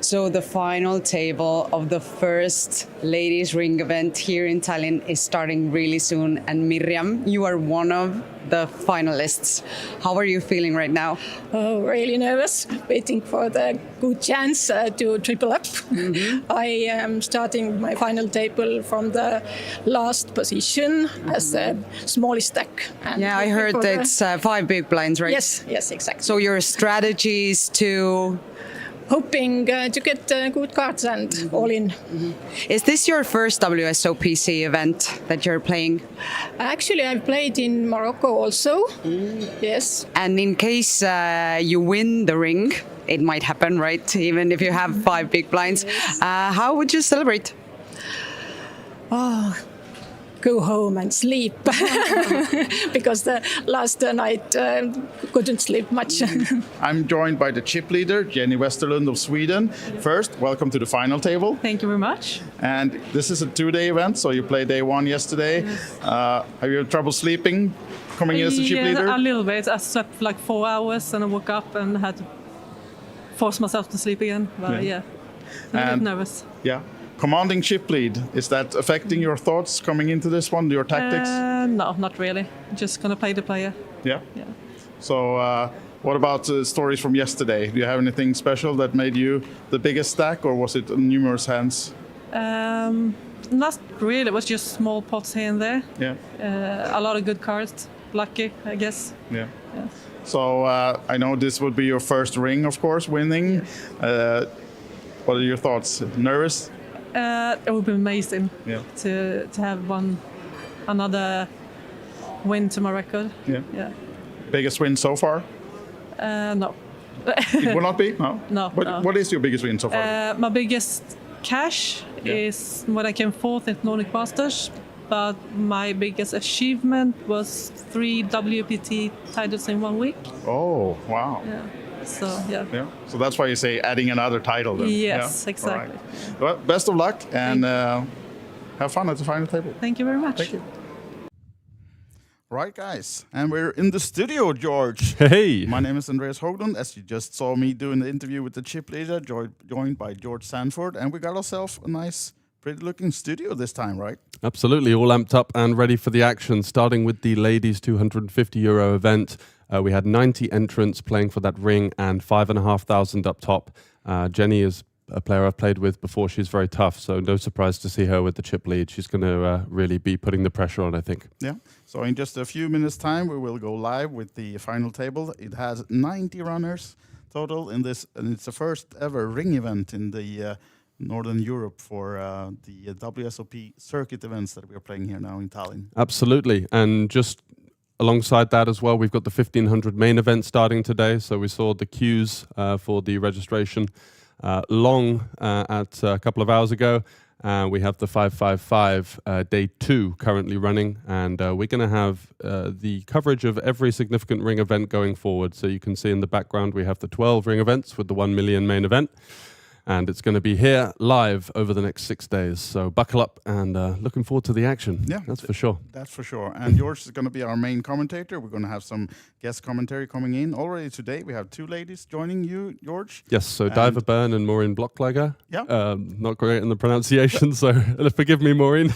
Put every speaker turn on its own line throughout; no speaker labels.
So the final table of the first ladies ring event here in Tallinn is starting really soon. And Mirjam, you are one of the finalists. How are you feeling right now?
Oh, really nervous, waiting for the good chance to triple up. I am starting my final table from the last position as the smallest stack. And
yeah, I heard it's 5 big blinds, right?
Yes, exactly.
So your strategy is to...
Hoping to get good cards and all in.
Is this your first WSOPC event that you're playing?
Actually, I've played in Morocco also. Yes.
And in case you win the ring, it might happen, right? Even if you have 5 big blinds.
Yes.
How would you celebrate?
Oh, go home and sleep because the last night couldn't sleep much.
I'm joined by the chip leader, Jenny Westerlund of Sweden. First, welcome to the final table.
Thank you very much.
And this is a 2-day event, so you played day 1 yesterday.
Yes.
Have you had trouble sleeping coming in as the chip leader?
A little bit. I slept for like 4 hours and I woke up and had to force myself to sleep again. But yeah, I'm a bit nervous.
Yeah. Commanding chip lead, is that affecting your thoughts coming into this one, your tactics?
No, not really. Just going to play the player.
Yeah?
Yeah.
So what about stories from yesterday? Do you have anything special that made you the biggest stack, or was it numerous hands?
Not really. It was just small pots here and there.
Yeah.
A lot of good cards. Lucky, I guess.
Yeah.
Yeah.
So I know this would be your first ring, of course, winning.
Yes.
What are your thoughts? Nervous?
It would be amazing
Yeah.
to have another win to my record.
Yeah.
Yeah.
Biggest win so far?
No.
It will not be? No?
No, no.
What is your biggest win so far?
My biggest cash is when I came 4th at Nordic Masters, but my biggest achievement was 3 WPT titles in 1 week.
Oh, wow.
Yeah. So, yeah.
Yeah. So that's why you say adding another title then.
Yes,
Yeah?
exactly.
All right. Well, best of luck and have fun at the final table.
Thank you very much.
Thank you. Right, guys, and we're in the studio, George.
Hey!
My name is Andreas Hoglund, as you just saw me doing the interview with the chip leader, joined by George Sanford, and we got ourselves a nice, pretty-looking studio this time, right?
Absolutely, all amped up and ready for the action, starting with the ladies' €250 event. We had 90 entrants playing for that ring and 5,500 up top. Jenny is a player I've played with before. She's very tough, so no surprise to see her with the chip lead. She's going to really be putting the pressure on, I think.
Yeah, so in just a few minutes' time, we will go live with the final table. It has 90 runners total in this, and it's the first ever ring event in the Northern Europe for the WSOP Circuit events that we are playing here now in Tallinn.
Absolutely, and just alongside that as well, we've got the 1500 main event starting today. So we saw the queues for the registration long at a couple of hours ago. We have the 555 day 2 currently running, and we're going to have the coverage of every significant ring event going forward. So you can see in the background we have the 12 ring events with the 1 million main event. And it's going to be here live over the next 6 days. So buckle up and looking forward to the action.
Yeah,
that's for sure.
That's for sure. And George is going to be our main commentator. We're going to have some guest commentary coming in. Already today, we have 2 ladies joining you, George.
Yes, so Diva Byrne and Maureen Blocklager.
Yeah.
Not great in the pronunciation, so forgive me, Maureen.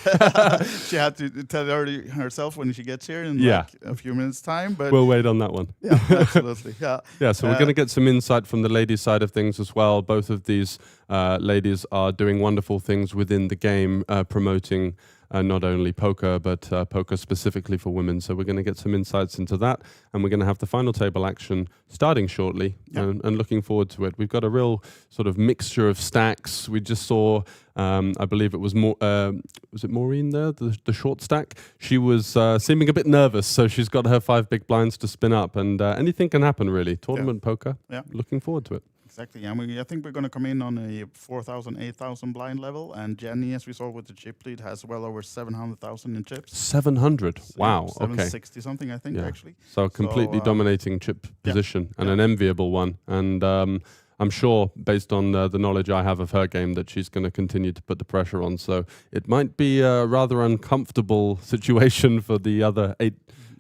She had to tell herself when she gets here in
like
a few minutes' time. But
we'll wait on that one.
Yeah, absolutely. Yeah.
Yeah, so we're going to get some insight from the ladies' side of things as well. Both of these ladies are doing wonderful things within the game, promoting not only poker, but poker specifically for women. So we're going to get some insights into that, and we're going to have the final table action starting shortly, and looking forward to it. We've got a real sort of mixture of stacks. We just saw, I believe it was was it Maureen there, the short stack? She was seeming a bit nervous, so she's got her 5 big blinds to spin up, and anything can happen really. Tournament poker, looking forward to it.
Exactly, and I think we're going to come in on a 4,000, 8,000 blind level, and Jenny, as we saw with the chip lead, has well over 700,000 in chips.
700, wow,
760 something, I think, actually.
So completely dominating chip position, and an enviable one. And I'm sure, based on the knowledge I have of her game, that she's going to continue to put the pressure on. So it might be a rather uncomfortable situation for the other 8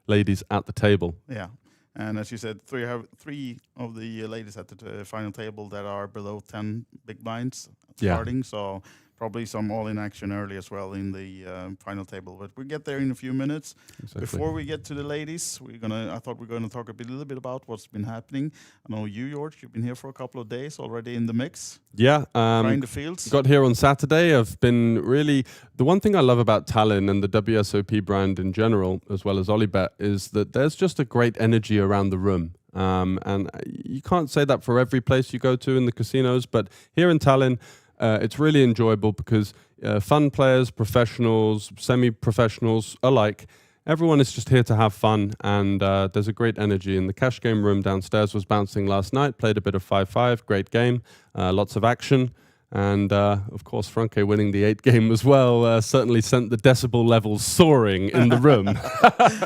ladies at the table.
Yeah. And as you said, three of the ladies at the final table that are below 10 big blinds starting. So probably some all-in action early as well in the final table. But we'll get there in a few minutes.
Exactly.
Before we get to the ladies, I thought we're going to talk a little bit about what's been happening. I know you, George, you've been here for a couple of days already in the mix.
Yeah.
Trying the fields.
Got here on Saturday. I've been really... The one thing I love about Tallinn and the WSOP brand in general, as well as OlyBet, is that there's just a great energy around the room. And you can't say that for every place you go to in the casinos, but here in Tallinn, it's really enjoyable because fun players, professionals, semi-professionals alike, everyone is just here to have fun, and there's a great energy. In the cash game room downstairs was bouncing last night, played a bit of 5-5, great game, lots of action. And, of course, Franke winning the 8 game as well certainly sent the decibel levels soaring in the room.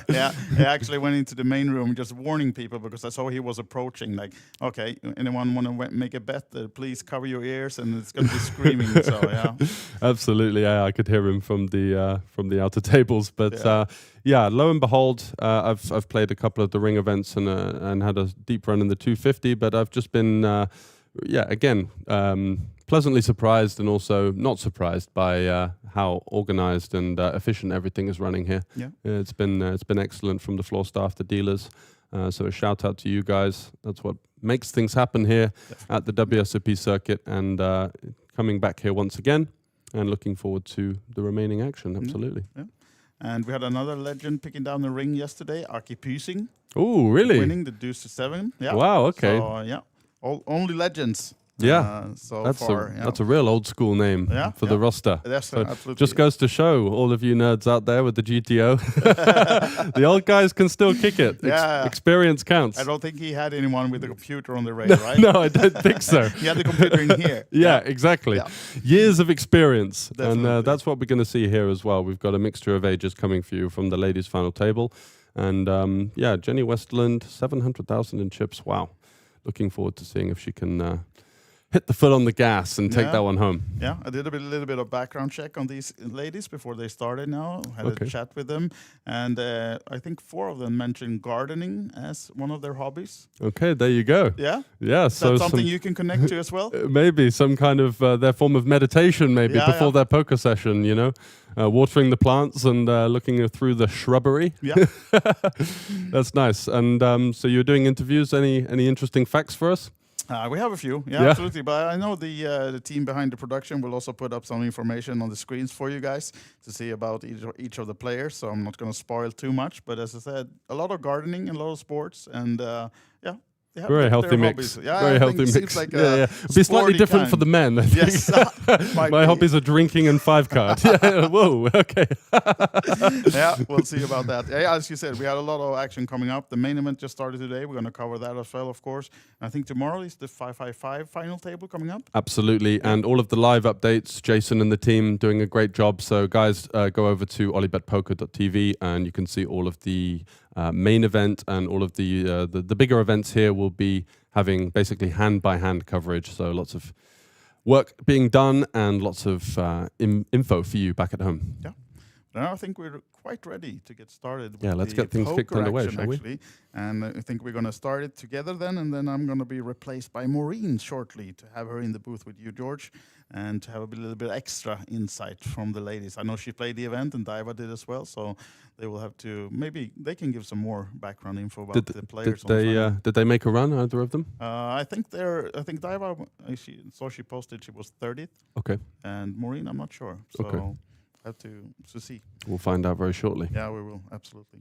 Yeah, I actually went into the main room just warning people because I saw he was approaching. Like, okay, anyone want to make a bet? Please cover your ears, and it's going to be screaming. So, yeah.
Absolutely, yeah, I could hear him from the outer tables. But, yeah, lo and behold, I've played a couple of the ring events and had a deep run in the 250, but I've just been, again... pleasantly surprised and also not surprised by how organized and efficient everything is running here.
Yeah.
It's been excellent from the floor staff, the dealers. So a shout out to you guys. That's what makes things happen here at the WSOP circuit, and coming back here once again and looking forward to the remaining action. Absolutely.
Yeah. And we had another legend picking down the ring yesterday, Aki Pysing.
Oh, really?
Winning the deuce to 7. Yeah.
Wow. Okay.
So, only legends.
Yeah, that's a real old school name for the roster.
That's
so
absolutely.
Just goes to show all of you nerds out there with the GTO, the old guys can still kick it. Experience counts.
I don't think he had anyone with a computer on the rail, right?
No, I don't think so.
He had the computer in here.
Yeah, exactly. Yeah. Years of experience.
Definitely.
And that's what we're going to see here as well. We've got a mixture of ages coming for you from the ladies' final table. And Jenny Westerland, 700,000 in chips. Wow. Looking forward to seeing if she can... hit the foot on the gas and take that one home. Yeah, I did a little bit of background check on these ladies before they started now. Had a chat with them. And I think 4 of them mentioned gardening as one of their hobbies. Okay, there you go. Yeah? Yeah. So that's something you can connect to as well? Maybe some kind of their form of meditation maybe before their poker session, you know? Watering the plants and looking through the shrubbery. Yeah. That's nice. And so you're doing interviews. Any interesting facts for us? We have a few, absolutely. But I know the team behind the production will also put up some information on the screens for you guys to see about each of the players. So I'm not going to spoil too much. But as I said, a lot of gardening and a lot of sports. And very healthy mix. Yeah, very healthy mix. Like it'll be slightly different for the men. I think. Yes, my hobbies are drinking and 5-card. Whoa, okay. Yeah, we'll see about that. Yeah, as you said, we had a lot of action coming up. The main event just started today. We're going to cover that as well, of course. And I think tomorrow is the 555 final table coming up. Absolutely, and all of the live updates. Jason and the team doing a great job. So guys, go over to olybetpoker.tv and you can see all of the main event, and all of the bigger events here will be having basically hand-by-hand coverage. So lots of work being done and lots of info for you back at home. Yeah. Now I think we're quite ready to get started. With let's get things kicked underway, shall we? And I think we're going to start it together then, and then I'm going to be replaced by Maureen shortly to have her in the booth with you, George, and to have a little bit extra insight from the ladies. I know she played the event and Daiva did as well, so they will have to, maybe they can give some more background info about the players. Did they make a run, either of them? I think Daiva, she posted she was 30th. Okay. And Maureen, I'm not sure. So okay. Have to see. We'll find out very shortly. Yeah, we will, absolutely.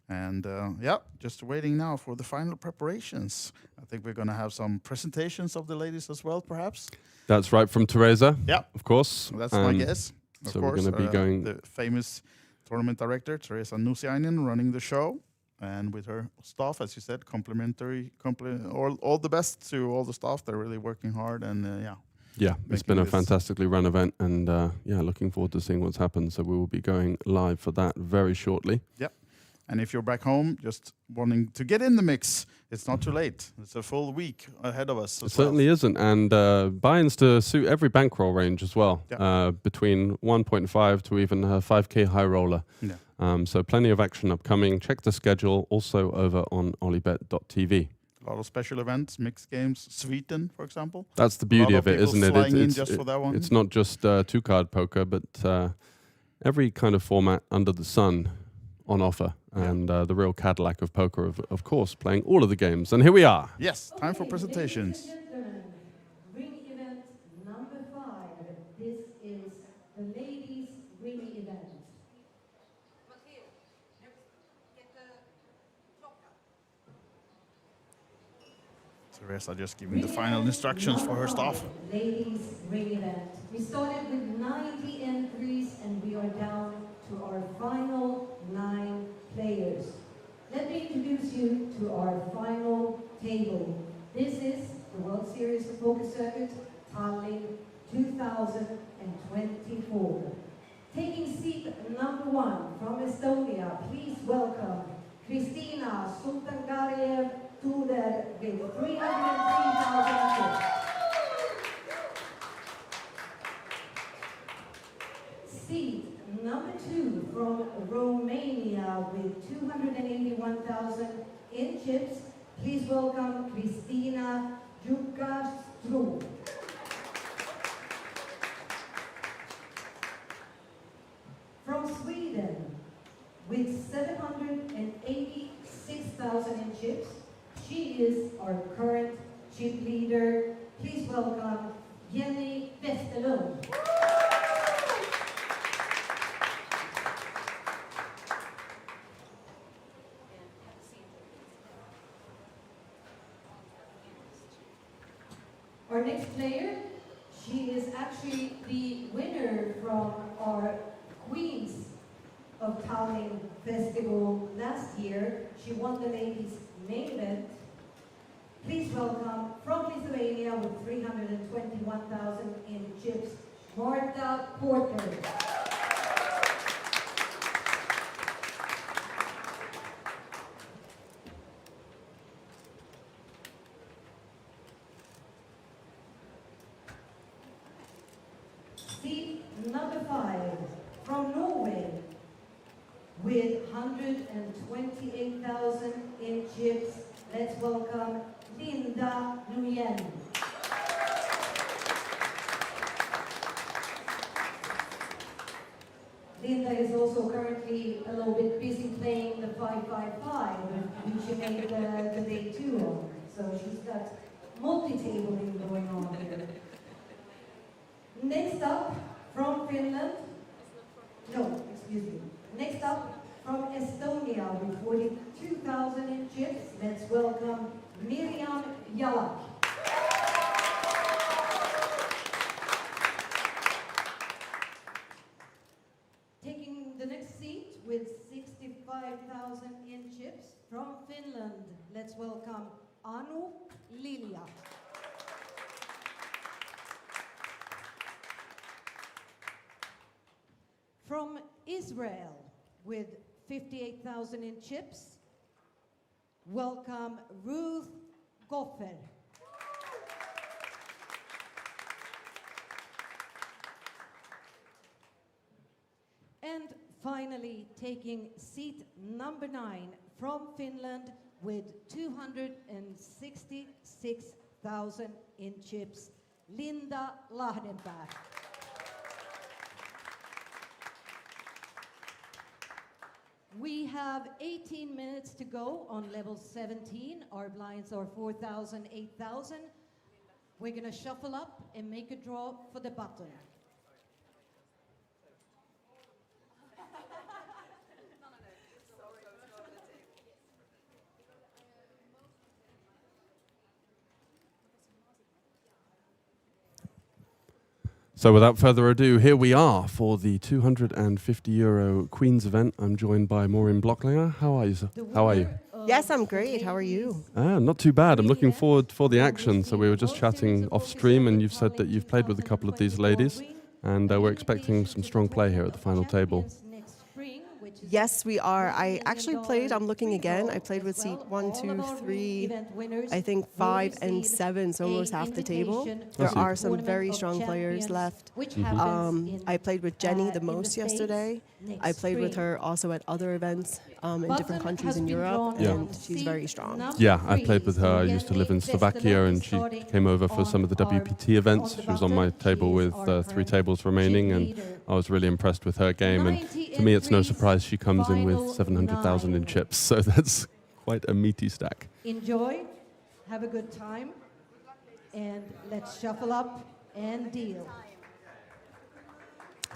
And just waiting now for the final preparations. I think we're going to have some presentations of the ladies as well, perhaps. That's right, from Teresa. Yeah, of course. That's my guess. Of course, we're going to be going the famous tournament director Teresa Nusiainen running the show, and with her staff, as you said, all the best to all the staff. They're really working hard, and yeah, it's been a fantastically run event, and looking forward to seeing what's happened. So we will be going live for that very shortly. Yep. And if you're back home, just wanting to get in the mix, it's not too late. It's a full week ahead of us. It certainly isn't. And buy-ins to suit every bankroll range as well, between 1.5 to even a 5K high roller. Yeah. So plenty of action upcoming. Check the schedule also over on olybet.tv.
A lot of special events, mixed games, Sweden, for example.
That's the beauty of it, isn't it?
It's
not just two-card poker, but every kind of format under the sun on offer. And the real Cadillac of poker, of course, playing all of the games. And here we are.
Yes, time for presentations.
Ring event number 5. This is the ladies' ring event.
Teresa just giving the final instructions for her staff.
Ladies' ring event. We started with 90 entries and we are down to our final 9 players. Let me introduce you to our final table. This is the World Series of Poker Circuit Tallinn 2024. Taking seat number 1 from Estonia, please welcome Kristina Sultangarejev-Tuder with 303,000 chips. Seat number 2 from Romania with 281,000 in chips. Please welcome Kristina Jukastru. From Sweden with 786,000 in chips. She is our current chip leader. Please welcome Jenny Westerlund. Our next player, she is actually the winner from our Queens of Tallinn Festival last year. She won the ladies' main event. Please welcome from Lithuania with 321,000 in chips, Marta Porter. Seat number 5 from Norway with 128,000 in chips. Let's welcome Linda Nguyen. Linda is also currently a little bit busy playing the 5-5-5, which she made the day 2 on. So she's got multi-tabling going on here. Next up from Finland, Next up from Estonia with 42,000 in chips, let's welcome Miriam Jalak. Taking the next seat with 65,000 in chips from Finland, let's welcome Anu Lilja. From Israel with 58,000 in chips, welcome Ruth Goffer. And finally, taking seat number 9 from Finland with 266,000 in chips, Linda Lahdenberg. We have 18 minutes to go on level 17. Our blinds are 4,000, 8,000. We're going to shuffle up and make a draw for the button.
So without further ado, here we are for the €250 Queens event. I'm joined by Maureen Blocklinger. How are you, sir? How are you?
Yes, I'm great. How are you?
Not too bad. I'm looking forward for the action. So we were just chatting off stream and you've said that you've played with a couple of these ladies and we're expecting some strong play here at the final table.
Yes, we are. I actually played, I'm looking again, I played with seat 1, 2, 3, I think 5 and 7, so almost half the table. There are some very strong players left. I played with Jenny the most yesterday. I played with her also at other events in different countries in Europe, and she's very strong.
Yeah, I played with her. I used to live in Slovakia, and she came over for some of the WPT events. She was on my table with 3 tables remaining, and I was really impressed with her game. And to me, it's no surprise she comes in with 700,000 in chips, so that's quite a meaty stack.
Enjoy, have a good time, and let's shuffle up and deal.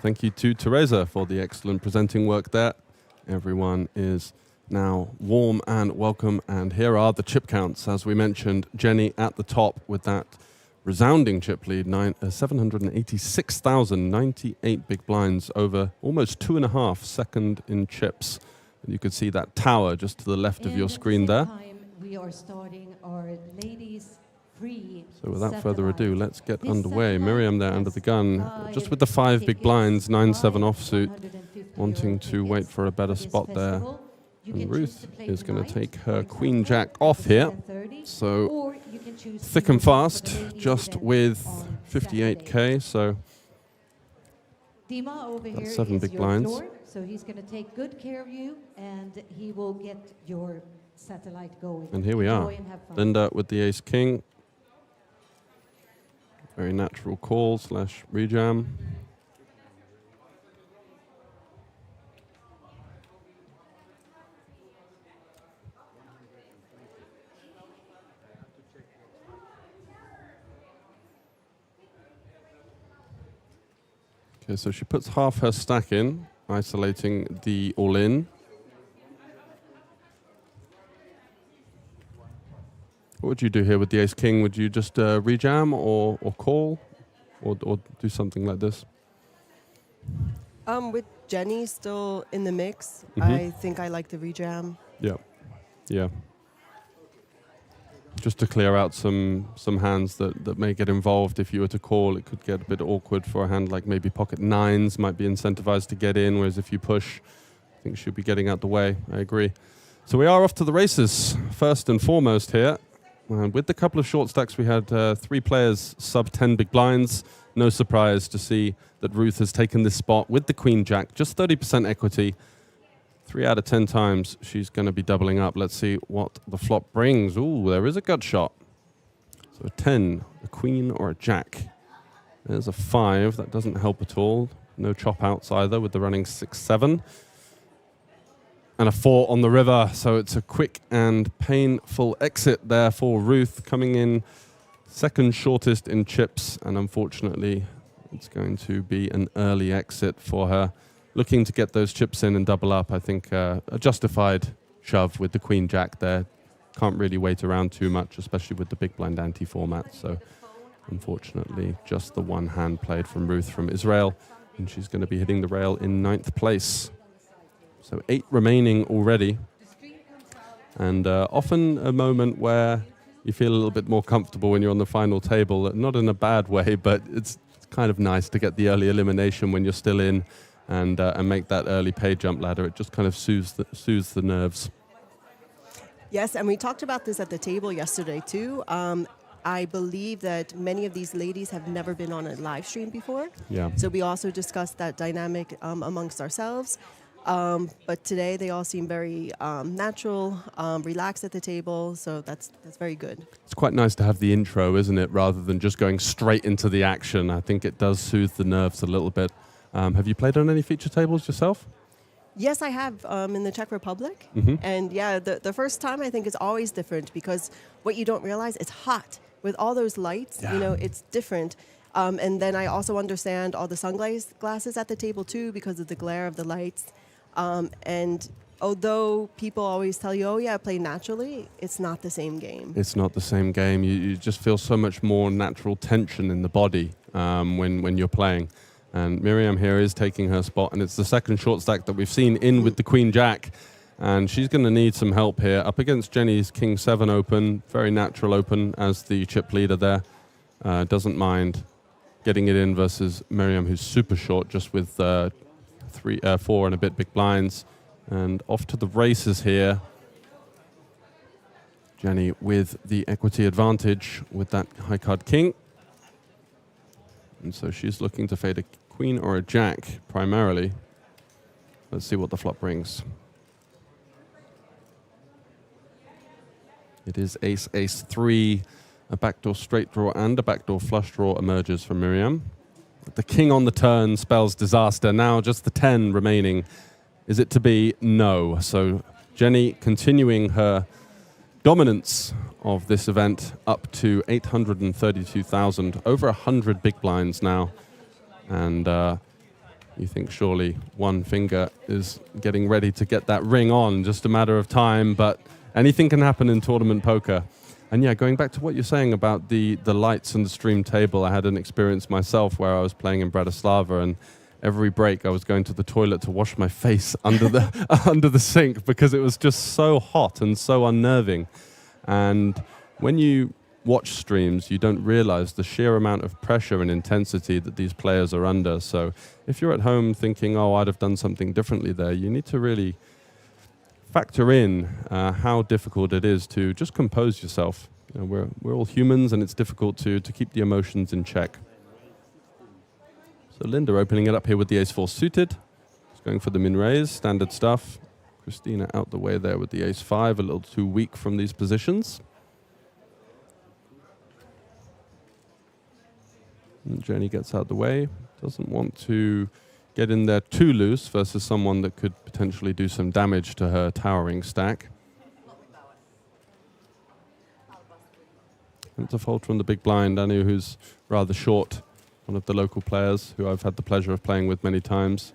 Thank you to Teresa for the excellent presenting work there. Everyone is now warm and welcome, and here are the chip counts. As we mentioned, Jenny at the top with that resounding chip lead, 786,000, 98 big blinds over almost 2.5 second in chips. And you can see that tower just to the left of your screen there.
We are starting our ladies free.
So without further ado, let's get underway. Miriam there under the gun, just with the 5 big blinds, 9-7 offsuit, wanting to wait for a better spot there. And Ruth is going to take her queen jack off here. So thick and fast, just with 58k. So that's 7 big blinds.
So he's going to take good care of you, and he will get your satellite going.
And here we are. Linda with the ace king. Very natural call / rejam. Okay, so she puts half her stack in, isolating the all-in. What would you do here with the ace-king? Would you just rejam or call or do something like this?
With Jenny still in the mix, I think I like the rejam.
Yeah, yeah. Just to clear out some hands that may get involved. If you were to call, it could get a bit awkward for a hand like maybe pocket 9s might be incentivized to get in, whereas if you push, I think she'll be getting out the way. I agree. So we are off to the races, first and foremost here. With the couple of short stacks, we had 3 players sub 10 big blinds. No surprise to see that Ruth has taken this spot with the queen jack, just 30% equity. 3 out of 10 times she's going to be doubling up. Let's see what the flop brings. Ooh, there is a gut shot. So a 10, a queen or a jack. There's a 5. That doesn't help at all. No chop outs either with the running 6-7. And a 4 on the river, so it's a quick and painful exit there for Ruth, coming in second shortest in chips, and unfortunately it's going to be an early exit for her. Looking to get those chips in and double up, I think a justified shove with the queen jack there. Can't really wait around too much, especially with the big blind ante format, so unfortunately just the one hand played from Ruth from Israel, and she's going to be hitting the rail in 9th place. So 8 remaining already, and often a moment where you feel a little bit more comfortable when you're on the final table, not in a bad way, but it's kind of nice to get the early elimination when you're still in and make that early pay jump ladder. It just kind of soothes the nerves.
Yes, and we talked about this at the table yesterday too. I believe that many of these ladies have never been on a live stream before.
Yeah.
So we also discussed that dynamic amongst ourselves. But today they all seem very natural, relaxed at the table, so that's very good.
It's quite nice to have the intro, isn't it, rather than just going straight into the action. I think it does soothe the nerves a little bit. Have you played on any feature tables yourself?
Yes, I have in the Czech Republic. And yeah, the first time I think is always different because what you don't realize, it's hot. With all those lights, you know, it's different. And then I also understand all the sunglasses at the table too because of the glare of the lights. And although people always tell you, oh yeah, play naturally, it's not the same game.
It's not the same game. You just feel so much more natural tension in the body when you're playing. And Miriam here is taking her spot, and it's the second short stack that we've seen in with the queen jack. And she's going to need some help here. Up against Jenny's king 7 open, very natural open as the chip leader there. Doesn't mind getting it in versus Miriam, who's super short, just with 4 and a bit big blinds. And off to the races here. Jenny with the equity advantage with that high card king. And so she's looking to fade a queen or a jack primarily. Let's see what the flop brings. It is ace, ace 3. A backdoor straight draw and a backdoor flush draw emerges from Miriam. The king on the turn spells disaster. Now just the 10 remaining. Is it to be? No. So Jenny continuing her dominance of this event up to 832,000. Over 100 big blinds now. And you think surely one finger is getting ready to get that ring on. Just a matter of time. But anything can happen in tournament poker. And yeah, going back to what you're saying about the lights and the stream table, I had an experience myself where I was playing in Bratislava, and every break I was going to the toilet to wash my face under the under the sink because it was just so hot and so unnerving. And when you watch streams, you don't realize the sheer amount of pressure and intensity that these players are under. So if you're at home thinking, oh, I'd have done something differently there, you need to really factor in how difficult it is to just compose yourself. You know, we're all humans, and it's difficult to keep the emotions in check. So Linda opening it up here with the ace-4 suited. She's going for the min-raise, standard stuff. Christina out the way there with the ace-5, a little too weak from these positions. And Jenny gets out the way, doesn't want to get in there too loose versus someone that could potentially do some damage to her towering stack. And it's a fold from the big blind, Anu, who's rather short, one of the local players who I've had the pleasure of playing with many times.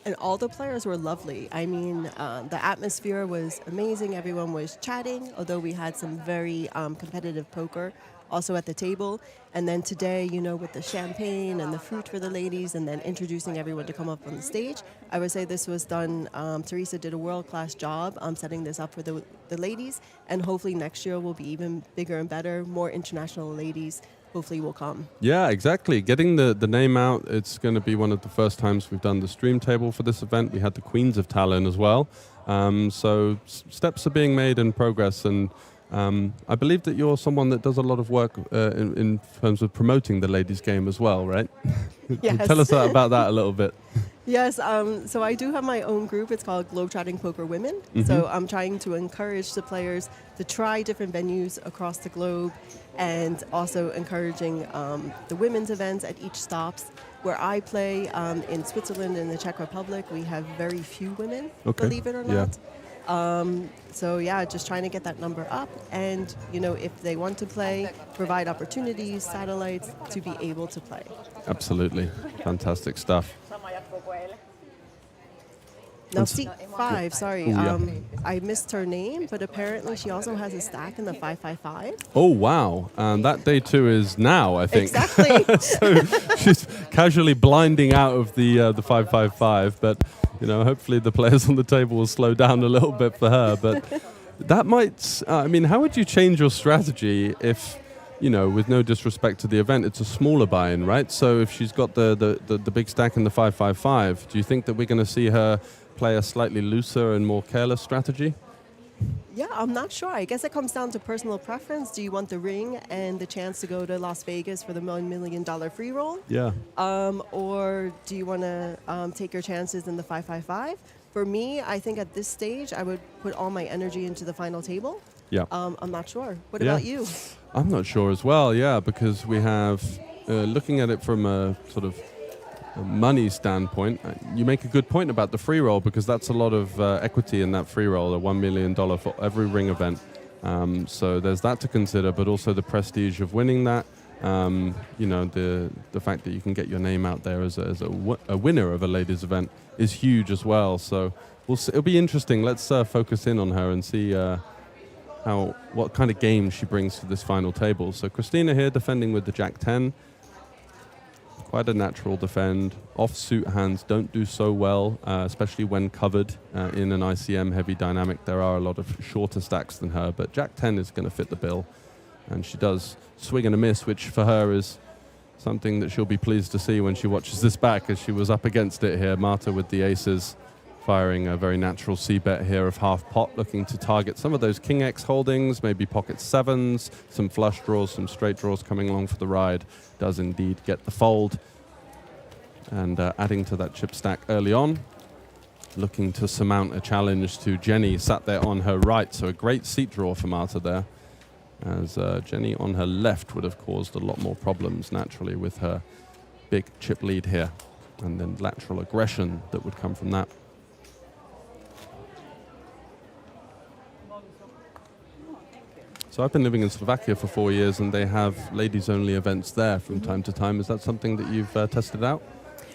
And all the players were lovely. I mean, the atmosphere was amazing. Everyone was chatting, although we had some very competitive poker also at the table. And then today, you know, with the champagne and the fruit for the ladies, and then introducing everyone to come up on the stage, I would say this was done. Teresa did a world-class job setting this up for the ladies, and hopefully next year will be even bigger and better. More international ladies hopefully will come.
Yeah, exactly. Getting the name out, it's going to be one of the first times we've done the stream table for this event. We had the Queens of Tallinn as well. So steps are being made in progress, and I believe that you're someone that does a lot of work in terms of promoting the ladies' game as well, right?
Yes.
Tell us about that a little bit.
Yes, so I do have my own group. It's called Globetrotting Poker Women. So I'm trying to encourage the players to try different venues across the globe, and also encouraging the women's events at each stops. Where I play in Switzerland and the Czech Republic, we have very few women, believe it or not. So yeah, just trying to get that number up, and you know, if they want to play, provide opportunities, satellites to be able to play.
Absolutely, fantastic stuff.
Now, C5, sorry, I missed her name, but apparently she also has a stack in the 555.
Oh, wow. And that day two is now, I think.
Exactly.
So she's casually blinding out of the 555, but, you know, hopefully the players on the table will slow down a little bit for her. But that might, I mean, how would you change your strategy if, you know, with no disrespect to the event, it's a smaller buy-in, right? So if she's got the big stack in the 555, do you think that we're going to see her play a slightly looser and more careless strategy?
Yeah, I'm not sure. I guess it comes down to personal preference. Do you want the ring and the chance to go to Las Vegas for the $1 million free roll?
Yeah.
Or do you want to take your chances in the 555? For me, I think at this stage, I would put all my energy into the final table.
Yeah.
I'm not sure. What about you?
I'm not sure as well, yeah, because we have, looking at it from a sort of money standpoint, you make a good point about the free roll, because that's a lot of equity in that free roll, a $1 million for every ring event. So there's that to consider, but also the prestige of winning that. You know, the fact that you can get your name out there as a winner of a ladies event is huge as well. So we'll see. It'll be interesting. Let's focus in on her and see what kind of game she brings to this final table. So Christina here defending with the Jack-10. Quite a natural defend. Offsuit hands don't do so well, especially when covered in an ICM heavy dynamic. There are a lot of shorter stacks than her, but Jack-10 is going to fit the bill. And she does swing and a miss, which for her is something that she'll be pleased to see when she watches this back, as she was up against it here. Marta with the aces, firing a very natural c-bet here of half pot, looking to target some of those king X holdings, maybe pocket sevens, some flush draws, some straight draws coming along for the ride. Does indeed get the fold. And adding to that chip stack early on, looking to surmount a challenge to Jenny, sat there on her right. So a great seat draw for Marta there, as Jenny on her left would have caused a lot more problems naturally with her big chip lead here, and then lateral aggression that would come from that. So I've been living in Slovakia for 4 years, and they have ladies-only events there from time to time. Is that something that you've tested out?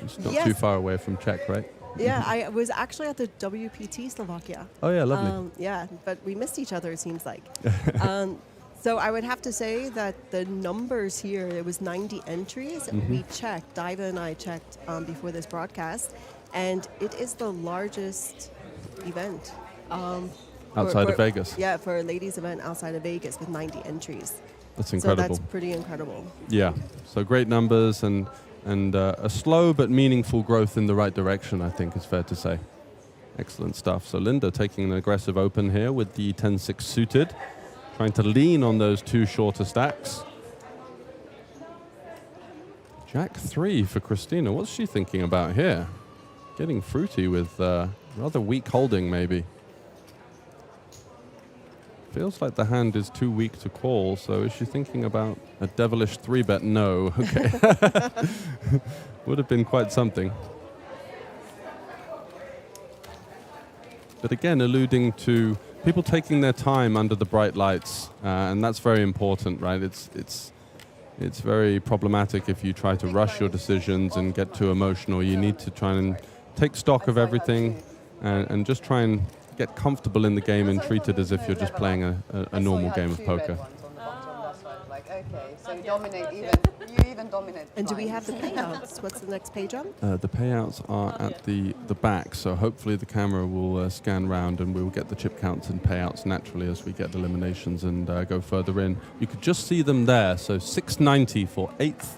It's not too far away from Czech, right?
Yeah, I was actually at the WPT Slovakia.
Oh yeah, lovely.
Yeah, but we missed each other, it seems like. So I would have to say that the numbers here, it was 90 entries. We checked, Diva and I checked before this broadcast, and it is the largest event.
Outside of Vegas.
Yeah, for a ladies event outside of Vegas with 90 entries.
That's incredible.
So that's pretty incredible.
Yeah, so great numbers and a slow but meaningful growth in the right direction, I think is fair to say. Excellent stuff. So Linda taking an aggressive open here with the 10-6 suited, trying to lean on those two shorter stacks. Jack 3 for Christina. What's she thinking about here? Getting fruity with rather weak holding maybe. Feels like the hand is too weak to call, so is she thinking about a devilish 3-bet? No, okay. Would have been quite something. But again, alluding to people taking their time under the bright lights, and that's very important, right? It's very problematic if you try to rush your decisions and get too emotional. You need to try and take stock of everything and just try and get comfortable in the game and treat it as if you're just playing a normal game of poker.
Okay, so you even dominate.
And do we have the payouts? What's the next page on?
The payouts are at the back, so hopefully the camera will scan round and we'll get the chip counts and payouts naturally as we get eliminations and go further in. You could just see them there, so 690 for 8th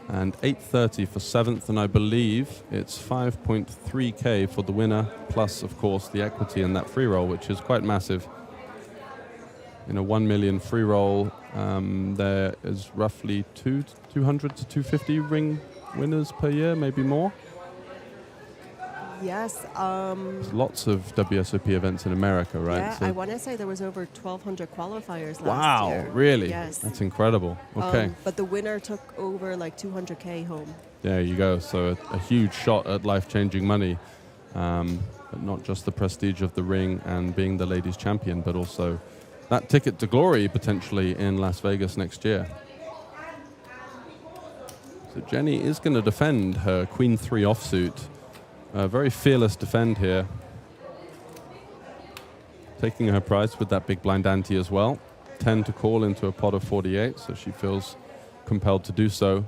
and 830 for 7th, and I believe it's 5.3k for the winner, plus of course the equity in that free roll, which is quite massive. In a 1 million free roll, there is roughly 200 to 250 ring winners per year, maybe more.
Yes.
There's lots of WSOP events in America, right?
Yeah,
so
I want to say there was over 1,200 qualifiers last
wow,
year.
really?
Yes.
That's incredible. Okay.
But the winner took over like 200k home.
There you go. So a huge shot at life-changing money. But not just the prestige of the ring and being the ladies' champion, but also that ticket to glory potentially in Las Vegas next year. So Jenny is going to defend her Queen 3 offsuit. A very fearless defend here. Taking her price with that big blind ante as well. 10 to call into a pot of 48, so she feels compelled to do so.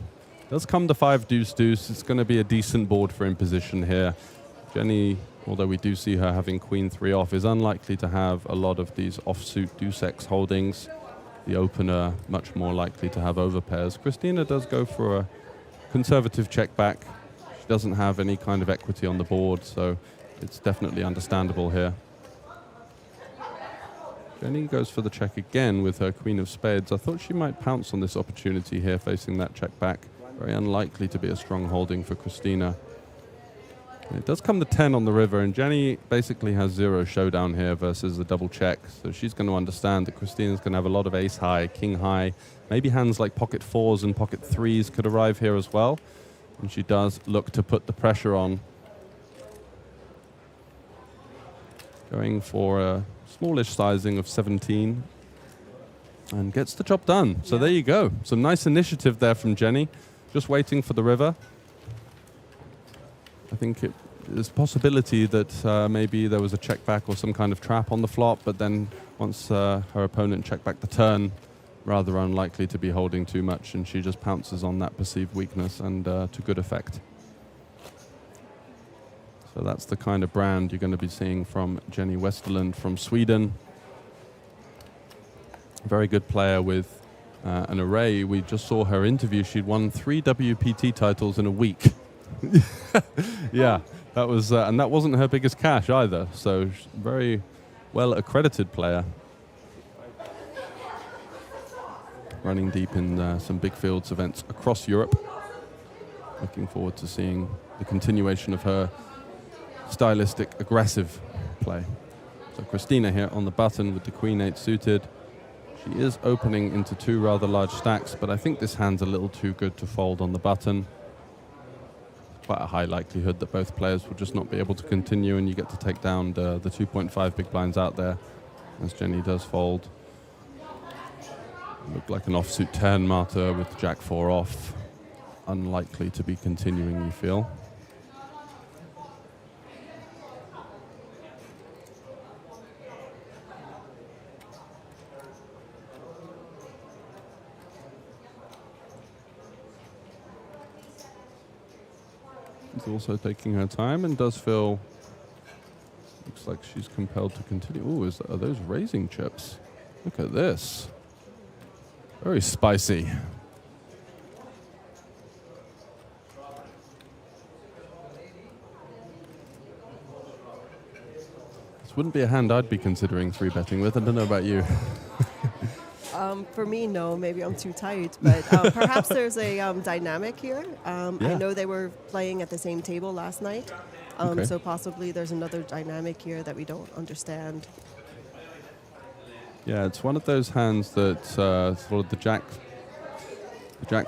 Does come the 5 deuce deuce. It's going to be a decent board for imposition here. Jenny, although we do see her having Queen 3 off, is unlikely to have a lot of these offsuit deuce X holdings. The opener much more likely to have overpairs. Christina does go for a conservative check back. She doesn't have any kind of equity on the board, so it's definitely understandable here. Jenny goes for the check again with her Queen of Spades. I thought she might pounce on this opportunity here, facing that check back. Very unlikely to be a strong holding for Christina. And it does come to 10 on the river, and Jenny basically has 0 showdown here versus a double check. So she's going to understand that Christina's going to have a lot of ace high, king high. Maybe hands like pocket 4s and pocket 3s could arrive here as well. And she does look to put the pressure on. Going for a smallish sizing of 17. And gets the job done. So there you go. Some nice initiative there from Jenny. Just waiting for the river. I think there's a possibility that maybe there was a check back or some kind of trap on the flop, but then once her opponent checked back the turn, rather unlikely to be holding too much, and she just pounces on that perceived weakness and to good effect. So that's the kind of brand you're going to be seeing from Jenny Westerlund from Sweden. Very good player with an array. We just saw her interview. She'd won 3 WPT titles in a week. Yeah, That was, and that wasn't her biggest cash either. So very well accredited player. Running deep in some big fields events across Europe. Looking forward to seeing the continuation of her stylistic, aggressive play. So Christina here on the button with the Queen 8 suited. She is opening into two rather large stacks, but I think this hand's a little too good to fold on the button. Quite a high likelihood that both players will just not be able to continue, and you get to take down the 2.5 big blinds out there, as Jenny does fold. Looked like an offsuit 10, Marta, with Jack 4 off. Unlikely to be continuing, you feel. She's also taking her time and does feel, looks like she's compelled to continue. Oh, are those raising chips? Look at this. Very spicy. This wouldn't be a hand I'd be considering 3-betting with. I don't know about you.
For me, no. Maybe I'm too tight. But perhaps there's a dynamic here. I know they were playing at the same table last night.
Okay.
So possibly there's another dynamic here that we don't understand.
Yeah, it's one of those hands that sort of the Jack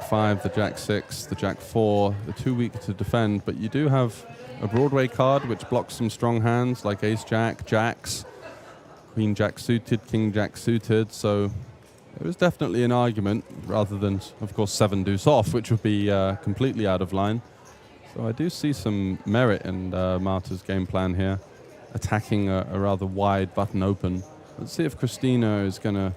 5, the Jack 6, the Jack 4, they're too weak to defend, but you do have a Broadway card which blocks some strong hands like Ace Jack, Jacks, Queen Jack suited, King Jack suited, so there is definitely an argument rather than, of course, 7 deuce off, which would be completely out of line. So I do see some merit in Marta's game plan here, attacking a rather wide button open. Let's see if Christina is going to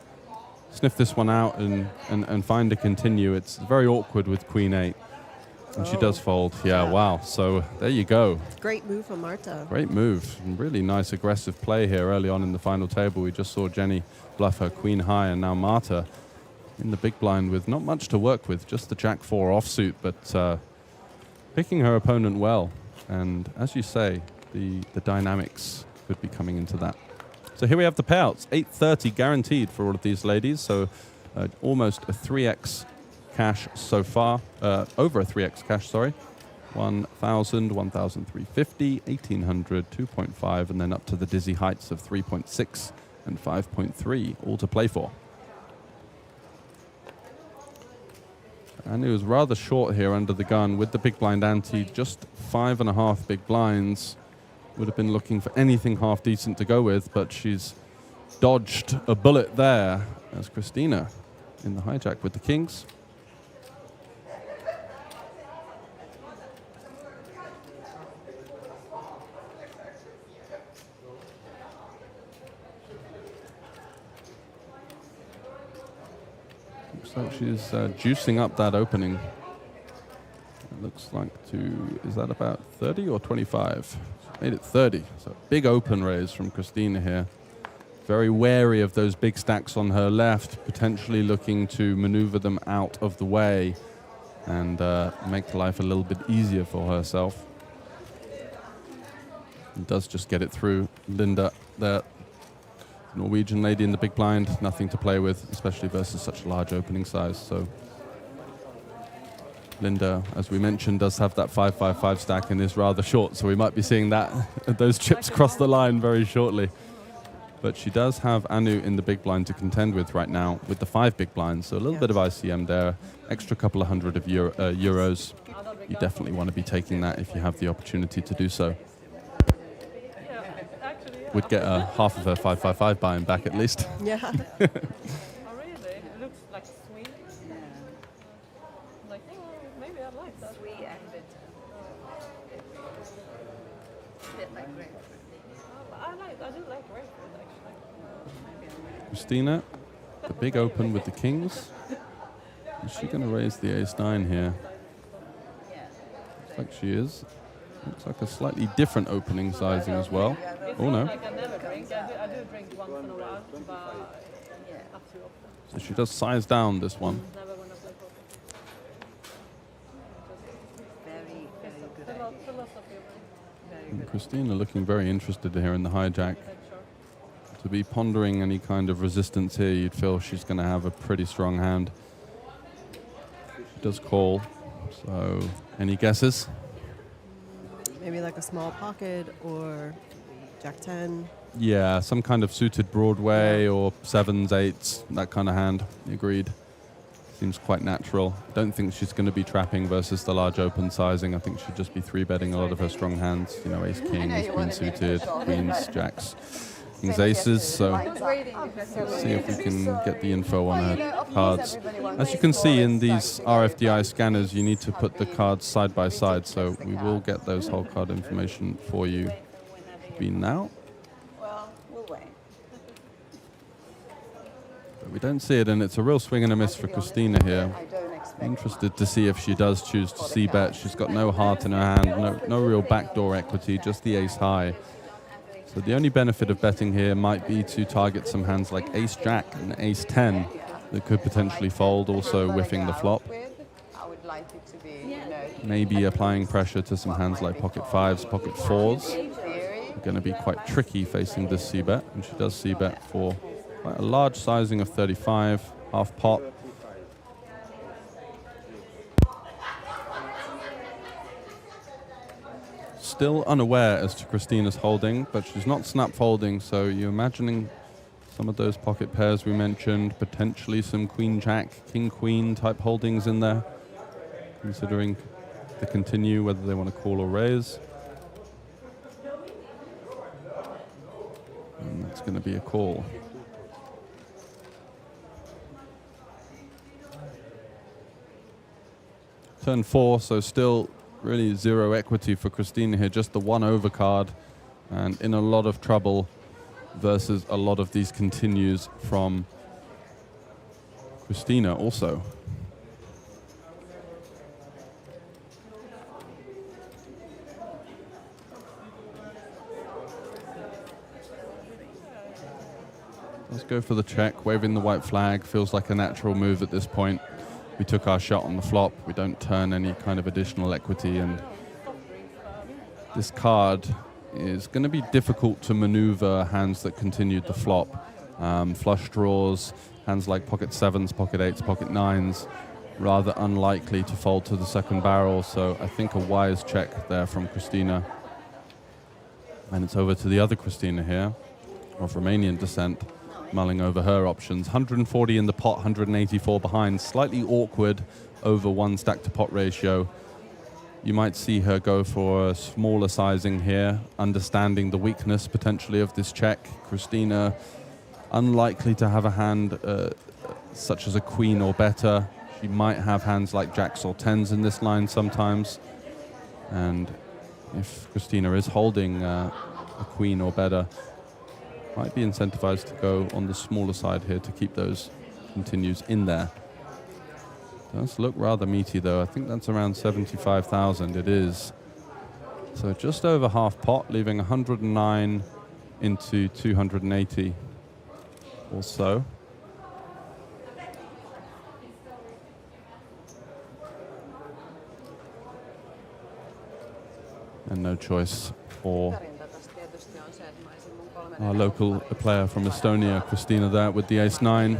sniff this one out and find a continue. It's very awkward with Queen 8. And she does fold. Yeah, wow. So there you go.
Great move from Marta.
Great move. And really nice aggressive play here early on in the final table. We just saw Jenny bluff her Queen high, and now Marta in the big blind with not much to work with, just the Jack 4 offsuit, but picking her opponent well. And as you say, the dynamics could be coming into that. So here we have the payouts, 830 guaranteed for all of these ladies. So almost a 3x cash so far, over a 3x cash, sorry. 1,000, 1,350, 1,800, 2.5, and then up to the dizzy heights of 3.6 and 5.3, all to play for. And it was rather short here under the gun with the big blind ante, just 5.5 big blinds. Would have been looking for anything half decent to go with, but she's dodged a bullet there as Christina in the hijack with the kings. Looks like she's juicing up that opening. It looks like is that about 30 or 25? Made it 30, so big open raise from Christina here. Very wary of those big stacks on her left, potentially looking to maneuver them out of the way and make life a little bit easier for herself. And does just get it through. Linda, the Norwegian lady in the big blind, nothing to play with, especially versus such a large opening size. So Linda, as we mentioned, does have that 5-5-5 stack and is rather short, so we might be seeing those chips cross the line very shortly. But she does have Anu in the big blind to contend with right now with the 5 big blinds, so a little bit of ICM there, extra couple of hundred of euros. You definitely want to be taking that if you have the opportunity to do so. Would get half of her 5-5-5 buy-in back at least.
Yeah.
Oh, really? It looks like sweet. Like, maybe I like that.
Sweet and bitter. A bit like grapefruit.
I do like grapefruit, actually.
Christina, the big open with the kings. Is she going to raise the ace-9 here? Looks like she is. Looks like a slightly different opening sizing as well. Oh no.
Like I never drink. I do drink once in a while, but not too often.
So she does size down this one.
Never when I play poker.
Very, very good.
Philosophy of it.
Very
And Christina looking very interested here in the hijack. To be pondering any kind of resistance here, you'd feel she's going to have a pretty strong hand. She does call, so any guesses?
Maybe like a small pocket or Jack 10.
Yeah, some kind of suited Broadway or 7s, 8s, that kind of hand. Agreed. Seems quite natural. Don't think she's going to be trapping versus the large open sizing. I think she'd just be 3-betting a lot of her strong hands. You know, ace kings, queen suited, queens, jacks, kings, aces. So see if we can get the info on her cards. As you can see in these RFDI scanners, you need to put the cards side by side. So we will get those whole card information for you now. We don't see it, and it's a real swing and a miss for Christina here. Interested to see if she does choose to c-bet. She's got no heart in her hand, no real backdoor equity, just the ace high. So the only benefit of betting here might be to target some hands like ace jack and ace 10 that could potentially fold, also whiffing the flop. Maybe applying pressure to some hands like pocket 5s, pocket 4s. Going to be quite tricky facing this c-bet, and she does c-bet for quite a large sizing of 35, half pot. Still unaware as to Christina's holding, but she's not snap folding, so you're imagining some of those pocket pairs we mentioned, potentially some queen jack, king queen type holdings in there, considering the continue, whether they want to call or raise. And that's going to be a call. Turn 4, so still really zero equity for Christina here, just the 1 overcard, and in a lot of trouble versus a lot of these continues from Christina also. Let's go for the check, waving the white flag, feels like a natural move at this point. We took our shot on the flop. We don't turn any kind of additional equity, and this card is going to be difficult to maneuver hands that continued the flop. Flush draws, hands like pocket 7s, pocket 8s, pocket 9s, rather unlikely to fold to the second barrel. So I think a wise check there from Christina. And it's over to the other Christina here, of Romanian descent, mulling over her options. 140 in the pot, 184 behind. Slightly awkward over 1 stack to pot ratio. You might see her go for a smaller sizing here, understanding the weakness potentially of this check. Christina, unlikely to have a hand such as a queen or better. She might have hands like jacks or 10s in this line sometimes. And if Christina is holding a queen or better, might be incentivized to go on the smaller side here to keep those continues in there. Does look rather meaty though. I think that's around 75,000. It is. So just over half pot, leaving 109 into 280 or so. And no choice for our local player from Estonia, Christina, there with the ace-9.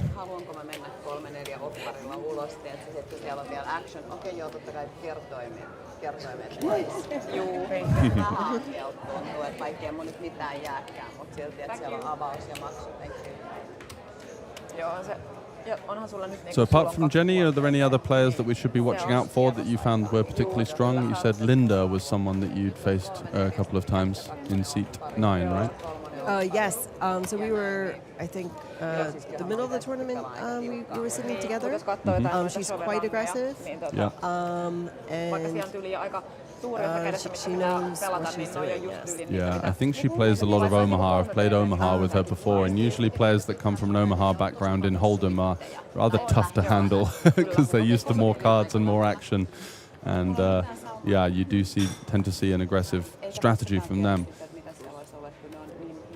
So apart from Jenny, are there any other players that we should be watching out for that you found were particularly strong? You said Linda was someone that you'd faced a couple of times in seat 9, right?
Yes. So we were, I think, the middle of the tournament, we were sitting together. She's quite aggressive.
Yeah.
And she knows what she's doing, yes.
Yeah, I think she plays a lot of Omaha. I've played Omaha with her before, and usually players that come from an Omaha background in Hold'em are rather tough to handle because they're used to more cards and more action. And yeah, you do tend to see an aggressive strategy from them.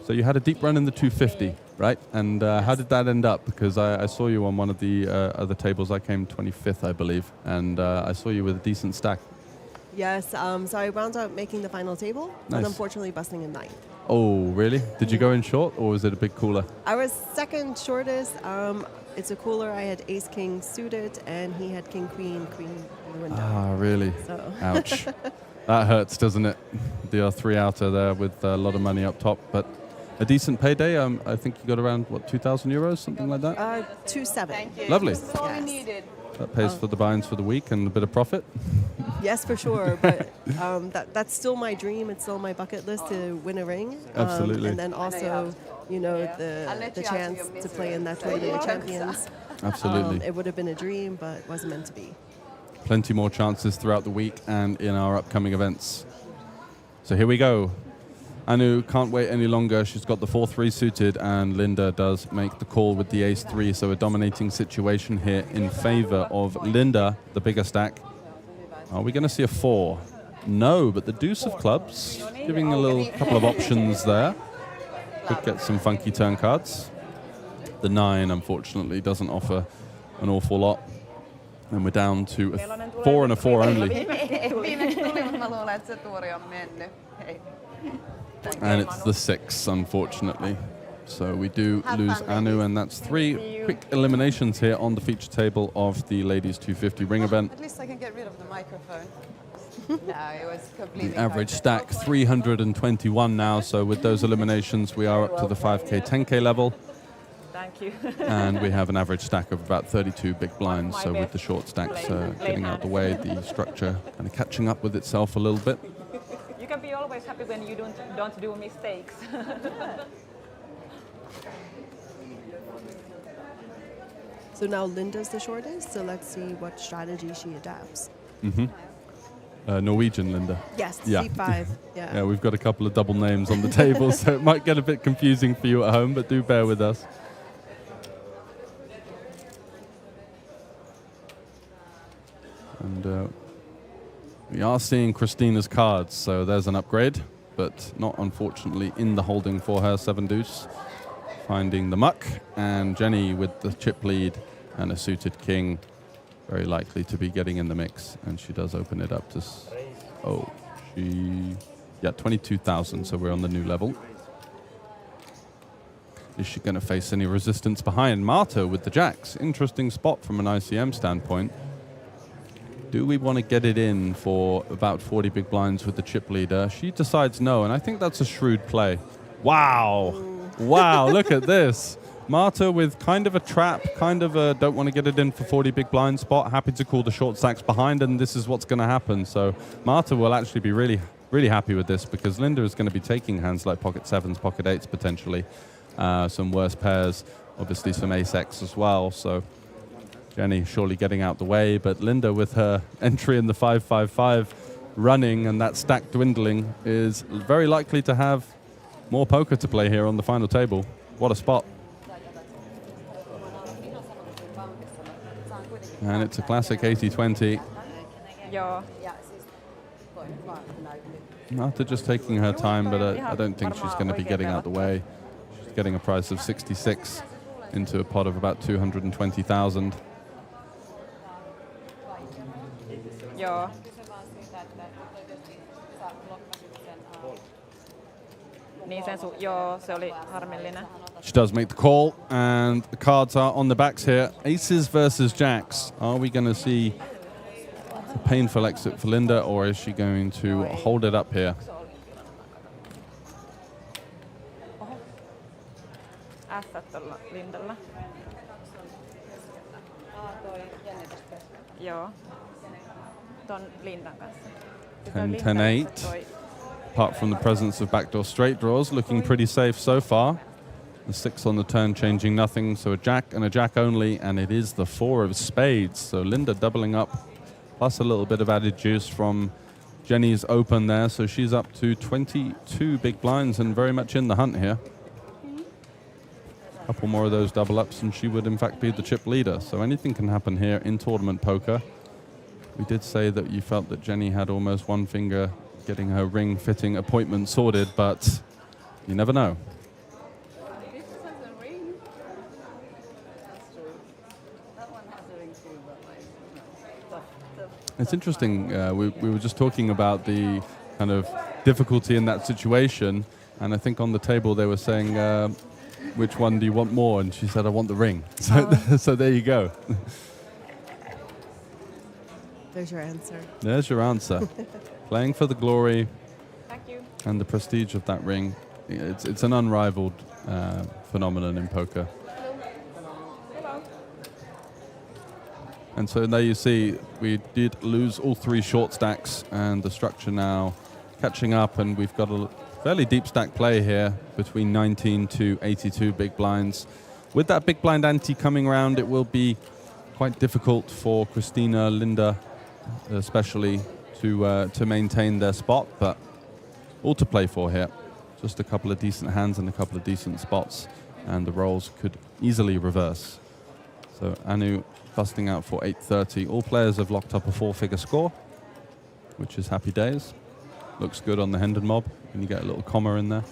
So you had a deep run in the 250, right? And how did that end up? Because I saw you on one of the other tables. I came 25th, I believe, and I saw you with a decent stack.
Yes, so I wound up making the final table,
Nice.
and unfortunately busting in ninth.
Oh, really? Did you go in short, or was it a big cooler?
I was second shortest. It's a cooler. I had ace king suited, and he had king queen ruined down.
Ah, really?
So.
Ouch. That hurts, doesn't it? The 3 outer there with a lot of money up top, but a decent payday. I think you got around, what, 2,000 euros, something like that?
2-7.
Lovely.
That's all we
Yes.
needed.
That pays for the buy-ins for the week and a bit of profit.
Yes, for sure. But that's still my dream. It's still my bucket list to win a ring.
Absolutely.
And then also, you know,
I'll let
the
you out of
chance
your
to
misery.
play in that tournament of champions.
Absolutely.
It would have been a dream, but wasn't meant to be.
Plenty more chances throughout the week and in our upcoming events. So here we go. Anu can't wait any longer. She's got the 4-3 suited, and Linda does make the call with the ace-3. So a dominating situation here in favor of Linda, the bigger stack. Are we going to see a 4? No, but the deuce of clubs, giving a little couple of options there. Could get some funky turn cards. The 9, unfortunately, doesn't offer an awful lot. And we're down to a 4 and a 4 only.
Viimeksi tuli, mutta mä luulen, että se tuuri on mennyt. Hei.
And it's the 6, unfortunately. So we do lose Anu, and that's 3 quick eliminations here on the feature table of the Ladies 250 ring event.
At least I can get rid of the microphone. No, it was completely
The average stack 321 now, so with those eliminations we are up to the 5k, 10k level.
Thank you.
And we have an average stack of about 32 big blinds, so with the short stacks getting out the way, the structure kind of catching up with itself a little bit.
You can be always happy when you don't do mistakes.
So now Linda's the shortest, so let's see what strategy she adapts.
Norwegian Linda.
Yes,
Yeah.
C5. Yeah.
Yeah, we've got a couple of double names on the table, so it might get a bit confusing for you at home, but do bear with us. And we are seeing Christina's cards, so there's an upgrade, but not unfortunately in the holding for her, 7 deuce. Finding the muck, and Jenny with the chip lead and a suited king, very likely to be getting in the mix, and she does open it up to 22,000, so we're on the new level. Is she going to face any resistance behind? Marta with the jacks. Interesting spot from an ICM standpoint. Do we want to get it in for about 40 big blinds with the chip leader? She decides no, and I think that's a shrewd play. Wow. Wow, look at this. Marta with kind of a trap, kind of a don't want to get it in for 40 big blind spot, happy to call the short stacks behind, and this is what's going to happen. So Marta will actually be really, really happy with this, because Linda is going to be taking hands like pocket 7s, pocket 8s potentially. Some worse pairs, obviously some ace-X as well. So Jenny surely getting out the way, but Linda with her entry in the 5-5-5 running and that stack dwindling is very likely to have more poker to play here on the final table. What a spot. And it's a classic 80-20.
Joo.
Marta just taking her time, but I don't think she's going to be getting out the way. She's getting a price of 66 into a pot of about 220,000.
Joo. Niin joo, se oli harmillinen.
She does make the call, and the cards are on the backs here. Aces versus jacks. Are we going to see a painful exit for Linda, or is she going to hold it up here?
F tuolla Lindalla. Joo. Ton Lindan kanssa.
10-10-8. Apart from the presence of backdoor straight draws, looking pretty safe so far. The 6 on the turn changing nothing, so a jack and a jack only, and it is the 4 of spades. So Linda doubling up, plus a little bit of added juice from Jenny's open there, so she's up to 22 big blinds and very much in the hunt here. A couple more of those double ups and she would in fact be the chip leader. So anything can happen here in tournament poker. We did say that you felt that Jenny had almost one finger getting her ring fitting appointment sorted, but you never know.
This has a ring. That's true. That one has a ring too, but like,
It's interesting. We were just talking about the kind of difficulty in that situation, and I think on the table they were saying, which one do you want more? And she said, I want the ring. So, so there you go.
There's your answer.
There's your answer. Playing for the glory
Thank you.
and the prestige of that ring. It's an unrivaled phenomenon in poker.
Hello.
And so there you see, we did lose all 3 short stacks, and the structure now catching up, and we've got a fairly deep stack play here between 19 to 82 big blinds. With that big blind ante coming around, it will be quite difficult for Christina, Linda, especially to maintain their spot, but all to play for here. Just a couple of decent hands and a couple of decent spots, and the rolls could easily reverse. So Anu busting out for 830. All players have locked up a 4-figure score, which is happy days. Looks good on the Hendon mob when you get a little comma in there.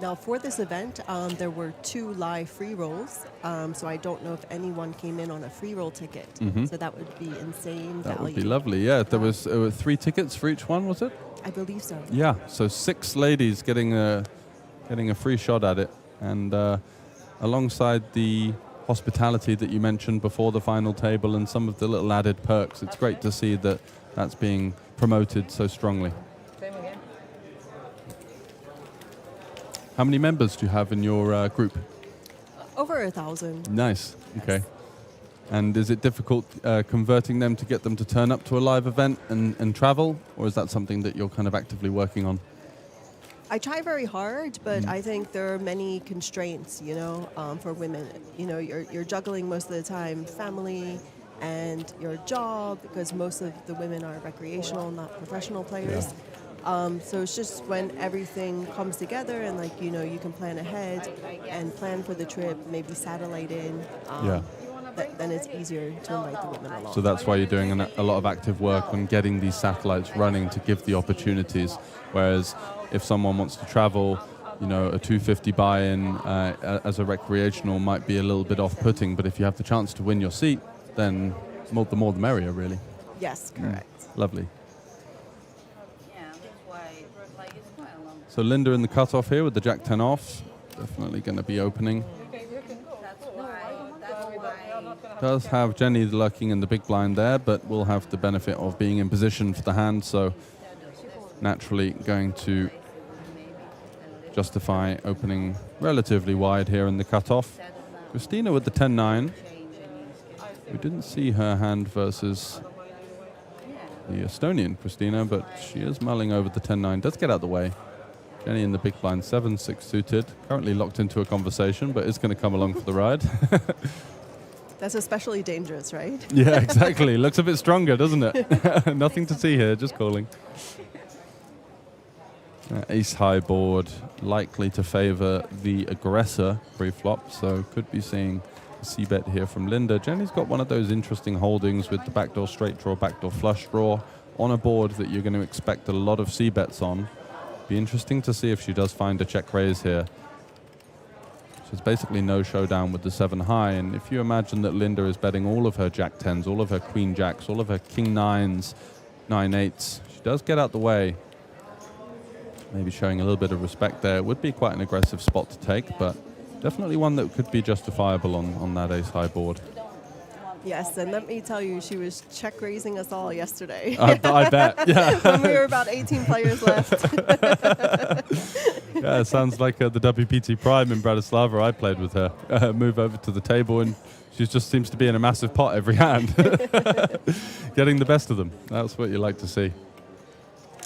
Now, for this event, there were 2 live free rolls, so I don't know if anyone came in on a free roll ticket. So that would be insane
That
value.
would be lovely. Yeah, there was 3 tickets for each one, was it?
I believe so.
Yeah, so 6 ladies getting a free shot at it, and alongside the hospitality that you mentioned before the final table and some of the little added perks, it's great to see that that's being promoted so strongly.
Same again.
How many members do you have in your group?
Over 1,000.
Nice. Okay. And is it difficult converting them to get them to turn up to a live event and travel, or is that something that you're kind of actively working on?
I try very hard, but I think there are many constraints, for women. You're juggling most of the time family and your job, because most of the women are recreational, not professional players. So it's just when everything comes together and you can plan ahead and plan for the trip, maybe satellite in. Then it's easier to invite the women along.
So that's why you're doing a lot of active work on getting these satellites running to give the opportunities. Whereas if someone wants to travel, a 250 buy-in as a recreational might be a little bit off-putting. But if you have the chance to win your seat, then the more the merrier, really.
Yes, correct.
Lovely. So Linda in the cutoff here with the Jack-10 off. Definitely going to be opening. Does have Jenny lurking in the big blind there, but will have the benefit of being in position for the hand, so naturally going to justify opening relatively wide here in the cutoff. Christina with the 10-9. We didn't see her hand versus the Estonian Christina, but she is mulling over the 10-9. Does get out the way. Jenny in the big blind, 7-6 suited. Currently locked into a conversation, but is going to come along for the ride.
That's especially dangerous, right?
Yeah, exactly. Looks a bit stronger, doesn't it? Nothing to see here, just calling. Ace high board, likely to favor the aggressor pre-flop, so could be seeing a c-bet here from Linda. Jenny's got one of those interesting holdings with the backdoor straight draw, backdoor flush draw on a board that you're going to expect a lot of c-bets on. Be interesting to see if she does find a check raise here. There's basically no showdown with the 7 high, and if you imagine that Linda is betting all of her Jack-10s, all of her Queen Jacks, all of her King 9s, 9-8s, she does get out the way. Maybe showing a little bit of respect there. It would be quite an aggressive spot to take, but definitely one that could be justifiable on that ace high board.
Yes, and let me tell you, she was check raising us all yesterday.
I bet, yeah.
When we were about 18 players left.
Yeah, it sounds like the WPT Prime in Bratislava. I played with her. Move over to the table, and she just seems to be in a massive pot every hand. Getting the best of them. That's what you like to see.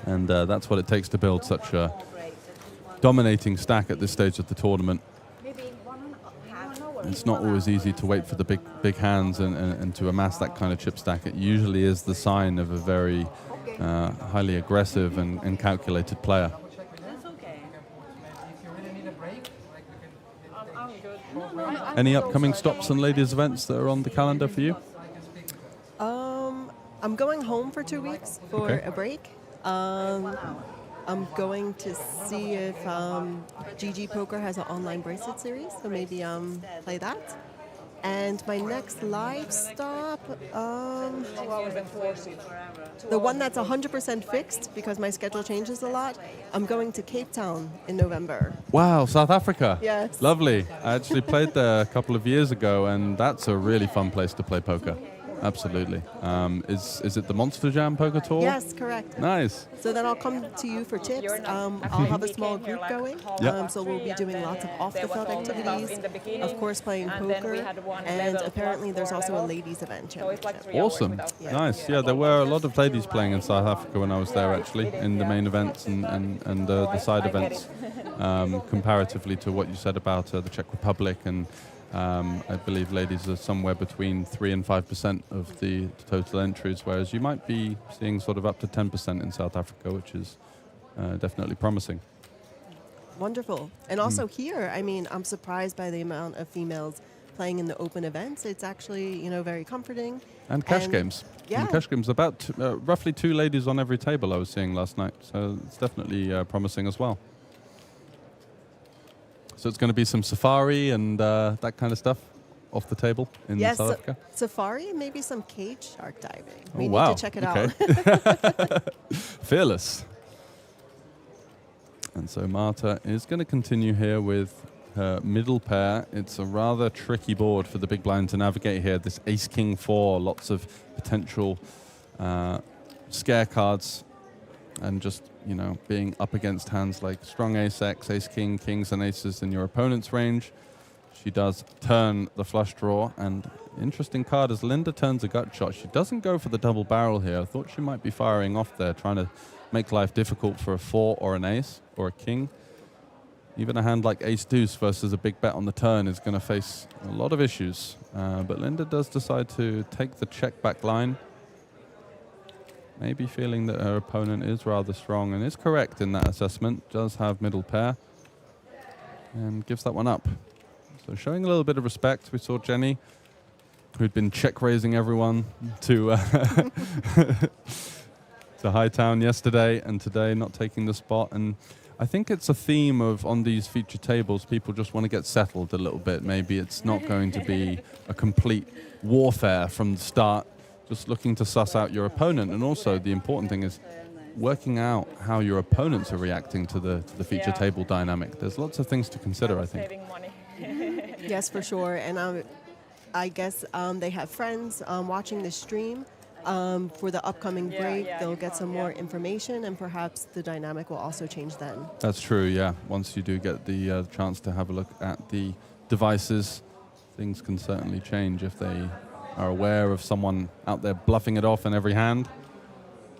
And that's what it takes to build such a dominating stack at this stage of the tournament. It's not always easy to wait for the big hands and to amass that kind of chip stack. It usually is the sign of a very highly aggressive and calculated player. Any upcoming stops and ladies events that are on the calendar for you?
I'm going home for 2 weeks for a break. I'm going to see if GG Poker has an online bracelet series, so maybe play that. And my next live stop, the one that's 100% fixed because my schedule changes a lot, I'm going to Cape Town in November.
Wow, South Africa.
Yes.
Lovely. I actually played there a couple of years ago, and that's a really fun place to play poker. Absolutely. Is it the Monster Jam Poker Tour?
Yes, correct.
Nice.
So then I'll come to you for tips. I'll have a small group going. So we'll be doing lots of off-the-field activities, of course playing poker, and apparently there's also a ladies event championship.
Awesome.
Yeah.
Nice. Yeah, there were a lot of ladies playing in South Africa when I was there, actually, in the main events and the side events, comparatively to what you said about the Czech Republic. And I believe ladies are somewhere between 3 and 5% of the total entries, whereas you might be seeing sort of up to 10% in South Africa, which is definitely promising.
Wonderful. And also here, I mean, I'm surprised by the amount of females playing in the open events. It's actually, very comforting.
And cash games.
Yeah.
And cash games. About roughly 2 ladies on every table I was seeing last night. So it's definitely promising as well. So it's going to be some safari and that kind of stuff off the table in South Africa?
Safari, maybe some cage shark diving.
Oh,
We
wow.
need to check it out.
Fearless. And so Marta is going to continue here with her middle pair. It's a rather tricky board for the big blind to navigate here. This ace-king-4, lots of potential scare cards. And just, being up against hands like strong ace-x, ace-king, kings and aces in your opponent's range. She does turn the flush draw, and interesting card as Linda turns a gut shot. She doesn't go for the double barrel here. I thought she might be firing off there, trying to make life difficult for a 4 or an ace or a king. Even a hand like ace-deuce versus a big bet on the turn is going to face a lot of issues. But Linda does decide to take the check back line. Maybe feeling that her opponent is rather strong and is correct in that assessment. Does have middle pair and gives that one up. So showing a little bit of respect. We saw Jenny, who'd been check raising everyone to to Hightown yesterday, and today not taking the spot. And I think it's a theme of on these feature tables, people just want to get settled a little bit. Maybe it's not going to be a complete warfare from the start. Just looking to suss out your opponent, and also the important thing is working out how your opponents are reacting to the feature table dynamic. There's lots of things to consider, I think.
Saving money.
Yes, for sure. And I guess they have friends watching the stream for the upcoming break. They'll get some more information, and perhaps the dynamic will also change then.
That's true, yeah. Once you do get the chance to have a look at the devices, things can certainly change if they are aware of someone out there bluffing it off in every hand.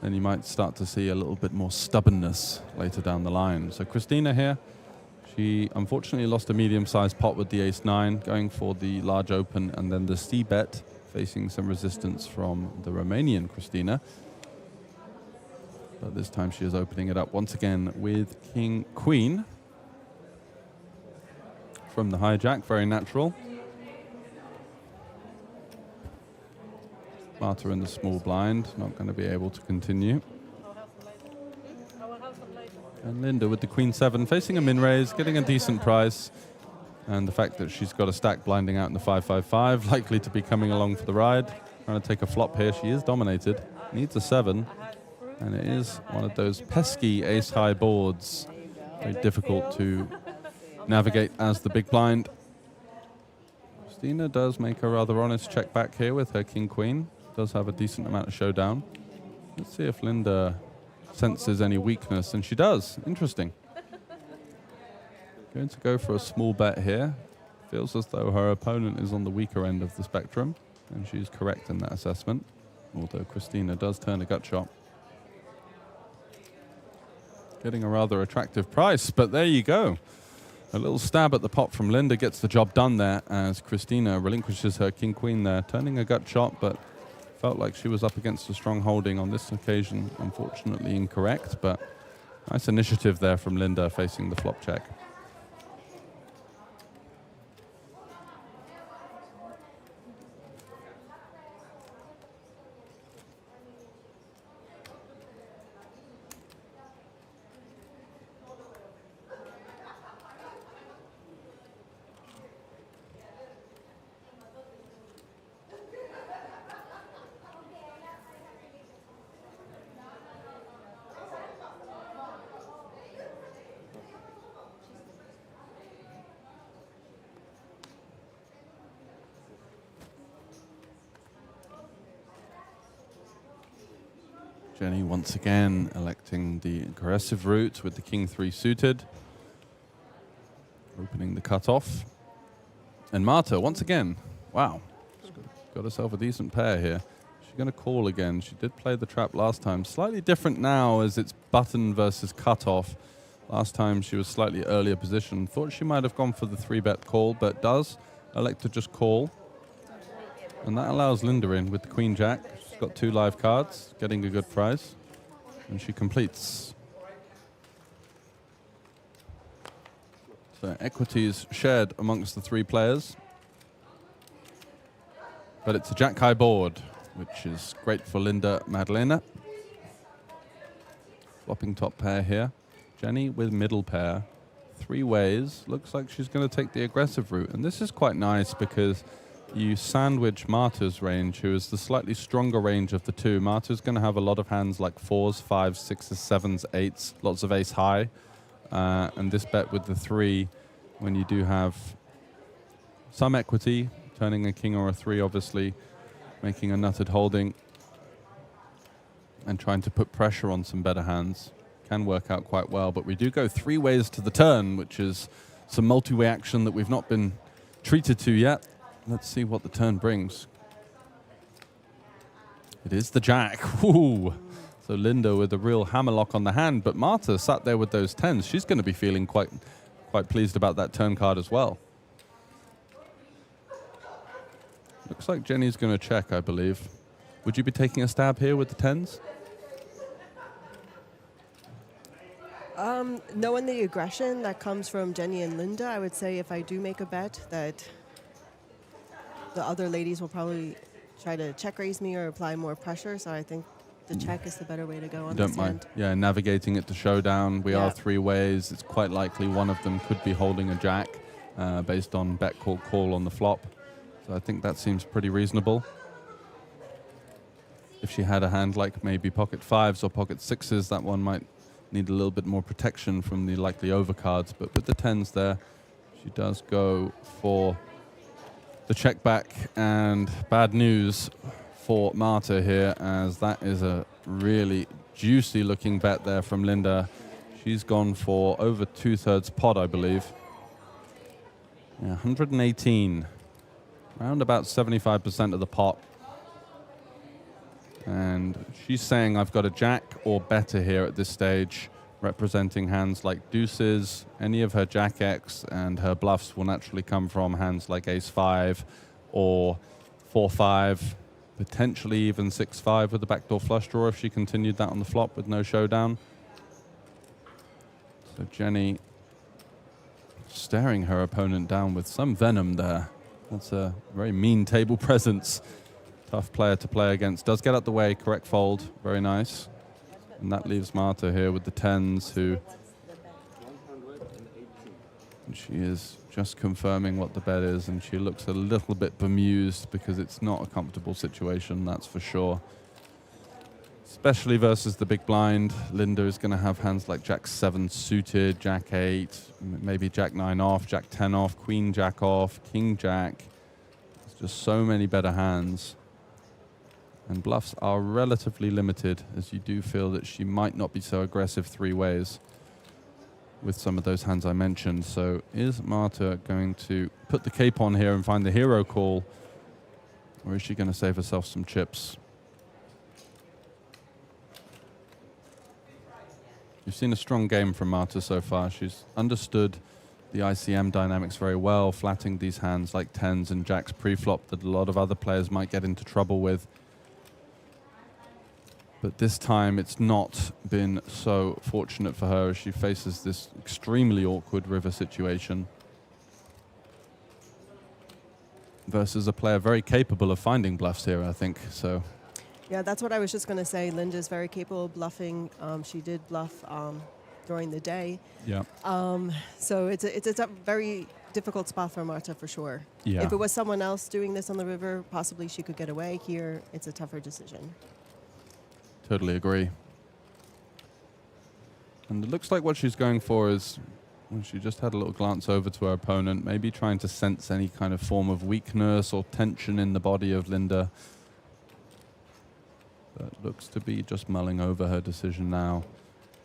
Then you might start to see a little bit more stubbornness later down the line. So Christina here, she unfortunately lost a medium-sized pot with the ace-9, going for the large open and then the c-bet, facing some resistance from the Romanian Christina. But this time she is opening it up once again with king-queen. From the hijack, very natural. Marta in the small blind, not going to be able to continue. And Linda with the queen-7, facing a min-raise, getting a decent price. And the fact that she's got a stack blinding out in the 5-5-5, likely to be coming along for the ride. Trying to take a flop here. She is dominated. Needs a 7. And it is one of those pesky ace-high boards. Very difficult to navigate as the big blind. Christina does make a rather honest check back here with her king-queen. Does have a decent amount of showdown. Let's see if Linda senses any weakness, and she does. Interesting. Going to go for a small bet here. Feels as though her opponent is on the weaker end of the spectrum, and she's correct in that assessment, although Christina does turn a gut shot. Getting a rather attractive price, but there you go. A little stab at the pot from Linda gets the job done there as Christina relinquishes her king-queen there, turning a gut shot, but felt like she was up against a strong holding on this occasion. Unfortunately incorrect, but nice initiative there from Linda facing the flop check. Jenny once again electing the aggressive route with the king 3 suited. Opening the cutoff. And Marta once again. Wow. She's got herself a decent pair here. She's going to call again. She did play the trap last time. Slightly different now as it's button versus cutoff. Last time she was slightly earlier position. Thought she might have gone for the 3-bet call, but does elect to just call. And that allows Linda in with the queen jack. She's got 2 live cards, getting a good price. And she completes. So equity is shared amongst the 3 players. But it's a jack-high board, which is great for Linda Madalena. Flopping top pair here. Jenny with middle pair. 3 ways. Looks like she's going to take the aggressive route. And this is quite nice because you sandwich Marta's range, who is the slightly stronger range of the 2. Marta's going to have a lot of hands like 4s, 5s, 6s, 7s, 8s, lots of ace high. And this bet with the 3, when you do have some equity, turning a king or a 3, obviously, making a nutted holding, and trying to put pressure on some better hands, can work out quite well. But we do go 3 ways to the turn, which is some multi-way action that we've not been treated to yet. Let's see what the turn brings. It is the jack. Ooh. So Linda with a real hammerlock on the hand, but Marta sat there with those 10s. She's going to be feeling quite pleased about that turn card as well. Looks like Jenny's going to check, I believe. Would you be taking a stab here with the 10s?
Knowing the aggression that comes from Jenny and Linda, I would say if I do make a bet that the other ladies will probably try to check raise me or apply more pressure. So I think the check is the better way to go on this hand.
Yeah, navigating it to showdown. We are 3 ways. It's quite likely one of them could be holding a jack based on bet call on the flop. So I think that seems pretty reasonable. If she had a hand like maybe pocket 5s or pocket 6s, that one might need a little bit more protection from the likely overcards. But with the 10s there, she does go for the check back, and bad news for Marta here, as that is a really juicy looking bet there from Linda. She's gone for over 2/3 pot, I believe. Yeah, 118, around about 75% of the pot. And she's saying I've got a jack or better here at this stage, representing hands like deuces. Any of her jack X and her bluffs will naturally come from hands like ace 5 or 4-5, potentially even 6-5 with the backdoor flush draw if she continued that on the flop with no showdown. So Jenny staring her opponent down with some venom there. That's a very mean table presence. Tough player to play against. Does get out the way, correct fold, very nice. And that leaves Marta here with the 10s, who she is just confirming what the bet is, and she looks a little bit bemused because it's not a comfortable situation, that's for sure. Especially versus the big blind. Linda is going to have hands like jack 7 suited, jack 8, maybe jack 9 off, jack 10 off, queen jack off, king jack. There's just so many better hands. And bluffs are relatively limited, as you do feel that she might not be so aggressive 3 ways with some of those hands I mentioned. So is Marta going to put the cape on here and find the hero call, or is she going to save herself some chips? You've seen a strong game from Marta so far. She's understood the ICM dynamics very well, flatting these hands like 10s and jacks pre-flop that a lot of other players might get into trouble with. But this time it's not been so fortunate for her as she faces this extremely awkward river situation versus a player very capable of finding bluffs here, I think. So,
yeah, that's what I was just going to say. Linda's very capable of bluffing. She did bluff during the day.
Yeah.
So it's a very difficult spot for Marta for sure.
Yeah.
If it was someone else doing this on the river, possibly she could get away. Here, it's a tougher decision.
Totally agree. And it looks like what she's going for is, well, she just had a little glance over to her opponent, maybe trying to sense any kind of form of weakness or tension in the body of Linda.
but looks to be just mulling over her decision now.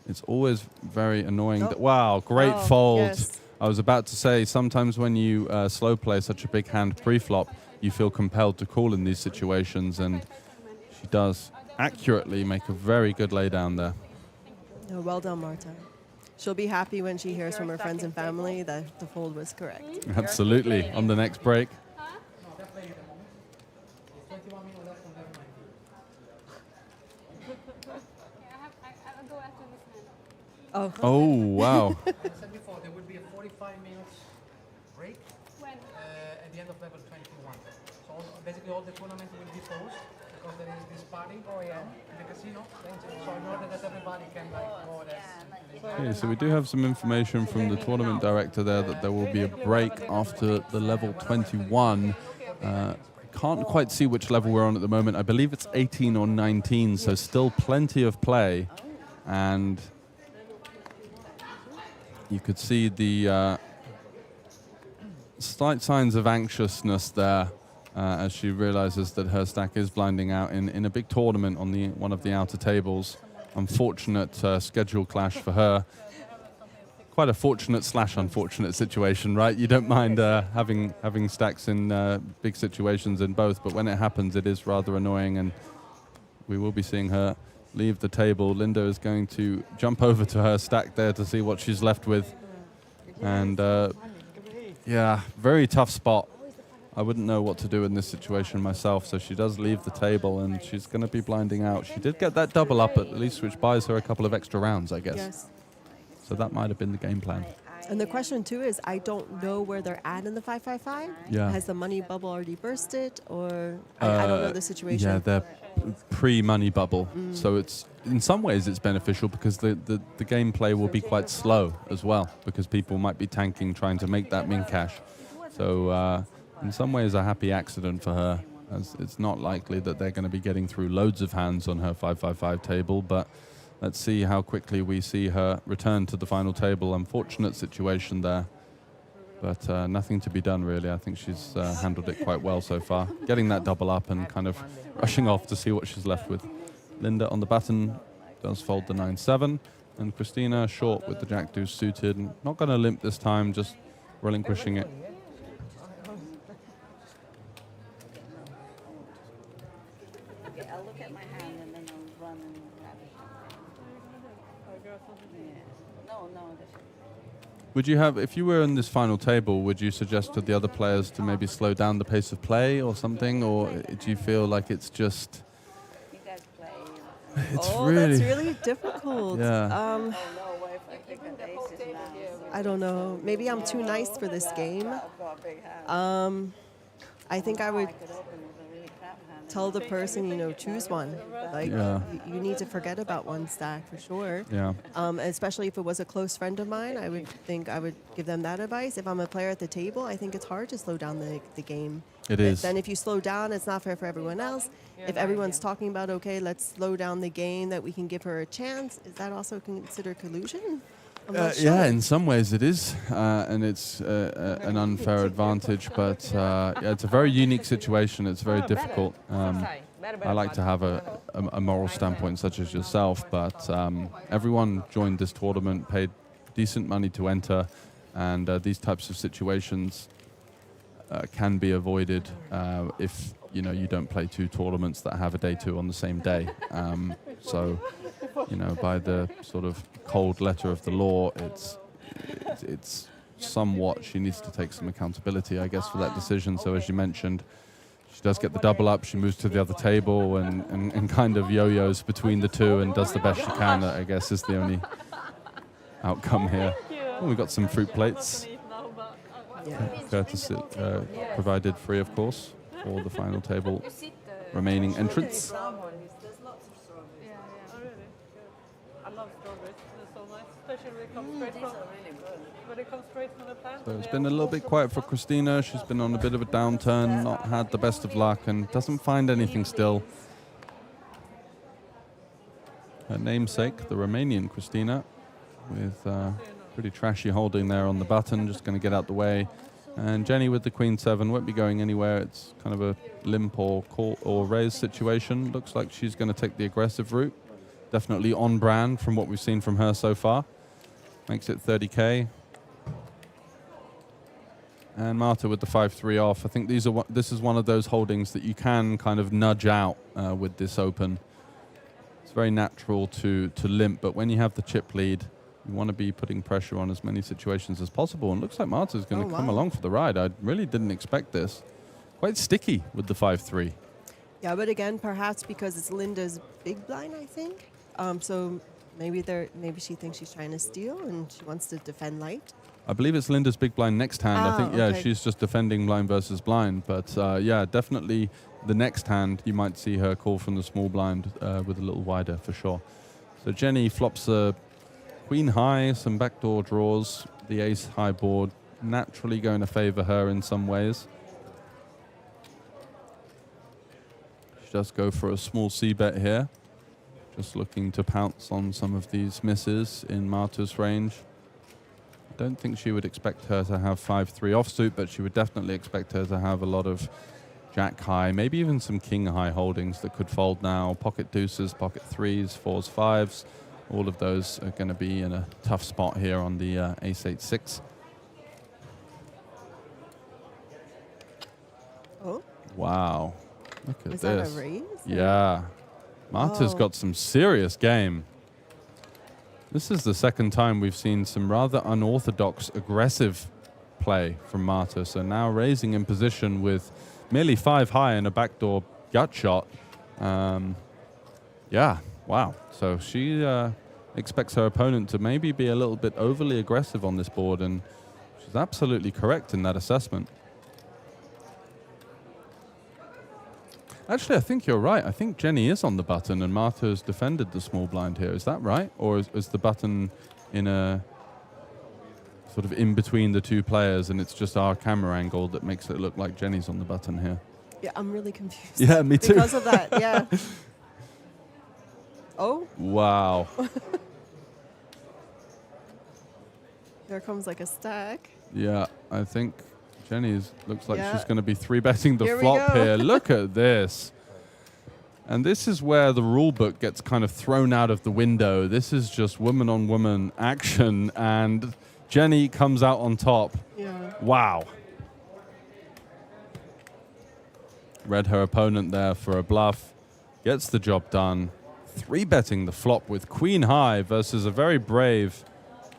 It's always very annoying. Wow, great fold.
Yes.
I was about to say, sometimes when you slow play such a big hand pre-flop, you feel compelled to call in these situations, and she does accurately make a very good laydown there.
Oh, well done, Marta. She'll be happy when she hears from her friends and family that the fold was correct.
Absolutely. On the next break.
Oh.
Oh, wow.
I said before, there would be a 45 minutes break at the end of level 21. So basically all the tournament will be paused because there is this party in the casino. So in order that everybody can go there.
Okay, so we do have some information from the tournament director there that there will be a break after the level 21. Can't quite see which level we're on at the moment. I believe it's 18 or 19, so still plenty of play. And you could see the slight signs of anxiousness there as she realizes that her stack is blinding out in a big tournament on one of the outer tables. Unfortunate schedule clash for her. Quite a fortunate / unfortunate situation, right? You don't mind having stacks in big situations in both, but when it happens, it is rather annoying, and we will be seeing her leave the table. Linda is going to jump over to her stack there to see what she's left with. And yeah, very tough spot. I wouldn't know what to do in this situation myself, so she does leave the table and she's going to be blinding out. She did get that double up at least, which buys her a couple of extra rounds, I guess.
Yes.
So that might have been the game plan.
And the question too is, I don't know where they're at in the 555.
Yeah.
Has the money bubble already bursted, or I don't know the situation.
Yeah, they're pre-money bubble, so it's in some ways it's beneficial because the gameplay will be quite slow as well, because people might be tanking trying to make that min cash. So in some ways a happy accident for her, as it's not likely that they're going to be getting through loads of hands on her 555 table, but let's see how quickly we see her return to the final table. Unfortunate situation there, but nothing to be done really. I think she's handled it quite well so far. Getting that double up and kind of rushing off to see what she's left with. Linda on the button does fold the 9-7, and Christina short with the jack-deuce suited. Not going to limp this time, just relinquishing it.
Okay, I'll look at my hand and then I'll run and grab it. No,
Would you have, if you were in this final table, would you suggest to the other players to maybe slow down the pace of play or something, or do you feel like it's just...
you guys play.
It's
that's really difficult.
Yeah.
What if I pick an aces now?
I don't know. Maybe I'm too nice for this game.
I've got a big hand.
I think I would
I could open with a really crap hand.
tell the person, choose one. Like, you need to forget about one stack for sure.
Yeah.
Especially if it was a close friend of mine, I would think I would give them that advice. If I'm a player at the table, I think it's hard to slow down the game.
It is.
Then if you slow down, it's not fair for everyone else. If everyone's talking about, okay, let's slow down the game, that we can give her a chance, is that also considered collusion? I'm not sure.
Yeah, in some ways it is, and it's an unfair advantage, but yeah, it's a very unique situation. It's very difficult. I like to have a moral standpoint such as yourself, but everyone joined this tournament, paid decent money to enter, and these types of situations can be avoided if you don't play two tournaments that have a day two on the same day. So, by the sort of cold letter of the law, it's somewhat, she needs to take some accountability, I guess, for that decision. So as you mentioned, she does get the double up, she moves to the other table and kind of yo-yos between the two and does the best she can. That, I guess, is the only outcome here. Oh, we've got some fruit plates. Courtesy provided free, of course, for the final table remaining entrants. So it's been a little bit quiet for Christina. She's been on a bit of a downturn, not had the best of luck, and doesn't find anything still. Her namesake, the Romanian Christina, with pretty trashy holding there on the button, just going to get out the way. And Jenny with the queen 7 won't be going anywhere. It's kind of a limp or call or raise situation. Looks like she's going to take the aggressive route. Definitely on brand from what we've seen from her so far. Makes it 30k. And Marta with the 5-3 off. I think this is one of those holdings that you can kind of nudge out with this open. It's very natural to limp, but when you have the chip lead, you want to be putting pressure on as many situations as possible. And looks like Marta's going to come along for the ride. I really didn't expect this. Quite sticky with the 5-3.
Yeah, but again, perhaps because it's Linda's big blind, I think. So maybe she thinks she's trying to steal and she wants to defend light.
I believe it's Linda's big blind next hand. I think, yeah,
okay.
she's just defending blind versus blind. But yeah, definitely the next hand, you might see her call from the small blind with a little wider for sure. So Jenny flops a queen high, some backdoor draws, the ace high board, naturally going to favor her in some ways. She does go for a small c-bet here. Just looking to pounce on some of these misses in Marta's range. I don't think she would expect her to have 5-3 offsuit, but she would definitely expect her to have a lot of jack high, maybe even some king high holdings that could fold now. Pocket deuces, pocket 3s, 4s, 5s. All of those are going to be in a tough spot here on the ace 8-6.
Oh.
Wow. Look at
Was
this.
that a raise?
Yeah. Marta's got some serious game. This is the second time we've seen some rather unorthodox, aggressive play from Marta. So now raising in position with merely 5 high and a backdoor gut shot. Yeah, wow. So she expects her opponent to maybe be a little bit overly aggressive on this board, and she's absolutely correct in that assessment. Actually, I think you're right. I think Jenny is on the button and Marta has defended the small blind here. Is that right? Or is the button in a sort of in between the two players and it's just our camera angle that makes it look like Jenny's on the button here?
Yeah, I'm really confused.
Yeah, me too.
Because of that, yeah. Oh.
Wow.
Here comes like a stack.
Yeah, I think Jenny's looks like she's going to be 3-betting the
Here
flop here. Look at this. And this is where the rule book gets kind of thrown out of the window. This is just woman on woman action, and Jenny comes out on top.
Yeah.
Wow. Read her opponent there for a bluff. Gets the job done. 3-betting the flop with queen high versus a very brave...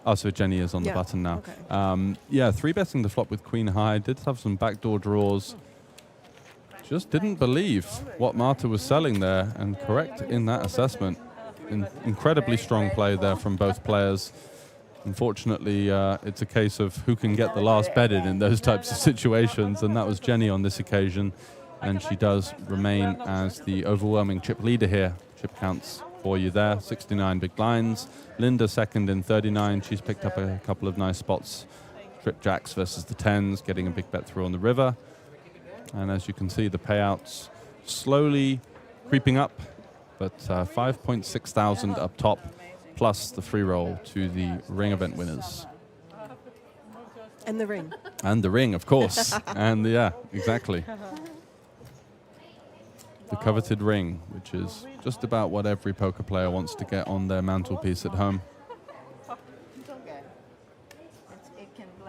Oh, so Jenny is on the button now.
Okay.
Yeah, 3-betting the flop with queen high. Did have some backdoor draws. Just didn't believe what Marta was selling there, and correct in that assessment. Incredibly strong play there from both players. Unfortunately, it's a case of who can get the last bet in those types of situations, and that was Jenny on this occasion. And she does remain as the overwhelming chip leader here. Chip counts for you there, 69 big blinds. Linda second in 39. She's picked up a couple of nice spots. Trip jacks versus the 10s, getting a big bet through on the river. And as you can see, the payouts slowly creeping up, but 5.6 thousand up top, plus the free roll to the ring event winners.
And the ring.
And the ring, of course. And yeah, exactly. The coveted ring, which is just about what every poker player wants to get on their mantelpiece at home.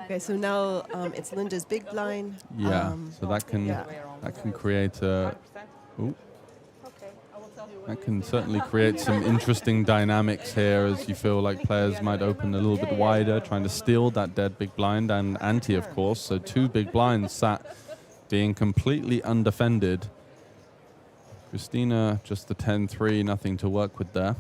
Okay, so now it's Linda's big blind.
Yeah, so that can create a... Ooh. That can certainly create some interesting dynamics here as you feel like players might open a little bit wider, trying to steal that dead big blind and ante, of course. So 2 big blinds sat being completely undefended. Christina, just the 10-3, nothing to work with there.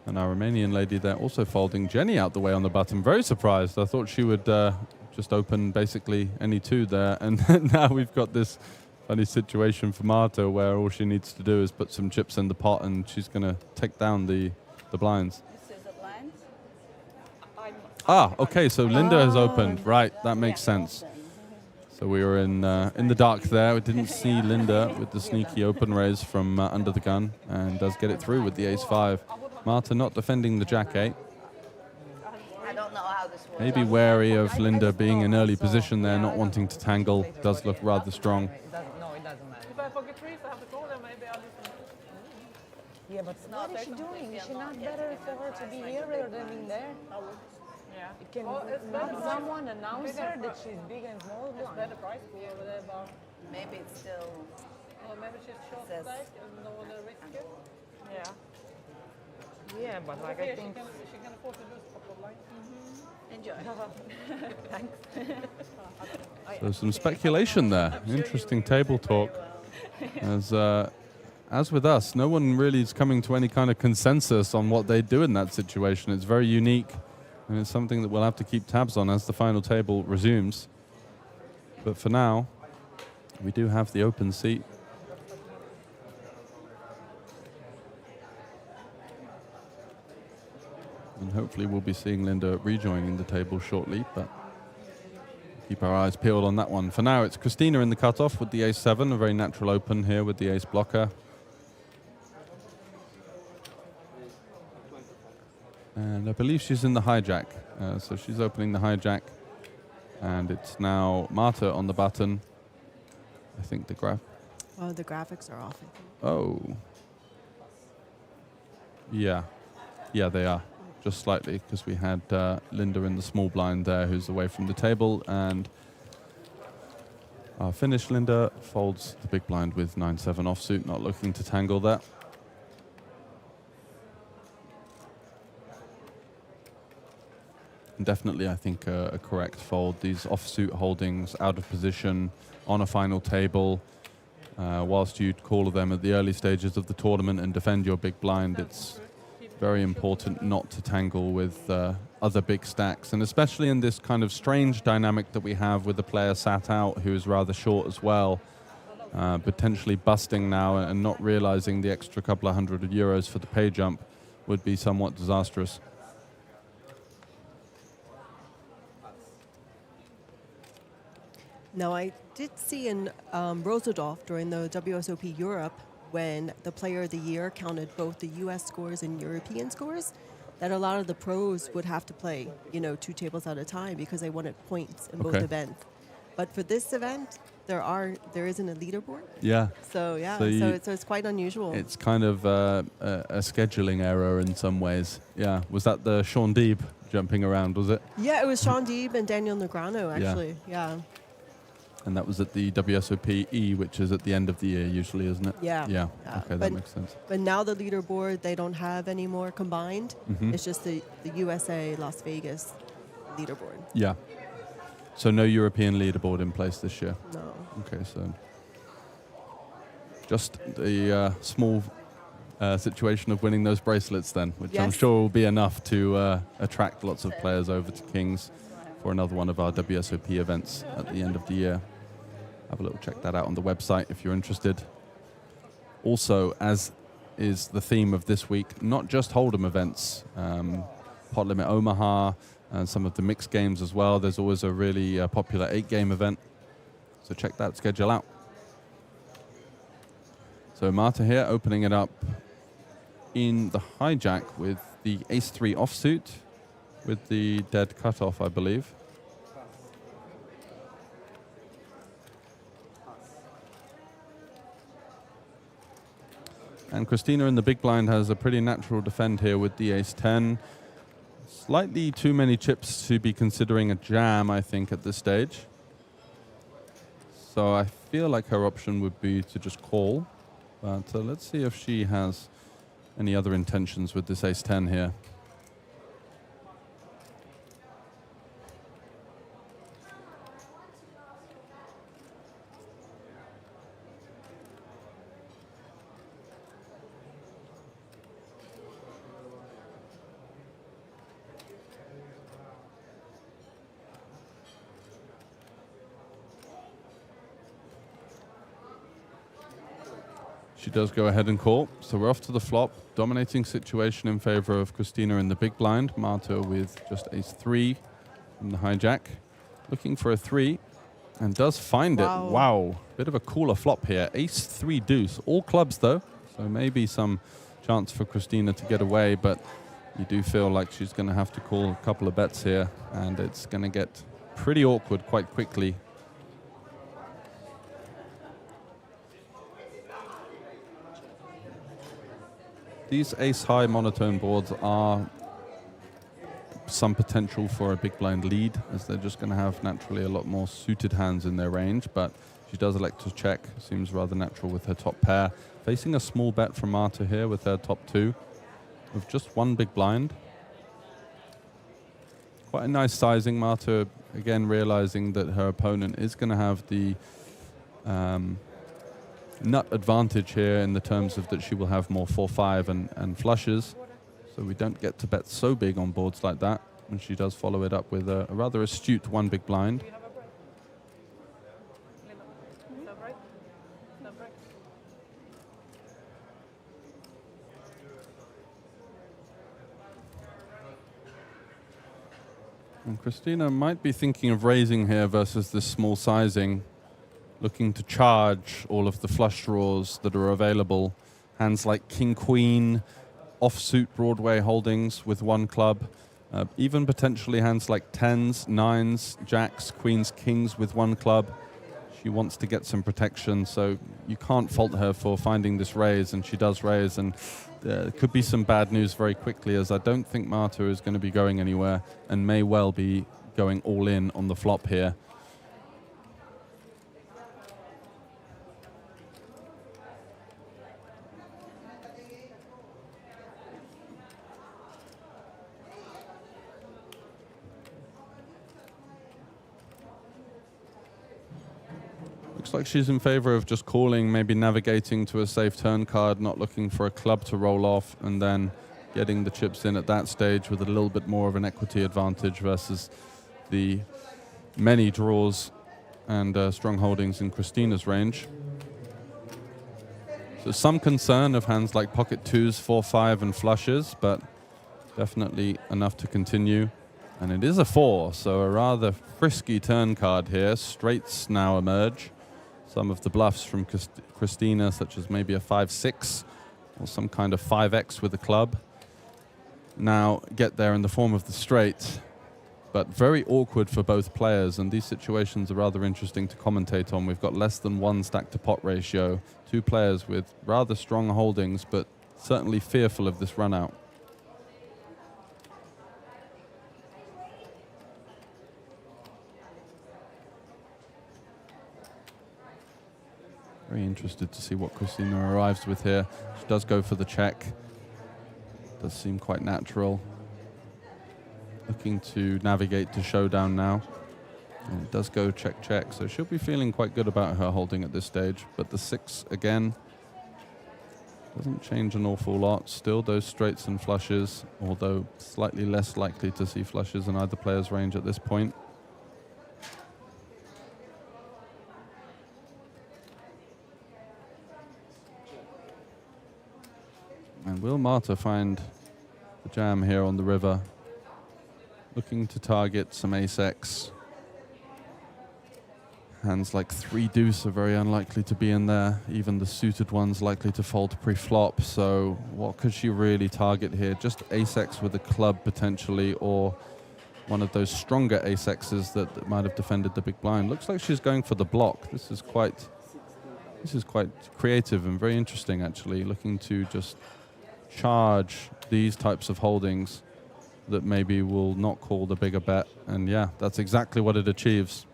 And our Romanian lady there also folding Jenny out the way on the button. Very surprised. I thought she would just open basically any 2 there. And now we've got this funny situation for Marta where all she needs to do is put some chips in the pot and she's going to take down the blinds. Ah, okay, so Linda has opened. Right, that makes sense. So we were in the dark there. We didn't see Linda with the sneaky open raise from under the gun, and does get it through with the ace-5. Marta not defending the jack-8.
I don't know how this works.
Maybe wary of Linda being in early position there, not wanting to tangle. Does look rather strong.
No, it doesn't matter.
If I forget trees, I have to call them, maybe I'll listen.
Yeah, but what is she doing? Is she not better for her to be here rather than being there?
Yeah.
It can not someone announce her that she's big and small blind.
Better price we over there about.
Maybe it's still.
Or maybe she's short
Says-
stack and no one risk it.
Yeah. Yeah, but like
Okay,
I think.
she can afford to lose a couple of lines.
Enjoy.
Thanks.
So some speculation there. Interesting table talk. As with us, no one really is coming to any kind of consensus on what they do in that situation. It's very unique, and it's something that we'll have to keep tabs on as the final table resumes. But for now, we do have the open seat. And hopefully we'll be seeing Linda rejoining the table shortly, but keep our eyes peeled on that one. For now, it's Christina in the cutoff with the ace-7, a very natural open here with the ace blocker. And I believe she's in the hijack, so she's opening the hijack. And it's now Marta on the button. I think the
Oh, the graphics are off. I think.
Oh. Yeah. Yeah, they are. Just slightly, because we had Linda in the small blind there, who's away from the table. And our finish, Linda, folds the big blind with 9-7 offsuit, not looking to tangle that. And definitely, I think, a correct fold. These offsuit holdings out of position on a final table, whilst you'd call them at the early stages of the tournament and defend your big blind, it's very important not to tangle with other big stacks, and especially in this kind of strange dynamic that we have with the player sat out who is rather short as well, potentially busting now and not realizing the extra couple of €100 for the pay jump would be somewhat disastrous.
Now, I did see in Rosendorf during the WSOP Europe, when the Player of the Year counted both the U.S. scores and European scores, that a lot of the pros would have to play, 2 tables at a time because they wanted points in both events. But for this event, there isn't a leaderboard.
Yeah.
So yeah, so it's quite unusual.
It's kind of a scheduling error in some ways. Yeah. Was that the Sean Deeb jumping around? Was it?
Yeah, it was Sean Deeb and Daniel Negreanu actually. Yeah.
And that was at the WSOP E, which is at the end of the year usually, isn't it?
Yeah.
Yeah. Okay, that makes sense.
But now the leaderboard, they don't have any more combined.
Mm-hmm.
It's just the USA Las Vegas leaderboard.
Yeah. So no European leaderboard in place this year?
No.
Okay, so just the small situation of winning those bracelets then, which I'm sure will be enough to attract lots of players over to Kings for another one of our WSOP events at the end of the year. Have a little check that out on the website if you're interested. Also, as is the theme of this week, not just Hold'em events, Pot Limit Omaha, and some of the mixed games as well. There's always a really popular 8-game event, so check that schedule out. So Marta here opening it up in the hijack with the ace-3 offsuit, with the dead cutoff, I believe. And Christina in the big blind has a pretty natural defend here with the ace-10. Slightly too many chips to be considering a jam, I think, at this stage. So I feel like her option would be to just call. But let's see if she has any other intentions with this ace-10 here. She does go ahead and call, so we're off to the flop. Dominating situation in favor of Christina in the big blind. Marta with just ace-3 from the hijack. Looking for a 3, and does find it. Wow, bit of a cooler flop here. Ace-3 deuce, all clubs though, so maybe some chance for Christina to get away, but you do feel like she's going to have to call a couple of bets here, and it's going to get pretty awkward quite quickly. These ace-high monotone boards are some potential for a big blind lead, as they're just going to have naturally a lot more suited hands in their range, but she does elect to check. Seems rather natural with her top pair. Facing a small bet from Marta here with her top two, with just one big blind. Quite a nice sizing. Marta, again, realizing that her opponent is going to have the nut advantage here in the terms of that she will have more 4-5 and flushes. So we don't get to bet so big on boards like that. And she does follow it up with a rather astute one big blind. And Christina might be thinking of raising here versus this small sizing, looking to charge all of the flush draws that are available. Hands like King Queen, offsuit Broadway holdings with one club, even potentially hands like 10s, 9s, Jacks, Queens, Kings with one club. She wants to get some protection, so you can't fault her for finding this raise, and she does raise, and there could be some bad news very quickly, as I don't think Marta is going to be going anywhere and may well be going all in on the flop here. Looks like she's in favor of just calling, maybe navigating to a safe turn card, not looking for a club to roll off, and then getting the chips in at that stage with a little bit more of an equity advantage versus the many draws and strong holdings in Christina's range. So some concern of hands like pocket 2s, 4-5 and flushes, but definitely enough to continue. And it is a 4, so a rather frisky turn card here. Straights now emerge. Some of the bluffs from Christina, such as maybe a 5-6 or some kind of 5x with a club, now get there in the form of the straight, but very awkward for both players, and these situations are rather interesting to commentate on. We've got less than 1 stack to pot ratio, 2 players with rather strong holdings, but certainly fearful of this run out. Very interested to see what Christina arrives with here. She does go for the check. Does seem quite natural. Looking to navigate to showdown now. And it does go check, check. So she'll be feeling quite good about her holding at this stage. But the 6, again, doesn't change an awful lot. Still those straights and flushes, although slightly less likely to see flushes in either player's range at this point. And will Marta find the jam here on the river? Looking to target some ace-x. Hands like 3 deuce are very unlikely to be in there. Even the suited ones likely to fold pre-flop. So what could she really target here? Just ace-x with a club potentially, or one of those stronger ace-x's that might have defended the big blind. Looks like she's going for the block. This is quite creative and very interesting, actually. Looking to just charge these types of holdings that maybe will not call the bigger bet. And yeah, that's exactly what it achieves.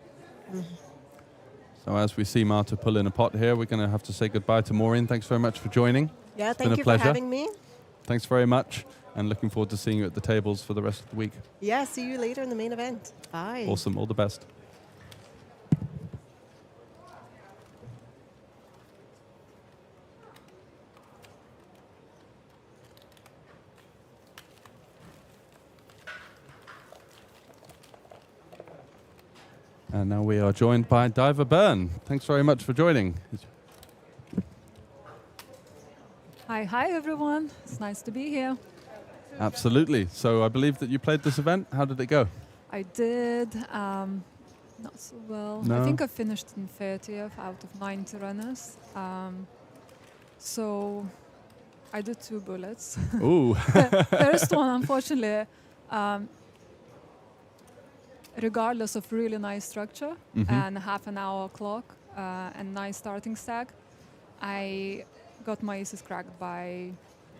So as we see Marta pull in a pot here, we're going to have to say goodbye to Maureen. Thanks very much for joining.
Yeah,
it's been
thank you
pleasure.
for having me.
Thanks very much, and looking forward to seeing you at the tables for the rest of the week.
Yeah, see you later in the main event. Bye.
Awesome, all the best. And now we are joined by Diver Byrne. Thanks very much for joining.
Hi everyone. It's nice to be here.
Absolutely. So I believe that you played this event. How did it go?
I did not so well.
No.
I think I finished in 30th out of 90 runners. So I did 2 bullets.
Ooh.
First one, unfortunately, regardless of really nice structure and half an hour clock and nice starting stack, I got my aces cracked by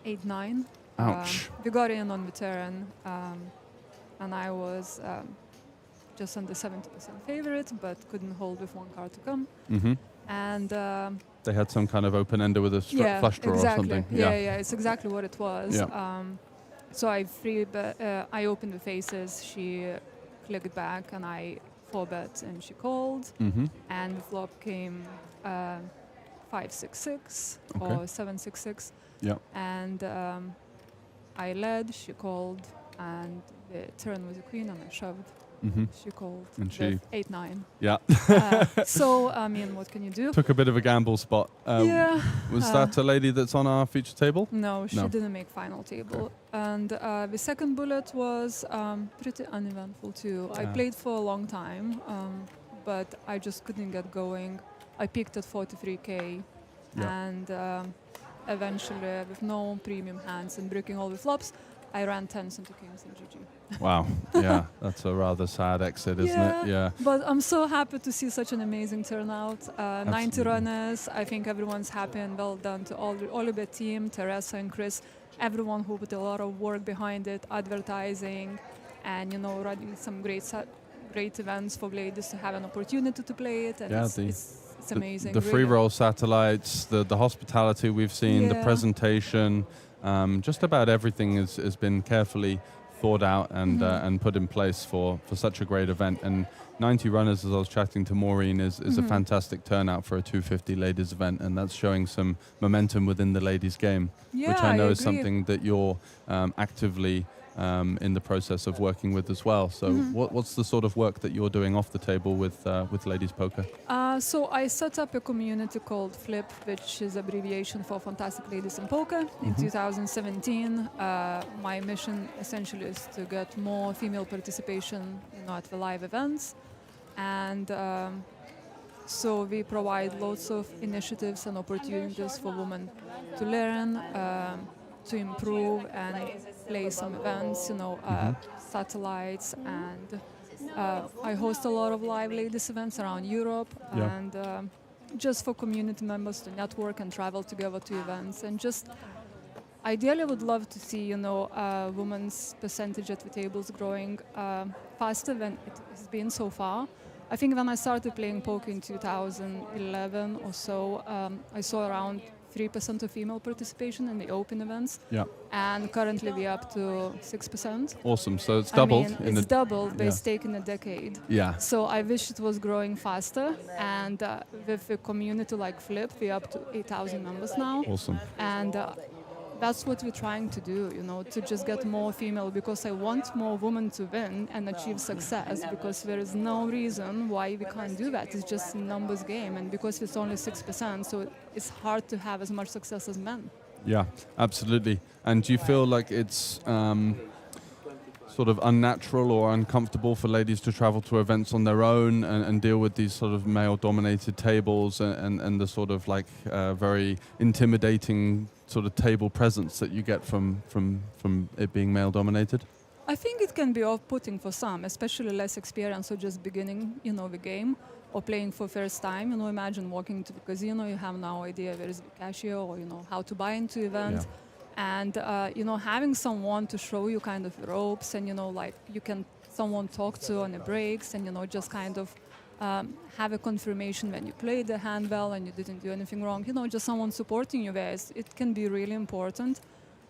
8-9.
Ouch.
We got in on the turn, and I was just under 70% favorite, but couldn't hold with 1 card to come. And
they had some kind of open ender with a flush draw
exactly.
or something.
Yeah, it's exactly what it was.
Yeah.
So I opened the faces, she clicked back, and I 4-bet, and she called. And the flop came 5-6-6 or 7-6-6.
Yeah.
And I led, she called, and the turn was a queen, and I shoved. She called.
And she
8-9.
Yeah.
So I mean, what can you do?
Took a bit of a gamble spot.
Yeah.
Was that a lady that's on our feature table?
No, she didn't make final table.
Okay.
And the second bullet was pretty uneventful too. I played for a long time, but I just couldn't get going. I peaked at 43K, and eventually, with no premium hands and breaking all the flops, I ran 10s into kings and GG.
Wow. Yeah, that's a rather sad exit, isn't it? Yeah.
But I'm so happy to see such an amazing turnout. 90 runners. I think everyone's happy, and well done to all the OlyBet team, Teresa and Chris, everyone who put a lot of work behind it, advertising, and running some great events for ladies to have an opportunity to play it. And it's amazing.
The free roll satellites, the hospitality we've seen, the presentation. Just about everything has been carefully thought out and put in place for such a great event. And 90 runners, as I was chatting to Maureen, is a fantastic turnout for a 250 ladies event, and that's showing some momentum within the ladies game, which I know is something that you're actively in the process of working with as well. So what's the sort of work that you're doing off the table with ladies poker?
So I set up a community called FLIP, which is abbreviation for Fantastic Ladies in Poker. In 2017, my mission essentially is to get more female participation at the live events. And so we provide lots of initiatives and opportunities for women to learn, to improve and play some events, satellites, and I host a lot of live ladies events around Europe, and just for community members to network and travel together to events, and just ideally would love to see women's percentage at the tables growing faster than it has been so far. I think when I started playing poker in 2011 or so, I saw around 3% of female participation in the open events. Yeah. And currently we're up to 6%.
Awesome. So it's doubled.
It's doubled, but it's taken a decade.
Yeah.
So I wish it was growing faster. And with a community like Flip, we're up to 8,000 members now.
Awesome.
And that's what we're trying to do, to just get more female, because I want more women to win and achieve success, because there is no reason why we can't do that. It's just a numbers game, and because it's only 6%, so it's hard to have as much success as men.
Yeah, absolutely. And do you feel like it's sort of unnatural or uncomfortable for ladies to travel to events on their own and deal with these sort of male-dominated tables and the sort of like very intimidating sort of table presence that you get from it being male-dominated?
I think it can be off-putting for some, especially less experience or just beginning, the game or playing for first time. Imagine walking to the casino, you have no idea where is the cashier or, how to buy into event. Yeah. And, having someone to show you kind of ropes and, you can someone talk to on the breaks and, just kind of have a confirmation when you played the hand well and you didn't do anything wrong. Just someone supporting you there. It can be really important.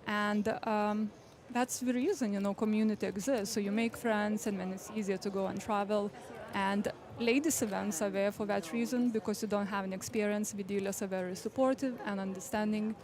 And that's the reason, community exists. So you make friends, and then it's easier to go and travel. And ladies' events are there for that reason, because you don't have an experience. The dealers are very supportive and understanding.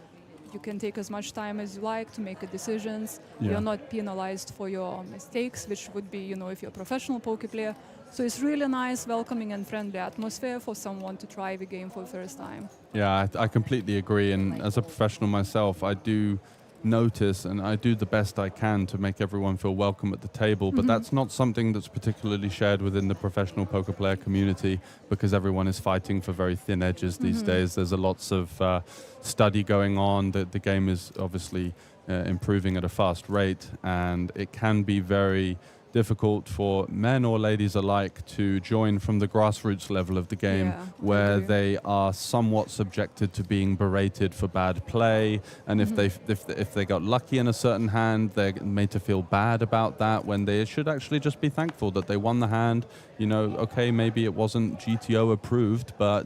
You can take as much time as you like to make decisions. Yeah. You're not penalized for your mistakes, which would be, if you're a professional poker player. So it's really nice, welcoming and friendly atmosphere for someone to try the game for the first time.
Yeah, I completely agree. And as a professional myself, I do
notice, and I do the best I can to make everyone feel welcome at the table, but that's not something that's particularly shared within the professional poker player community, because everyone is fighting for very thin edges these days. There's lots of study going on. The game is obviously improving at a fast rate, and it can be very difficult for men or ladies alike to join from the grassroots level of the game, where they are somewhat subjected to being berated for bad play, and if they got lucky in a certain hand, they're made to feel bad about that, when they should actually just be thankful that they won the hand. You know, okay, maybe it wasn't GTO approved, but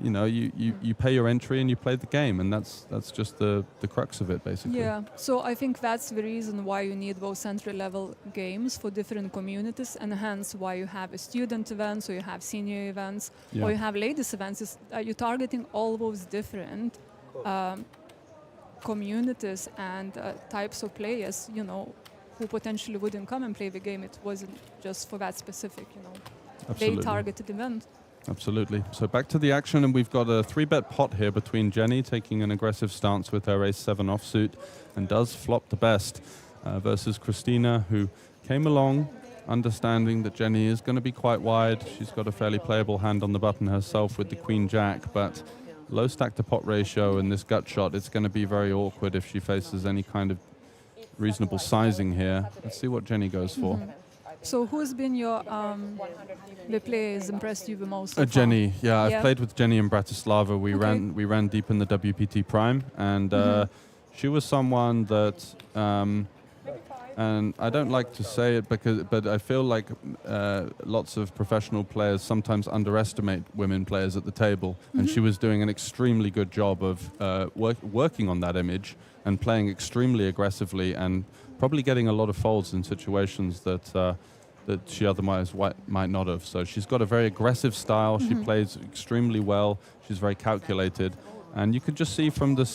you know, you pay your entry and you play the game, and that's just the crux of it, basically.
Yeah, so I think that's the reason why you need those entry-level games for different communities, and hence why you have a student events, or you have senior events, or you have ladies events. Is you're targeting all those different communities and types of players, you know, who potentially wouldn't come and play the game. It wasn't just for that specific, you know,
Absolutely.
targeted event.
Absolutely. So back to the action, and we've got a 3-bet pot here between Jenny taking an aggressive stance with her ace-7 offsuit and does flop the best, versus Christina, who came along understanding that Jenny is going to be quite wide. She's got a fairly playable hand on the button herself with the queen-jack, but low stack-to-pot ratio and this gut shot, it's going to be very awkward if she faces any kind of reasonable sizing here. Let's see what Jenny goes for.
So who's been your the player has impressed you the most? So
Jenny, I've played with Jenny in Bratislava. We ran deep in the WPT Prime, and she was someone that, and I don't like to say it but I feel like lots of professional players sometimes underestimate women players at the table, and she was doing an extremely good job of working on that image and playing extremely aggressively, and probably getting a lot of folds in situations that she otherwise might not have. So she's got a very aggressive style. She plays extremely well. She's very calculated, and you can just see from the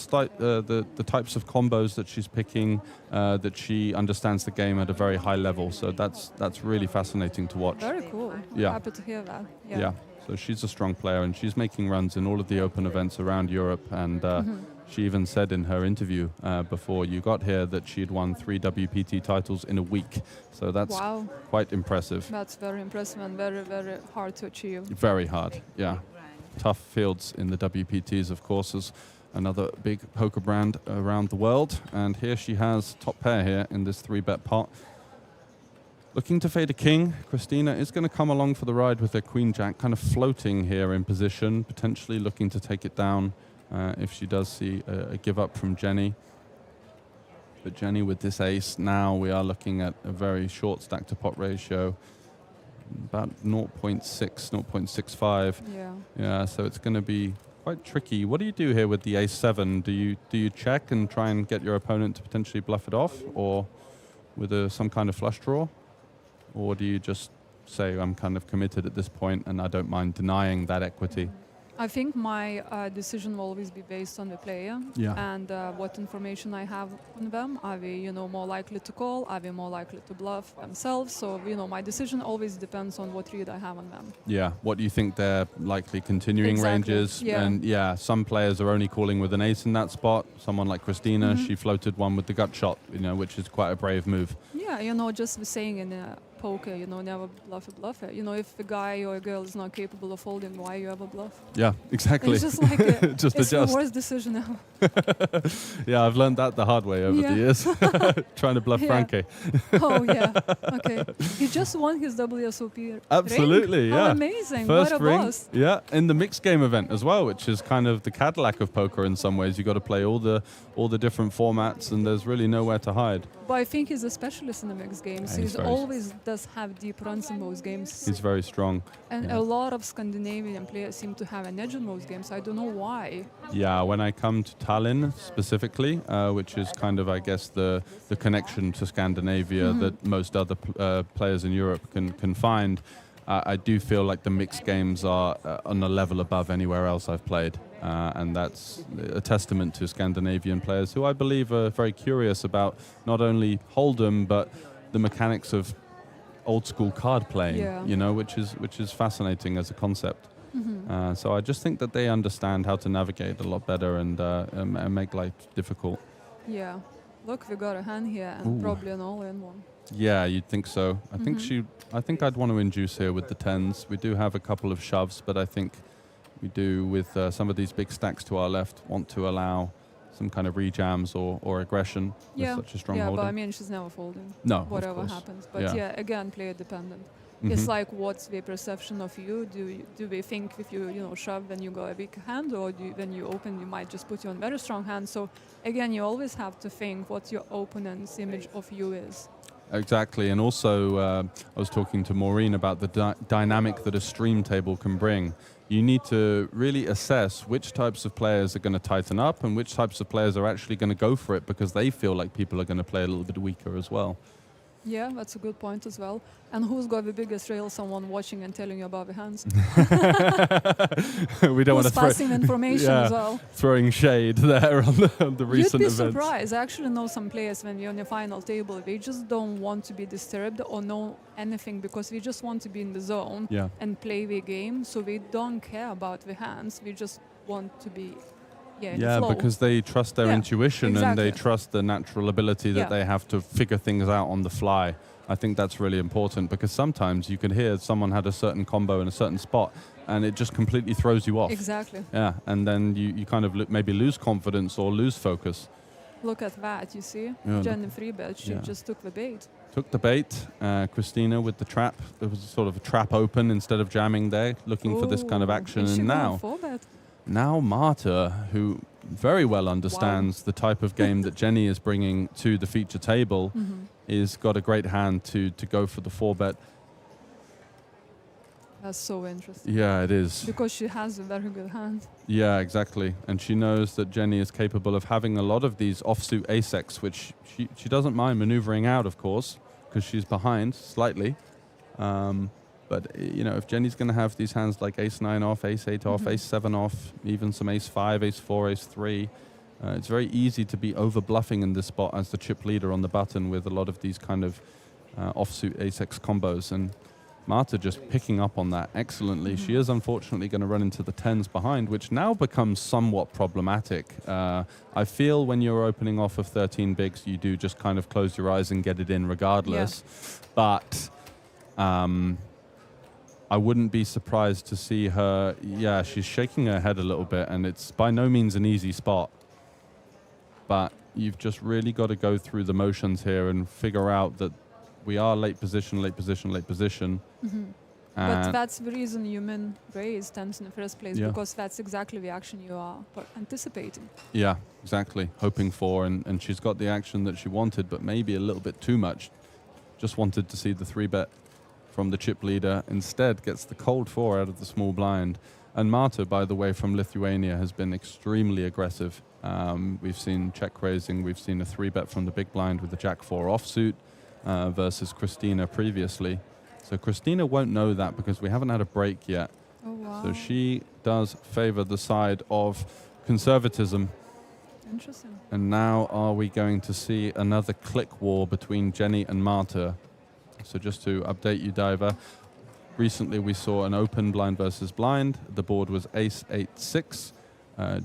types of combos that she's picking that she understands the game at a very high level. So that's really fascinating to watch.
Very cool.
Yeah.
Happy to hear that.
Yeah. So she's a strong player, and she's making runs in all of the open events around Europe, and she even said in her interview before you got here that she'd won 3 WPT titles in a week. So that's quite impressive.
That's very impressive and very, very hard to achieve.
Very hard, yeah. Tough fields in the WPTs, of course, as another big poker brand around the world. And here she has top pair here in this 3-bet pot. Looking to fade a king. Christina is going to come along for the ride with her queen-jack, kind of floating here in position, potentially looking to take it down if she does see a give up from Jenny. But Jenny with this ace, now we are looking at a very short stack to pot ratio, about 0.6, 0.65. Yeah, so it's going to be quite tricky. What do you do here with the ace-7? Do you check and try and get your opponent to potentially bluff it off, or with some kind of flush draw? Or do you just say, I'm kind of committed at this point and I don't mind denying that equity?
I think my decision will always be based on the player and what information I have on them. Are they, you know, more likely to call? Are they more likely to bluff themselves? So, you know, my decision always depends on what read I have on them. Yeah.
What do you think their likely continuing ranges?
Yeah.
And some players are only calling with an ace in that spot. Someone like Christina, she floated one with the gut shot, you know, which is quite a brave move.
Yeah, you know, just the saying in poker, you know, never bluff a bluffer. You know, if a guy or a girl is not capable of holding, why you ever bluff?
Yeah, exactly.
It's just like
just
it's
adjust.
the worst decision ever.
Yeah, I've learned that the hard way over the years. Trying to bluff Frankie.
Oh, yeah. Okay. He just won his WSOP
Absolutely,
ring.
yeah.
How amazing.
First
what a
ring,
boss.
yeah, in the mixed game event as well, which is kind of the Cadillac of poker in some ways. You've got to play all the different formats, and there's really nowhere to hide.
But I think he's a specialist in the mixed games.
Yeah,
he always does have deep runs in those games.
He's very strong.
And a lot of Scandinavian players seem to have an edge in those games. I don't know why.
Yeah, when I come to Tallinn specifically, which is kind of, I guess, the connection to Scandinavia that most other players in Europe can find, I do feel like the mixed games are on a level above anywhere else I've played. And that's a testament to Scandinavian players who I believe are very curious about not only Hold'em, but the mechanics of old school card playing, you know, which is fascinating as a concept. So I just think that they understand how to navigate a lot better and make life difficult.
Yeah. Look, we got a hand here and probably an all-in-one.
Yeah, you'd think so. I think I'd want to induce here with the tens. We do have a couple of shoves, but I think we do with some of these big stacks to our left want to allow some kind of rejams or aggression with such a strong holding.
But I mean, she's never folding.
No,
whatever
of course.
happens. But again, player dependent. It's like, what's the perception of you? Do we think if you shove, then you go a weak hand, or when you open, you might just put you on very strong hand? So again, you always have to think what your opponent's image of you is.
Exactly, and also I was talking to Maureen about the dynamic that a stream table can bring. You need to really assess which types of players are going to tighten up and which types of players are actually going to go for it because they feel like people are going to play a little bit weaker as well.
Yeah, that's a good point as well. And who's got the biggest rail? Someone watching and telling you about the hands.
We don't want to
passing information as well.
Throwing shade there on the recent events.
You'd be surprised. I actually know some players when we're on your final table, they just don't want to be disturbed or know anything because we just want to be in the zone and play the game. So we don't care about the hands. We just want to be
because they trust their intuition and they trust the natural ability that they have to figure things out on the fly. I think that's really important because sometimes you can hear someone had a certain combo in a certain spot and it just completely throws you off.
Exactly.
Yeah, and then you kind of maybe lose confidence or lose focus.
Look at that, you see? Jenny 3-bet, she just took the bait.
Took the bait. Christina with the trap. There was sort of a trap open instead of jamming there, looking for this kind of action. And now Marta, who very well understands the type of game that Jenny is bringing to the feature table, is got a great hand to go for the 4-bet.
That's so interesting.
Yeah, it is.
Because she has a very good hand.
Yeah, exactly. And she knows that Jenny is capable of having a lot of these offsuit ace-X, which she doesn't mind maneuvering out, of course, because she's behind slightly. But, if Jenny's going to have these hands like ace-9 off, ace-8 off, ace-7 off, even some ace-5, ace-4, ace-3, it's very easy to be over-bluffing in this spot as the chip leader on the button with a lot of these kind of offsuit ace-X combos. And Marta just picking up on that excellently. She is unfortunately going to run into the 10s behind, which now becomes somewhat problematic. I feel when you're opening off of 13 bigs, you do just kind of close your eyes and get it in regardless. Yeah. But I wouldn't be surprised to see her, she's shaking her head a little bit, and it's by no means an easy spot. But you've just really got to go through the motions here and figure out that we are late position.
But that's the reason you raise tens in the first place, because that's exactly the action you are anticipating. Yeah,
exactly. Hoping for, and she's got the action that she wanted, but maybe a little bit too much. Just wanted to see the 3-bet from the chip leader. Instead gets the cold 4 out of the small blind. And Marta, by the way, from Lithuania, has been extremely aggressive. We've seen check raising. We've seen a 3-bet from the big blind with the jack 4 offsuit versus Christina previously. So Christina won't know that because we haven't had a break yet.
Oh, wow.
So she does favor the side of conservatism.
Interesting.
And now are we going to see another click war between Jenny and Marta? So just to update you, Diver, recently we saw an open blind versus blind. The board was ace-8-6.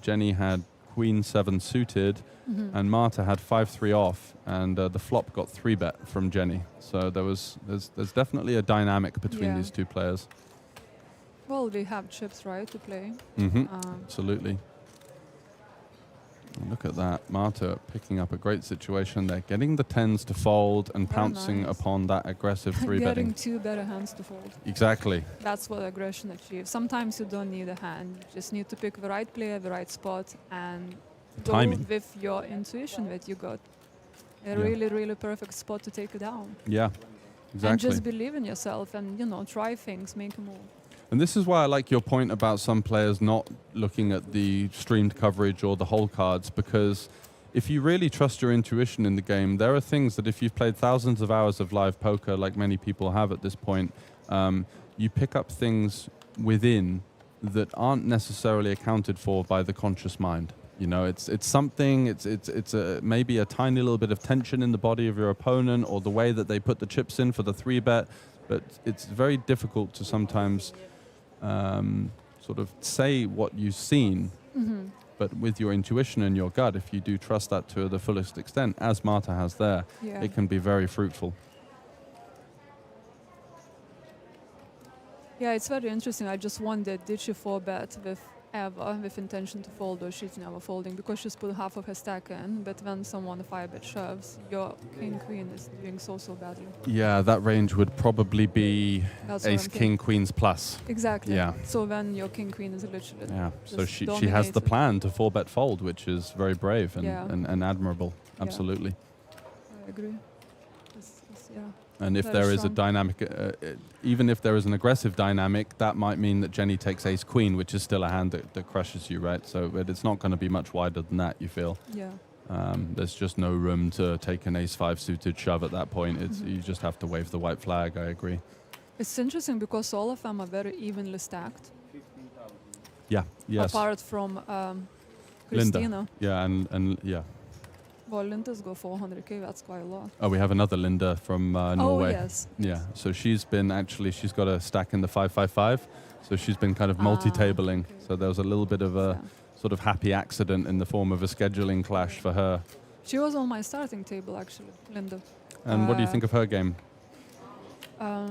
Jenny had queen-7 suited, and Marta had 5-3 off, and the flop got 3-bet from Jenny. So there's definitely a dynamic between these two players.
Well, we have chips, right, to play.
Absolutely. Look at that. Marta picking up a great situation there, getting the 10s to fold and pouncing upon that aggressive 3-betting.
Getting 2 better hands to fold.
Exactly.
That's what aggression achieves. Sometimes you don't need a hand. You just need to pick the right player, the right spot, and go with your intuition that you got. A really, really perfect spot to take it down.
Yeah, exactly.
And just believe in yourself and, try things, make a move.
And this is why I like your point about some players not looking at the streamed coverage or the whole cards, because if you really trust your intuition in the game, there are things that if you've played thousands of hours of live poker, like many people have at this point, you pick up things within that aren't necessarily accounted for by the conscious mind. It's something, it's maybe a tiny little bit of tension in the body of your opponent or the way that they put the chips in for the 3-bet, but it's very difficult to sometimes sort of say what you've seen, But with your intuition and your gut, if you do trust that to the fullest extent, as Marta has there, it can be very fruitful.
Yeah, it's very interesting. I just wondered, did she 4-bet with Eva with intention to fold, or she's never folding because she's put half of her stack in, but when someone 5-bet shoves, your king-queen is doing so badly.
Yeah, that range would probably be
That's
ace, king, queens plus.
Exactly.
Yeah.
So when your king-queen is literally
So she has
dominated.
the plan to 4-bet fold, which is very brave and,
Yeah.
and admirable. Absolutely.
I agree. Yeah.
And if
Very
there is a
strong.
dynamic, even if there is an aggressive dynamic, that might mean that Jenny takes ace queen, which is still a hand that crushes you, right? So but it's not going to be much wider than that, you feel.
Yeah.
There's just no room to take an ace 5 suited shove at that point. It's You just have to wave the white flag, I agree.
It's interesting because all of them are very evenly stacked.
Yeah, yes.
Apart from
Linda.
Christina.
Yeah, and yeah.
Well, Linda's go 400k, that's quite a lot.
Oh, we have another Linda from Norway.
Oh, yes.
Yeah, so she's got a stack in the 5-5-5. So she's been kind of multi-tabling.
Okay.
So there was a little bit of a sort of happy accident in the form of a scheduling clash for her.
She was on my starting table, actually, Linda.
And what do you think of her game?
I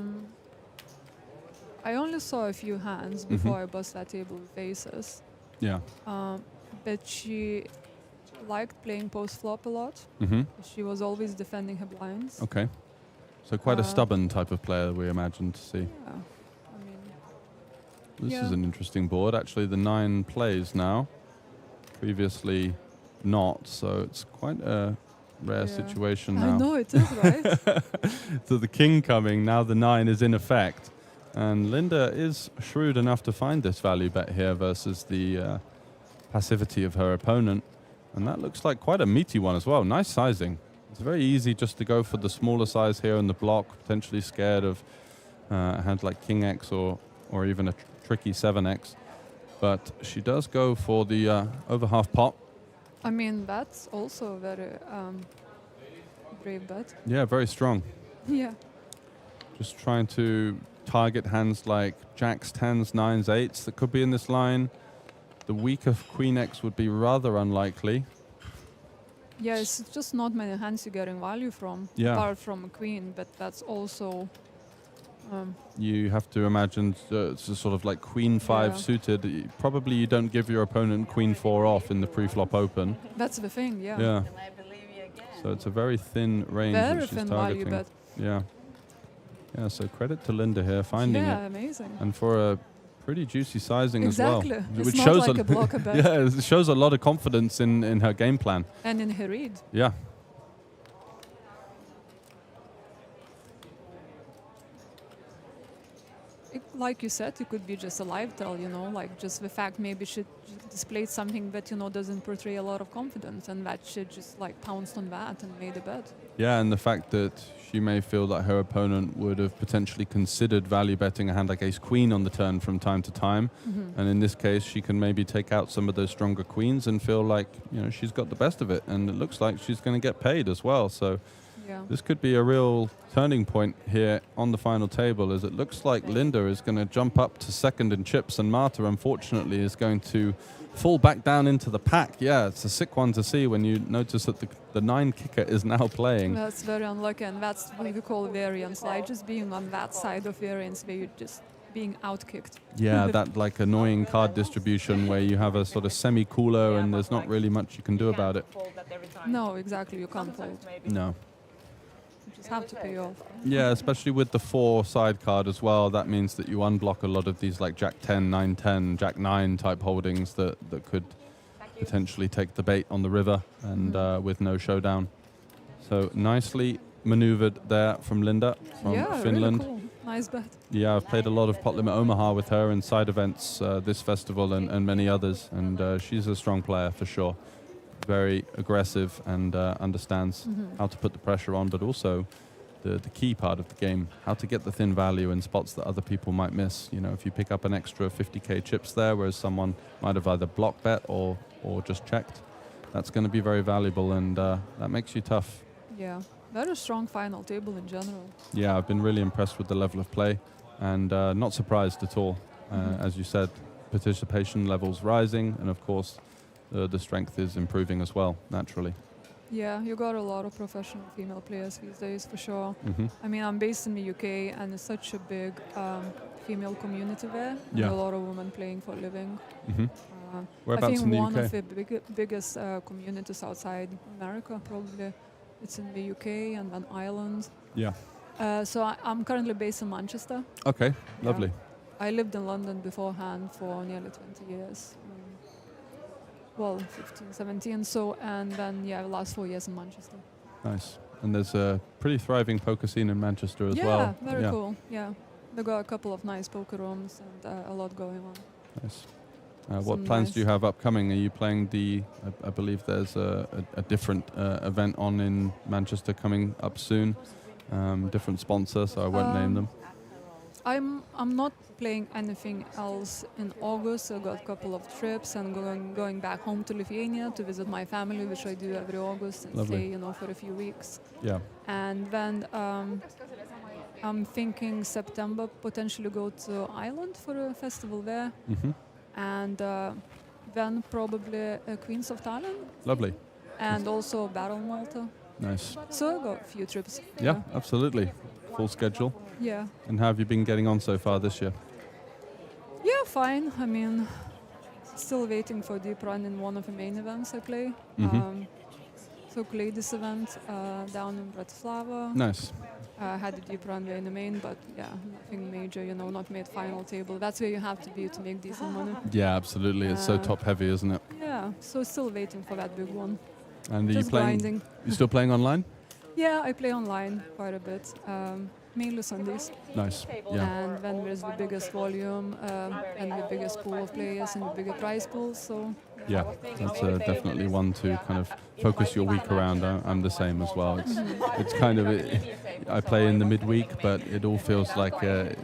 only saw a few hands before I bust that table with aces.
Yeah.
But she liked playing post-flop a lot. She was always defending her blinds.
Okay. So quite a stubborn type of player, we imagine to see.
Yeah. I mean,
This is an interesting board. Actually, the 9 plays now. Previously not, so it's quite a rare situation now.
I know, it is, right?
So the king coming, now the 9 is in effect. And Linda is shrewd enough to find this value bet here versus the passivity of her opponent. And that looks like quite a meaty one as well. Nice sizing. It's very easy just to go for the smaller size here in the block, potentially scared of a hand like King X or even a tricky 7X. But she does go for the over half pot.
I mean, that's also a very brave bet.
Yeah, very strong.
Yeah.
Just trying to target hands like jacks, 10s, 9s, 8s that could be in this line. The weaker Queen X would be rather unlikely.
Yeah, it's just not many hands you're getting value from, apart from a queen, but that's also...
You have to imagine it's a sort of like Queen 5 suited. Probably you don't give your opponent Queen 4 off in the pre-flop open.
That's the thing, yeah.
Yeah. So it's a very thin range
Very
that she's
thin
targeting.
value bet.
Yeah. Yeah, so credit to Linda here finding it.
Yeah, amazing.
And for a pretty juicy sizing as well.
Exactly. It's not like a blocker bet.
Yeah, it shows a lot of confidence in her game plan.
And in her read.
Yeah.
Like you said, it could be just a live tell, you know, like just the fact maybe she displayed something that, you know, doesn't portray a lot of confidence, and that she just like pounced on that and made a bet.
Yeah, and the fact that she may feel that her opponent would have potentially considered value betting a hand like ace-queen on the turn from time to time. And in this case, she can maybe take out some of those stronger queens and feel like, you know, she's got the best of it. And it looks like she's going to get paid as well. So this could be a real turning point here on the final table, as it looks like Linda is going to jump up to second in chips, and Marta, unfortunately, is going to fall back down into the pack. Yeah, it's a sick one to see when you notice that the 9 kicker is now playing.
That's very unlucky, and that's what we call variance, like just being on that side of variance where you're just being outkicked.
Yeah, that like annoying card distribution where you have a sort of semi-cooler and there's not really much you can do about it.
No, exactly, you can't fold.
No.
You just have to pay off.
Yeah, especially with the 4 side card as well. That means that you unblock a lot of these like Jack 10, 9, 10, Jack 9 type holdings that could potentially take the bait on the river and with no showdown. So nicely maneuvered there from Linda from Finland.
Really cool. Nice bet.
Yeah, I've played a lot of Pot Limit Omaha with her in side events this festival and many others, and she's a strong player for sure. Very aggressive and understands how to put the pressure on, but also the key part of the game, how to get the thin value in spots that other people might miss. You know, if you pick up an extra 50k chips there, whereas someone might have either block bet or just checked, that's going to be very valuable, and that makes you tough.
Yeah, very strong final table in general.
Yeah, I've been really impressed with the level of play, and not surprised at all. As you said, participation levels rising, and of course, the strength is improving as well, naturally.
Yeah, you got a lot of professional female players these days, for sure.
Mm-hmm.
I mean, I'm based in the UK, and it's such a big female community there.
Yeah.
And a lot of women playing for a living.
Mm-hmm.
I
Whereabouts
think
in the
one
UK?
of the biggest communities outside America, probably. It's in the UK and then Ireland.
Yeah.
So I'm currently based in Manchester.
Okay, lovely.
I lived in London beforehand for nearly 20 years. Well, 15, 17. So, and then, the last 4 years in Manchester.
Nice. And there's a pretty thriving poker scene in Manchester as well.
Yeah, very cool. Yeah. They got a couple of nice poker rooms and a lot going on.
Nice. What plans do you have upcoming? Are you playing I believe there's a different event on in Manchester coming up soon. Different sponsor, so I won't name them.
I'm not playing anything else in August. I got a couple of trips and going back home to Lithuania to visit my family, which I do every August and
Lovely.
stay, for a few weeks.
Yeah.
And then I'm thinking September potentially go to Ireland for a festival there.
Mm-hmm.
And then probably Queens of Tallinn.
Lovely.
And also Battle Malta.
Nice.
So I got a few trips.
Yeah, absolutely. Full schedule.
Yeah.
And how have you been getting on so far this year?
Yeah, fine. I mean, still waiting for deep run in one of the main events I play.
Mm-hmm.
So played this event down in Bratislava.
Nice.
Had a deep run in the main, but nothing major, not made final table. That's where you have to be to make decent money.
Yeah, absolutely. It's so top heavy, isn't it?
Yeah, so still waiting for that big one.
And are
Just
you playing?
grinding.
You still playing online?
Yeah, I play online quite a bit. Mainly Sundays.
Nice. Yeah.
And then there's the biggest volume and the biggest pool of players and the bigger prize pool. So
yeah, that's definitely one to kind of focus your week around. I'm the same as well. It's kind of I play in the midweek, but it all feels like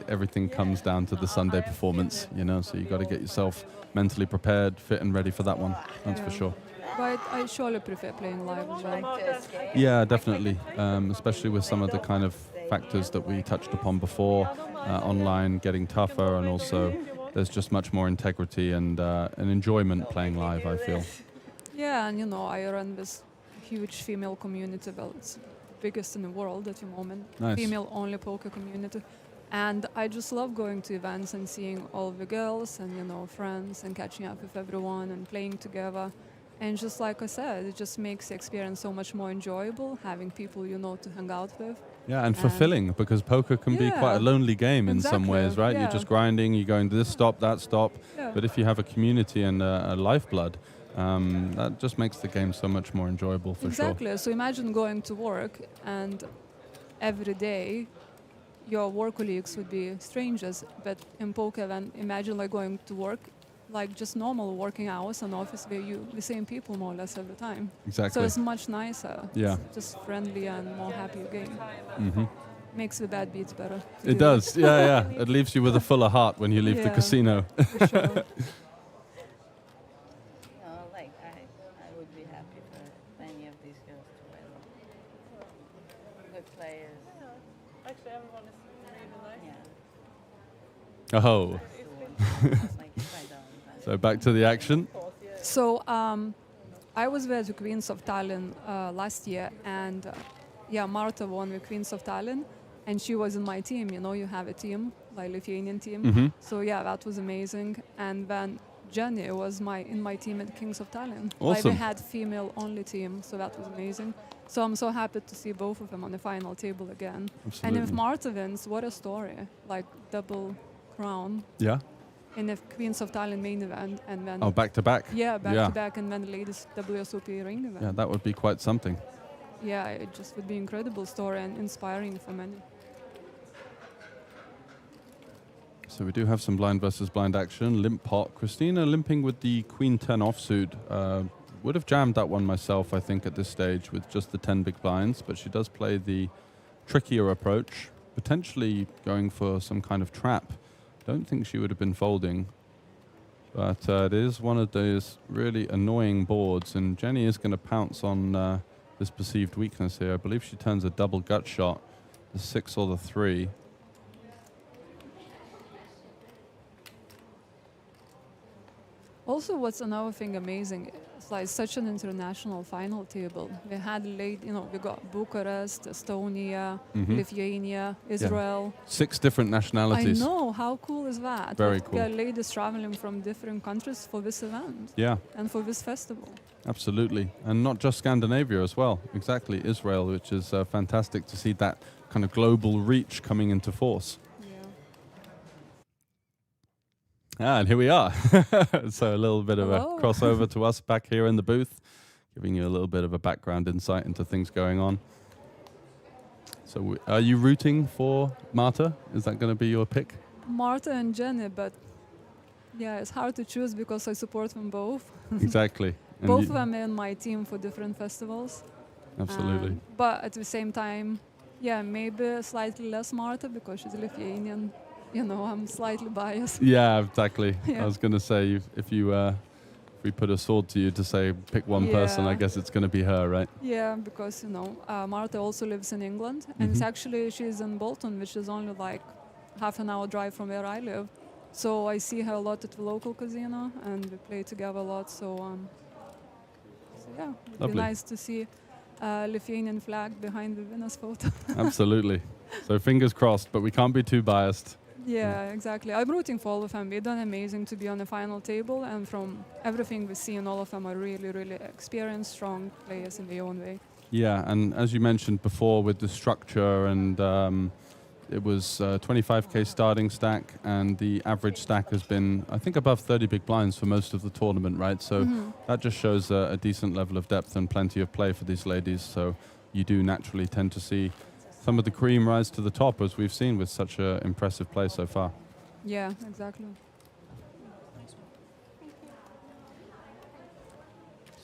everything comes down to the Sunday performance. So you got to get yourself mentally prepared, fit and ready for that one. That's for sure.
But I surely prefer playing live as well.
Yeah, definitely. Especially with some of the kind of factors that we touched upon before, online getting tougher, and also there's just much more integrity and an enjoyment playing live, I feel.
Yeah, and I run this huge female community. Well, it's the biggest in the world at the moment.
Nice.
Female-only poker community. And I just love going to events and seeing all the girls and, friends and catching up with everyone and playing together. And just like I said, it just makes the experience so much more enjoyable, having people to hang out with.
Yeah, and fulfilling, because poker can be quite a lonely game in some ways, right?
Yeah.
You're just grinding, you're going to this stop, that stop.
Yeah.
But if you have a community and a lifeblood, that just makes the game so much more enjoyable for sure.
Exactly. So imagine going to work and every day your work colleagues would be strangers. But in poker, then imagine going to work like just normal working hours and office where you the same people more or less every time.
Exactly.
So it's much nicer.
Yeah.
It's just friendly and more happier game.
Mm-hmm.
Makes the bad beats better.
It does. Yeah. It leaves you with a fuller heart when you leave the casino.
For sure.
I would be happy for many of these girls to play. Good players.
Actually, everyone is really nice.
Yeah.
Oh. So back to the action.
So I was with the Queens of Tallinn last year, and Marta won the Queens of Tallinn, and she was in my team. You have a team, like Lithuanian team.
Mm-hmm.
So that was amazing. And then Jenny was in my team at Kings of Tallinn.
Awesome.
Like we had female-only team, so that was amazing. So I'm so happy to see both of them on the final table again.
Absolutely.
And if Marta wins, what a story! Like double crown.
Yeah.
In the Queens of Tallinn main event, and then
back to back.
Yeah, back to back, and then the latest WSOP ring event.
Yeah, that would be quite something.
Yeah, it just would be incredible story and inspiring for many.
So we do have some blind versus blind action. Limp pot. Christina limping with the Queen 10 offsuit. Would have jammed that one myself, I think, at this stage with just the 10 big blinds, but she does play the trickier approach, potentially going for some kind of trap. Don't think she would have been folding, but it is one of those really annoying boards, and Jenny is going to pounce on this perceived weakness here. I believe she turns a double gut shot, the 6 or the 3.
Also, what's another thing amazing? It's like such an international final table. We had we got Bucharest, Estonia, Lithuania, Israel.
6 different nationalities.
I know. How cool is that?
Very
We
cool.
got ladies traveling from different countries for this event.
Yeah.
And for this festival.
Absolutely. And not just Scandinavia as well. Exactly. Israel, which is fantastic to see that kind of global reach coming into force. And here we are. So a little bit of a crossover to us back here in the booth, giving you a little bit of a background insight into things going on. So are you rooting for Marta? Is that going to be your pick?
Marta and Jenny, but yeah, it's hard to choose because I support them both.
Exactly. And
both of them are in my team for different festivals.
Absolutely.
But at the same time, yeah, maybe slightly less Marta because she's Lithuanian. You know, I'm slightly biased.
Yeah, exactly.
Yeah.
I was going to say, if we put a sword to you to say pick one person, I guess it's going to be her, right?
Yeah, because, Marta also lives in England. And it's actually, she's in Bolton, which is only like half an hour drive from where I live. So I see her a lot at the local casino, and we play together a lot. So yeah, it'd be nice to see Lithuanian flag behind the winner's photo.
Absolutely. So fingers crossed, but we can't be too biased.
Yeah, exactly. I'm rooting for all of them. They've done amazing to be on the final table, and from everything we've seen, all of them are really, really experienced, strong players in their own way.
Yeah, and as you mentioned before with the structure, and it was 25k starting stack, and the average stack has been, I think, above 30 big blinds for most of the tournament, right? So that just shows a decent level of depth and plenty of play for these ladies. So you do naturally tend to see some of the cream rise to the top, as we've seen with such an impressive play so far.
Yeah, exactly.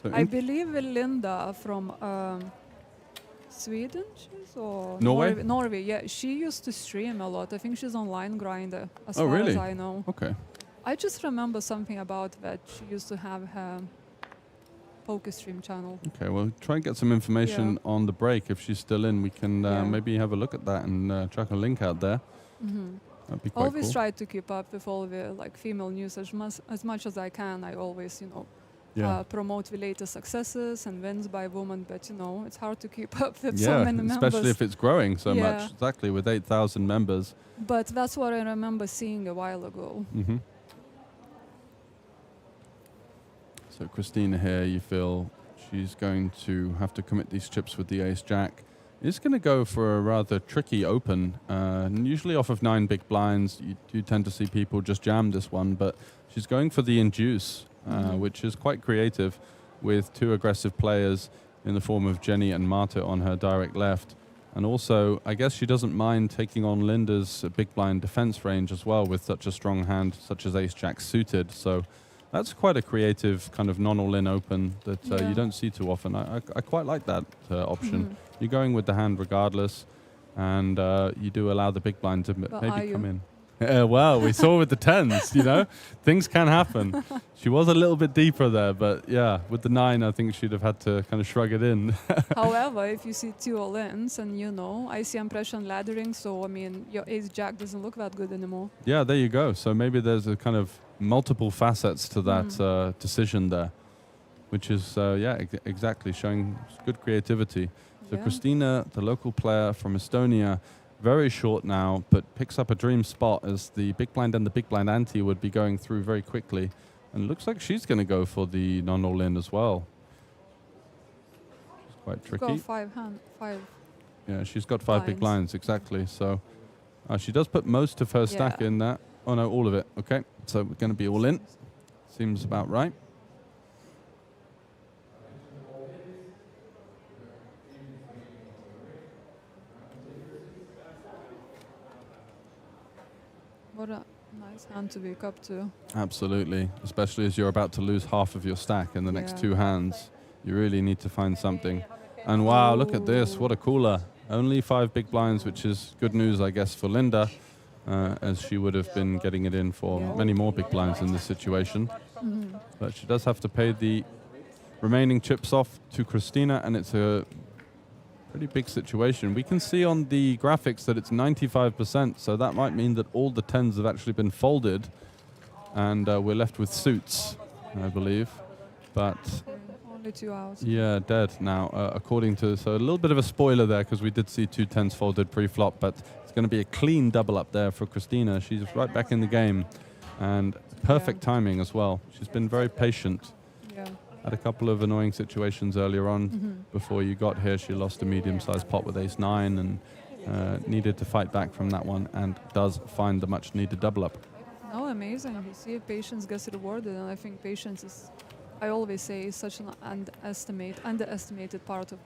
So
I believe Linda from Sweden, or
Norway?
Norway, yeah. She used to stream a lot. I think she's on Line Grinder, as far
really?
as I know.
Okay.
I just remember something about that. She used to have her poker stream channel.
Okay, well, try and get some information on the break. If she's still in, we can maybe have a look at that and chuck a link out there. That'd be quite
Always
cool.
try to keep up with all the female news as much as I can. I always, promote the latest successes and wins by women, but it's hard to keep up with so many members.
Especially if it's growing so much. Exactly, with 8,000 members.
But that's what I remember seeing a while ago.
So Christina here, you feel she's going to have to commit these chips with the ace-jack. It's going to go for a rather tricky open. Usually off of 9 big blinds, you do tend to see people just jam this one, but she's going for the induce, which is quite creative, with 2 aggressive players in the form of Jenny and Marta on her direct left. And also, I guess she doesn't mind taking on Linda's big blind defense range as well, with such a strong hand such as ace-jack suited. So that's quite a creative kind of non-all-in open that you don't see too often. I quite like that option. You're going with the hand regardless, and you do allow the big blind to maybe come in. Well, we saw with the tens, things can happen. She was a little bit deeper there, but yeah, with the 9, I think she'd have had to kind of shrug it in.
However, if you see 2 all-ins and ICM pressure and laddering, so your ace-jack doesn't look that good anymore.
Yeah, there you go. So maybe there's a kind of multiple facets to that decision there, which is, exactly, showing good creativity. So Christina, the local player from Estonia, very short now, but picks up a dream spot as the big blind and the big blind ante would be going through very quickly. And looks like she's going to go for the non-all-in as well. It's quite tricky.
She's got 5.
Yeah, she's got 5 big blinds, exactly. So she does put most of her stack in that. Oh, no, all of it. Okay, so we're going to be all in. Seems about right.
What a nice hand to wake up to.
Absolutely, especially as you're about to lose half of your stack in the next 2 hands. You really need to find something. And wow, look at this, what a cooler. Only 5 big blinds, which is good news, I guess, for Linda, as she would have been getting it in for many more big blinds in this situation. But she does have to pay the remaining chips off to Christina, and it's a pretty big situation. We can see on the graphics that it's 95%, so that might mean that all the 10s have actually been folded, and we're left with suits. I believe. But
Only 2 hours.
yeah, dead now, according to... So a little bit of a spoiler there, because we did see 2 10s folded pre-flop, but it's going to be a clean double up there for Christina. She's right back in the game. And perfect timing as well. She's been very patient.
Yeah.
Had a couple of annoying situations earlier on. Before you got here, she lost a medium-sized pot with ace-9 and needed to fight back from that one, and does find the much-needed double up.
No, amazing. You see, patience gets rewarded, and I think patience is, I always say, is such an underestimated part of,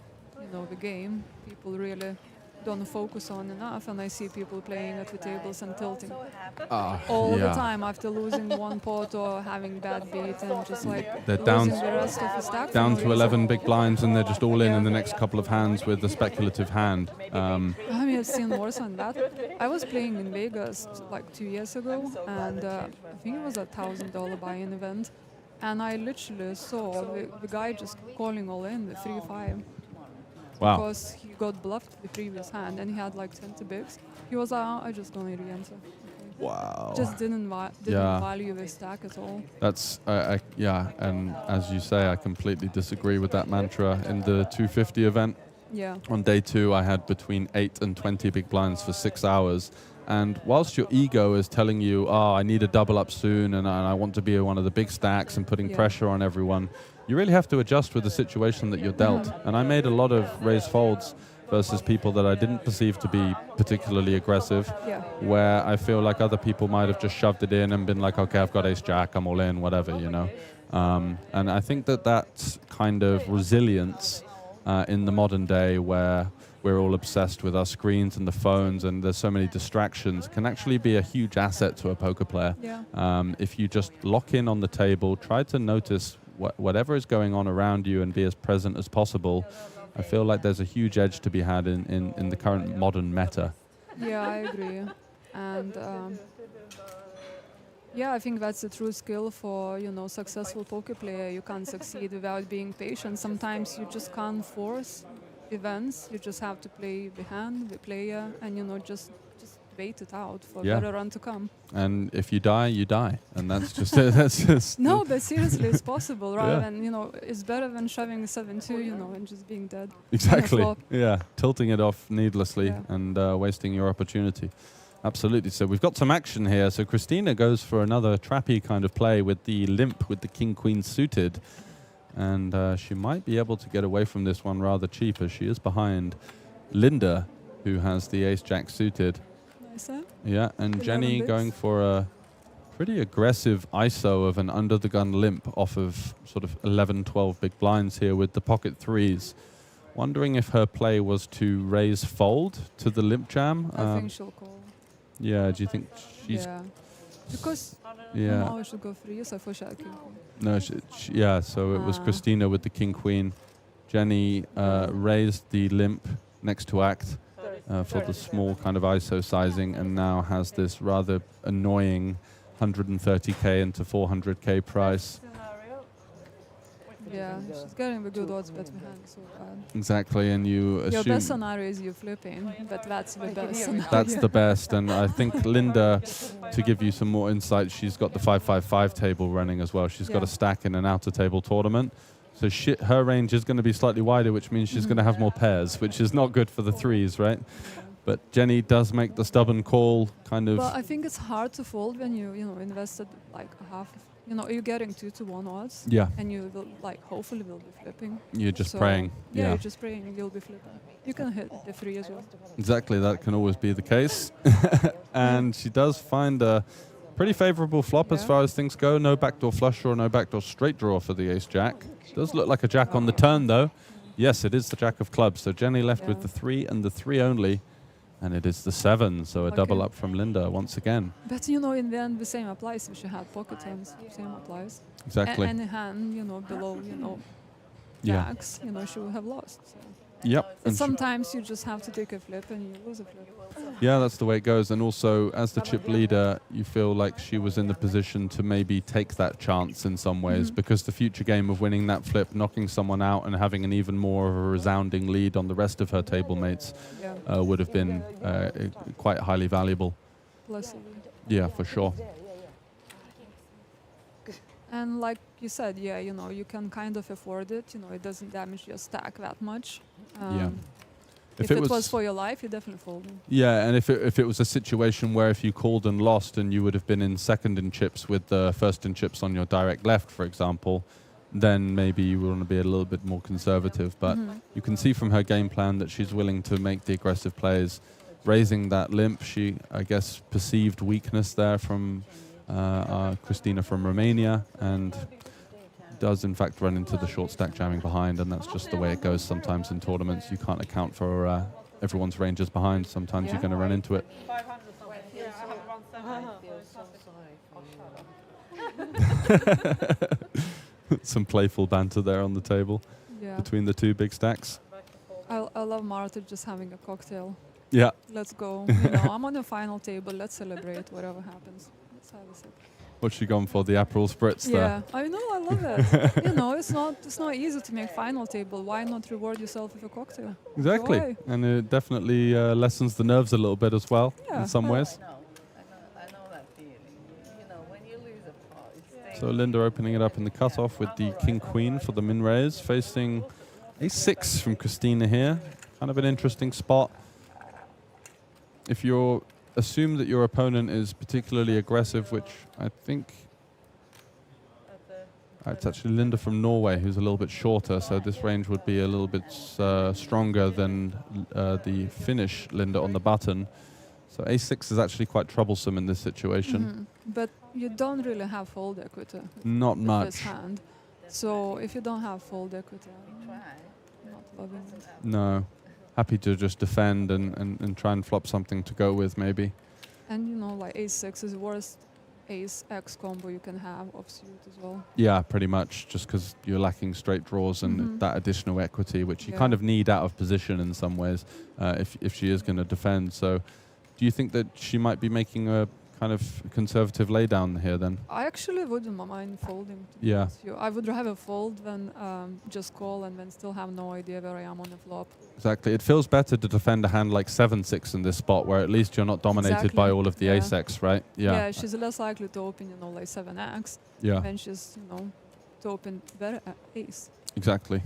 the game. People really don't focus on enough, and I see people playing at the tables and tilting all the time after losing one pot or having bad beat, and just like
they're
losing the rest of the stack.
down to 11 big blinds, and they're just all in the next couple of hands with the speculative hand.
I mean, I've seen worse than that. I was playing in Vegas like 2 years ago, and I think it was a $1,000 buy-in event, and I literally saw the guy just calling all in with 3-5.
Wow.
Because he got bluffed the previous hand, and he had like 20 bigs. He was I just gonna re-enter.
Wow.
Just didn't value the stack at all.
That's, yeah, and as you say, I completely disagree with that mantra. In the 250 event, on day 2, I had between 8 and 20 big blinds for 6 hours. And whilst your ego is telling you, I need a double up soon, and I want to be one of the big stacks and putting pressure on everyone, you really have to adjust with the situation that you're dealt. And I made a lot of raise folds versus people that I didn't perceive to be particularly aggressive, where I feel like other people might have just shoved it in and been like, okay, I've got ace-jack, I'm all in, whatever, And I think that kind of resilience in the modern day, where we're all obsessed with our screens and the phones and there's so many distractions, can actually be a huge asset to a poker player. If you just lock in on the table, try to notice whatever is going on around you and be as present as possible, I feel like there's a huge edge to be had in the current modern meta.
Yeah, I agree. And I think that's a true skill for, successful poker player. You can't succeed without being patient. Sometimes you just can't force events. You just have to play the hand, the player, and, just wait it out for a better run to come.
And if you die, you die. And that's just
No, but seriously, it's possible, right? And, it's better than shoving 7-2, and just being dead.
Exactly. Yeah, tilting it off needlessly and wasting your opportunity. Absolutely. So we've got some action here. So Christina goes for another trappy kind of play with the limp with the king-queen suited. And she might be able to get away from this one rather cheap, as she is behind Linda, who has the ace-jack suited. Yeah, and Jenny going for a pretty aggressive ISO of an under-the-gun limp off of sort of 11, 12 big blinds here with the pocket threes. Wondering if her play was to raise fold to the limp jam.
I think she'll call.
Yeah, do you think she's...
Yeah. Because I should go threes, I thought she had king queen.
No, so it was Christina with the king-queen. Jenny raised the limp next to act. For the small kind of ISO sizing, and now has this rather annoying 130k into 400k price.
Yeah, she's getting the good odds bet behind so bad.
Exactly, and you assume...
Your best scenario is you flipping, but that's the best scenario.
That's the best, and I think Linda, to give you some more insight, she's got the 5-5-5 table running as well. She's got a stack in an outer table tournament. So her range is going to be slightly wider, which means she's going to have more pairs, which is not good for the threes, right? But Jenny does make the stubborn call, kind of...
Well, I think it's hard to fold when you invested like a half. You're getting 2-1 odds.
Yeah.
And you will, hopefully will be flipping.
You're just praying.
Yeah, you're just praying you'll be flipping. You can hit the 3 as well.
Exactly, that can always be the case. And she does find a pretty favorable flop as far as things go. No backdoor flush draw, no backdoor straight draw for the ace-jack. Does look like a jack on the turn, though. Yes, it is the jack of clubs. So Jenny left with the 3 and the 3 only. And it is the 7, so a double up from Linda once again.
But, in the end, the same applies if she had pocket tens. Same applies.
Exactly.
Any hand, below, jacks, she would have lost. So.
Yep.
And sometimes you just have to take a flip and you lose a flip.
Yeah, that's the way it goes. And also, as the chip leader, you feel like she was in the position to maybe take that chance in some ways, because the future game of winning that flip, knocking someone out and having an even more of a resounding lead on the rest of her table mates would have been quite highly valuable.
Blessedly.
Yeah, for sure.
And you said, yeah, you know, you can kind of afford it. You know, it doesn't damage your stack that much.
Yeah.
If it was for your life, you definitely fold.
Yeah, and if it was a situation where if you called and lost and you would have been in second in chips with the first in chips on your direct left, for example, then maybe you want to be a little bit more conservative. But you can see from her game plan that she's willing to make the aggressive plays. Raising that limp, she, I guess, perceived weakness there from Christina from Romania, and does in fact run into the short stack jamming behind, and that's just the way it goes sometimes in tournaments. You can't account for everyone's ranges behind. Sometimes you're going to run into it. Some playful banter there on the table between the two big stacks.
I love Marta just having a cocktail.
Yeah.
Let's go. You know, I'm on the final table. Let's celebrate whatever happens. Let's have a sip.
What's she gone for? The Aperol Spritz there.
Yeah, I know. I love it. You know, it's not easy to make final table. Why not reward yourself with a cocktail?
Exactly.
Enjoy.
And it definitely lessens the nerves a little bit as well in some ways.
I know that feeling. You know, when you lose a pot, it's
So Linda opening it up in the cutoff with the King-Queen for the min raise, facing a6 from Christina here. Kind of an interesting spot. If you assume that your opponent is particularly aggressive, which I think it's actually Linda from Norway who's a little bit shorter, so this range would be a little bit stronger than the Finnish Linda on the button. So a6 is actually quite troublesome in this situation.
But you don't really have fold equity.
Not
with
much.
This hand. So if you don't have fold equity, I'm not loving it.
No. Happy to just defend and try and flop something to go with, maybe.
And you know, like ace-6 is the worst ace-x combo you can have offsuit as well.
Yeah, pretty much, just because you're lacking straight draws and that additional equity, which you kind of need out of position in some ways if she is going to defend. So do you think that she might be making a kind of conservative laydown here then?
I actually wouldn't mind folding.
Yeah.
I would rather fold than just call and then still have no idea where I am on the flop.
Exactly. It feels better to defend a hand like 7-6 in this spot, where at least you're not dominated by all of the ace-x, right?
Yeah, she's less likely to open, you know, like 7x.
Yeah.
Than she's, you know, to open better ace.
Exactly.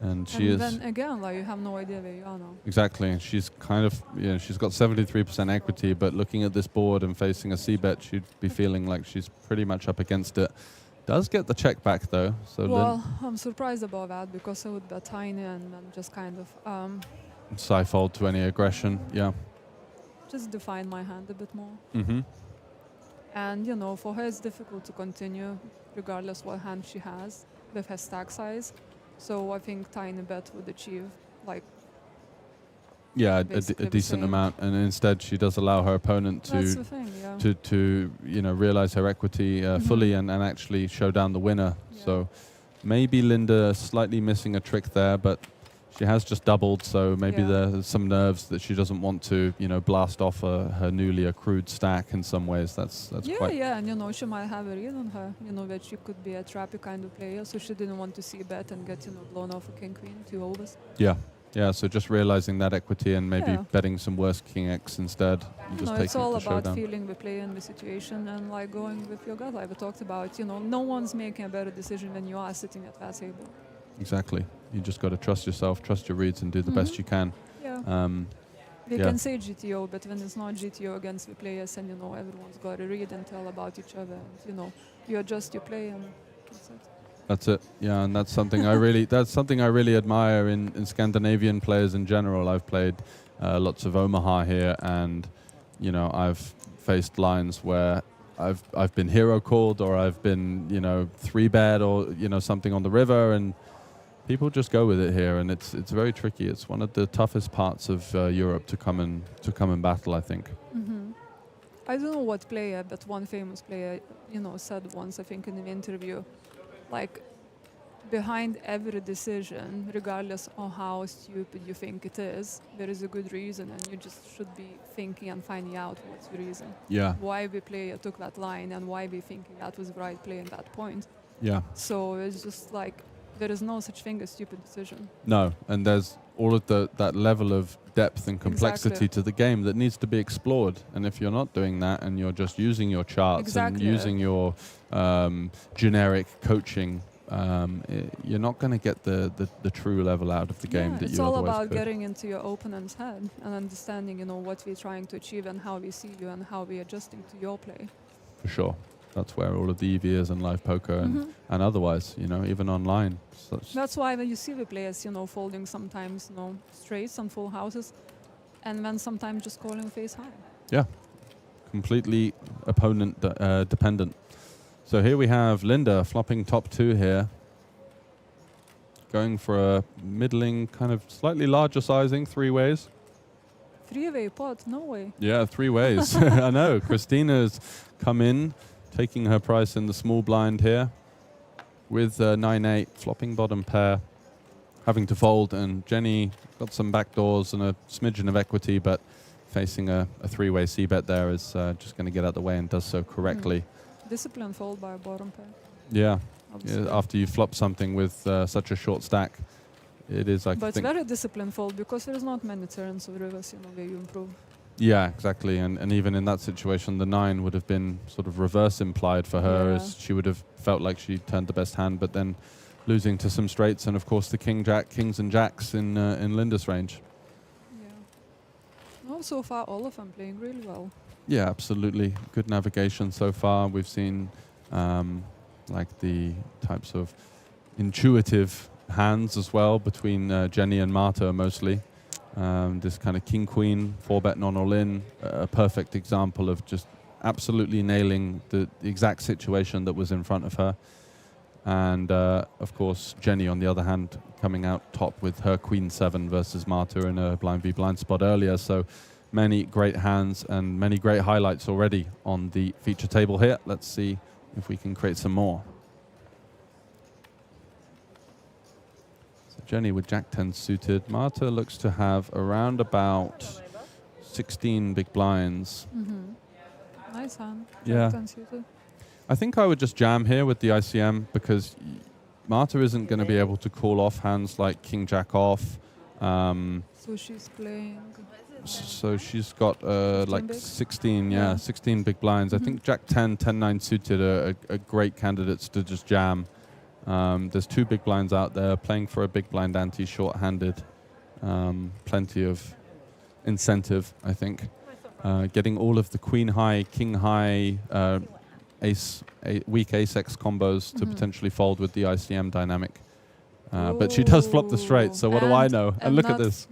And she is.
Then again, like, you have no idea where you are now.
Exactly. And she's kind of, she's got 73% equity, but looking at this board and facing a c-bet, she'd be feeling like she's pretty much up against it. Does get the check back though. So
well, I'm surprised about that because I would bet tiny and then just kind of
side fold to any aggression. Yeah.
Just define my hand a bit more.
Mm-hmm.
And you know, for her it's difficult to continue regardless what hand she has with her stack size. So I think tiny bet would achieve like
a decent amount, and instead she does allow her opponent to realize her equity fully and actually show down the winner. Yeah. So maybe Linda slightly missing a trick there, but she has just doubled, so maybe there's some nerves that she doesn't want to blast off her newly accrued stack in some ways. That's quite...
Yeah, and you know, she might have a read on her, you know, that she could be a trappy kind of player, so she didn't want to see bet and get, blown off a king-queen, 2 overs.
Yeah, so just realizing that equity and maybe betting some worse king X instead. And just
it's all
taking
about feeling the play and the situation and like going with your gut. Like we talked about, no one's making a better decision than you are sitting at that table.
Exactly. You just got to trust yourself, trust your reads, and do the best you can.
Yeah. We can say GTO, but when it's not GTO against the players, and everyone's got to read and tell about each other, and you adjust your play, and that's it.
That's it. Yeah, and that's something I really admire in Scandinavian players in general. I've played lots of Omaha here, and I've faced lines where I've been hero called, or I've been 3-bet, or something on the river, and people just go with it here, and it's very tricky. It's one of the toughest parts of Europe to come and battle, I think.
Mm-hmm. I don't know what player, but one famous player, said once, I think, in an interview, like, behind every decision, regardless of how stupid you think it is, there is a good reason, and you just should be thinking and finding out what's the reason.
Yeah.
Why the player took that line and why we thinking that was the right play at that point.
Yeah.
So it's just like, There is no such thing as stupid decision.
No, and there's all of that level of depth and complexity
Exactly.
to the game that needs to be explored. And if you're not doing that and you're just using your charts and
Exactly.
using your generic coaching, you're not going to get the true level out of the game that
it's
you
all
otherwise
about
could.
getting into your opponent's head and understanding, what we're trying to achieve and how we see you and how we're adjusting to your play.
For sure. That's where all of the EV is in live poker and otherwise, even online.
That's why when you see the players, folding sometimes, straights and full houses, and then sometimes just calling face high.
Yeah, completely opponent dependent. So here we have Linda flopping top 2 here, going for a middling, kind of slightly larger sizing, 3 ways.
3-way pot, no way.
Yeah, 3 ways. I know. Christina's come in, taking her price in the small blind here with 9-8, flopping bottom pair, having to fold, and Jenny got some backdoors and a smidgen of equity, but facing a 3-way c-bet there is just going to get out the way and does so correctly.
Discipline fold by a bottom pair.
Yeah, after you flop something with such a short stack, it is, I
But it's
think...
very disciplined fold because there's not many turns of rivers, where you improve.
Yeah, exactly. And even in that situation, the 9 would have been sort of reverse implied for her, as she would have felt like she turned the best hand, but then losing to some straights and, of course, the kings and jacks in Linda's range.
Yeah. Well, so far, all of them playing really well.
Yeah, absolutely. Good navigation so far. We've seen like the types of intuitive hands as well between Jenny and Marta mostly. This kind of king-queen, 4-bet non-all-in, a perfect example of just absolutely nailing the exact situation that was in front of her. And, of course, Jenny, on the other hand, coming out top with her queen 7 versus Marta in a blind v blind spot earlier. So many great hands and many great highlights already on the feature table here. Let's see if we can create some more. Jenny with Jack 10 suited. Marta looks to have around about 16 big blinds.
Nice hand.
Yeah.
Jack 10 suited.
I think I would just jam here with the ICM because Marta isn't going to be able to call off hands like King Jack off.
So she's playing.
So she's got like
big?
16, 16 big blinds. I think Jack 10, 10-9 suited are great candidates to just jam. There's 2 big blinds out there playing for a big blind ante short-handed. Plenty of incentive, I think. Getting all of the queen high, king high, weak ace-x combos to potentially fold with the ICM dynamic. But she does flop the straight, so what do I know? And look at this.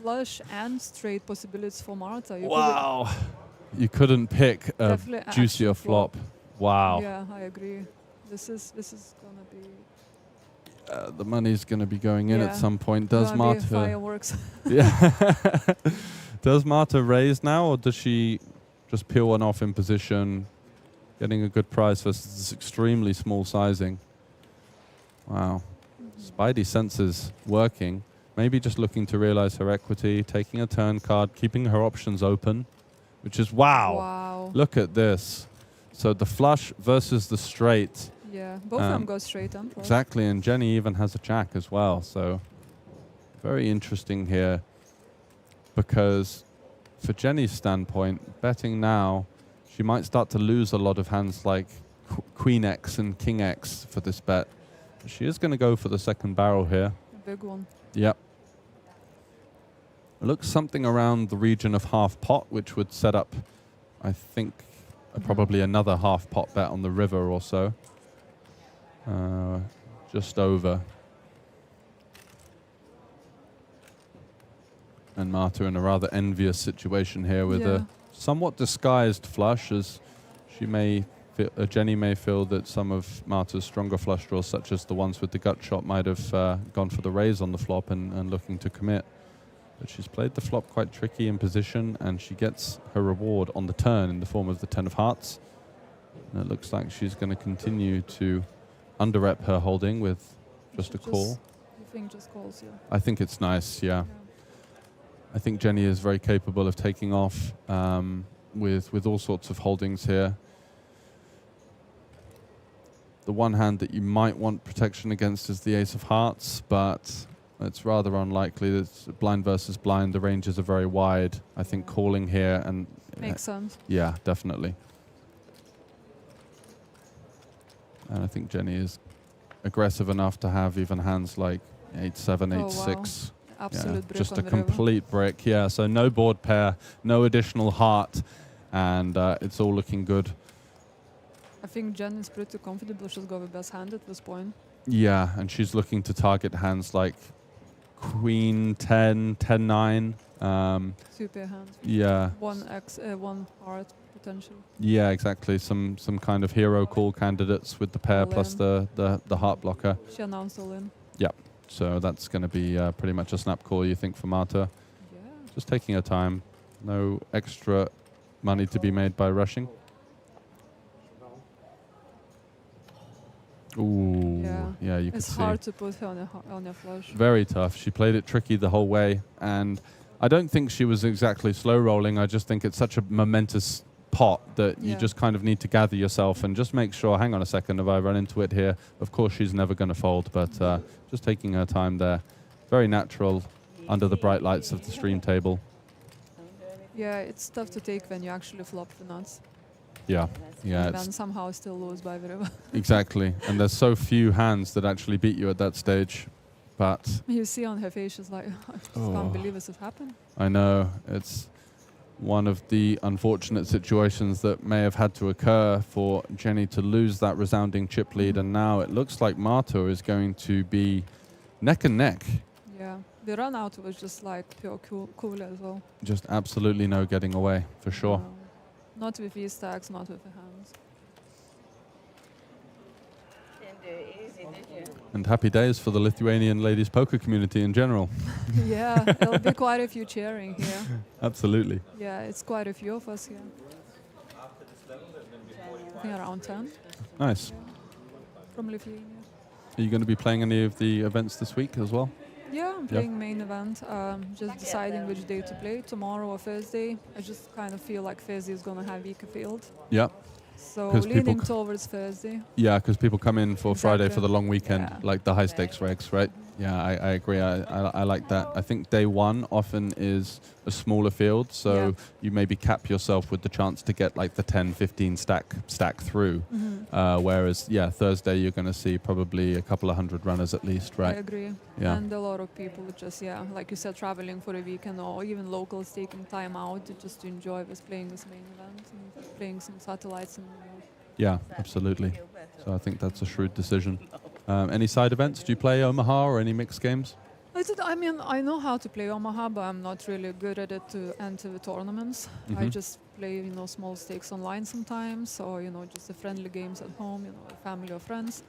Flush and straight possibilities for Marta.
Wow. You couldn't pick a juicier flop. Wow.
Yeah, I agree. This is gonna be.
The money's gonna be going in at some point. Does
Gonna
Marta?
be fireworks.
Yeah. Does Marta raise now, or does she just peel one off in position, getting a good price versus this extremely small sizing? Wow. Spidey senses working. Maybe just looking to realize her equity, taking a turn card, keeping her options open, which is wow. Look at this. So the flush versus the straight.
Yeah, both of them go straight and flush.
Exactly, and Jenny even has a jack as well. So very interesting here, because for Jenny's standpoint, betting now, she might start to lose a lot of hands like Queen X and King X for this bet. She is going to go for the second barrel here.
A big one.
Yep. It looks something around the region of half pot, which would set up, I think, probably another half pot bet on the river or so. Just over. And Marta in a rather envious situation here with a somewhat disguised flush, as she may Jenny may feel that some of Marta's stronger flush draws, such as the ones with the gut shot, might have gone for the raise on the flop and looking to commit. But she's played the flop quite tricky in position, and she gets her reward on the turn in the form of the 10 of hearts. And it looks like she's going to continue to under-rep her holding with just a call.
You think just calls, yeah?
I think it's nice, yeah. I think Jenny is very capable of taking off with all sorts of holdings here. The one hand that you might want protection against is the ace of hearts, but it's rather unlikely. It's blind versus blind. The ranges are very wide. I think calling here and...
Makes sense.
Yeah, definitely. And I think Jenny is aggressive enough to have even hands like 8-7, 8-6.
Absolute brick
just
on
a
the
complete brick. Yeah, so no board pair, no additional heart, and it's all looking good.
I think Jen is pretty comfortable. She's got the best hand at this point.
Yeah, and she's looking to target hands like Queen 10, 10-9.
Super hands.
Yeah.
One heart potential.
Yeah, exactly. Some kind of hero call candidates with the pair
All
plus
in.
the heart blocker.
She announced all in.
Yeah, so that's going to be pretty much a snap call, you think, for Marta?
Yeah.
Just taking her time. No extra money to be made by rushing. Ooh, yeah, you can see.
It's hard to put her on a flush.
Very tough. She played it tricky the whole way, and I don't think she was exactly slow rolling. I just think it's such a momentous pot that you just kind of need to gather yourself and just make sure, hang on a second, have I run into it here? Of course, she's never going to fold, but just taking her time there. Very natural under the bright lights of the stream table.
Yeah, it's tough to take when you actually flop the nuts.
Yeah, yeah.
And then somehow still lose by the river.
Exactly, and there's so few hands that actually beat you at that stage, but...
You see on her face, she's like, I just can't believe this has happened.
I know, it's one of the unfortunate situations that may have had to occur for Jenny to lose that resounding chip lead, and now it looks like Marta is going to be neck and neck.
Yeah, the run out was just like pure cool as well.
Just absolutely no getting away, for sure.
Not with these stacks, not with the hands.
And happy days for the Lithuanian ladies poker community in general.
Yeah, there'll be quite a few cheering here.
Absolutely.
Yeah, it's quite a few of us here. I think around 10.
Nice.
From Lithuania.
Are you going to be playing any of the events this week as well?
Yeah, I'm playing main event. Just deciding which day to play, tomorrow or Thursday. I just kind of feel like Thursday is going to have weaker field.
Yeah.
So leaning towards Thursday.
Yeah, because people come in for
Exactly.
Friday for the long weekend, like the high stakes regs, right? Yeah, I agree. I like that. I think day one often is a smaller field, so you maybe cap yourself with the chance to get like the 10, 15 stack through. Whereas, Thursday you're going to see probably a couple of hundred runners at least, right?
I agree.
Yeah.
And a lot of people just, like you said, traveling for a weekend or even locals taking time out just to enjoy this playing this main event and playing some satellites. And
yeah, absolutely. So I think that's a shrewd decision. Any side events? Do you play Omaha or any mixed games?
I mean, I know how to play Omaha, but I'm not really good at it to enter the tournaments. I just play, small stakes online sometimes, or, just the friendly games at home, family or friends.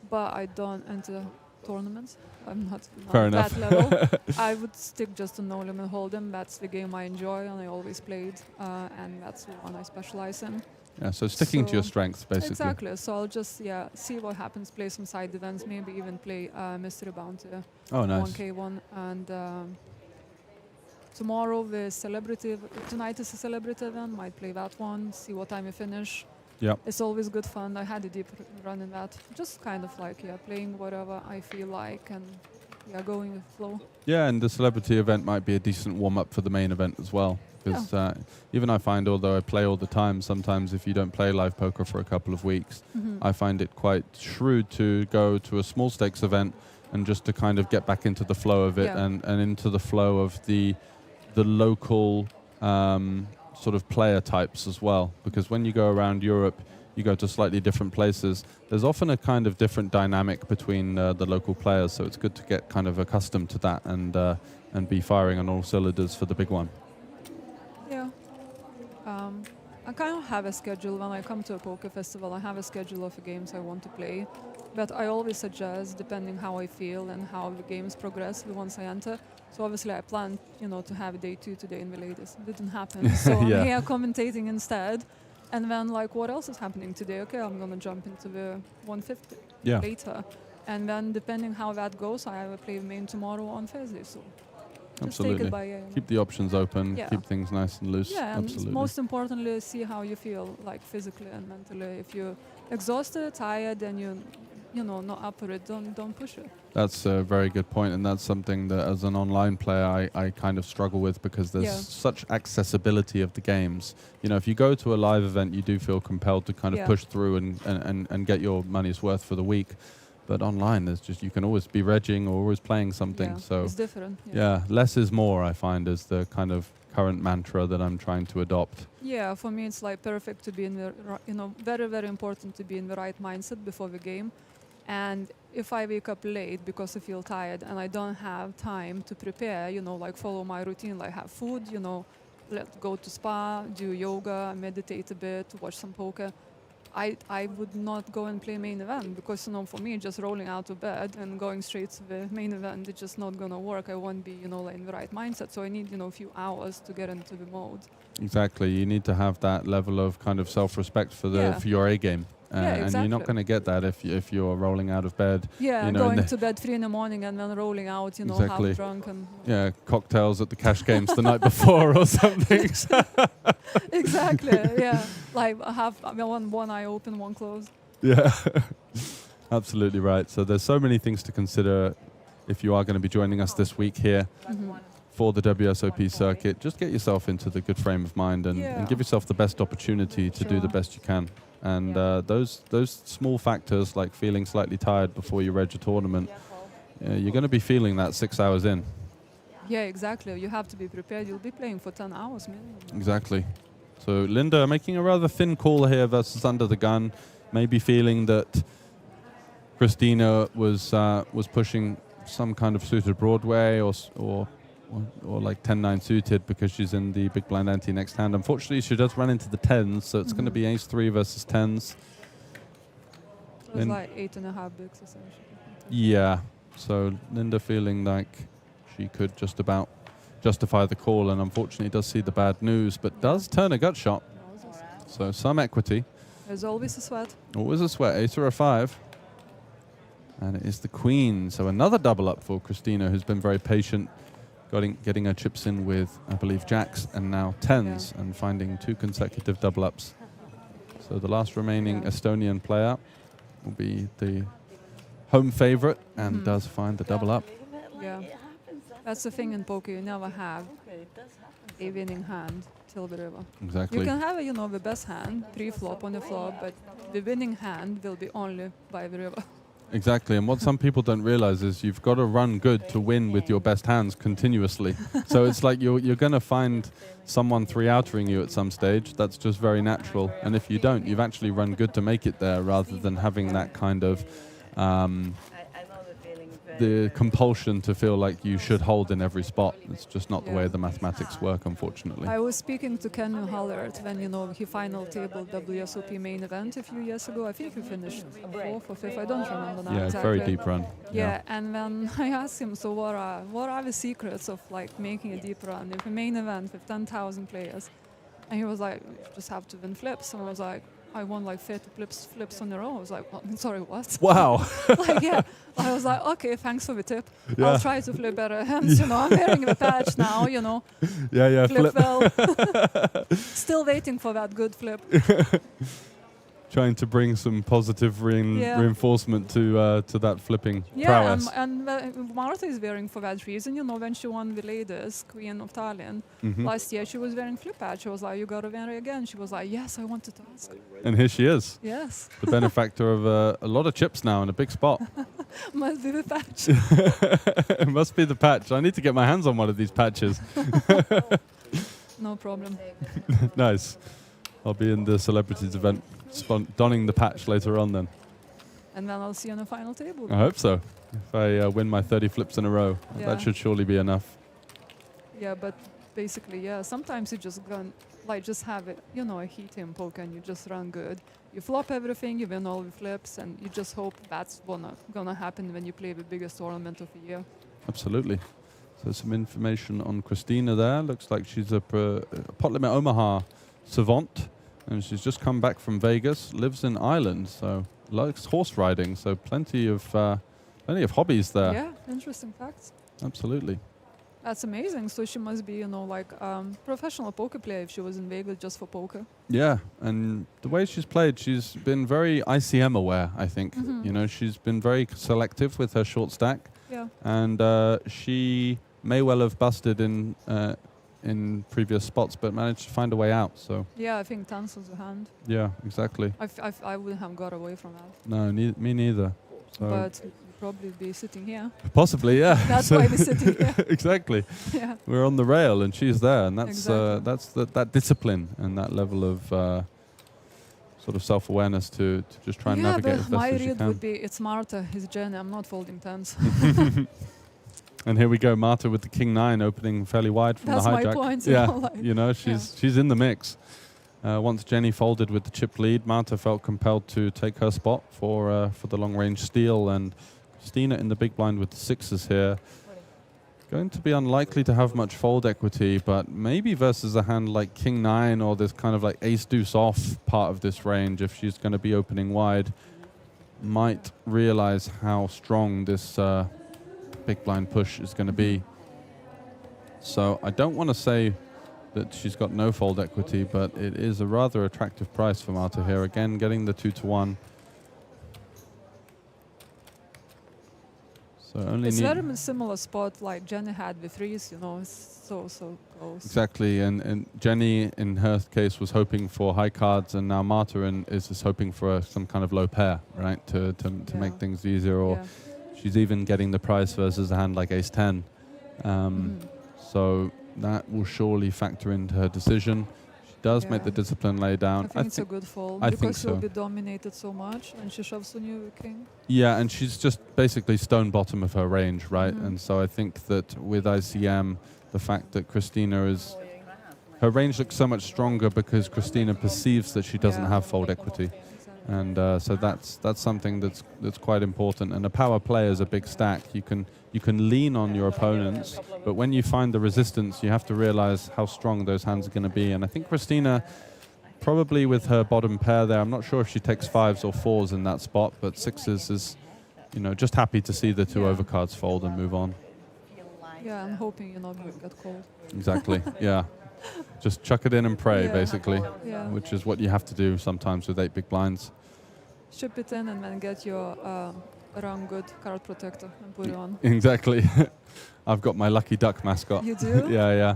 But I don't enter tournaments. I'm not at that level. I would stick just to No Limit Hold'em. That's the game I enjoy and I always played, and that's the one I specialize in.
Yeah, so sticking to your strengths, basically.
Exactly. So I'll just see what happens. Play some side events. Maybe even play Mystery Bounty.
Oh, nice.
1K1 and tomorrow tonight is a celebrity event. Might play that one. See what time we finish.
Yeah.
It's always good fun. I had a deep run in that. Just kind of like playing whatever I feel like and going with the flow.
Yeah, and the celebrity event might be a decent warm up for the main event as well. Because even I find, although I play all the time, sometimes if you don't play live poker for a couple of weeks, I find it quite shrewd to go to a small stakes event and just to kind of get back into the flow of it and into the flow of the local sort of player types as well. Because when you go around Europe, you go to slightly different places. There's often a kind of different dynamic between the local players, so it's good to get kind of accustomed to that and be firing on all cylinders for the big one.
Yeah. I kind of have a schedule when I come to a poker festival. I have a schedule of the games I want to play, but I always suggest, depending how I feel and how the games progress once I enter. So obviously I planned, to have day 2 today in the ladies. It didn't happen, so I'm here commentating instead. And then what else is happening today? Okay, I'm gonna jump into the 150 later, and then depending how that goes, I will play main tomorrow on Thursday. So.
Absolutely.
Just take it by ear.
Keep the options open, keep things nice and loose.
Yeah, and
absolutely.
most importantly, see how you feel, like physically and mentally. If you exhausted, tired, and you know, not up for it, don't push it.
That's a very good point, and that's something that as an online player I kind of struggle with, because there's such accessibility of the games. You know, if you go to a live event, you do feel compelled to kind of push through and get your money's worth for the week. But online, there's just, you can always be regging or always playing something. So
it's different.
Yeah, less is more, I find, is the kind of current mantra that I'm trying to adopt.
Yeah, for me it's like perfect to be in the, you know, very, very important to be in the right mindset before the game. And if I wake up late because I feel tired and I don't have time to prepare, you know, like follow my routine, like have food, you know, go to spa, do yoga, meditate a bit, watch some poker, I would not go and play main event, because, you know, for me, just rolling out of bed and going straight to the main event, it's just not gonna work. I won't be, you know, like in the right mindset. So I need, you know, a few hours to get into the mode.
Exactly. You need to have that level of kind of self-respect for for your A game.
Exactly.
And you're not going to get that if you're rolling out of bed.
Yeah,
you know,
going to bed 3 in the morning and then rolling out, you know, half drunk and...
Yeah, cocktails at the cash games the night before or something.
Exactly, yeah. Like I have one eye open, one closed.
Yeah, absolutely right. So there's so many things to consider if you are going to be joining us this week here for the WSOP circuit. Just get yourself into the good frame of mind and give yourself the best opportunity to do the best you can. And those small factors, like feeling slightly tired before you reg a tournament, you're going to be feeling that 6 hours in.
Yeah, exactly. You have to be prepared. You'll be playing for 10 hours minimum.
Exactly. So Linda making a rather thin call here versus under the gun, maybe feeling that Christina was pushing some kind of suited Broadway or like 10-9 suited, because she's in the big blind ante next hand. Unfortunately, she does run into the 10s, so it's going to be ace-3 versus 10s.
So it's like 8.5 bigs, essentially.
Yeah, so Linda feeling like she could just about justify the call, and unfortunately does see the bad news, but does turn a gut shot. So some equity.
There's always a sweat.
Always a sweat, ace or a 5. And it is the queen, so another double up for Christina, who's been very patient, getting her chips in with, I believe, jacks and now 10s, and finding 2 consecutive double ups. So the last remaining Estonian player will be the home favorite and does find the double up.
Yeah, that's the thing in poker. You never have a winning hand till the river.
Exactly.
You can have, you know, the best hand pre-flop on the flop, but the winning hand will be only by the river.
Exactly, and what some people don't realize is you've got to run good to win with your best hands continuously. So it's like you're going to find someone 3-outering you at some stage. That's just very natural. And if you don't, you've actually run good to make it there, rather than having that kind of the compulsion to feel like you should hold in every spot. It's just not the way the mathematics work, unfortunately.
I was speaking to Ken Hollert when, you know, he final tabled WSOP main event a few years ago. I think he finished 4th or 5th. I don't remember now exactly.
Very deep run.
Yeah, and when I asked him, so what are the secrets of like making a deep run if a main event with 10,000 players? And he was like, you just have to win flips. And I was like, I won like 30 flips on a row. I was like, well, sorry, what?
Wow.
Like, yeah. I was like, okay, thanks for the tip. I'll try to flip better hands, you know. I'm wearing the patch now, you know.
Yeah.
Flip well. Still waiting for that good flip.
Trying to bring some positive reinforcement to that flipping prowess.
And Marta is wearing for that reason. You know, when she won the ladies, Queen of Tallinn, last year, she was wearing flip patch. I was like, you got to wear it again. She was like, yes, I wanted to ask.
And here she is.
Yes.
The benefactor of a lot of chips now in a big spot.
Must be the patch.
It must be the patch. I need to get my hands on one of these patches.
No problem.
Nice. I'll be in the celebrities event donning the patch later on then.
And then I'll see you on the final table.
I hope so. If I win my 30 flips in a row, that should surely be enough.
Yeah, but basically, yeah, sometimes you just just have it, you know, a heat in poker and you just run good. You flop everything, you win all the flips, and you just hope that's gonna happen when you play the biggest tournament of the year.
Absolutely. So some information on Christina there. Looks like she's a pot limit Omaha savant, and she's just come back from Vegas, lives in Ireland, so likes horse riding, so plenty of hobbies there.
Yeah, interesting facts.
Absolutely.
That's amazing. So she must be, like professional poker player if she was in Vegas just for poker.
Yeah, and the way she's played, she's been very ICM aware, I think. She's been very selective with her short stack.
Yeah.
And she may well have busted in previous spots, but managed to find a way out. So
Yeah, I think tens was a hand.
yeah, exactly.
I wouldn't have got away from that.
No, me neither. So
But we'd probably be sitting here.
possibly, yeah.
That's why we're sitting here.
Exactly.
Yeah.
We're on the rail, and she's there, and that's
Exactly.
that discipline and that level of sort of self-awareness to just try and navigate as
but
best
my
as you
read
can.
would be it's Marta, his Jenny. I'm not folding tens.
And here we go, Marta with the King 9 opening fairly wide from
That's
the
my
hijack.
point,
Yeah, she's in the mix. Once Jenny folded with the chip lead, Marta felt compelled to take her spot for the long-range steal, and Christina in the big blind with the sixes here. Going to be unlikely to have much fold equity, but maybe versus a hand like King 9 or this kind of like ace deuce off part of this range, if she's going to be opening wide, might realize how strong this big blind push is going to be. So I don't want to say that she's got no fold equity, but it is a rather attractive price for Marta here. Again, getting the 2-1. So only
It's
need
very similar spot like Jenny had with threes, it's so close.
exactly, and Jenny in her case was hoping for high cards, and now Marta is just hoping for some kind of low pair, right, to make things easier. Or she's even getting the price versus a hand like ace 10. So that will surely factor into her decision. She does make the discipline lay down.
I think it's a good fold
I
because
think
she'll
so.
be dominated so much, and she shoves on you with king.
Yeah, and she's just basically stone bottom of her range, right? And so I think that with ICM, the fact that Christina is... Her range looks so much stronger because Christina perceives that she doesn't have fold equity. And so that's something that's quite important. And a power play is a big stack. You can lean on your opponents, but when you find the resistance, you have to realize how strong those hands are going to be. And I think Christina, probably with her bottom pair there, I'm not sure if she takes fives or fours in that spot, but sixes is, just happy to see the two overcards fold and move on.
Yeah, I'm hoping you're not going to get called.
Exactly, yeah. Just chuck it in and pray, basically,
Yeah.
which is what you have to do sometimes with 8 big blinds.
Ship it in and then get your wrong good card protector and put it on.
Exactly. I've got my lucky duck mascot.
You do?
Yeah.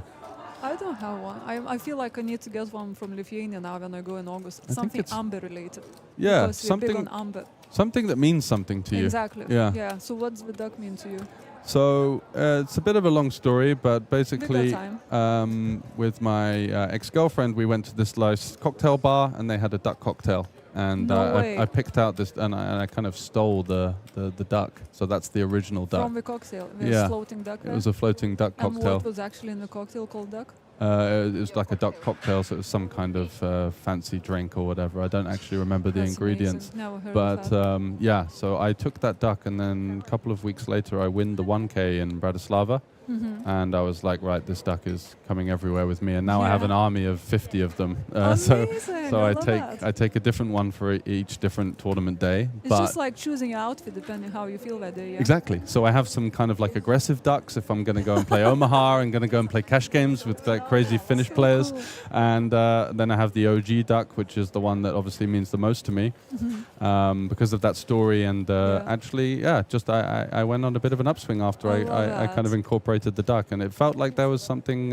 I don't have one. I feel like I need to get one from Lithuania now when I go in August.
I think
Something
it's-
amber related.
Yeah,
because we're big on amber.
something that means something to you.
Exactly.
Yeah.
So what's the duck mean to you?
So it's a bit of a long story, but basically,
time.
with my ex-girlfriend, we went to this nice cocktail bar, and they had a duck cocktail, and
No way.
I picked out this, and I kind of stole the duck. So that's the original duck.
From the cocktail. There's floating duck
It was a floating duck
and
cocktail.
what was actually in the cocktail called duck?
It was like a duck cocktail, so it was some kind of fancy drink or whatever. I don't actually remember the
That's
ingredients.
amazing. Never heard
But
of that.
yeah, so I took that duck, and then a couple of weeks later, I win the 1K in Bratislava. And I was like, right, this duck is coming everywhere with me, and now I have an army of 50 of them. So I take a different one for each different tournament day.
It's
but
just like choosing your outfit depending how you feel that day. Yeah?
exactly. So I have some kind of like aggressive ducks if I'm going to go and play Omaha and going to go and play cash games with like crazy Finnish players.
Cool.
And then I have the OG duck, which is the one that obviously means the most to me because of that story. And actually, just I went on a bit of an upswing after I kind of incorporated the duck, and it felt like there was something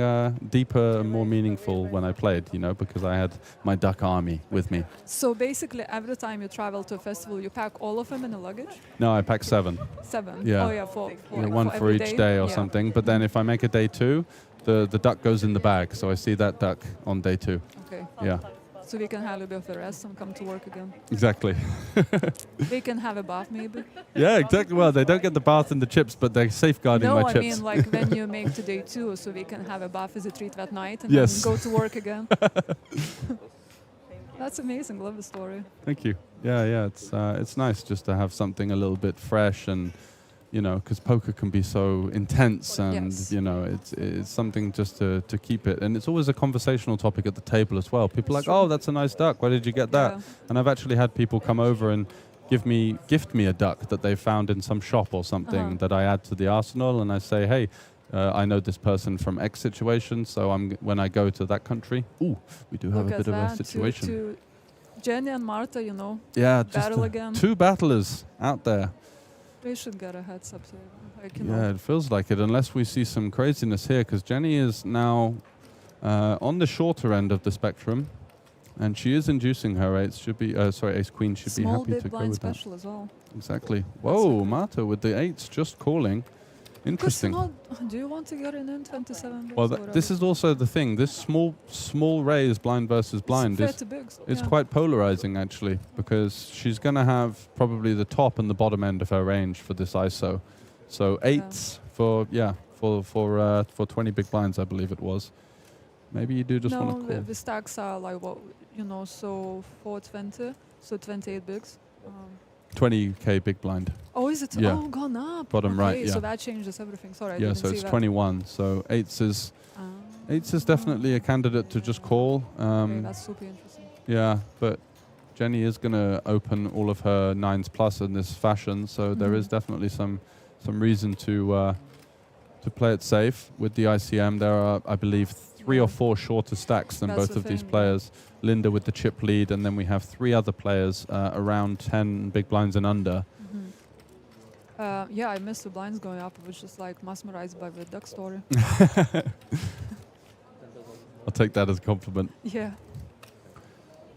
deeper and more meaningful when I played, because I had my duck army with me.
So basically, every time you travel to a festival, you pack all of them in a luggage?
No, I pack 7.
7?
Yeah.
Oh yeah, for
one for
every
each day or something. But then if I make a day 2, the duck goes in the bag, so I see that duck on day 2.
Okay.
Yeah.
So we can have a bit of the rest and come to work again.
Exactly.
We can have a bath maybe.
Yeah, exactly. Well, they don't get the bath and the chips, but they're safeguarding
No,
my
I
chips.
mean like when you make to day 2, so we can have a bath as a treat that night and
Yes.
then go to work again. That's amazing. Love the story.
Thank you. Yeah. It's nice just to have something a little bit fresh, and because poker can be so intense, and it's something just to keep it. And it's always a conversational topic at the table as well. People are like, oh, that's a nice duck. Where did you get that?
Yeah.
And I've actually had people come over and gift me a duck that they found in some shop or something that I add to the arsenal, and I say, hey, I know this person from X situation, so when I go to that country, we do have a bit of a situation.
To Jenny and Marta,
Yeah,
battle again.
2 battlers out there.
They should get a heads up. So
Yeah, it feels like it, unless we see some craziness here, because Jenny is now on the shorter end of the spectrum, and she is inducing her ace. Should be ace queen should be happy to go with that.
Special as well.
Exactly. Whoa, Marta with the 8s just calling. Interesting.
Do you want to get in 27?
Well, this is also the thing. This small raise blind versus blind is quite polarizing actually, because she's going to have probably the top and the bottom end of her range for this ISO. So 8s for 20 big blinds, I believe it was. Maybe you do just want to call.
The stacks are like so 420, so 28 bigs.
20k big blind.
Oh, is it?
Yeah.
Oh, gone up.
Bottom right, yeah.
So that changes everything. Sorry, I
yeah,
didn't
so
see
it's
that.
21. So 8s is definitely a candidate to just call.
Okay, that's super interesting.
Yeah, but Jenny is going to open all of her 9s plus in this fashion, so there is definitely some reason to play it safe with the ICM. There are, I believe, 3 or 4 shorter stacks than both of these players. Linda with the chip lead, and then we have 3 other players around 10 big blinds and under.
Yeah, I missed the blinds going up. I was just like mesmerized by the duck story.
I'll take that as a compliment.
Yeah.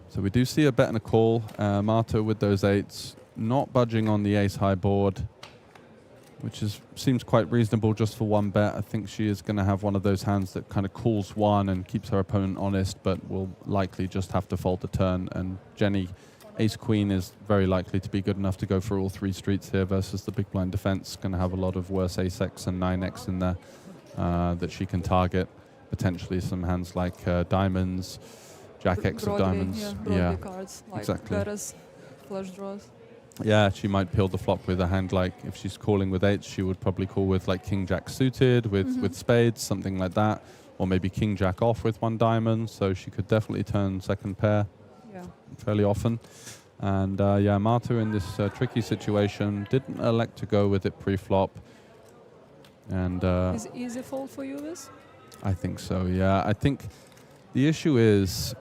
So we do see a bet and a call. Marta with those 8s, not budging on the ace high board, which seems quite reasonable just for 1 bet. I think she is going to have one of those hands that kind of calls 1 and keeps her opponent honest, but will likely just have to fold the turn. And Jenny, ace queen, is very likely to be good enough to go for all 3 streets here versus the big blind defense. Going to have a lot of worse ace-x and 9x in there that she can target. Potentially some hands like diamonds, jack-x of diamonds.
Yeah, cards, like
exactly.
Beres, flush draws.
Yeah, she might peel the flop with a hand like, if she's calling with 8s, she would probably call with like king jack suited with spades, something like that, or maybe king jack off with 1 diamond. So she could definitely turn second pair fairly often. And yeah, Marta in this tricky situation didn't elect to go with it pre-flop. And
is it easy fold for you, this?
I think so. Yeah, I think the issue is,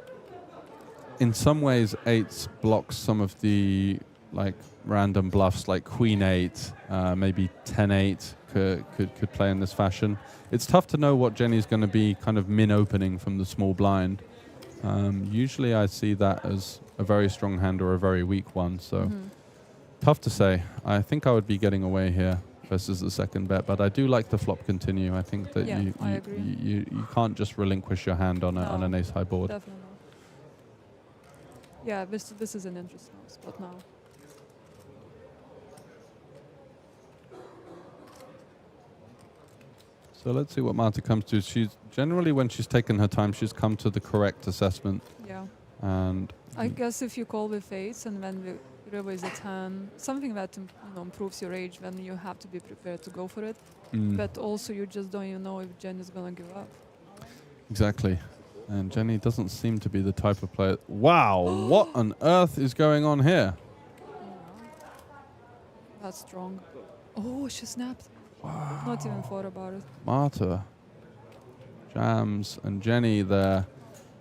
in some ways, 8s blocks some of the like random bluffs like queen 8, maybe 10-8 could play in this fashion. It's tough to know what Jenny's going to be kind of min-opening from the small blind. Usually I see that as a very strong hand or a very weak one, so tough to say. I think I would be getting away here versus the second bet, but I do like the flop continue. I think that you can't just relinquish your hand on an ace high board.
Definitely. Yeah, this is an interesting spot now.
So let's see what Marta comes to. She's generally, when she's taken her time, she's come to the correct assessment.
Yeah.
And
I guess if you call with 8s and when the river is a 10, something that improves your age, then you have to be prepared to go for it. But also you just don't even know if Jen is going to give up.
Exactly. And Jenny doesn't seem to be the type of player. Wow, what on earth is going on here?
That's strong. Oh, she snapped. Wow. Not even thought about it.
Marta jams, and Jenny there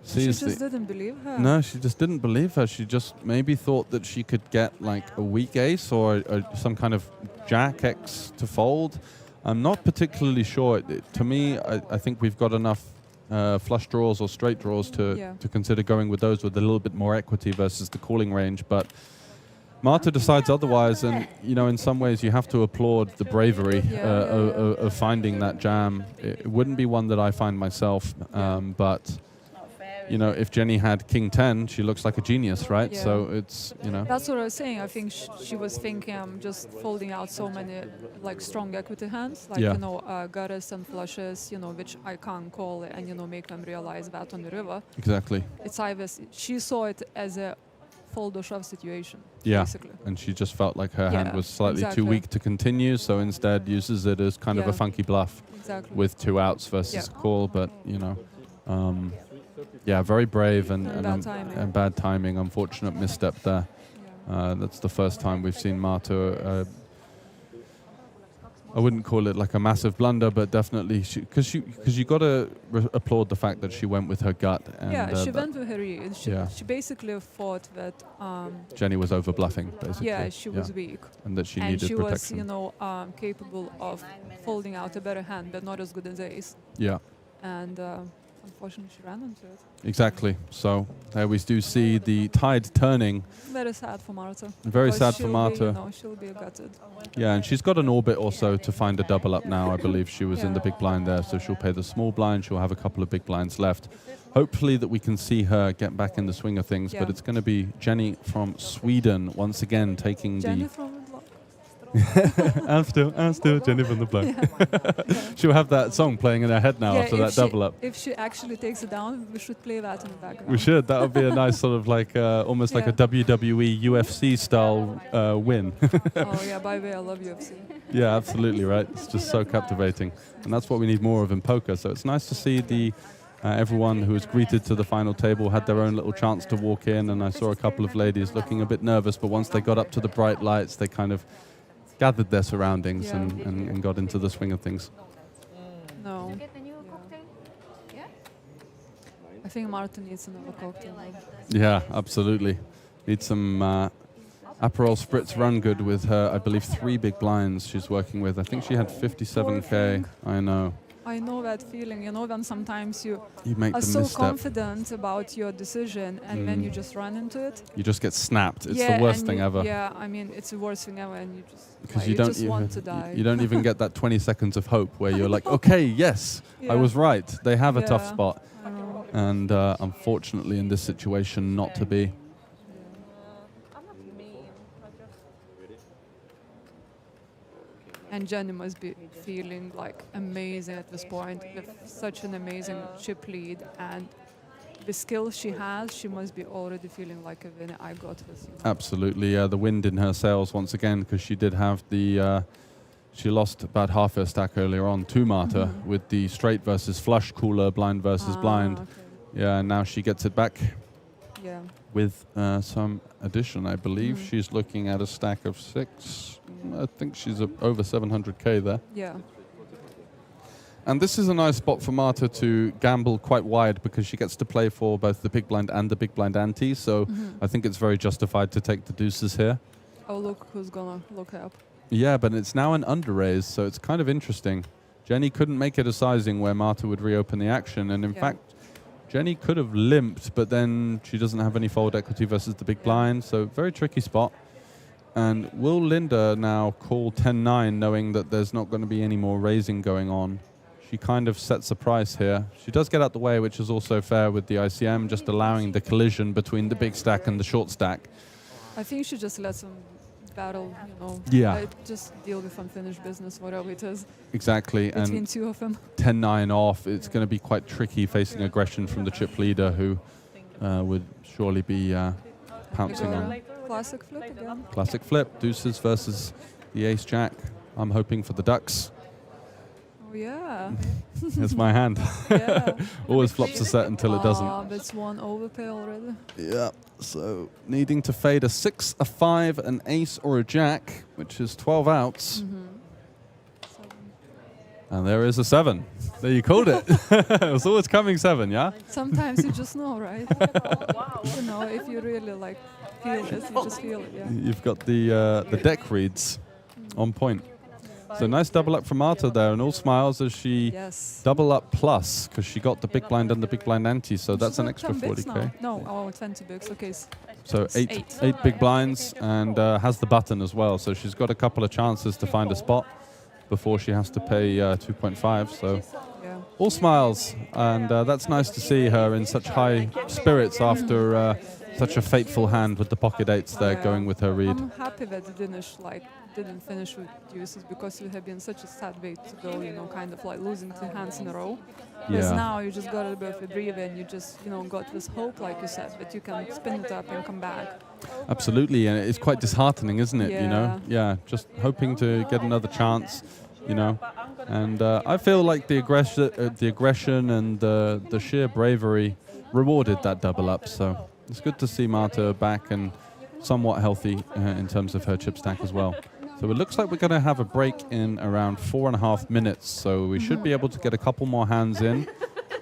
sees
she just didn't believe her.
No, she just didn't believe her. She just maybe thought that she could get like a weak ace or some kind of jack X to fold. I'm not particularly sure. To me, I think we've got enough flush draws or straight draws to consider going with those with a little bit more equity versus the calling range. But Marta decides otherwise, and in some ways you have to applaud the bravery of finding that jam. It wouldn't be one that I find myself, but if Jenny had king 10, she looks like a genius, right?
Yeah.
So it's
That's what I was saying. I think she was thinking, I'm just folding out so many like strong equity hands, like gutters and flushes, which I can't call and make them realize that on the river.
Exactly.
It's either she saw it as a fold or shove situation.
Yeah,
basically.
And she just felt like her hand was slightly too weak to continue, so instead uses it as kind of a funky bluff with 2 outs versus a call. But very brave and bad timing. Unfortunate misstep there. That's the first time we've seen Marta I wouldn't call it like a massive blunder, but definitely because you got to applaud the fact that she went with her gut. And,
yeah, she went with her read. She basically thought that
Jenny was over bluffing, basically.
Yeah, she was weak,
and that she needed protection.
And she was, capable of folding out a better hand, but not as good as ace.
Yeah.
And unfortunately, she ran into it.
Exactly. So there we do see the tide turning.
Very sad for Marta.
Very sad for Marta.
She'll be gutted.
Yeah, and she's got an orbit also to find a double up now. I believe she was in the big blind there, so she'll pay the small blind. She'll have a couple of big blinds left. Hopefully that we can see her get back in the swing of things, but it's going to be Jenny from Sweden once again taking
Jenny from the block.
I'm still Jenny from the block. She'll have that song playing in her head now after that double up.
If she actually takes it down, we should play that in the background.
We should. That would be a nice sort of like almost like a WWE UFC style win.
Oh yeah, by the way, I love UFC.
Yeah, absolutely right. It's just so captivating, and that's what we need more of in poker. So it's nice to see the everyone who was greeted to the final table had their own little chance to walk in, and I saw a couple of ladies looking a bit nervous, but once they got up to the bright lights, they kind of gathered their surroundings and got into the swing of things.
No. Did you get the new cocktail? Yeah. I think Marta needs another cocktail.
Yeah, absolutely. Needs some Aperol Spritz Run Good with her, I believe, 3 big blinds she's working with. I think she had 57K. I know.
I know that feeling, when sometimes you
make
are
the
so
misstep.
confident about your decision and then you just run into it.
You just get snapped. It's the worst thing ever.
Yeah, I mean, it's the worst thing ever, and you just
because
you just want to die.
You don't even get that 20 seconds of hope where you're like, okay, yes, I was right. They have a tough spot. And unfortunately, in this situation, not to be.
And Jenny must be feeling like amazing at this point with such an amazing chip lead, and the skills she has, she must be already feeling like a winner. I got this.
Absolutely, yeah. The wind in her sails once again, because she did have the. She lost about half her stack earlier on to Marta with the straight versus flush cooler, blind versus blind.
Okay.
Yeah, and now she gets it back.
Yeah.
With some addition, I believe she's looking at a stack of 6. I think she's over 700K there.
Yeah.
And this is a nice spot for Marta to gamble quite wide because she gets to play for both the big blind and the big blind ante. So I think it's very justified to take the deuces here.
Oh, look who's gonna look up.
Yeah, but it's now an underraise, so it's kind of interesting. Jenny couldn't make it a sizing where Marta would reopen the action, and in fact, Jenny could have limped, but then she doesn't have any fold equity versus the big blind, so very tricky spot. And will Linda now call 10-9 knowing that there's not going to be any more raising going on? She kind of sets a price here. She does get out the way, which is also fair with the ICM, just allowing the collision between the big stack and the short stack.
I think she just lets them battle, just deal with unfinished business, whatever it is.
Exactly.
Between
and
two of them.
10-9 off, it's going to be quite tricky facing aggression from the chip leader, who would surely be pouncing on.
Classic flip again.
Classic flip, deuces versus the ace-jack. I'm hoping for the ducks.
Oh, yeah.
It's my hand. Always flops a set until it doesn't.
That's one overpay already.
Yeah, so needing to fade a 6, a 5, an ace, or a jack, which is 12 outs. And there is a 7. There, you called it. It was always coming 7, yeah?
Sometimes you just know, right? If you really feel it, you just feel it, yeah.
You've got the deck reads on point. So nice double up from Marta there, and all smiles as she double up plus, because she got the big blind and the big blind ante, so that's an extra 40K.
No, 20 bigs, okay.
So eight big blinds, and has the button as well, so she's got a couple of chances to find a spot before she has to pay 2.5, so all smiles, and that's nice to see her in such high spirits after such a fateful hand with the pocket 8s there going with her read.
I'm happy that it didn't finish with deuces, because it would have been such a sad way to go, kind of like losing 2 hands in a row. Because now you just got a bit of a breather, and you just, got this hope, like you said, that you can spin it up and come back.
Absolutely, and it's quite disheartening, isn't it?
Yeah.
Just hoping to get another chance, and I feel like the aggression and the sheer bravery rewarded that double up. So it's good to see Marta back and somewhat healthy in terms of her chip stack as well. So it looks like we're going to have a break in around 4.5 minutes. So we should be able to get a couple more hands in.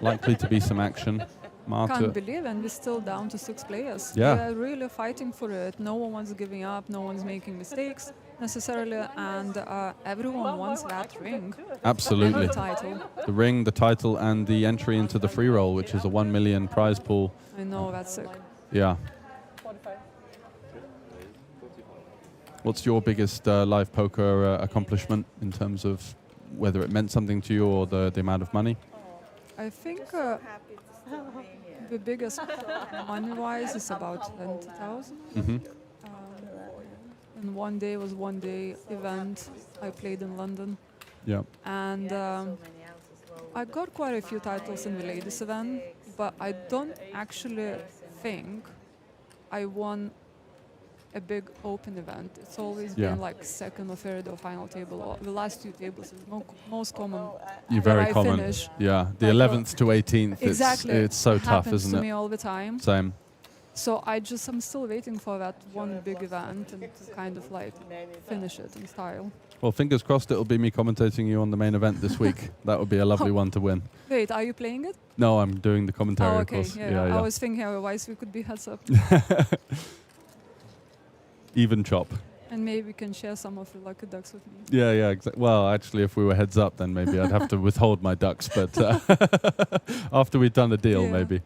Likely to be some action. Marta.
Can't believe, and we're still down to 6 players.
Yeah.
We are really fighting for it. No one's giving up. No one's making mistakes necessarily, and everyone wants that ring.
Absolutely.
And the title.
The ring, the title, and the entry into the free roll, which is a 1 million prize pool.
I know, that's sick.
Yeah. What's your biggest live poker accomplishment in terms of whether it meant something to you or the amount of money?
I think the biggest money-wise is about 20,000.
Mm-hmm.
And one day was one day event. I played in London.
Yeah.
And I got quite a few titles in the ladies event, but I don't actually think I won a big open event. It's always been like second or third or final table. Or the last 2 tables is most common.
You're very common.
Finish.
Yeah, the 11th to 18th.
Exactly.
It's so tough, isn't it?
Happens to me all the time.
Same.
So I'm still waiting for that one big event and to kind of like finish it in style.
Well, fingers crossed it'll be me commentating you on the main event this week. That would be a lovely one to win.
Wait, are you playing it?
No, I'm doing the commentary,
okay.
of course.
Yeah. I was thinking otherwise we could be heads up.
Even chop.
And maybe we can share some of the lucky ducks with me.
Yeah, exactly. Well, actually, if we were heads up, then maybe I'd have to withhold my ducks. But after we've done a deal, maybe.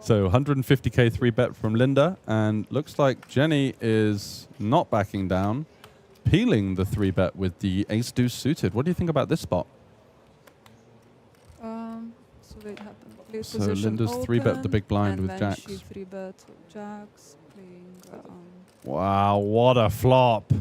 So 150k 3-bet from Linda. And looks like Jenny is not backing down, peeling the 3-bet with the ace-deuce suited. What do you think about this spot?
So wait, happened.
So Linda's 3-bet the big blind with jacks.
She 3-bet with jacks, playing...
Wow, what a flop.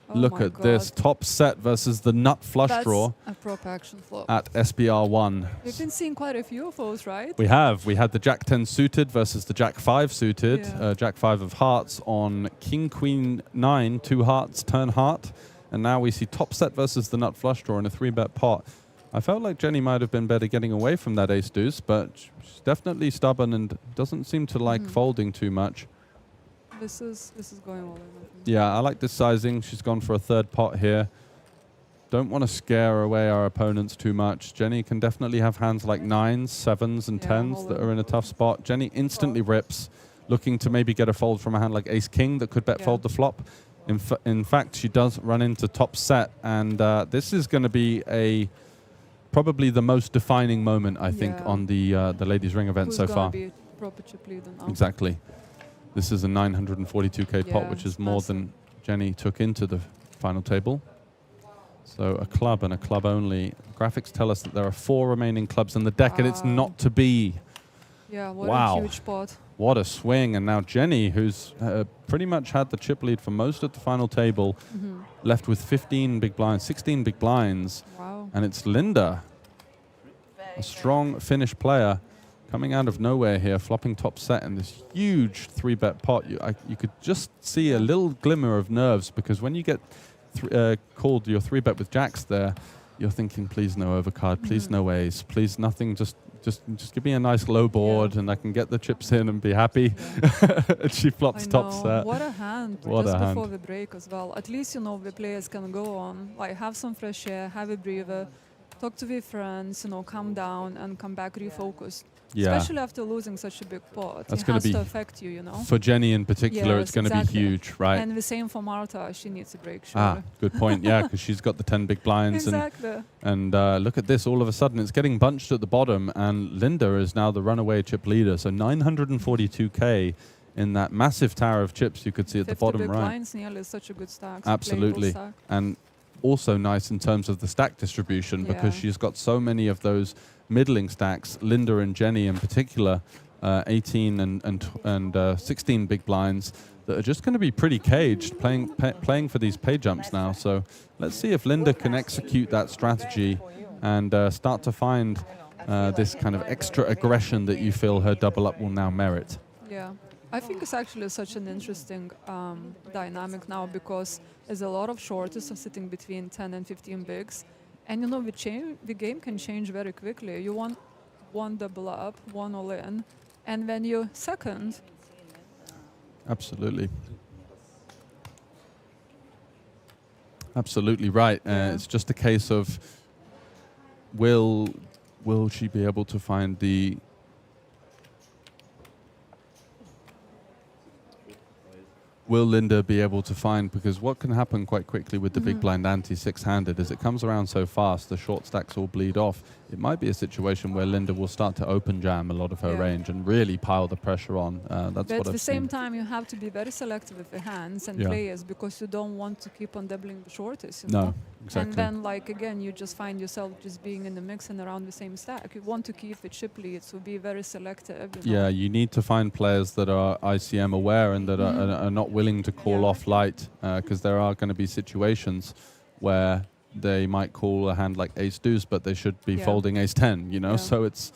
Oh
Look at this. Top set versus the nut flush draw.
A proper action flop.
At SBR1.
We've been seeing quite a few of those, right?
We have. We had the Jack 10 suited versus the Jack 5 suited. Jack 5 of hearts on King Queen 9, 2 hearts, turn heart. And now we see top set versus the nut flush draw in a 3-bet pot. I felt like Jenny might have been better getting away from that ace deuce, but she's definitely stubborn and doesn't seem to like folding too much.
This is going all in.
Yeah, I like this sizing. She's gone for a 3rd pot here. Don't want to scare away our opponents too much. Jenny can definitely have hands like 9s, 7s, and 10s that are in a tough spot. Jenny instantly rips, looking to maybe get a fold from a hand like ace-king that could bet fold the flop. In fact, she does run into top set, and this is going to be probably the most defining moment, I think, on the ladies' ring event so far.
Be proper chip leader now.
Exactly. This is a 942k pot, which is more than Jenny took into the final table. So a club and a club only. Graphics tell us that there are 4 remaining clubs in the deck, and it's not to be.
Yeah, what a huge pot.
What a swing. And now Jenny, who's pretty much had the chip lead for most of the final table, left with 15 big blinds, 16 big blinds.
Wow.
And it's Linda, a strong Finnish player, coming out of nowhere here, flopping top set in this huge 3-bet pot. You could just see a little glimmer of nerves, because when you get called your 3-bet with jacks there, you're thinking, please no overcard, please no ace, please nothing, just give me a nice low board and I can get the chips in and be happy. And she flops top set.
What a hand.
What
just
a hand.
Before the break as well. At least, the players can go on, like have some fresh air, have a breather, talk to their friends, calm down and come back refocused.
Yeah.
Especially after losing such a big pot.
That's
it
going
has
to be
to affect you,
For Jenny in particular, it's going to be huge, right?
And the same for Marta. She needs a break, surely.
Good point. Yeah, because she's got the 10 big blinds.
Exactly.
And look at this. All of a sudden, it's getting bunched at the bottom, and Linda is now the runaway chip leader. So 942k in that massive tower of chips you could see at the bottom
big
right.
Blinds nearly is such a good stack.
Absolutely.
Stack.
And also nice in terms of the stack distribution, because she's got so many of those middling stacks, Linda and Jenny in particular, 18 and 16 big blinds that are just going to be pretty caged, playing for these pay jumps now. So let's see if Linda can execute that strategy and start to find this kind of extra aggression that you feel her double up will now merit.
Yeah. I think it's actually such an interesting dynamic now, because there's a lot of shorties are sitting between 10 and 15 bigs. And the game can change very quickly. You want one double up, one all in, and when you're second.
Absolutely. Absolutely right. It's just a case of will she be able to find the... Will Linda be able to find, because what can happen quite quickly with the big blind ante six-handed is it comes around so fast, the short stacks all bleed off. It might be a situation where Linda will start to open jam a lot of her range and really pile the pressure on. That's
but
what
at the
I've
same
seen.
time, you have to be very selective with your hands and players, because you don't want to keep on doubling the shortest. You know?
Exactly.
And then, like, again, you just find yourself just being in the mix and around the same stack. You want to keep the chip lead, so be very selective. You know?
Yeah, you need to find players that are ICM aware and that are not willing to call off light, because there are going to be situations where they might call a hand like ace deuce, but they should be folding ace 10, you know, so it's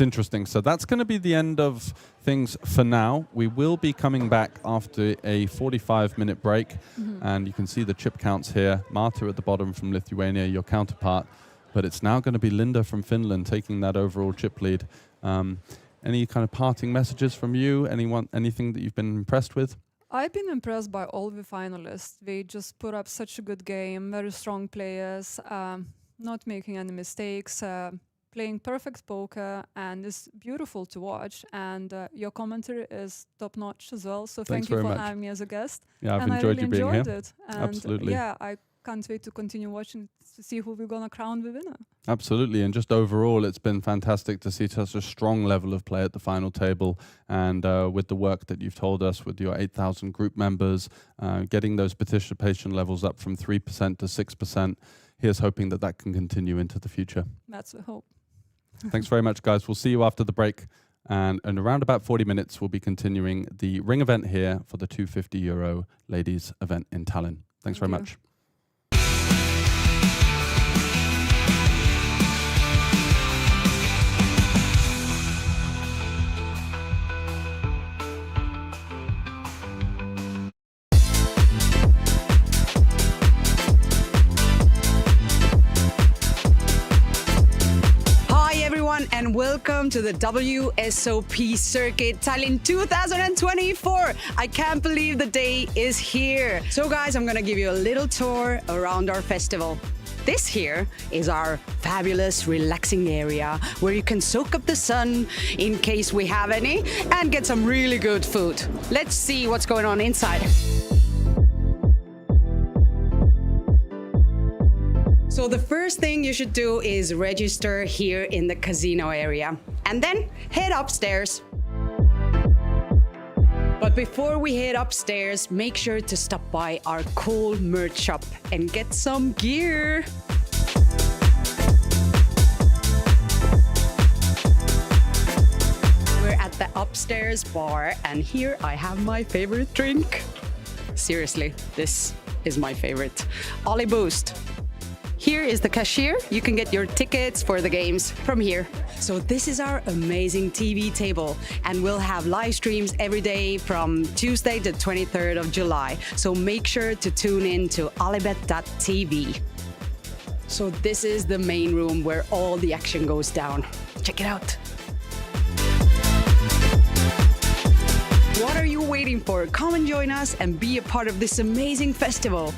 interesting. So that's going to be the end of things for now. We will be coming back after a 45-minute break, and you can see the chip counts here. Marta at the bottom from Lithuania, your counterpart, but it's now going to be Linda from Finland taking that overall chip lead. Any kind of parting messages from you? Anything that you've been impressed with?
I've been impressed by all the finalists. They just put up such a good game, very strong players, not making any mistakes, playing perfect poker, and it's beautiful to watch. And your commentary is top-notch as well, so thank you for having me as a guest.
Yeah, I've
and
enjoyed you being here.
It. And
absolutely.
Yeah, I can't wait to continue watching to see who we're going to crown the winner.
Absolutely, and just overall, it's been fantastic to see such a strong level of play at the final table, and with the work that you've told us with your 8,000 group members, getting those participation levels up from 3% to 6%. Here's hoping that that can continue into the future.
That's the hope.
Thanks very much, guys. We'll see you after the break, and in around about 40 minutes, we'll be continuing the ring event here for the €250 ladies event in Tallinn. Thanks very much.
And welcome to the WSOP Circuit Tallinn 2024. I can't believe the day is here. So guys, I'm gonna give you a little tour around our festival. This here is our fabulous relaxing area where you can soak up the sun in case we have any and get some really good food. Let's see what's going on inside. So the first thing you should do is register here in the casino area and then head upstairs. But before we head upstairs, make sure to stop by our cool merch shop and get some gear. We're at the upstairs bar and here I have my favorite drink. Seriously, this is my favorite. Oli Boost. Here is the cashier. You can get your tickets for the games from here. So this is our amazing TV table, and we'll have live streams every day from Tuesday to 23rd of July. So make sure to tune in to OlyBet.tv. So this is the main room where all the action goes down. Check it out. What are you waiting for? Come and join us and be a part of this amazing festival.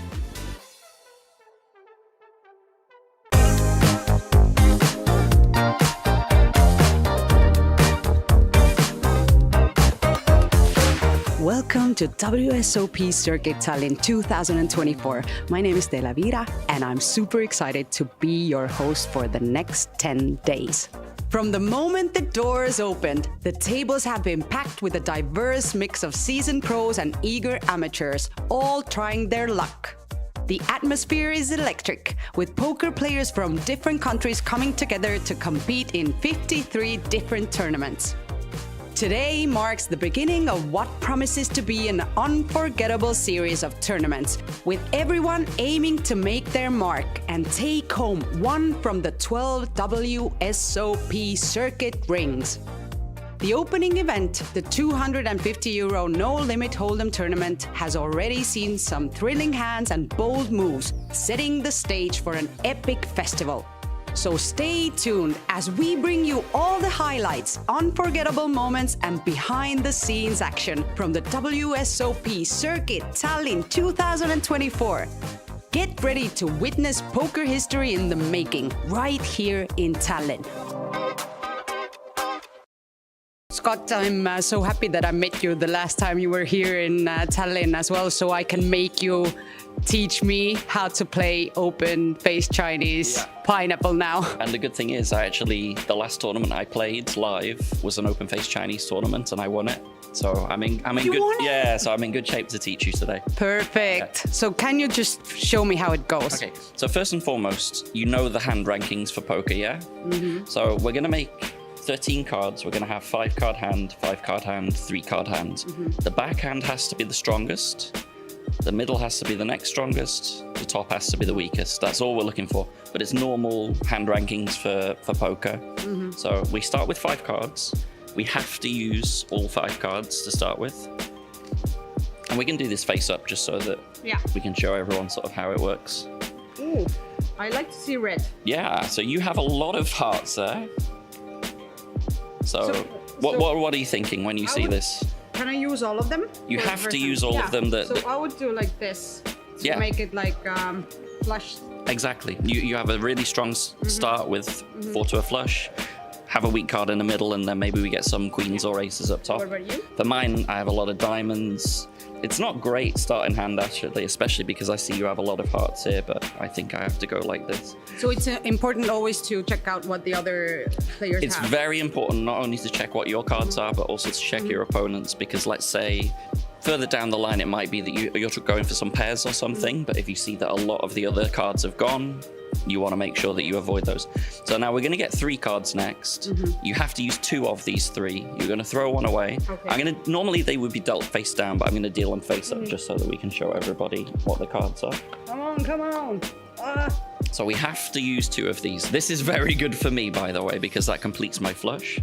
Welcome to WSOP Circuit Tallinn 2024. My name is Dela Vira, and I'm super excited to be your host for the next 10 days. From the moment the doors opened, the tables have been packed with a diverse mix of seasoned pros and eager amateurs, all trying their luck. The atmosphere is electric, with poker players from different countries coming together to compete in 53 different tournaments. Today marks the beginning of what promises to be an unforgettable series of tournaments, with everyone aiming to make their mark and take home one from the 12 WSOP Circuit rings. The opening event, the €250 no-limit hold'em tournament, has already seen some thrilling hands and bold moves, setting the stage for an epic festival. So stay tuned as we bring you all the highlights, unforgettable moments, and behind-the-scenes action from the WSOP Circuit Tallinn 2024. Get ready to witness poker history in the making, right here in Tallinn. Scott, I'm so happy that I met you the last time you were here in Tallinn as well, so I can make you teach me how to play open-faced Chinese pineapple now.
And the good thing is, the last tournament I played live was an open-faced Chinese tournament, and I won it. So I'm in good. So I'm in good shape to teach you today.
Perfect. Yeah. So can you just show me how it goes?
Okay. So first and foremost, you know the hand rankings for poker, yeah? Mm-hmm. So we're gonna make 13 cards. We're going to have 5-card hand, 5-card hand, 3-card hand. Mm-hmm. The backhand has to be the strongest. The middle has to be the next strongest. The top has to be the weakest. That's all we're looking for. But it's normal hand rankings for poker. Mm-hmm. So we start with 5 cards. We have to use all 5 cards to start with. And we can do this face up just so that we can show everyone sort of how it works.
Ooh, I like to see red.
Yeah, so you have a lot of hearts there. So what are you thinking when you see this?
Can I use all of them?
You have to use all of them.
So I would do like this to make it like flush.
Exactly. You have a really strong start with 4 to a flush. Have a weak card in the middle, and then maybe we get some queens or aces up top.
What about you?
For mine, I have a lot of diamonds. It's not great starting hand, actually, especially because I see you have a lot of hearts here, but I think I have to go like this.
So it's important always to check out what the other players have.
It's very important not only to check what your cards are, but also to check your opponents, because let's say further down the line, it might be that you're going for some pairs or something, but if you see that a lot of the other cards have gone, you want to make sure that you avoid those. So now we're going to get 3 cards next. You have to use 2 of these 3. You're going to throw one away. Okay. Normally they would be dealt face down, but I'm going to deal them face up just so that we can show everybody what the cards are.
Come on.
So we have to use 2 of these. This is very good for me, by the way, because that completes my flush.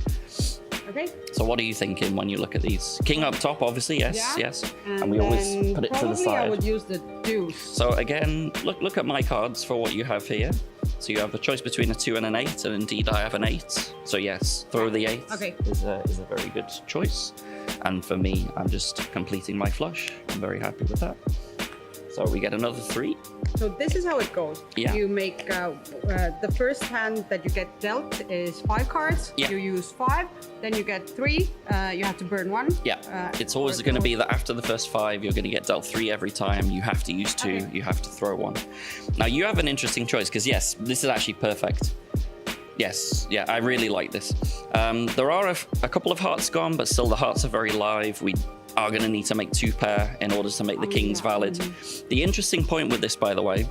Okay.
So what are you thinking when you look at these? King up top, obviously, yes. And we always put it to the side.
I would use the deuce.
So again, look at my cards for what you have here. So you have a choice between a 2 and an 8, and indeed I have an 8. So yes, throw the 8 is a very good choice. And for me, I'm just completing my flush. I'm very happy with that. So we get another 3.
So this is how it goes.
Yeah.
You make the first hand that you get dealt is 5 cards.
Yeah.
You use 5, then you get 3. You have to burn 1.
Yeah. It's always going to be that after the first 5, you're going to get dealt 3 every time. You have to use 2. You have to throw 1. Now you have an interesting choice because yes, this is actually perfect. Yes, yeah, I really like this. There are a couple of hearts gone, but still the hearts are very live. We are going to need to make 2 pair in order to make the kings valid. The interesting point with this, by the way,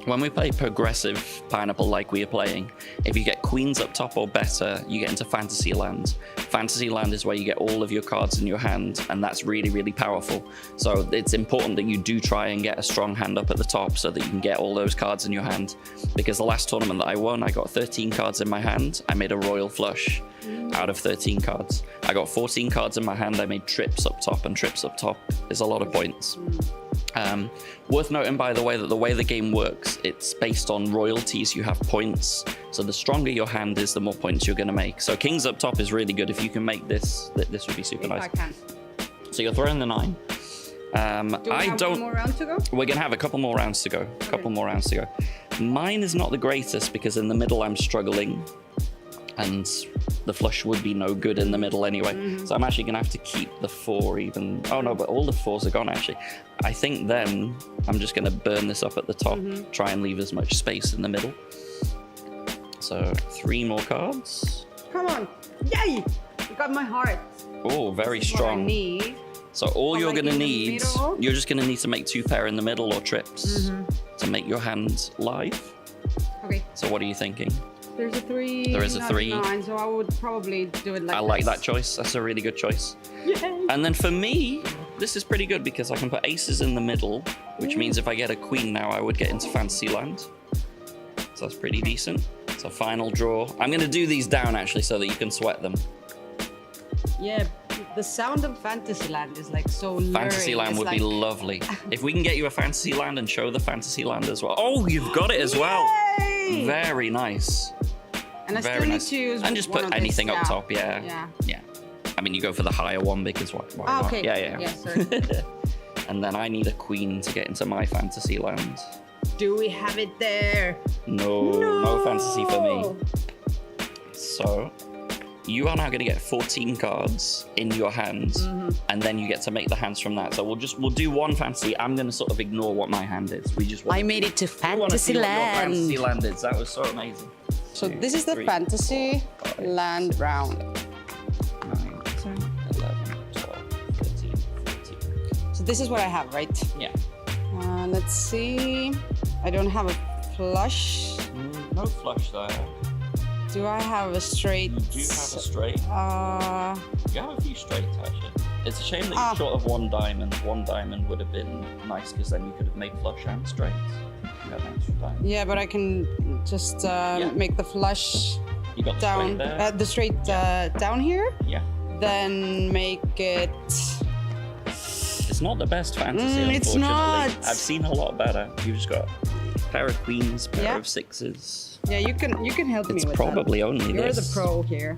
when we play progressive pineapple like we are playing, if you get queens up top or better, you get into fantasy land. Fantasy land is where you get all of your cards in your hand, and that's really, really powerful. So it's important that you do try and get a strong hand up at the top so that you can get all those cards in your hand. Because the last tournament that I won, I got 13 cards in my hand. I made a royal flush out of 13 cards. I got 14 cards in my hand. I made trips up top, and trips up top is a lot of points. Worth noting, by the way, that the way the game works, it's based on royalties. You have points. So the stronger your hand is, the more points you're going to make. So kings up top is really good. If you can make this, this would be super nice.
I can.
So you're throwing the 9.
Do we have one more round to go?
We're going to have a couple more rounds to go. Mine is not the greatest because in the middle I'm struggling. And the flush would be no good in the middle anyway. So I'm actually gonna have to keep the 4 even. Oh no, but all the 4s are gone actually. I think then I'm just gonna burn this up at the top, try and leave as much space in the middle. So 3 more cards.
Come on, yay! You got my heart.
Oh, very strong.
What I need.
So all you're gonna need, you're just gonna need to make 2 pair in the middle or trips to make your hand live.
Okay.
So what are you thinking?
There's a 3.
There is a 3.
9, so I would probably do it like
I like that choice. That's a really good choice.
Yay.
And then for me, this is pretty good because I can put aces in the middle, which means if I get a queen now, I would get into fantasy land. So that's pretty decent. So final draw. I'm going to do these down actually so that you can sweat them.
Yeah, the sound of Fantasyland is like so luring.
Fantasyland would be lovely. If we can get you a Fantasyland and show the Fantasyland as well. Oh, you've got it as well. Very nice.
And I still need to use
and just put anything up top, yeah. I mean, you go for the higher one because why
okay.
not? Yeah.
Sorry.
And then I need a queen to get into my Fantasyland.
Do we have it there?
No fantasy for me. So, you are now going to get 14 cards in your hands, and then you get to make the hands from that. So we'll do one fantasy. I'm going to sort of ignore what my hand is.
I made it to Fantasyland.
Fantasy land is. That was so amazing.
So this is the Fantasy Land round.
9, 10, 11, 12, 13, 14.
So this is what I have, right?
Yeah.
Let's see. I don't have a flush.
No flush there.
Do I have a straight?
You do have a straight. You have a few straights, actually. It's a shame that you're short of one diamond. One diamond would have been nice, because then you could have made flush and straights. You have an extra diamond.
Yeah, but I can just make the flush
You got the
down.
straight there.
The straight down here.
Yeah.
Then make it.
It's not the best fantasy, unfortunately.
It's not.
I've seen a lot better. You've just got a pair of queens, pair of sixes.
Yeah, you can help me with that.
It's probably only
You're
this.
the pro here.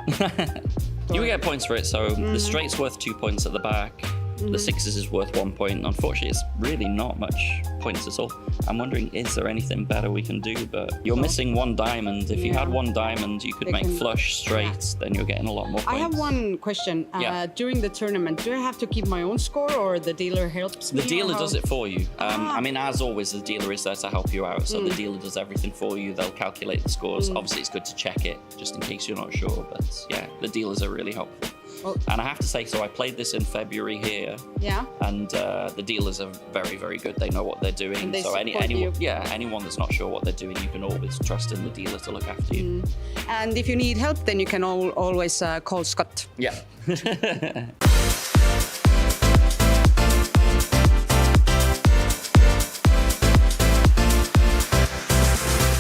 You get points for it, so the straight's worth 2 points at the back. The sixes is worth 1 point. Unfortunately, it's really not much points at all. I'm wondering, is there anything better we can do? But you're missing one diamond. If you had one diamond, you could make flush straights, then you're getting a lot more points.
I have one question. During the tournament, do I have to keep my own score, or the dealer helps me?
The dealer does it for you. I mean, as always, the dealer is there to help you out. So the dealer does everything for you. They'll calculate the scores. Obviously, it's good to check it, just in case you're not sure. But yeah, the dealers are really helpful. And I have to say, so I played this in February here.
Yeah.
And the dealers are very, very good. They know what they're doing.
And they
so
support you.
anyone that's not sure what they're doing, you can always trust in the dealer to look after you.
And if you need help, then you can always call Scott.
Yeah.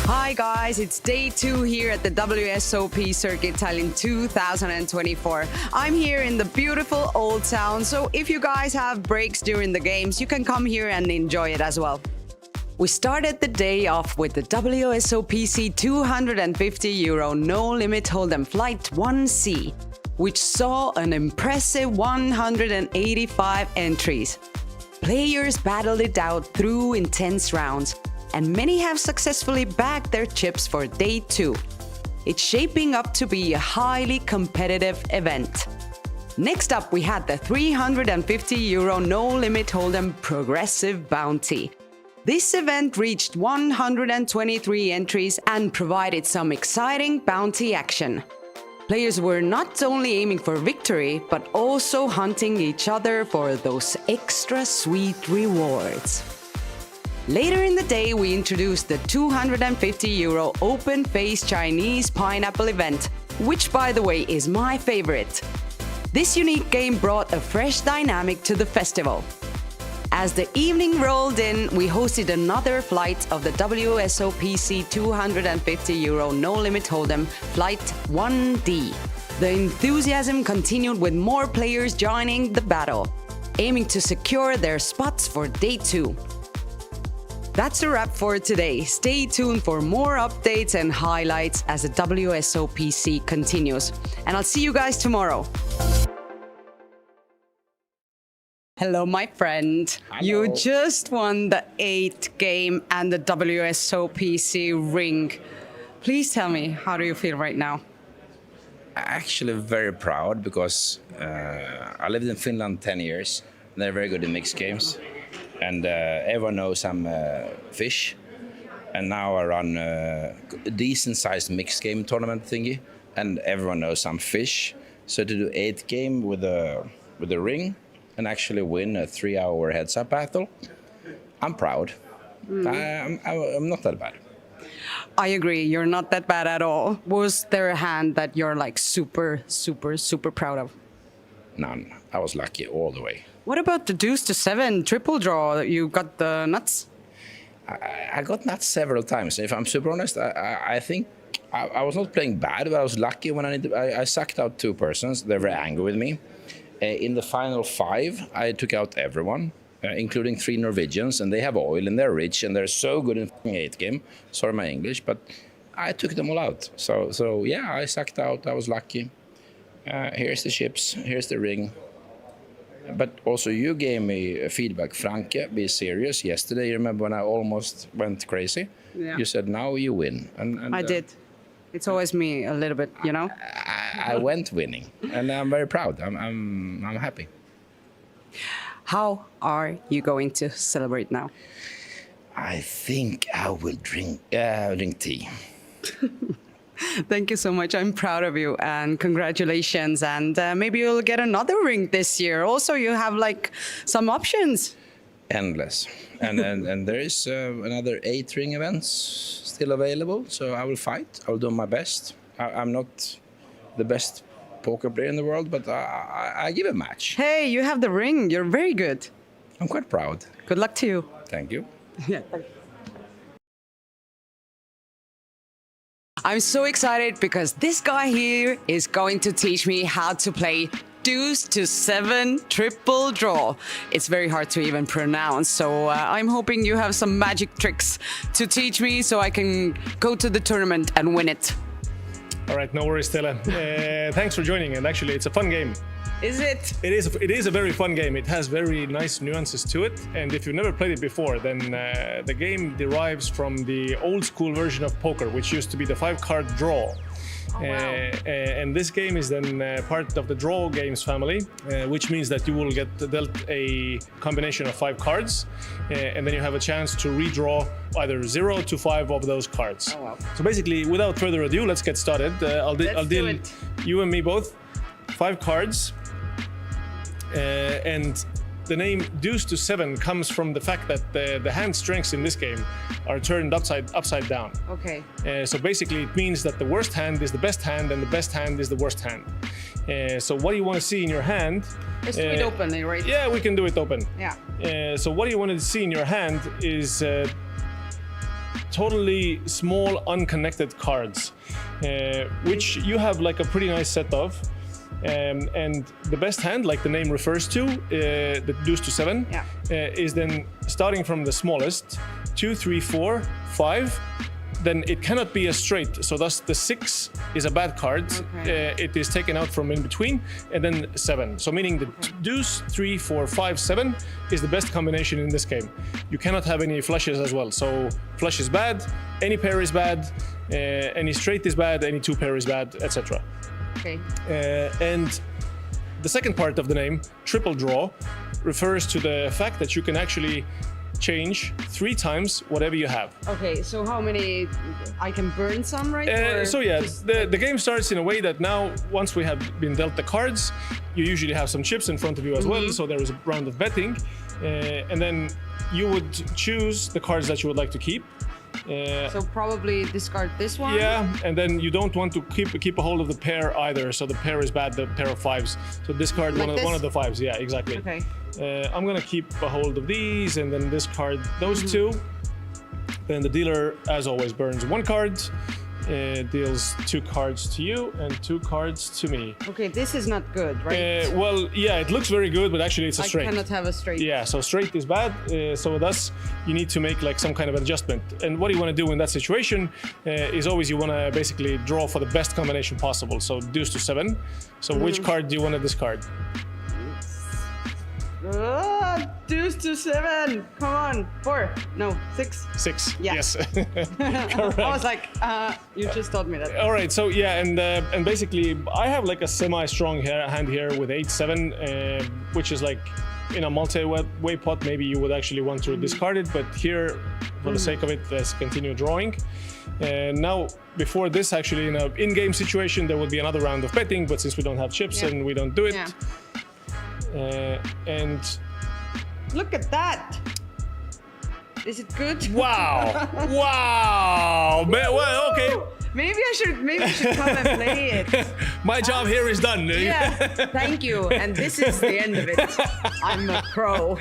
Hi guys, it's day 2 here at the WSOP Circuit Tallinn 2024. I'm here in the beautiful Old Town, so if you guys have breaks during the games, you can come here and enjoy it as well. We started the day off with the WSOPC 250 euro no-limit hold'em flight 1C, which saw an impressive 185 entries. Players battled it out through intense rounds, and many have successfully bagged their chips for day 2. It's shaping up to be a highly competitive event. Next up, we had the 350 euro no-limit hold'em progressive bounty. This event reached 123 entries and provided some exciting bounty action. Players were not only aiming for victory, but also hunting each other for those extra sweet rewards. Later in the day, we introduced the 250 euro open-face Chinese pineapple event, which, by the way, is my favorite. This unique game brought a fresh dynamic to the festival. As the evening rolled in, we hosted another flight of the WSOPC 250 euro no-limit hold'em, flight 1D. The enthusiasm continued with more players joining the battle, aiming to secure their spots for day 2. That's a wrap for today. Stay tuned for more updates and highlights as the WSOPC continues. And I'll see you guys tomorrow. Hello, my friend.
Hello.
You just won the 8th game and the WSOPC ring. Please tell me, how do you feel right now?
Actually very proud, because I lived in Finland 10 years. They're very good in mixed games. And everyone knows I'm fish. And now I run a decent-sized mixed game tournament thingy. And everyone knows I'm fish. So to do 8th game with a ring and actually win a 3-hour heads-up battle, I'm proud. I'm not that bad.
I agree, you're not that bad at all. Was there a hand that you're like super, super, super proud of?
None. I was lucky all the way.
What about the deuce to 7 triple draw? You got the nuts?
I got nuts several times. If I'm super honest, I think I was not playing bad, but I was lucky when I sucked out 2 persons. They were angry with me. In the final 5, I took out everyone, including 3 Norwegians, and they have oil and they're rich and they're so good in 8th game. Sorry my English, but I took them all out. So yeah, I sucked out. I was lucky. Here's the chips. Here's the ring. But also you gave me feedback, Franke, be serious. Yesterday, you remember when I almost went crazy?
Yeah.
You said, now you win. And
I did. It's always me a little bit, you know?
I went winning, and I'm very proud. I'm happy.
How are you going to celebrate now?
I think I will drink tea.
Thank you so much. I'm proud of you and congratulations. And maybe you'll get another ring this year. Also, you have like some options.
Endless. And there is another 8 ring events still available. So I will fight. I will do my best. I'm not the best poker player in the world, but I give a match.
Hey, you have the ring. You're very good.
I'm quite proud.
Good luck to you.
Thank you.
Yeah. I'm so excited because this guy here is going to teach me how to play deuce to 7 triple draw. It's very hard to even pronounce, so I'm hoping you have some magic tricks to teach me so I can go to the tournament and win it.
All right, no worries, Stella. Thanks for joining, and actually it's a fun game.
Is it?
It is a very fun game. It has very nice nuances to it, and if you've never played it before, then the game derives from the old school version of poker, which used to be the 5-card draw.
Oh, wow.
And this game is then part of the draw games family, which means that you will get dealt a combination of 5 cards, and then you have a chance to redraw either 0 to 5 of those cards.
Oh, wow.
So basically, without further ado, let's get started. I'll deal you and me both 5 cards. And the name deuce to 7 comes from the fact that the hand strengths in this game are turned upside down.
Okay.
So basically it means that the worst hand is the best hand and the best hand is the worst hand. So what do you want to see in your hand?
Let's do it open, right?
Yeah, we can do it open.
Yeah.
So what you want to see in your hand is totally small unconnected cards, which you have like a pretty nice set of. And the best hand, like the name refers to, the deuce to 7, is then starting from the smallest, 2, 3, 4, 5. Then it cannot be a straight, so thus the 6 is a bad card.
Okay.
It is taken out from in between, and then 7. So meaning the deuce, 3, 4, 5, 7 is the best combination in this game. You cannot have any flushes as well. So flush is bad, any pair is bad, any straight is bad, any 2 pair is bad, etc.
Okay.
And the second part of the name, triple draw, refers to the fact that you can actually change 3 times whatever you have.
Okay, so how many? I can burn some, right?
So yeah, the game starts in a way that now, once we have been dealt the cards, you usually have some chips in front of you as well, so there is a round of betting. And then you would choose the cards that you would like to keep.
So probably discard this one?
Yeah, and then you don't want to keep a hold of the pair either, so the pair is bad, the pair of 5s. So discard
like
one of the 5s, yeah, exactly.
Okay.
I'm gonna keep a hold of these and then discard those 2. Then the dealer, as always, burns 1 card, deals 2 cards to you and 2 cards to me.
Okay, this is not good, right?
Well, yeah, it looks very good, but actually it's a straight.
I cannot have a straight.
Yeah, so straight is bad. So thus, you need to make like some kind of adjustment. And what you want to do in that situation is always you want to basically draw for the best combination possible. So deuce to 7. So which card do you want to discard?
Deuce to 7. Come on. 4. No, 6.
6.
Yeah.
Yes.
I was like, you just told me that.
All right. So yeah, and basically, I have like a semi-strong hand here with 8-7, which is like in a multi-way pot. Maybe you would actually want to discard it, but here, for the sake of it, let's continue drawing. And now, before this, actually, in an in-game situation, there would be another round of betting, but since we don't have chips and we don't do it.
Yeah.
And
look at that. Is it good?
Wow. Wow. Well, okay.
Maybe I should come and play it.
My job here is done.
Yeah. Thank you. And this is the end of it. I'm a pro.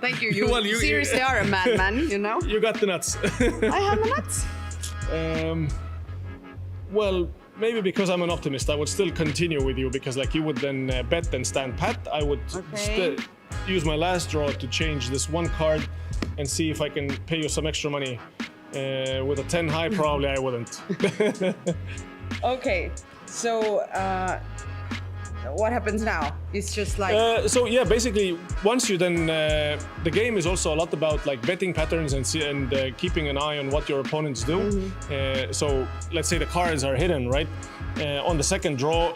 Thank you. You seriously are a madman, you know?
You got the nuts.
I have the nuts.
Well, maybe because I'm an optimist, I would still continue with you because like you would then bet and stand pat. I would use my last draw to change this 1 card and see if I can pay you some extra money. With a 10 high, probably I wouldn't.
Okay, so what happens now? It's just like...
So yeah, basically, once you then, the game is also a lot about like betting patterns and keeping an eye on what your opponents do. So let's say the cards are hidden, right? On the second draw,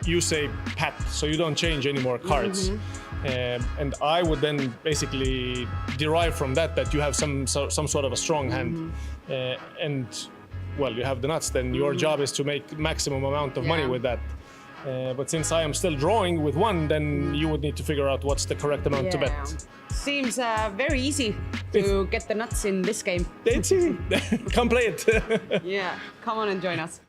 you say pat, so you don't change any more cards. And I would then basically derive from that you have some sort of a strong hand. And well, you have the nuts, then your job is to make maximum amount of money with that. But since I am still drawing with one, then you would need to figure out what's the correct amount to bet.
Seems very easy to get the nuts in this game.
It's easy. Come play it.
Yeah, come on and join us.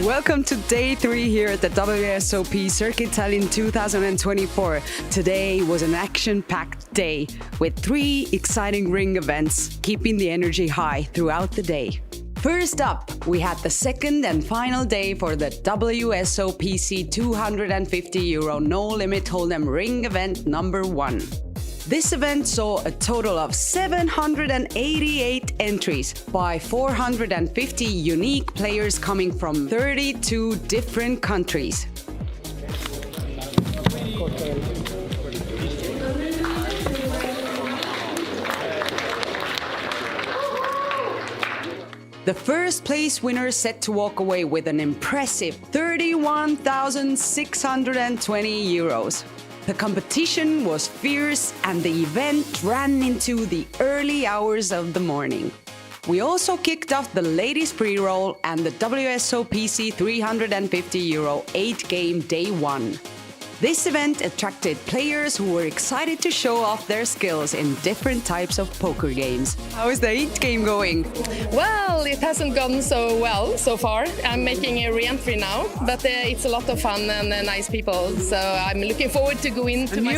Welcome to day 3 here at the WSOP Circuit Tallinn 2024. Today was an action-packed day with 3 exciting ring events, keeping the energy high throughout the day. First up, we had the second and final day for the WSOPC €250 no-limit hold'em ring event number 1. This event saw a total of 788 entries by 450 unique players coming from 32 different countries. The first place winner set to walk away with an impressive €31,620. The competition was fierce and the event ran into the early hours of the morning. We also kicked off the ladies pre-roll and the WSOPC €350 8-game day 1. This event attracted players who were excited to show off their skills in different types of poker games. How is the 8th game going?
Well, it hasn't gone so well so far. I'm making a re-entry now, but it's a lot of fun and nice people. So I'm looking forward to go into my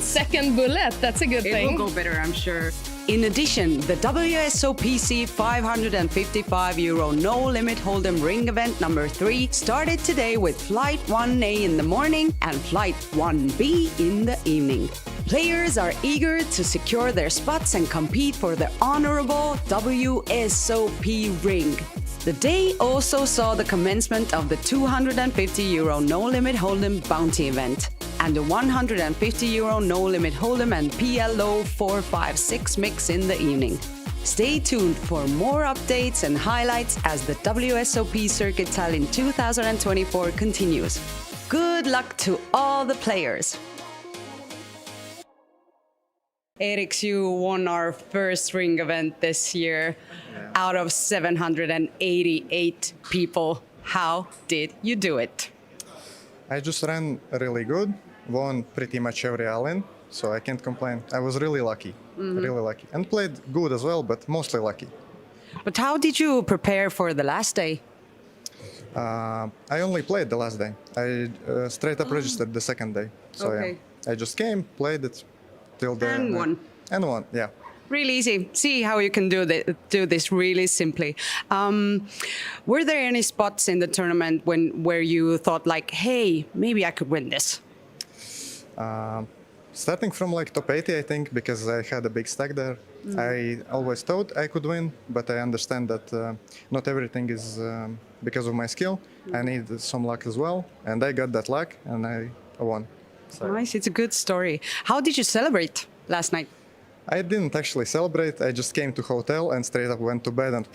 second bullet. That's a good thing.
It will go better, I'm sure. In addition, the WSOPC €555 no-limit hold'em ring event number 3 started today with Flight 1A in the morning and Flight 1B in the evening. Players are eager to secure their spots and compete for the honorable WSOP ring. The day also saw the commencement of the €250 no-limit hold'em bounty event and the €150 no-limit hold'em and PLO 456 mix in the evening. Stay tuned for more updates and highlights as the WSOP Circuit Tallinn 2024 continues. Good luck to all the players! Eriks, you won our first ring event this year out of 788 people. How did you do it?
I just ran really good, won pretty much every all-in, so I can't complain. I was really lucky, really lucky. And played good as well, but mostly lucky.
But how did you prepare for the last day?
I only played the last day. I straight up registered the second day. So yeah, I just came, played it till the...
And won.
And won, yeah.
Really easy. See how you can do this really simply. Were there any spots in the tournament where you thought like, hey, maybe I could win this?
Starting from like top 80, I think, because I had a big stack there. I always thought I could win, but I understand that not everything is because of my skill. I need some luck as well, and I got that luck, and I won. So.
Nice, it's a good story. How did you celebrate last night?
I didn't actually celebrate. I just came to hotel and straight up went to bed and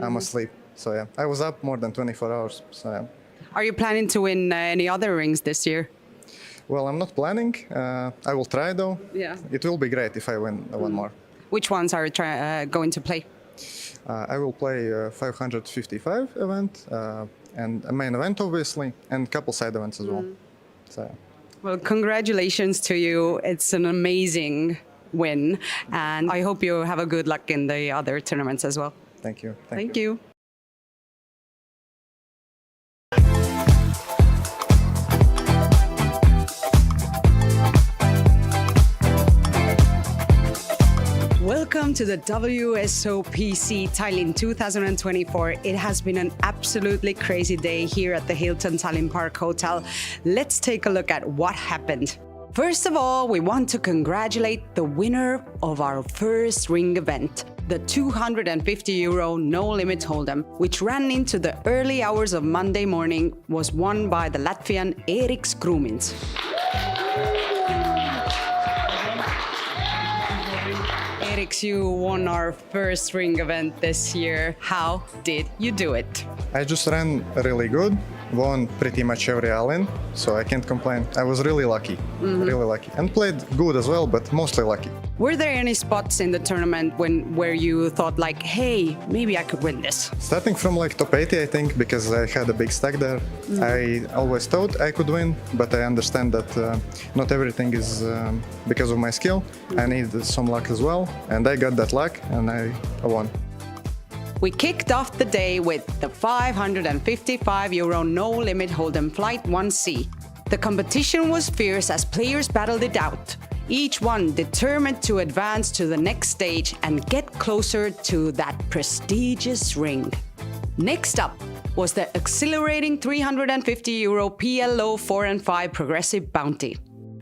I'm asleep. So yeah, I was up more than 24 hours. So yeah.
Are you planning to win any other rings this year?
Well, I'm not planning. I will try though.
Yeah.
It will be great if I win one more.
Which ones are you going to play?
I will play 555 event and a main event obviously, and a couple side events as well. So. Yeah.
Well, congratulations to you. It's an amazing win, and I hope you have a good luck in the other tournaments as well.
Thank you.
Thank you. Welcome to the WSOPC Tallinn 2024. It has been an absolutely crazy day here at the Hilton Tallinn Park Hotel. Let's take a look at what happened. First of all, we want to congratulate the winner of our first ring event, the €250 No Limit Hold'em, which ran into the early hours of Monday morning, was won by the Latvian Eriks Krūmiņš. Eriks, you won our first ring event this year. How did you do it?
I just ran really good, won pretty much every all-in, so I can't complain. I was really lucky, really lucky. And played good as well, but mostly lucky.
Were there any spots in the tournament where you thought like, hey, maybe I could win this?
Starting from like top 80, I think, because I had a big stack there, I always thought I could win, but I understand that not everything is because of my skill. I need some luck as well, and I got that luck, and I won.
We kicked off the day with the €555 No Limit Hold'em Flight 1C. The competition was fierce as players battled it out, each one determined to advance to the next stage and get closer to that prestigious ring. Next up was the exhilarating €350 PLO 4 and 5 Progressive Bounty.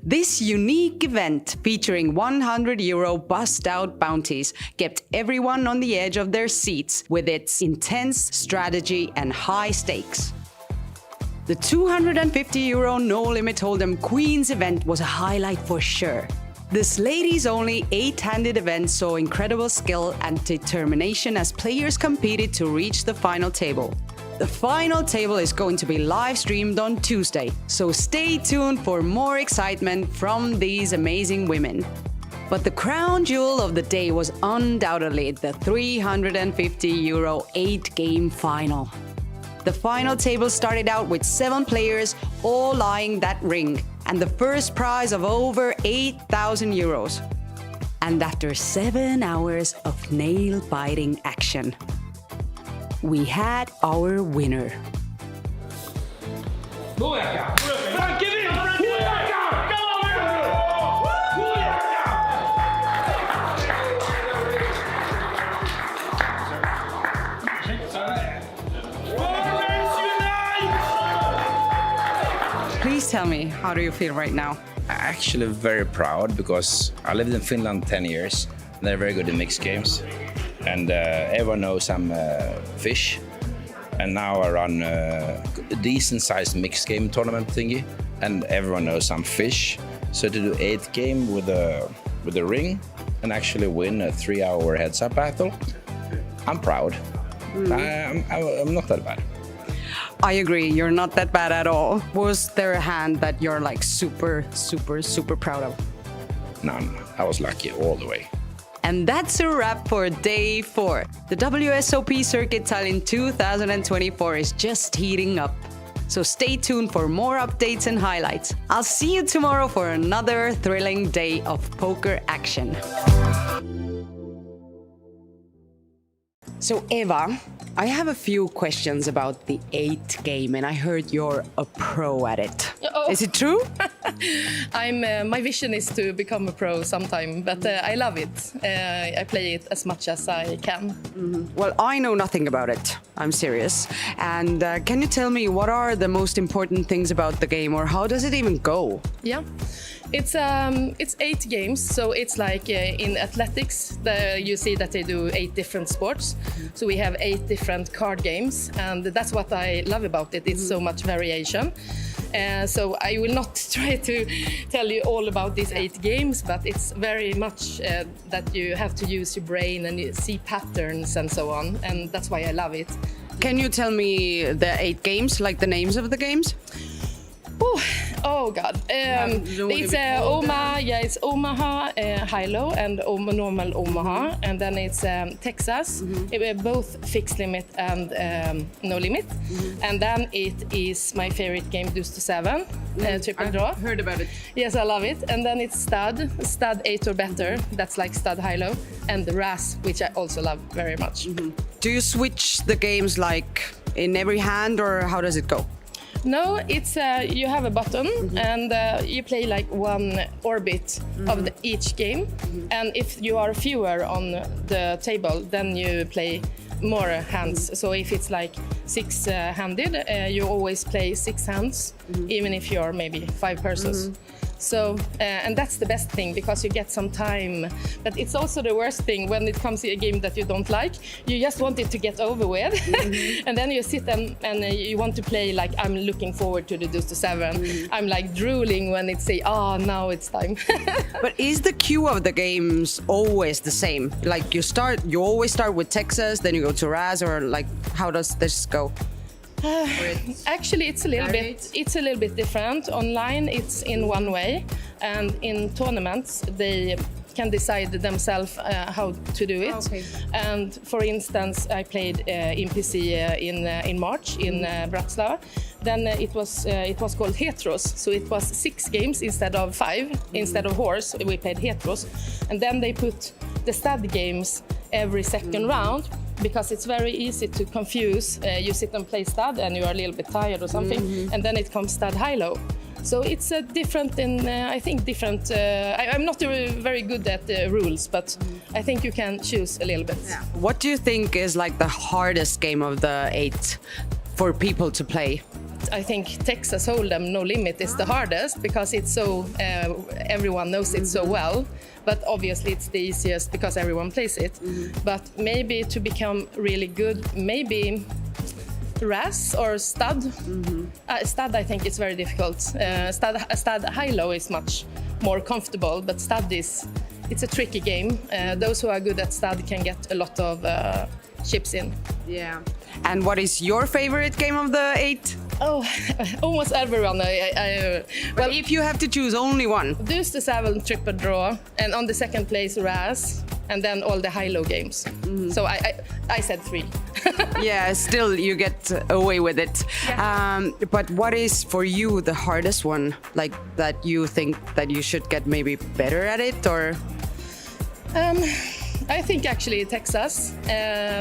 This unique event, featuring €100 bust-out bounties, kept everyone on the edge of their seats with its intense strategy and high stakes. The €250 No Limit Hold'em Queens event was a highlight for sure. This ladies-only 8-handed event saw incredible skill and determination as players competed to reach the final table. The final table is going to be live streamed on Tuesday, so stay tuned for more excitement from these amazing women. But the crown jewel of the day was undoubtedly the €350 8-game final. The final table started out with 7 players, all eyeing that ring, and the first prize of over €8,000. And after 7 hours of nail-biting action, we had our winner. Please tell me, how do you feel right now?
Actually very proud because I lived in Finland 10 years. They're very good in mixed games. And everyone knows I'm fish. And now I run a decent-sized mixed game tournament thingy. And everyone knows I'm fish. So to do 8 game with a ring and actually win a 3-hour heads-up battle, I'm proud. I'm not that bad.
I agree, you're not that bad at all. Was there a hand that you're like super proud of?
None. I was lucky all the way.
And that's a wrap for day 4. The WSOP Circuit Tallinn 2024 is just heating up. So stay tuned for more updates and highlights. I'll see you tomorrow for another thrilling day of poker action. So Eva, I have a few questions about the 8 game, and I heard you're a pro at it.
Oh.
Is it true?
My vision is to become a pro sometime, but I love it. I play it as much as I can.
Well, I know nothing about it. I'm serious. And can you tell me what are the most important things about the game, or how does it even go?
Yeah. It's 8 games, so it's like in athletics, you see that they do 8 different sports. So we have 8 different card games, and that's what I love about it. It's so much variation. So I will not try to tell you all about these 8 games, but it's very much that you have to use your brain and you see patterns and so on, and that's why I love it.
Can you tell me the 8 games, like the names of the games?
Oh God! It's it's Omaha high-low and normal Omaha, and then it's Texas, both fixed limit and no limit, and then it is my favorite game, Deuce to 7, triple draw.
I've heard about it.
Yes, I love it. And then it's Stud 8 or better. That's like Stud high-low, and the Ras, which I also love very much.
Do you switch the games like in every hand, or how does it go?
No, it's you have a button and you play like one orbit of each game. And if you are fewer on the table, then you play more hands. So if it's like 6-handed, you always play 6 hands, even if you're maybe 5 persons. So, and that's the best thing because you get some time. But it's also the worst thing when it comes to a game that you don't like. You just want it to get over with. And then you sit and you want to play like, I'm looking forward to the Deuce to 7. I'm like drooling when it say, oh, now it's time.
But is the queue of the games always the same? Like you always start with Texas, then you go to Raz, or like how does this go?
Actually, it's a little bit different. Online, it's in one way, and in tournaments, they can decide themselves how to do it. Okay. And for instance, I played in PC in March in Bratislava. Then it was called Heteros, so it was 6 games instead of 5. Instead of horse, we played Heteros, and then they put the stud games every second round. Because it's very easy to confuse. You sit and play stud and you are a little bit tired or something, and then it comes stud high-low. So it's different in, I think different, I'm not very good at the rules, but I think you can choose a little bit.
Yeah. What do you think is like the hardest game of the 8 for people to play?
I think Texas Hold'em No Limit is the hardest because it's so, everyone knows it so well. But obviously it's the easiest because everyone plays it. But maybe to become really good, maybe Raz or stud. Stud, I think, is very difficult. Stud high-low is much more comfortable, but stud it's a tricky game. Those who are good at stud can get a lot of chips in.
Yeah. And what is your favorite game of the 8?
Oh, almost everyone.
Well, if you have to choose only one.
Deuce to 7 triple draw, and on the second place Raz, and then all the high-low games. So I said 3.
Yeah, still you get away with it. Yeah. But what is for you the hardest one? Like that you think that you should get maybe better at it, or?
I think actually Texas,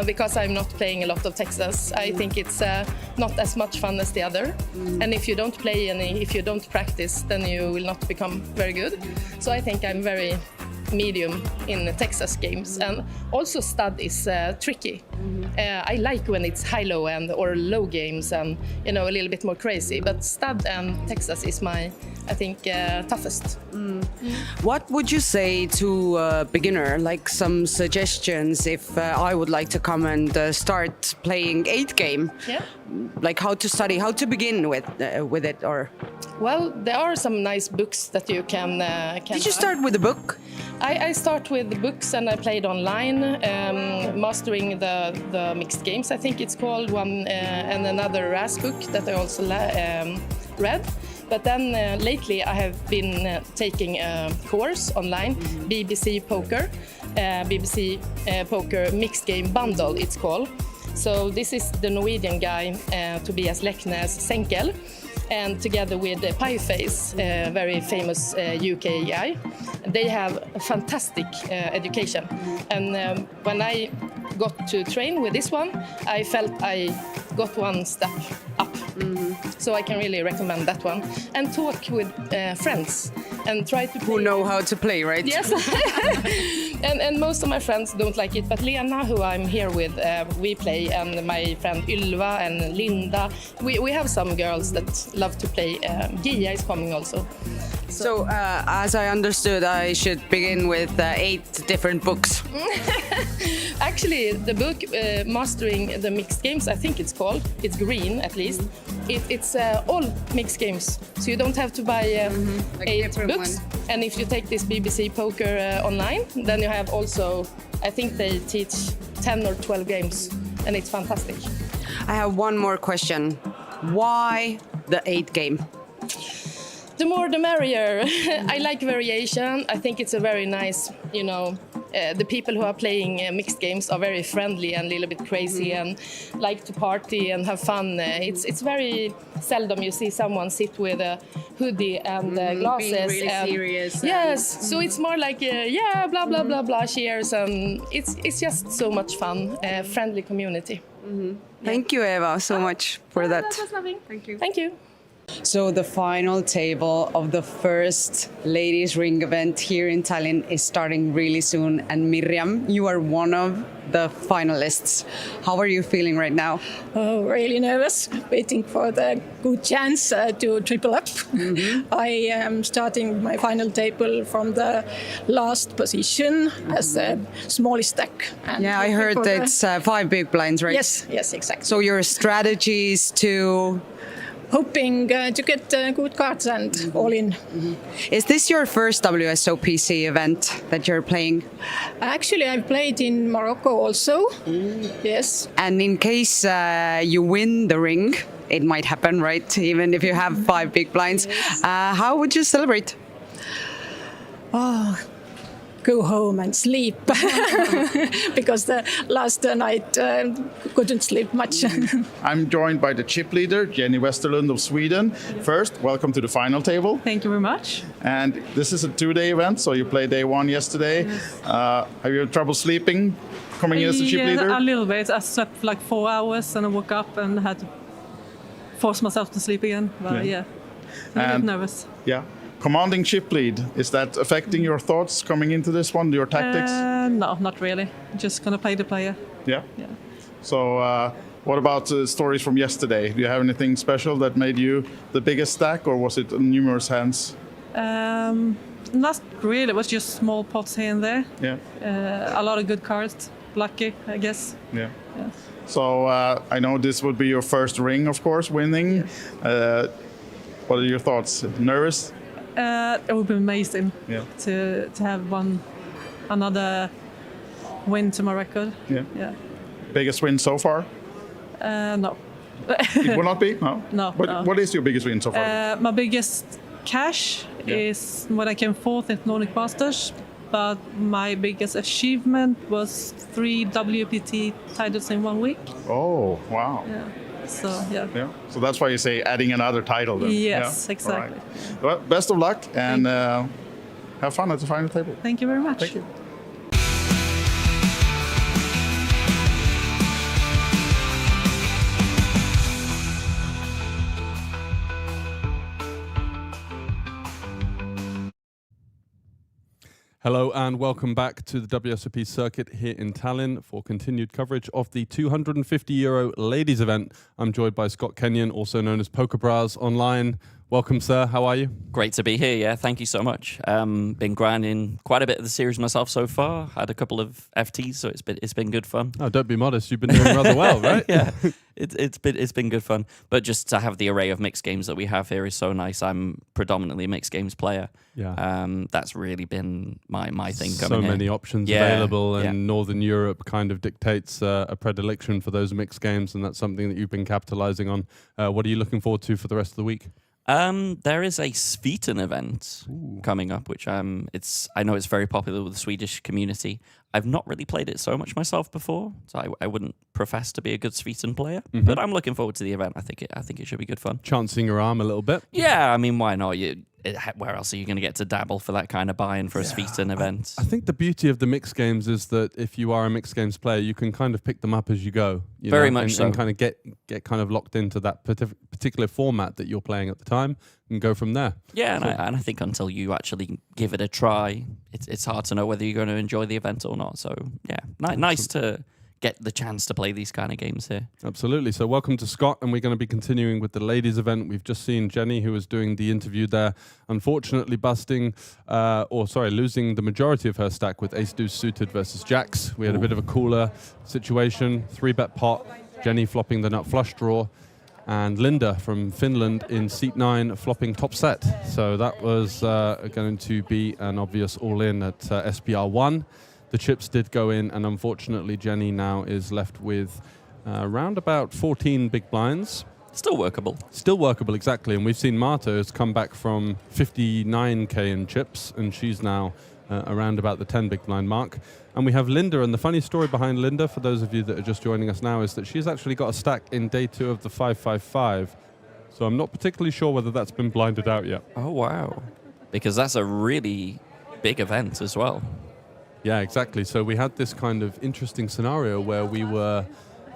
because I'm not playing a lot of Texas. I think it's not as much fun as the other. And if you don't play if you don't practice, then you will not become very good. So I think I'm very medium in the Texas games. And also stud is tricky. I like when it's high-low or low games and a little bit more crazy. But stud and Texas is my, I think, toughest.
What would you say to a beginner, like some suggestions if I would like to come and start playing 8 game?
Yeah.
Like how to study, how to begin with it, or?
Well, there are some nice books that you can
Did you start with a book?
I start with the books and I played online, mastering the mixed games, I think it's called, one and another Raz book that I also read. But then lately I have been taking a course online, BBC Poker, BBC Poker Mixed Game Bundle it's called. So this is the Norwegian guy, Tobias Leknes Senkel, and together with Pieface, very famous UK guy. They have a fantastic education. And when I got to train with this one, I felt I got one step up. So I can really recommend that one. And talk with friends and try to play.
Who know how to play, right?
Yes. and most of my friends don't like it, but Lena, who I'm here with, we play, and my friend Ylva and Linda. We have some girls that love to play. Gia is coming also.
So as I understood, I should begin with 8 different books.
Actually, the book Mastering the Mixed Games, I think it's called. It's green, at least. It's all mixed games, so you don't have to buy
like
8 books. And if you take this BBC Poker online, then you have also, I think they teach 10 or 12 games, and it's fantastic.
I have one more question. Why the 8 game?
The more the merrier. I like variation. I think it's a very nice, the people who are playing mixed games are very friendly and a little bit crazy and like to party and have fun. It's very seldom you see someone sit with a hoodie and glasses.
Being really serious.
Yes, so it's more like, blah, blah, blah, blah, cheers. And it's just so much fun, friendly community.
Thank you, Eva, so much for that.
That was lovely. Thank you. Thank you.
So the final table of the first ladies ring event here in Tallinn is starting really soon. And Mirjam, you are one of the finalists. How are you feeling right now?
Oh, really nervous, waiting for the good chance to triple up. I am starting my final table from the last position as a smallest stack. And
yeah, I heard that it's 5 big blinds, right?
Yes, exactly.
So your strategy is to...
Hoping to get good cards and all in.
Is this your first WSOPC event that you're playing?
Actually, I've played in Morocco also. Yes.
And in case you win the ring, it might happen, right? Even if you have 5 big blinds. How would you celebrate?
Oh, go home and sleep because the last night couldn't sleep much.
I'm joined by the chip leader, Jenny Westerlund of Sweden. First, welcome to the final table.
Thank you very much.
And this is a 2-day event, so you played day 1 yesterday.
Yes.
Have you had trouble sleeping coming in as the chip leader?
A little bit. I slept like 4 hours and I woke up and had to force myself to sleep again. But yeah, I'm a bit nervous.
Yeah. Commanding chip lead, is that affecting your thoughts coming into this one, your tactics?
No, not really. Just gonna play the player.
Yeah?
Yeah.
So what about stories from yesterday? Do you have anything special that made you the biggest stack, or was it numerous hands?
Not really. It was just small pots here and there.
Yeah.
A lot of good cards. Lucky, I guess.
Yeah.
Yeah.
So I know this would be your first ring, of course, winning. What are your thoughts? Nervous?
It would be amazing to have another win to my record.
Yeah. Biggest win so far?
No.
It will not be? No?
No.
What is your biggest win so far?
My biggest cash is when I came 4th at Nordic Masters, but my biggest achievement was 3 WPT titles in 1 week.
Oh, wow.
Yeah. So, yeah.
So that's why you say adding another title then.
Yes, exactly.
Right. Well, best of luck and have fun at the final table.
Thank you very much.
Thank you.
Hello and welcome back to the WSOP Circuit here in Tallinn for continued coverage of the €250 ladies event. I'm joined by Scott Kenyon, also known as Poker Bras online. Welcome, sir. How are you?
Great to be here. Yeah, thank you so much. Been grinding quite a bit of the series myself so far. Had a couple of FTs, so it's been good fun.
Oh, don't be modest. You've been doing rather well, right?
Yeah, it's been good fun. But just to have the array of mixed games that we have here is so nice. I'm predominantly a mixed games player.
Yeah.
That's really been my thing.
So many options available, and Northern Europe kind of dictates a predilection for those mixed games, and that's something that you've been capitalizing on. What are you looking forward to for the rest of the week?
There is a Sviten event coming up, which I know it's very popular with the Swedish community. I've not really played it so much myself before, so I wouldn't profess to be a good Sviten player. But I'm looking forward to the event. I think it should be good fun.
Chancing your arm a little bit.
Yeah, I mean, why not? Where else are you going to get to dabble for that kind of buy-in for a Sviten event?
I think the beauty of the mixed games is that if you are a mixed games player, you can kind of pick them up as you go.
Very much so.
And kind of get kind of locked into that particular format that you're playing at the time and go from there.
Yeah, and I think until you actually give it a try, it's hard to know whether you're going to enjoy the event or not. So, yeah, nice to get the chance to play these kind of games here.
Absolutely. So welcome to Scott, and we're going to be continuing with the ladies event. We've just seen Jenny, who was doing the interview there, unfortunately losing the majority of her stack with ace-deuce suited versus jacks. We had a bit of a cooler situation, 3-bet pot, Jenny flopping the nut flush draw, and Linda from Finland in seat 9 flopping top set. So that was going to be an obvious all-in at SPR 1. The chips did go in, and unfortunately Jenny now is left with around about 14 big blinds.
Still workable.
Still workable, exactly. And we've seen Marta has come back from 59k in chips, and she's now around about the 10 big blind mark. And we have Linda, and the funny story behind Linda, for those of you that are just joining us now, is that she's actually got a stack in day 2 of the 555. So I'm not particularly sure whether that's been blinded out yet.
Oh, wow. Because that's a really big event as well.
Yeah, exactly. So we had this kind of interesting scenario where we were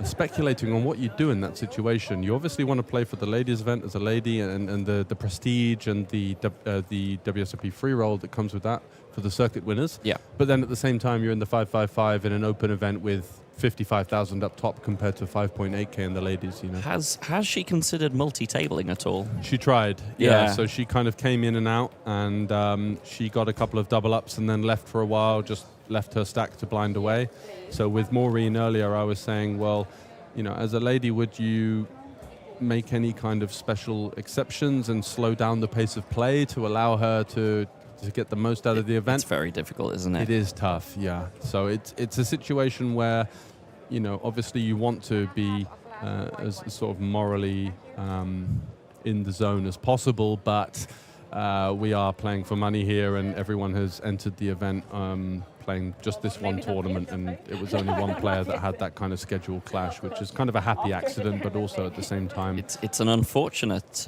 speculating on what you do in that situation. You obviously want to play for the ladies event as a lady, and the prestige and the WSOP free roll that comes with that for the circuit winners.
Yeah.
But then at the same time, you're in the 555 in an open event with 55,000 up top compared to 5.8k in the ladies. You know.
Has she considered multi-tabling at all?
She tried.
Yeah.
So she kind of came in and out, and she got a couple of double ups and then left for a while. Just left her stack to blind away. So with Maureen earlier, I was saying, well, you know, as a lady, would you make any kind of special exceptions and slow down the pace of play to allow her to get the most out of the event?
It's very difficult, isn't it?
It is tough, yeah. So it's a situation where, you know, obviously you want to be as sort of morally in the zone as possible, but we are playing for money here, and everyone has entered the event playing just this one tournament, and it was only one player that had that kind of schedule clash, which is kind of a happy accident, but also at the same time
it's an unfortunate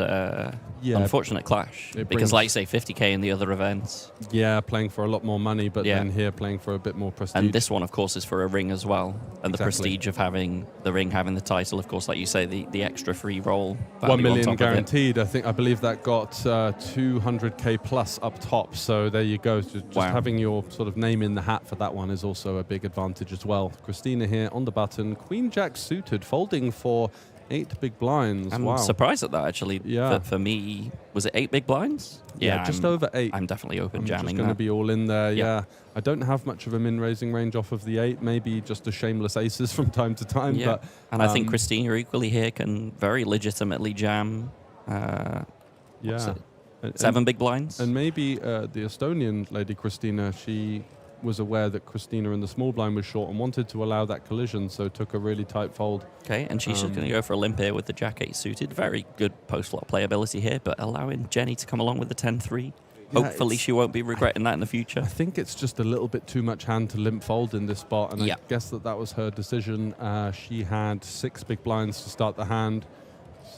unfortunate clash, because like you say, 50k in the other events.
Yeah, playing for a lot more money, but then here playing for a bit more prestige.
And this one, of course, is for a ring as well, and the
Exactly.
prestige of having the ring, having the title, of course, like you say, the extra free roll.
1 million guaranteed. I believe that got 200k plus up top. So there you go. Just having your sort of name in the hat for that one is also a big advantage as well. Christina here on the button. Queen Jack suited, folding for 8 big blinds.
I'm
wow.
surprised at that, actually.
Yeah.
For me, was it 8 big blinds?
Yeah, just over 8.
I'm definitely open jamming.
Just going to be all in there. Yeah. I don't have much of a min raising range off of the 8. Maybe just a shameless aces from time to time.
Yeah.
But
and I think Christina equally here can very legitimately jam.
Yeah.
7 big blinds.
And maybe the Estonian lady Christina, she was aware that Christina in the small blind was short and wanted to allow that collision, so took a really tight fold.
Okay, and she's just going to go for a limp here with the Jack 8 suited. Very good post-flop playability here, but allowing Jenny to come along with the 10-3.
Yeah,
Hopefully she won't be regretting that in the future.
I think it's just a little bit too much hand to limp fold in this spot, and I guess that was her decision. She had 6 big blinds to start the hand,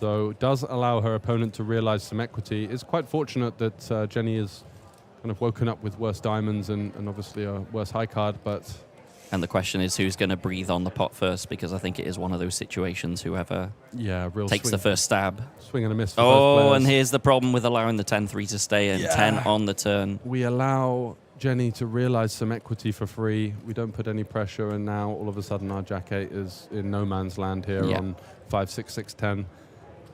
so it does allow her opponent to realize some equity. It's quite fortunate that Jenny is kind of woken up with worse diamonds and obviously a worse high card, but...
And the question is who's going to breathe on the pot first, because I think it is one of those situations whoever takes the first stab.
Swing and a miss for both players.
And here's the problem with allowing the 10-3 to stay in. 10 on the turn.
We allow Jenny to realize some equity for free. We don't put any pressure, and now all of a sudden our Jack 8 is in no man's land here on 5, 6, 6, 10,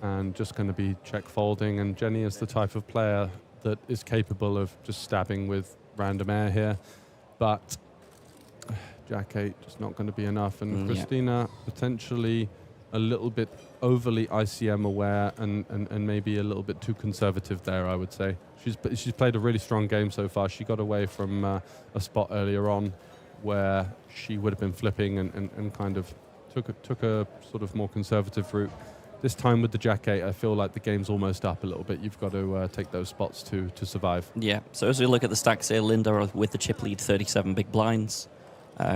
and just going to be check folding. And Jenny is the type of player that is capable of just stabbing with random air here, but Jack 8 just not going to be enough. And Christina potentially a little bit overly ICM aware and maybe a little bit too conservative there, I would say. She's played a really strong game so far. She got away from a spot earlier on where she would have been flipping and kind of took a sort of more conservative route. This time with the Jack 8, I feel like the game's almost up a little bit. You've got to take those spots to survive.
Yeah, so as we look at the stacks here, Linda with the chip lead, 37 big blinds.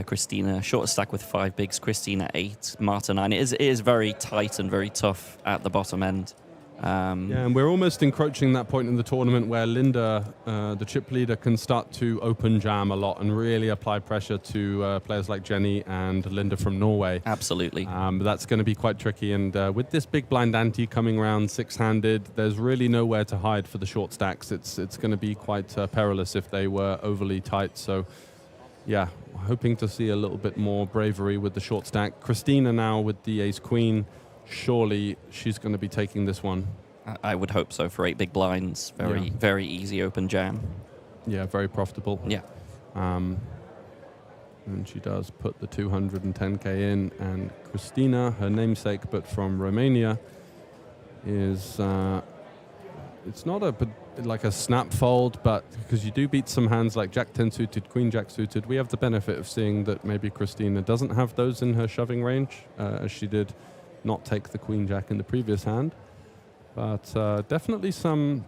Christina, shortest stack with 5 bigs. Christina 8, Marta 9. It is very tight and very tough at the bottom end.
And we're almost encroaching that point in the tournament where Linda, the chip leader, can start to open jam a lot and really apply pressure to players like Jenny and Linda from Norway.
Absolutely.
That's going to be quite tricky. And with this big blind ante coming around 6-handed, there's really nowhere to hide for the short stacks. It's going to be quite perilous if they were overly tight. So, yeah, hoping to see a little bit more bravery with the short stack. Christina now with the ace-queen. Surely she's going to be taking this one.
I would hope so for 8 big blinds. Very easy open jam.
Yeah, very profitable.
Yeah.
And she does put the 210k in. And Christina, her namesake, but from Romania, is... it's not like a snap fold, but because you do beat some hands like Jack 10 suited, Queen Jack suited, we have the benefit of seeing that maybe Christina doesn't have those in her shoving range, as she did not take the Queen Jack in the previous hand. But definitely something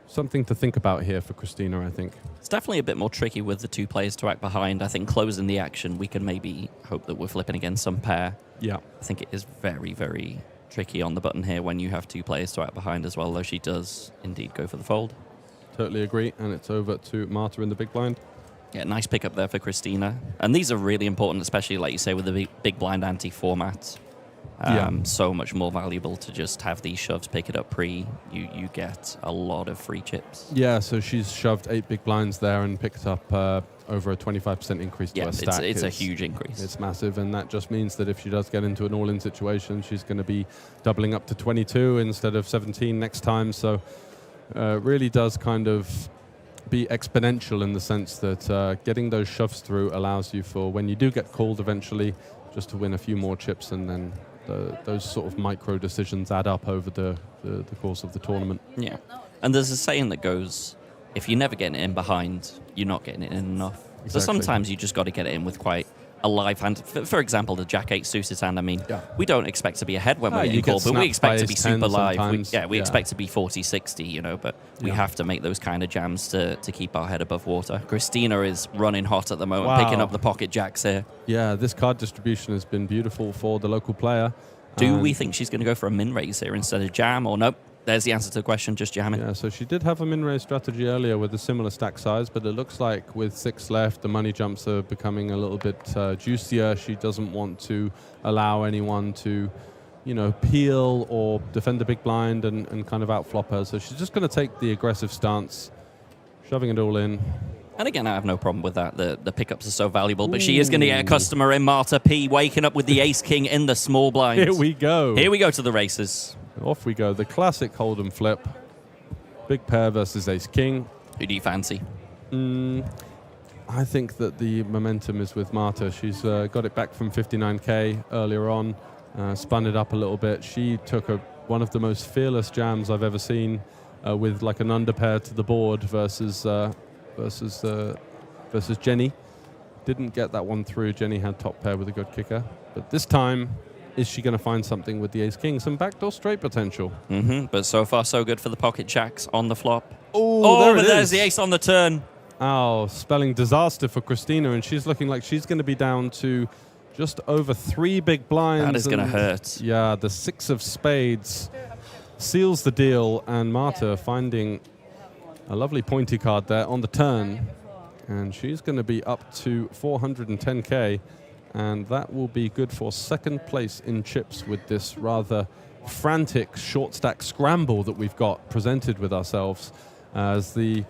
to think about here for Christina, I think.
It's definitely a bit more tricky with the 2 players to act behind. I think closing the action, we can maybe hope that we're flipping against some pair.
Yeah.
I think it is very, very tricky on the button here when you have 2 players to act behind as well, though she does indeed go for the fold.
Totally agree, and it's over to Marta in the big blind.
Yeah, nice pickup there for Christina. And these are really important, especially, like you say, with the big blind ante format. So much more valuable to just have these shoves, pick it up pre. You get a lot of free chips.
Yeah, so she's shoved 8 big blinds there and picked up over a 25% increase to her stack.
It's a huge increase.
It's massive, and that just means that if she does get into an all-in situation, she's going to be doubling up to 22 instead of 17 next time. So really does kind of be exponential in the sense that getting those shoves through allows you for when you do get called eventually just to win a few more chips, and then those sort of micro decisions add up over the course of the tournament.
Yeah. And there's a saying that goes, if you're never getting it in behind, you're not getting it in enough.
Exactly.
So sometimes you just got to get it in with quite a live hand. For example, the Jack 8 suited hand, I mean, we don't expect to be ahead when we're getting called, but we expect to be super live. We expect to be 40-60, you know, but we have to make those kind of jams to keep our head above water. Christina is running hot at the moment, picking up the pocket jacks here.
Yeah, this card distribution has been beautiful for the local player.
Do we think she's going to go for a min raise here instead of jam, or nope? There's the answer to the question, just jamming.
Yeah, so she did have a min raise strategy earlier with a similar stack size, but it looks like with 6 left, the money jumps are becoming a little bit juicier. She doesn't want to allow anyone to, you know, peel or defend the big blind and kind of outflop her. So she's just going to take the aggressive stance, shoving it all in.
And again, I have no problem with that. The pickups are so valuable, but she is going to get a customer in. Marta P waking up with the ace-king in the small blind.
Here we go.
Here we go to the races.
Off we go. The classic Hold'em flip. Big pair versus ace-king.
Who do you fancy?
I think that the momentum is with Marta. She's got it back from 59K earlier on, spun it up a little bit. She took one of the most fearless jams I've ever seen with like an underpair to the board versus Jenny. Didn't get that one through. Jenny had top pair with a good kicker. But this time, is she going to find something with the ace-king? Some backdoor straight potential.
But so far, so good for the pocket jacks on the flop.
Oh,
but there's the ace on the turn.
Oh, spelling disaster for Christina, and she's looking like she's going to be down to just over 3 big blinds.
That is going to hurt.
Yeah, the 6 of spades seals the deal, and Marta finding a lovely pointy card there on the turn, and she's going to be up to 410K, and that will be good for second place in chips with this rather frantic short stack scramble that we've got presented with ourselves as the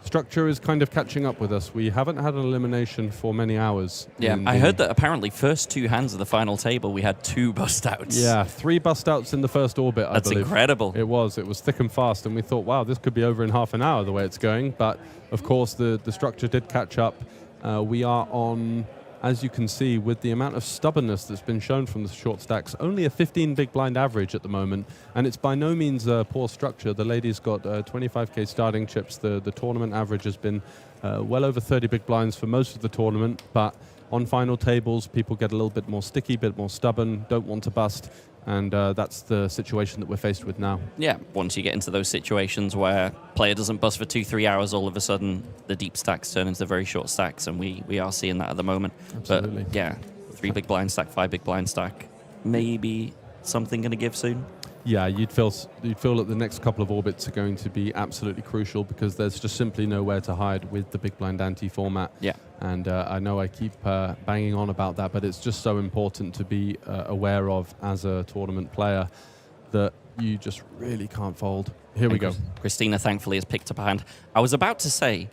structure is kind of catching up with us. We haven't had an elimination for many hours.
Yeah, I heard that apparently first 2 hands of the final table, we had 2 bust outs.
Yeah, 3 bust outs in the first orbit, I believe.
That's incredible.
It was thick and fast, and we thought, wow, this could be over in half an hour the way it's going. But, of course, the structure did catch up. We are on, as you can see, with the amount of stubbornness that's been shown from the short stacks, only a 15 big blind average at the moment, and it's by no means a poor structure. The ladies got 25K starting chips. The tournament average has been well over 30 big blinds for most of the tournament, but on final tables, people get a little bit more sticky, a bit more stubborn, don't want to bust, and that's the situation that we're faced with now.
Yeah, once you get into those situations where player doesn't bust for 2-3 hours, all of a sudden the deep stacks turn into very short stacks, and we are seeing that at the moment.
Absolutely.
But yeah, 3 big blind stack, 5 big blind stack, maybe something going to give soon.
Yeah, you'd feel that the next couple of orbits are going to be absolutely crucial because there's just simply nowhere to hide with the big blind ante format.
Yeah.
And I know I keep banging on about that, but it's just so important to be aware of as a tournament player that you just really can't fold. Here we go.
Christina thankfully has picked up a hand. I was about to say,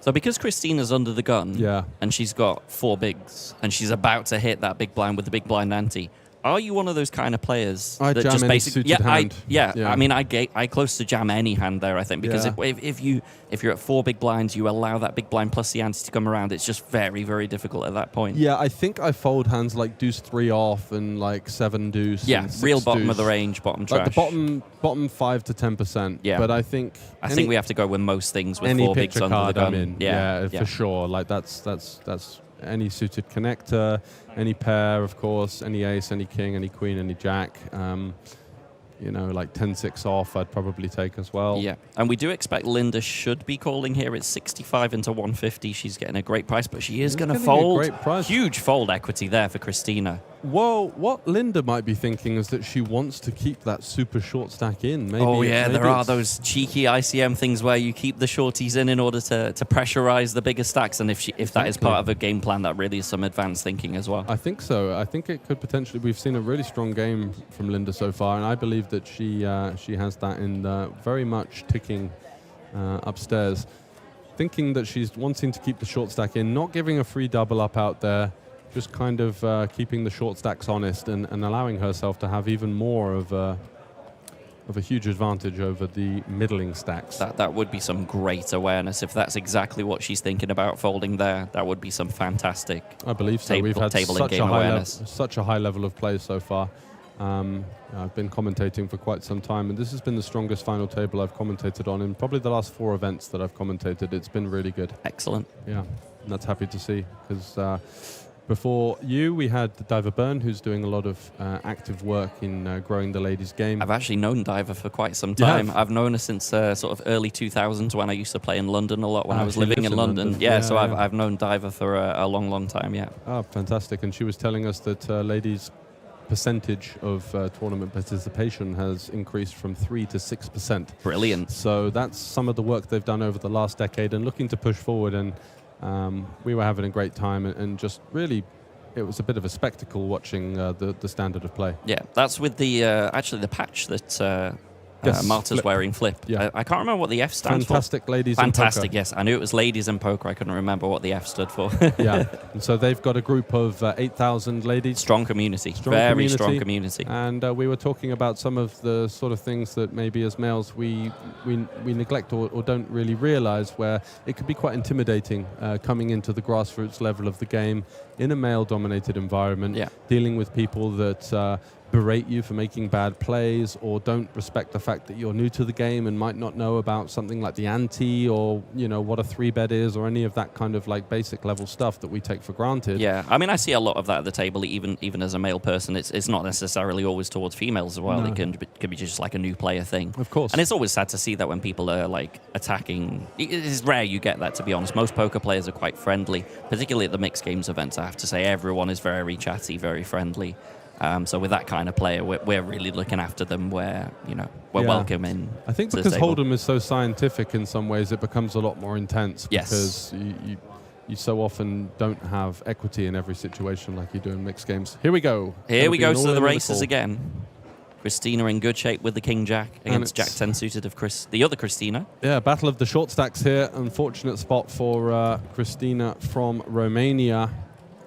so because Christina's under the gun, and she's got 4 bigs, and she's about to hit that big blind with the big blind ante, are you one of those kind of players
that just basically
hand? I mean, I close to jam any hand there, I think, because if you're at 4 big blinds, you allow that big blind plus the ante to come around. It's just very, very difficult at that point.
Yeah, I think I fold hands like deuce 3 off and like 7 deuce.
Yeah,
and 6
real bottom
deuce.
of the range, bottom trash.
Like the bottom 5 to 10%.
Yeah,
but I think
we have to go with most things with
any
4 bigs
picture
under
card
the gun.
I'm in. Yeah, for sure. Like that's any suited connector, any pair, of course, any ace, any king, any queen, any jack. You know, like 10-6 off, I'd probably take as well.
Yeah, and we do expect Linda should be calling here. It's 65 into 150. She's getting a great price, but she is going to fold.
Great price.
Huge fold equity there for Christina.
Well, what Linda might be thinking is that she wants to keep that super short stack in. Maybe,
oh yeah,
maybe
there are those cheeky ICM things where you keep the shorties in order to pressurize the bigger stacks, and if that is part of a game plan, that really is some advanced thinking as well.
I think so. I think it could potentially. We've seen a really strong game from Linda so far, and I believe that she has that in very much ticking upstairs. Thinking that she's wanting to keep the short stack in, not giving a free double up out there. Just kind of keeping the short stacks honest and allowing herself to have even more of a huge advantage over the middling stacks.
That would be some great awareness. If that's exactly what she's thinking about folding there, that would be some fantastic.
I believe so. We've had such a high level of play so far. I've been commentating for quite some time, and this has been the strongest final table I've commentated on in probably the last 4 events that I've commentated. It's been really good.
Excellent.
Yeah, and that's happy to see, because before you, we had Diver Byrne, who's doing a lot of active work in growing the ladies' game.
I've actually known Diver for quite some time. I've known her since sort of early 2000s when I used to play in London a lot when I was living in London. So I've known Diver for a long, long time, yeah.
Oh, fantastic. And she was telling us that ladies' percentage of tournament participation has increased from 3 to 6%.
Brilliant.
So that's some of the work they've done over the last decade and looking to push forward. And we were having a great time, and just really, it was a bit of a spectacle watching the standard of play.
Yeah, that's with the actually the patch that Marta's wearing, Flip.
Yeah.
I can't remember what the F stands for.
Fantastic ladies in poker.
Fantastic, yes. I knew it was ladies in poker. I couldn't remember what the F stood for.
Yeah, and so they've got a group of 8,000 ladies.
Strong community. Very strong community.
And we were talking about some of the sort of things that maybe as males we neglect or don't really realize, where it could be quite intimidating coming into the grassroots level of the game in a male-dominated environment, dealing with people that berate you for making bad plays or don't respect the fact that you're new to the game and might not know about something like the ante or, you know, what a 3-bet is or any of that kind of like basic level stuff that we take for granted.
Yeah, I mean, I see a lot of that at the table, even as a male person. It's not necessarily always towards females as well.
No.
It can be just like a new player thing.
Of course.
And it's always sad to see that when people are like attacking. It is rare you get that, to be honest. Most poker players are quite friendly, particularly at the mixed games events. I have to say, everyone is very chatty, very friendly. So with that kind of player, we're really looking after them. We're welcoming.
I think because Hold'em is so scientific in some ways, it becomes a lot more intense.
Yes.
Because you so often don't have equity in every situation like you do in mixed games. Here we go.
Here we go to the races again. Christina in good shape with the King Jack against Jack 10 suited of the other Christina.
Yeah, battle of the short stacks here. Unfortunate spot for Christina from Romania.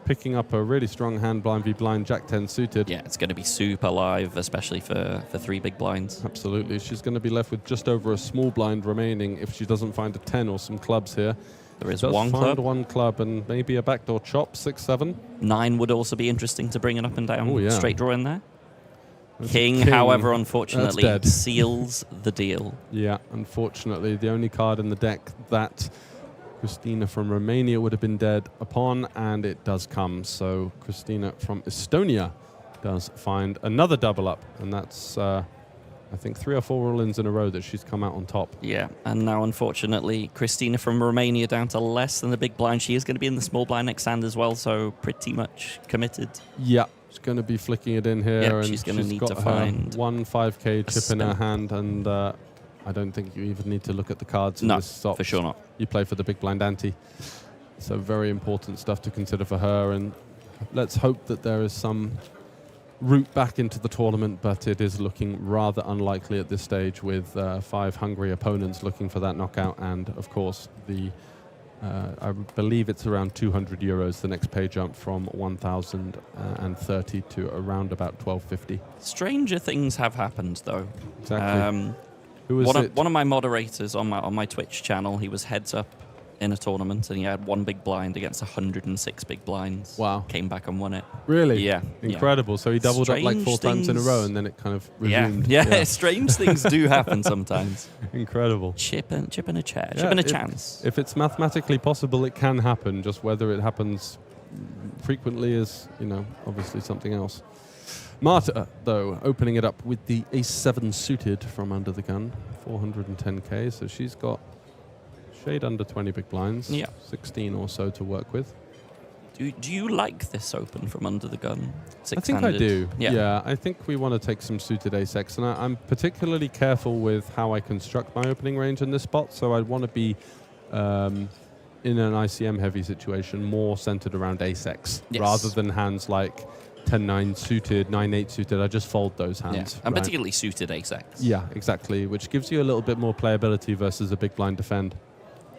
Picking up a really strong hand, blind v blind, Jack 10 suited.
Yeah, it's going to be super live, especially for 3 big blinds.
Absolutely. She's going to be left with just over a small blind remaining if she doesn't find a 10 or some clubs here.
There is one club.
One club and maybe a backdoor chop, 6-7.
9 would also be interesting to bring it up and down.
Oh, yeah.
Straight draw in there. King, however, unfortunately, seals the deal.
Yeah, unfortunately, the only card in the deck that Christina from Romania would have been dead upon, and it does come. So Christina from Estonia does find another double up, and that's, I think, 3 or 4 roll-ins in a row that she's come out on top.
Yeah, and now, unfortunately, Christina from Romania down to less than the big blind. She is going to be in the small blind next hand as well, so pretty much committed.
Yeah, she's going to be flicking it in here.
Yep,
and
she's going to need to
got
find
one 5k chip in her hand, and I don't think you even need to look at the cards in this stop.
For sure not.
You play for the big blind ante. So very important stuff to consider for her, and let's hope that there is some route back into the tournament, but it is looking rather unlikely at this stage with 5 hungry opponents looking for that knockout, and of course I believe it's around 200 euros the next pay jump from 1,030 to around about 1,250.
Stranger things have happened though.
Exactly. Who was it?
One of my moderators on my Twitch channel, he was heads up in a tournament and he had 1 big blind against 106 big blinds.
Wow.
Came back and won it.
Really?
Yeah.
Incredible. So he doubled up like 4 times in a row and then it kind of resumed.
Yeah. Strange things do happen sometimes.
Incredible.
Chip and a chair. Chip and a chance.
If it's mathematically possible, it can happen. Just whether it happens frequently is, obviously something else. Marta, though, opening it up with the ace-7 suited from under the gun, 410k, so she's got shade under 20 big blinds, 16 or so to work with.
Do you like this open from under the gun?
I think I do.
Yeah.
I think we want to take some suited ace-X, and I'm particularly careful with how I construct my opening range in this spot. So I want to be in an ICM-heavy situation, more centered around ace-X, rather than hands like 10-9 suited, 9-8 suited. I just fold those hands.
And particularly suited ace-X.
Yeah, exactly, which gives you a little bit more playability versus a big blind defend.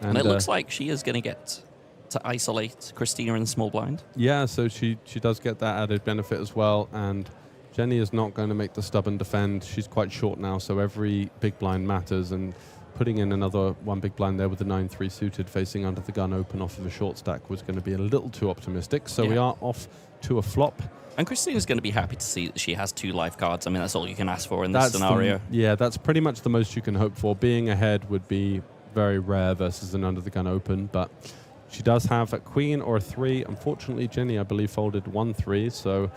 And it looks like she is going to get to isolate Christina in the small blind.
Yeah, so she does get that added benefit as well. And Jenny is not going to make the stubborn defend. She's quite short now, so every big blind matters. And putting in another one big blind there with the 9-3 suited facing under the gun open off of a short stack was going to be a little too optimistic. So we are off to a flop.
And Christina's going to be happy to see that she has 2 life cards. I mean, that's all you can ask for in this scenario.
That's pretty much the most you can hope for. Being ahead would be very rare versus an under the gun open, but she does have a queen or a 3. Unfortunately, Jenny, I believe, folded 1-3, so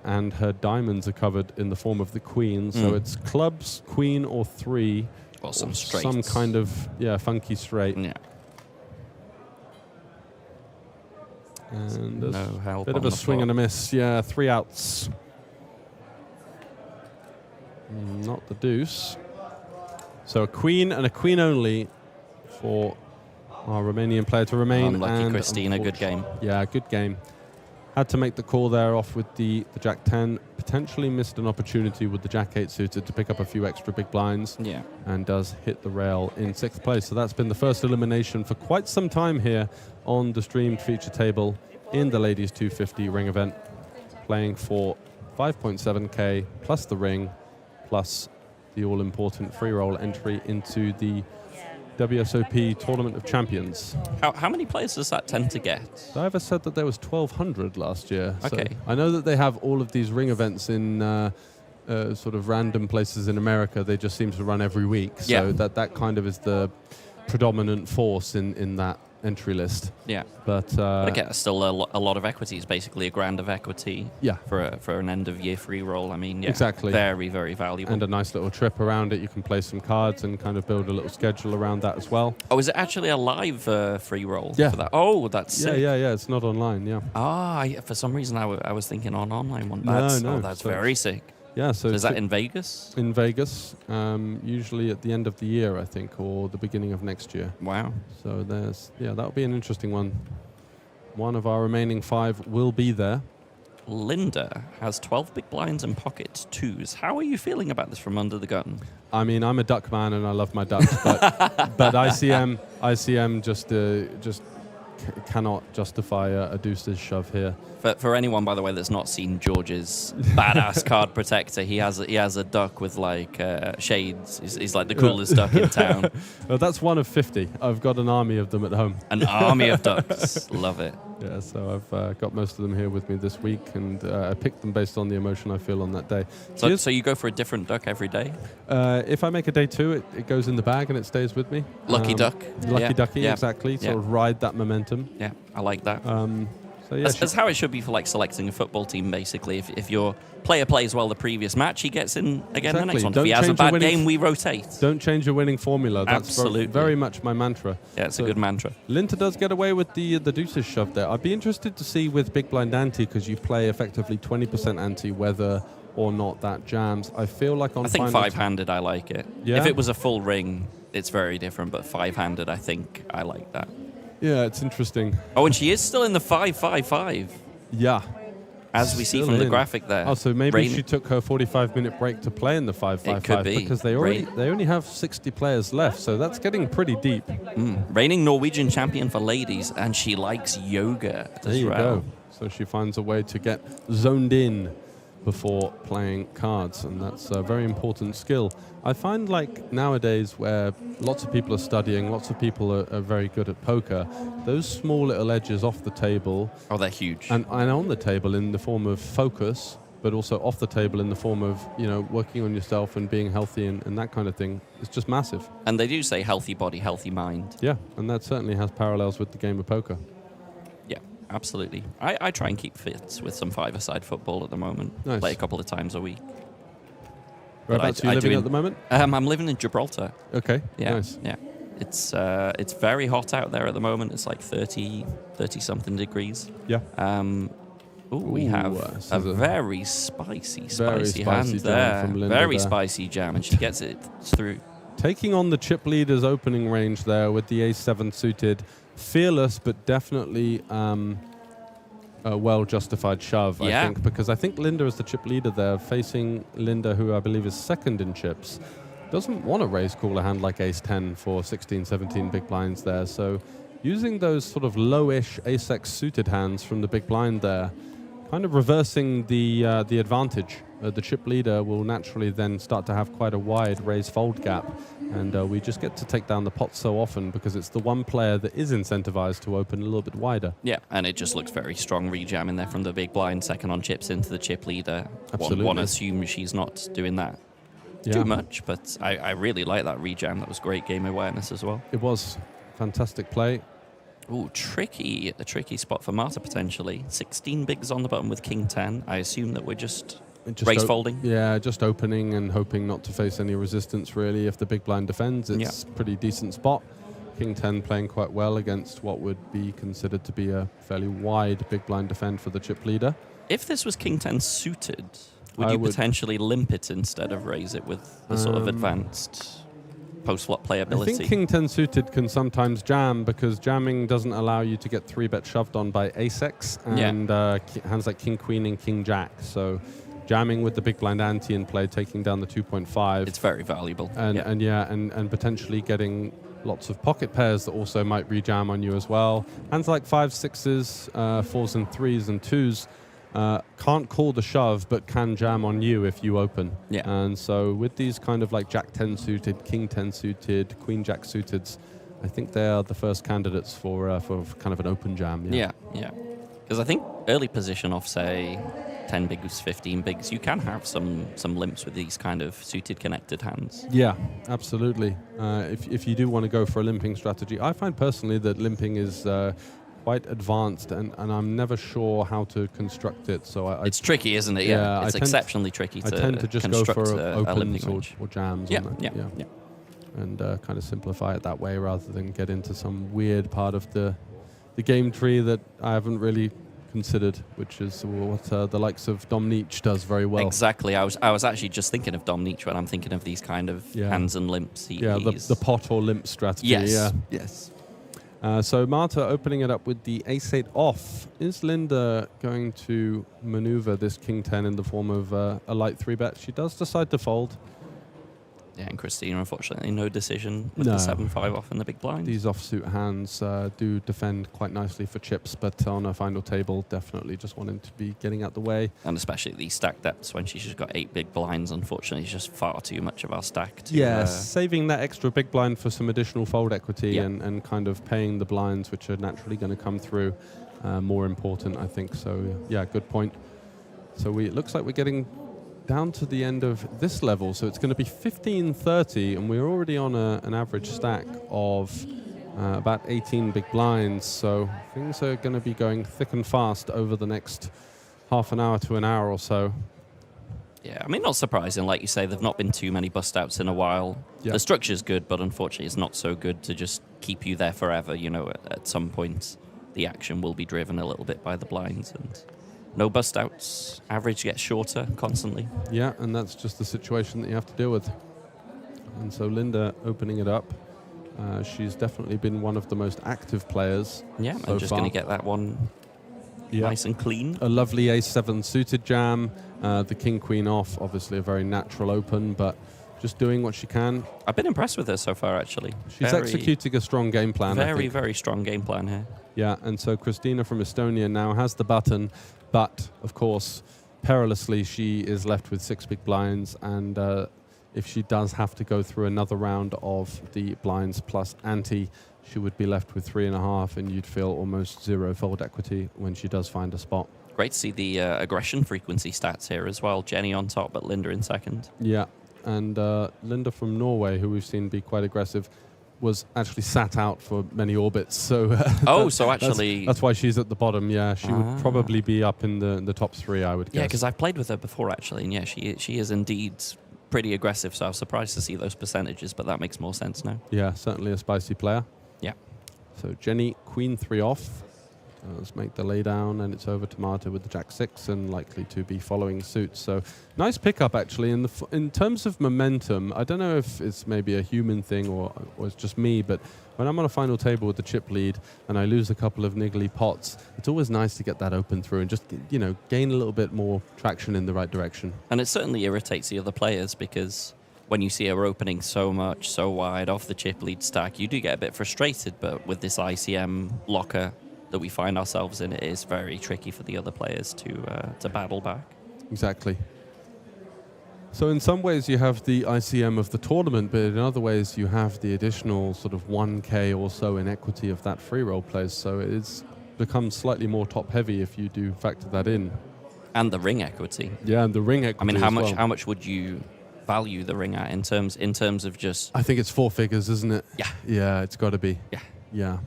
and her diamonds are covered in the form of the queen. So it's clubs, queen or 3.
Or some straights.
Some kind of, funky straight.
Yeah.
And
no help.
Bit of a swing and a miss. Yeah, 3 outs. Not the deuce. So a queen and a queen only for our Romanian player to remain.
Unlucky Christina, good game.
Yeah, good game. Had to make the call there off with the Jack 10. Potentially missed an opportunity with the Jack 8 suited to pick up a few extra big blinds.
Yeah.
And does hit the rail in 6th place. So that's been the first elimination for quite some time here on the streamed feature table in the Ladies 250 ring event. Playing for 5.7k plus the ring plus the all-important free roll entry into the WSOP Tournament of Champions.
How many players does that tend to get?
Diver said that there was 1,200 last year.
Okay.
So I know that they have all of these ring events in sort of random places in America. They just seem to run every week. So that kind of is the predominant force in that entry list.
Yeah.
But
again, still a lot of equity. It's basically a grand of equity.
Yeah.
For an end of year free roll. I mean,
exactly.
Very, very valuable.
And a nice little trip around it. You can play some cards and kind of build a little schedule around that as well.
Oh, is it actually a live free roll for that? Oh, that's sick.
Yeah. It's not online. Yeah.
For some reason I was thinking on online one.
No.
That's very sick.
Yeah, so
is that in Vegas?
In Vegas, usually at the end of the year, I think, or the beginning of next year.
Wow.
So that'll be an interesting one. One of our remaining 5 will be there.
Linda has 12 big blinds and pocket 2s. How are you feeling about this from under the gun?
I mean, I'm a duck man and I love my ducks, but ICM just cannot justify a deuces shove here.
For anyone, by the way, that's not seen George's badass card protector, he has a duck with like shades. He's like the coolest duck in town.
Well, that's one of 50. I've got an army of them at home.
An army of ducks. Love it.
Yeah, so I've got most of them here with me this week, and I picked them based on the emotion I feel on that day.
So you go for a different duck every day?
If I make a day 2, it goes in the bag and it stays with me.
Lucky duck.
Lucky ducky, exactly. Sort of ride that momentum.
Yeah, I like that.
So yeah,
that's how it should be for like selecting a football team, basically. If your player plays well the previous match, he gets in again the next one. If he has a bad game, we rotate.
Don't change your winning formula. That's
absolutely
very much my mantra.
Yeah, it's a good mantra.
Linta does get away with the deuces shove there. I'd be interested to see with big blind ante, because you play effectively 20% ante whether or not that jams. I feel like on
I think 5-handed I like it.
Yeah?
If it was a full ring, it's very different, but 5-handed I think I like that.
Yeah, it's interesting.
Oh, and she is still in the 5-5-5.
Yeah.
As we see from the graphic there.
Oh, so maybe she took her 45-minute break to play in the 5-5-5.
It could be.
Because they only have 60 players left, so that's getting pretty deep.
Reigning Norwegian champion for ladies, and she likes yoga as well.
There you go. So she finds a way to get zoned in before playing cards, and that's a very important skill. I find like nowadays where lots of people are studying, lots of people are very good at poker, those small little edges off the table.
Oh, they're huge.
And on the table in the form of focus, but also off the table in the form of, working on yourself and being healthy and that kind of thing. It's just massive.
And they do say healthy body, healthy mind.
Yeah, and that certainly has parallels with the game of poker.
Yeah, absolutely. I try and keep fit with some five-a-side football at the moment.
Nice.
Play a couple of times a week.
Whereabouts are you living at the moment?
I'm living in Gibraltar.
Okay,
yeah,
nice.
Yeah. It's very hot out there at the moment. It's like 30 something degrees.
Yeah.
We have a very spicy hand there.
From Linda
very
there.
spicy jam, and she gets it through.
Taking on the chip leader's opening range there with the A7 suited. Fearless, but definitely a well-justified shove, I think, because I think Linda is the chip leader there, facing Linda, who I believe is second in chips. Doesn't want to raise call a hand like ace-10 for 16, 17 big blinds there. So using those sort of lowish ace-x suited hands from the big blind there, kind of reversing the advantage. The chip leader will naturally then start to have quite a wide raise-fold gap, and we just get to take down the pot so often because it's the one player that is incentivized to open a little bit wider.
Yeah, and it just looks very strong rejam in there from the big blind, second on chips into the chip leader.
Absolutely.
One assumes she's not doing that too much, but I really like that rejam. That was great game awareness as well.
It was fantastic play.
Ooh, a tricky spot for Marta potentially. 16 bigs on the button with king 10. I assume that we're just raise folding.
Yeah, just opening and hoping not to face any resistance really. If the big blind defends, it's a pretty decent spot. King 10 playing quite well against what would be considered to be a fairly wide big blind defend for the chip leader.
If this was king 10 suited, would you potentially limp it instead of raise it with the sort of advanced post-flop playability?
I think king 10 suited can sometimes jam because jamming doesn't allow you to get 3-bet shoved on by ace-x and hands like king queen and king jack. So jamming with the big blind ante in play, taking down the 2.5.
It's very valuable.
And potentially getting lots of pocket pairs that also might rejam on you as well. Hands like 5s, 6s, 4s and 3s and 2s can't call the shove, but can jam on you if you open.
Yeah.
And so with these kind of like Jack 10 suited, King 10 suited, Queen Jack suited, I think they are the first candidates for kind of an open jam.
Yeah. Because I think early position off, say, 10 bigs, 15 bigs, you can have some limps with these kind of suited connected hands.
Yeah, absolutely. If you do want to go for a limping strategy, I find personally that limping is quite advanced, and I'm never sure how to construct it. So
it's tricky, isn't it? Yeah, it's exceptionally tricky to
I tend to just go for opens or jams.
Yeah.
And kind of simplify it that way rather than get into some weird part of the game tree that I haven't really considered, which is what the likes of Dom Nietzsche does very well.
Exactly. I was actually just thinking of Dom Nietzsche when I'm thinking of these kind of hands and limps.
The pot or limp strategy.
Yes.
So Marta opening it up with the ace-8 off. Is Linda going to maneuver this king 10 in the form of a light 3-bet? She does decide to fold.
Yeah, and Christina, unfortunately, no decision with the 7-5 off in the big blind.
These offsuit hands do defend quite nicely for chips, but on a final table, definitely just wanting to be getting out the way.
And especially at these stack depths when she's just got 8 big blinds, unfortunately, it's just far too much of our stack.
Saving that extra big blind for some additional fold equity and kind of paying the blinds, which are naturally going to come through, more important, I think. So, yeah, good point. So it looks like we're getting down to the end of this level, so it's going to be 15-30, and we're already on an average stack of about 18 big blinds, so things are going to be going thick and fast over the next half an hour to an hour or so.
Yeah, I mean, not surprising. Like you say, there've not been too many bust outs in a while. Yeah. The structure's good, but unfortunately it's not so good to just keep you there forever. You know, at some point the action will be driven a little bit by the blinds, and no bust outs. Average gets shorter constantly.
Yeah, and that's just the situation that you have to deal with. And so Linda opening it up. She's definitely been one of the most active players.
Yeah, I'm just going to get that one nice and clean.
A lovely ace-7 suited jam. The king-queen off, obviously a very natural open, but just doing what she can.
I've been impressed with her so far, actually.
She's executing a strong game plan.
Very, very strong game plan here.
Yeah, and so Christina from Estonia now has the button. But, of course, perilously, she is left with 6 big blinds. And if she does have to go through another round of the blinds plus ante, she would be left with 3.5, and you'd feel almost 0 fold equity when she does find a spot.
Great to see the aggression frequency stats here as well. Jenny on top, but Linda in second.
Yeah, and Linda from Norway, who we've seen be quite aggressive, was actually sat out for many orbits, so
so actually
that's why she's at the bottom. Yeah, she would probably be up in the top 3, I would guess.
Yeah, because I've played with her before actually, and yeah, she is indeed pretty aggressive, so I was surprised to see those percentages, but that makes more sense now.
Yeah, certainly a spicy player.
Yeah.
So Jenny, queen 3 off. Let's make the lay down, and it's over to Marta with the jack 6, and likely to be following suit. So nice pickup, actually. In terms of momentum, I don't know if it's maybe a human thing or it's just me, but when I'm on a final table with the chip lead and I lose a couple of niggly pots, it's always nice to get that open through and just, you know, gain a little bit more traction in the right direction.
And it certainly irritates the other players, because when you see her opening so much, so wide off the chip lead stack, you do get a bit frustrated. But with this ICM locker that we find ourselves in, it is very tricky for the other players to battle back.
Exactly. So in some ways you have the ICM of the tournament, but in other ways you have the additional sort of 1K or so in equity of that free roll plays. So it's becomes slightly more top heavy if you do factor that in.
And the ring equity.
Yeah, and the ring equity.
I mean, how much would you value the ring at in terms of just?
I think it's 4 figures, isn't it?
Yeah.
Yeah, it's got to be.
Yeah.
Yeah.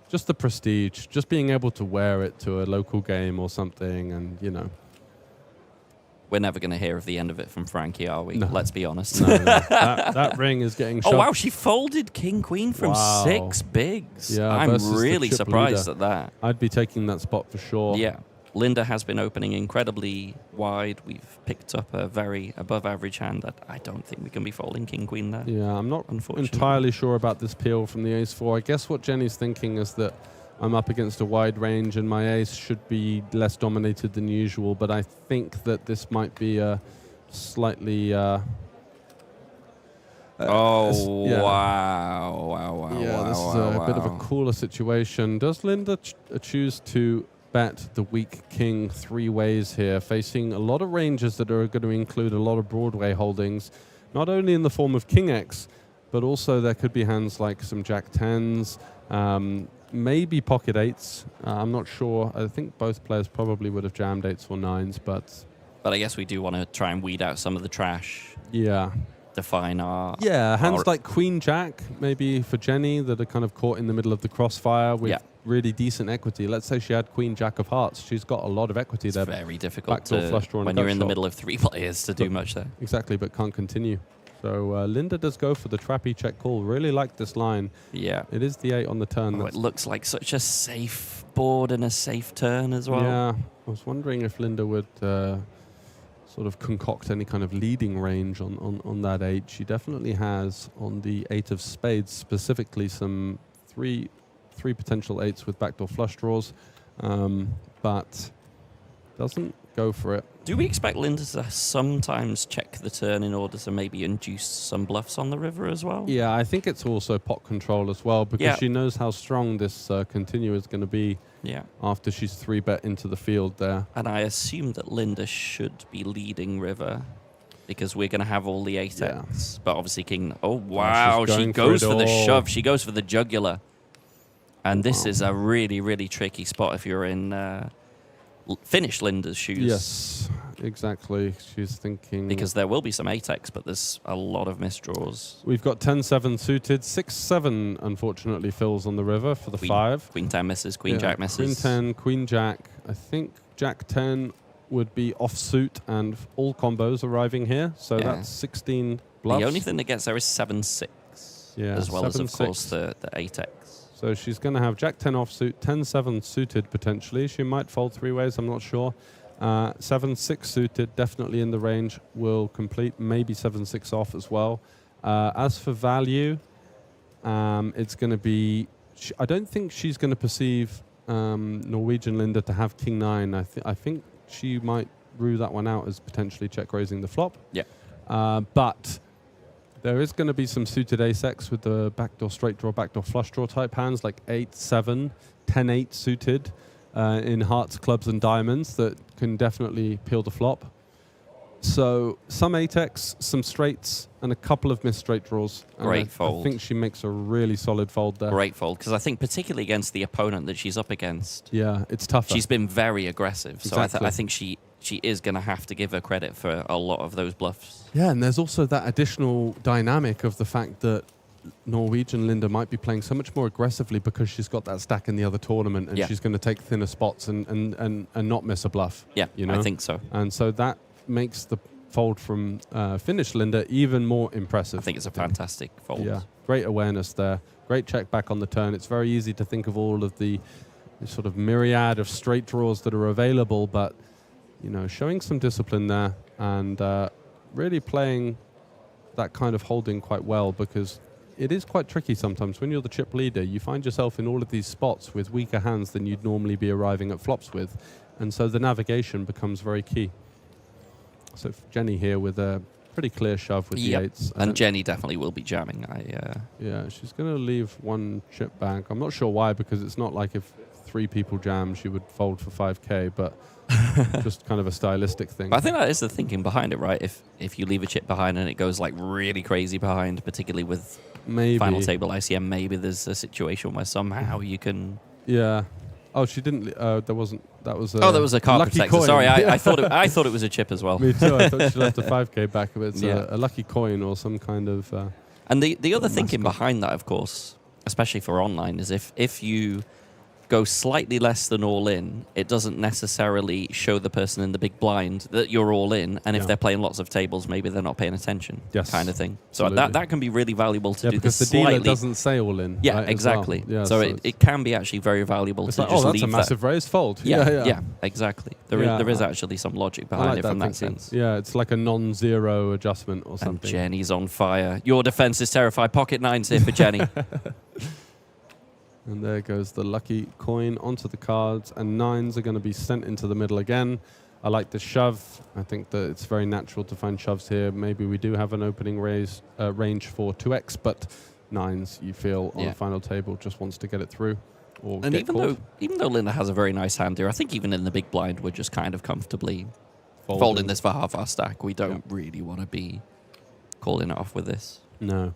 Just the prestige, just being able to wear it to a local game or something, and, you know.
We're never going to hear of the end of it from Frankie, are we?
No.
Let's be honest.
No. That ring is getting shoved.
Oh, wow, she folded king-queen from 6 bigs.
Yeah,
I'm really surprised at that.
I'd be taking that spot for sure.
Yeah. Linda has been opening incredibly wide. We've picked up a very above-average hand that I don't think we can be folding king-queen there.
Yeah, I'm not entirely sure about this peel from the ace-4. I guess what Jenny's thinking is that I'm up against a wide range and my ace should be less dominated than usual, but I think that this might be a slightly...
Wow.
Yeah, this is a bit of a cooler situation. Does Linda choose to bet the weak king 3 ways here, facing a lot of ranges that are going to include a lot of Broadway holdings, not only in the form of king X, but also there could be hands like some jack 10s, maybe pocket 8s. I'm not sure. I think both players probably would have jammed 8s or 9s, but
I guess we do want to try and weed out some of the trash.
Yeah.
Define our...
Yeah, hands like Queen Jack, maybe for Jenny, that are kind of caught in the middle of the crossfire with really decent equity. Let's say she had Queen Jack of Hearts. She's got a lot of equity there.
It's very difficult
Backdoor flush draw
when you're in the middle of 3 players to do much there.
Exactly, but can't continue. So Linda does go for the trappy check call. Really like this line.
Yeah.
It is the 8 on the turn.
Oh, it looks like such a safe board and a safe turn as well.
Yeah, I was wondering if Linda would... sort of concoct any kind of leading range on that 8. She definitely has on the 8 of spades specifically some three potential 8s with backdoor flush draws, but doesn't go for it.
Do we expect Linda to sometimes check the turn in order to maybe induce some bluffs on the river as well?
Yeah, I think it's also pot control as well, because she knows how strong this continue is going to be after she's 3-bet into the field there.
And I assume that Linda should be leading river, because we're going to have all the 8x. But obviously king... Oh, wow, she goes for the shove. She goes for the jugular. And this is a really, really tricky spot if you're in... finish Linda's shoes.
Yes, exactly. She's thinking...
Because there will be some 8x, but there's a lot of misdraws.
We've got 10-7 suited. 6-7, unfortunately, fills on the river for the 5.
Queen 10 misses, Queen Jack misses.
Queen 10, Queen Jack. I think Jack 10 would be offsuit and all combos arriving here. So that's 16 bluffs.
The only thing that gets there is 7-6.
Yeah,
as well as, of
7-6.
course, the 8x.
So she's going to have Jack 10 offsuit, 10-7 suited potentially. She might fold 3 ways, I'm not sure. 7-6 suited, definitely in the range, will complete. Maybe 7-6 off as well. As for value, it's going to be... I don't think she's going to perceive Norwegian Linda to have King 9. I think she might rule that one out as potentially check raising the flop.
Yeah.
But... there is going to be some suited ace-X with the backdoor straight draw, backdoor flush draw type hands like 8-7, 10-8 suited in hearts, clubs, and diamonds that can definitely peel the flop. So some 8x, some straights, and a couple of missed straight draws. And
Great fold.
I think she makes a really solid fold there.
Great fold, because I think particularly against the opponent that she's up against.
Yeah, it's tougher.
She's been very aggressive,
Exactly.
So I think she is going to have to give her credit for a lot of those bluffs.
Yeah, and there's also that additional dynamic of the fact that Norwegian Linda might be playing so much more aggressively because she's got that stack in the other tournament, and she's going to take thinner spots and not miss a bluff.
Yeah,
you know?
I think so.
And so that makes the fold from Finnish Linda, even more impressive.
I think it's a fantastic fold.
Yeah, great awareness there. Great check back on the turn. It's very easy to think of all of the sort of myriad of straight draws that are available, but showing some discipline there and really playing that kind of holding quite well, because it is quite tricky sometimes. When you're the chip leader, you find yourself in all of these spots with weaker hands than you'd normally be arriving at flops with, and so the navigation becomes very key. So Jenny here with a pretty clear shove with the eights.
And Jenny definitely will be jamming.
Yeah, she's going to leave one chip back. I'm not sure why, because it's not like if 3 people jam, she would fold for 5k, but just kind of a stylistic thing.
But I think that is the thinking behind it, right? If you leave a chip behind and it goes like really crazy behind, particularly with final table ICM, maybe there's a situation where somehow you can...
Yeah. Oh, she didn't... there wasn't... That was a...
Oh, there was a card
lucky
protector.
coin.
Sorry, I thought it was a chip as well.
Me too. I thought she left a 5k back. But it's a lucky coin or some kind of...
and the other thinking behind that, of course, especially for online, is if you go slightly less than all in, it doesn't necessarily show the person in the big blind that you're all in, and if they're playing lots of tables, maybe they're not paying attention, kind of thing. So that can be really valuable to do
because
this
the dealer
slightly...
doesn't say all in.
Yeah,
right,
exactly.
Well. Yeah,
so it can be actually very valuable
it's
to
like,
just
that's
leave
a massive raise fold.
Yeah, exactly. There is actually some logic behind it from that sense.
Yeah, it's like a non-zero adjustment or something.
And Jenny's on fire. Your defense is terrified. Pocket nines here for Jenny.
And there goes the lucky coin onto the cards, and nines are going to be sent into the middle again. I like the shove. I think that it's very natural to find shoves here. Maybe we do have an opening range for 2x, but nines, you feel, on the final table just wants to get it through. Or
and
get
even though Linda has a very nice hand here, I think even in the big blind, we're just kind of comfortably folding this for half our stack. We don't really want to be calling it off with this.
No.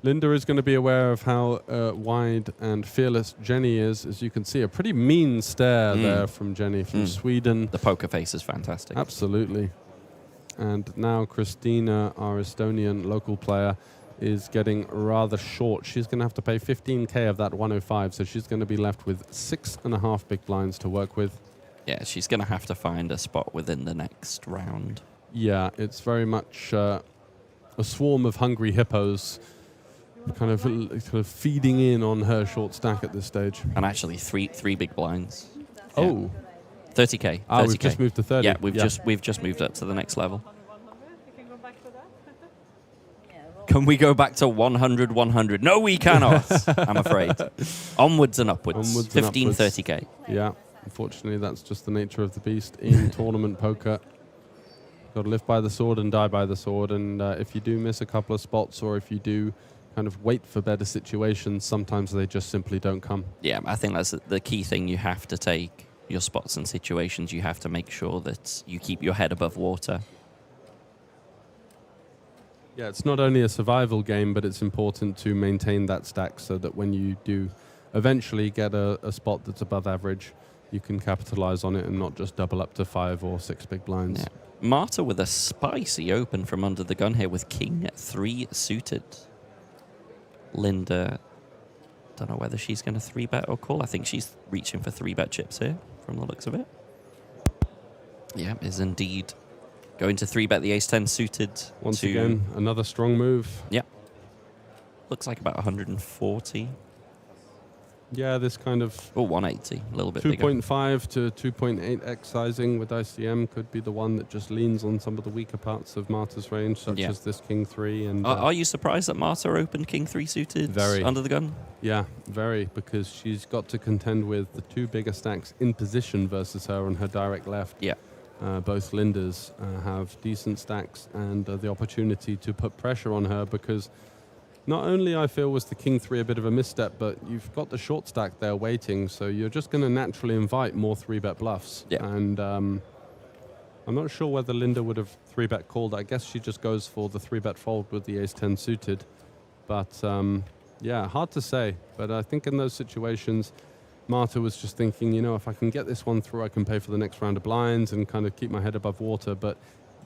Linda is going to be aware of how wide and fearless Jenny is. As you can see, a pretty mean stare there from Jenny from Sweden.
The poker face is fantastic.
Absolutely. And now Christina, our Estonian local player, is getting rather short. She's going to have to pay 15k of that 105, so she's going to be left with 6.5 big blinds to work with.
Yeah, she's going to have to find a spot within the next round.
Yeah, it's very much a swarm of hungry hippos kind of feeding in on her short stack at this stage.
And actually three big blinds.
Oh.
30k.
Ah, we've just moved to 30.
Yeah, we've just moved up to the next level. Can we go back to 100, 100? No, we cannot, I'm afraid. Onwards and upwards. 15, 30k.
Yeah, unfortunately, that's just the nature of the beast in tournament poker. Got to live by the sword and die by the sword. And if you do miss a couple of spots, or if you do kind of wait for better situations, sometimes they just simply don't come.
Yeah, I think that's the key thing. You have to take your spots and situations. You have to make sure that you keep your head above water.
Yeah, it's not only a survival game, but it's important to maintain that stack so that when you do eventually get a spot that's above average, you can capitalize on it and not just double up to 5 or 6 big blinds.
Yeah. Marta with a spicy open from under the gun here with King 3 suited. Linda, don't know whether she's going to 3-bet or call. I think she's reaching for 3-bet chips here from the looks of it. Yeah, is indeed going to 3-bet the ace-10 suited.
Once again, another strong move.
Yeah. Looks like about 140.
Yeah, this kind of...
Oh, 180, a little bit bigger.
2.5 to 2.8x sizing with ICM could be the one that just leans on some of the weaker parts of Marta's range, such as this King 3. And
are you surprised that Marta opened King 3 suited under the gun?
Yeah, very, because she's got to contend with the 2 bigger stacks in position versus her on her direct left.
Yeah.
Both Lindas have decent stacks and the opportunity to put pressure on her, because not only I feel was the King 3 a bit of a misstep, but you've got the short stack there waiting, so you're just going to naturally invite more 3-bet bluffs.
Yeah.
And I'm not sure whether Linda would have 3-bet called. I guess she just goes for the 3-bet fold with the ace-10 suited. But yeah, hard to say. But I think in those situations, Marta was just thinking, you know, if I can get this one through, I can pay for the next round of blinds and kind of keep my head above water. But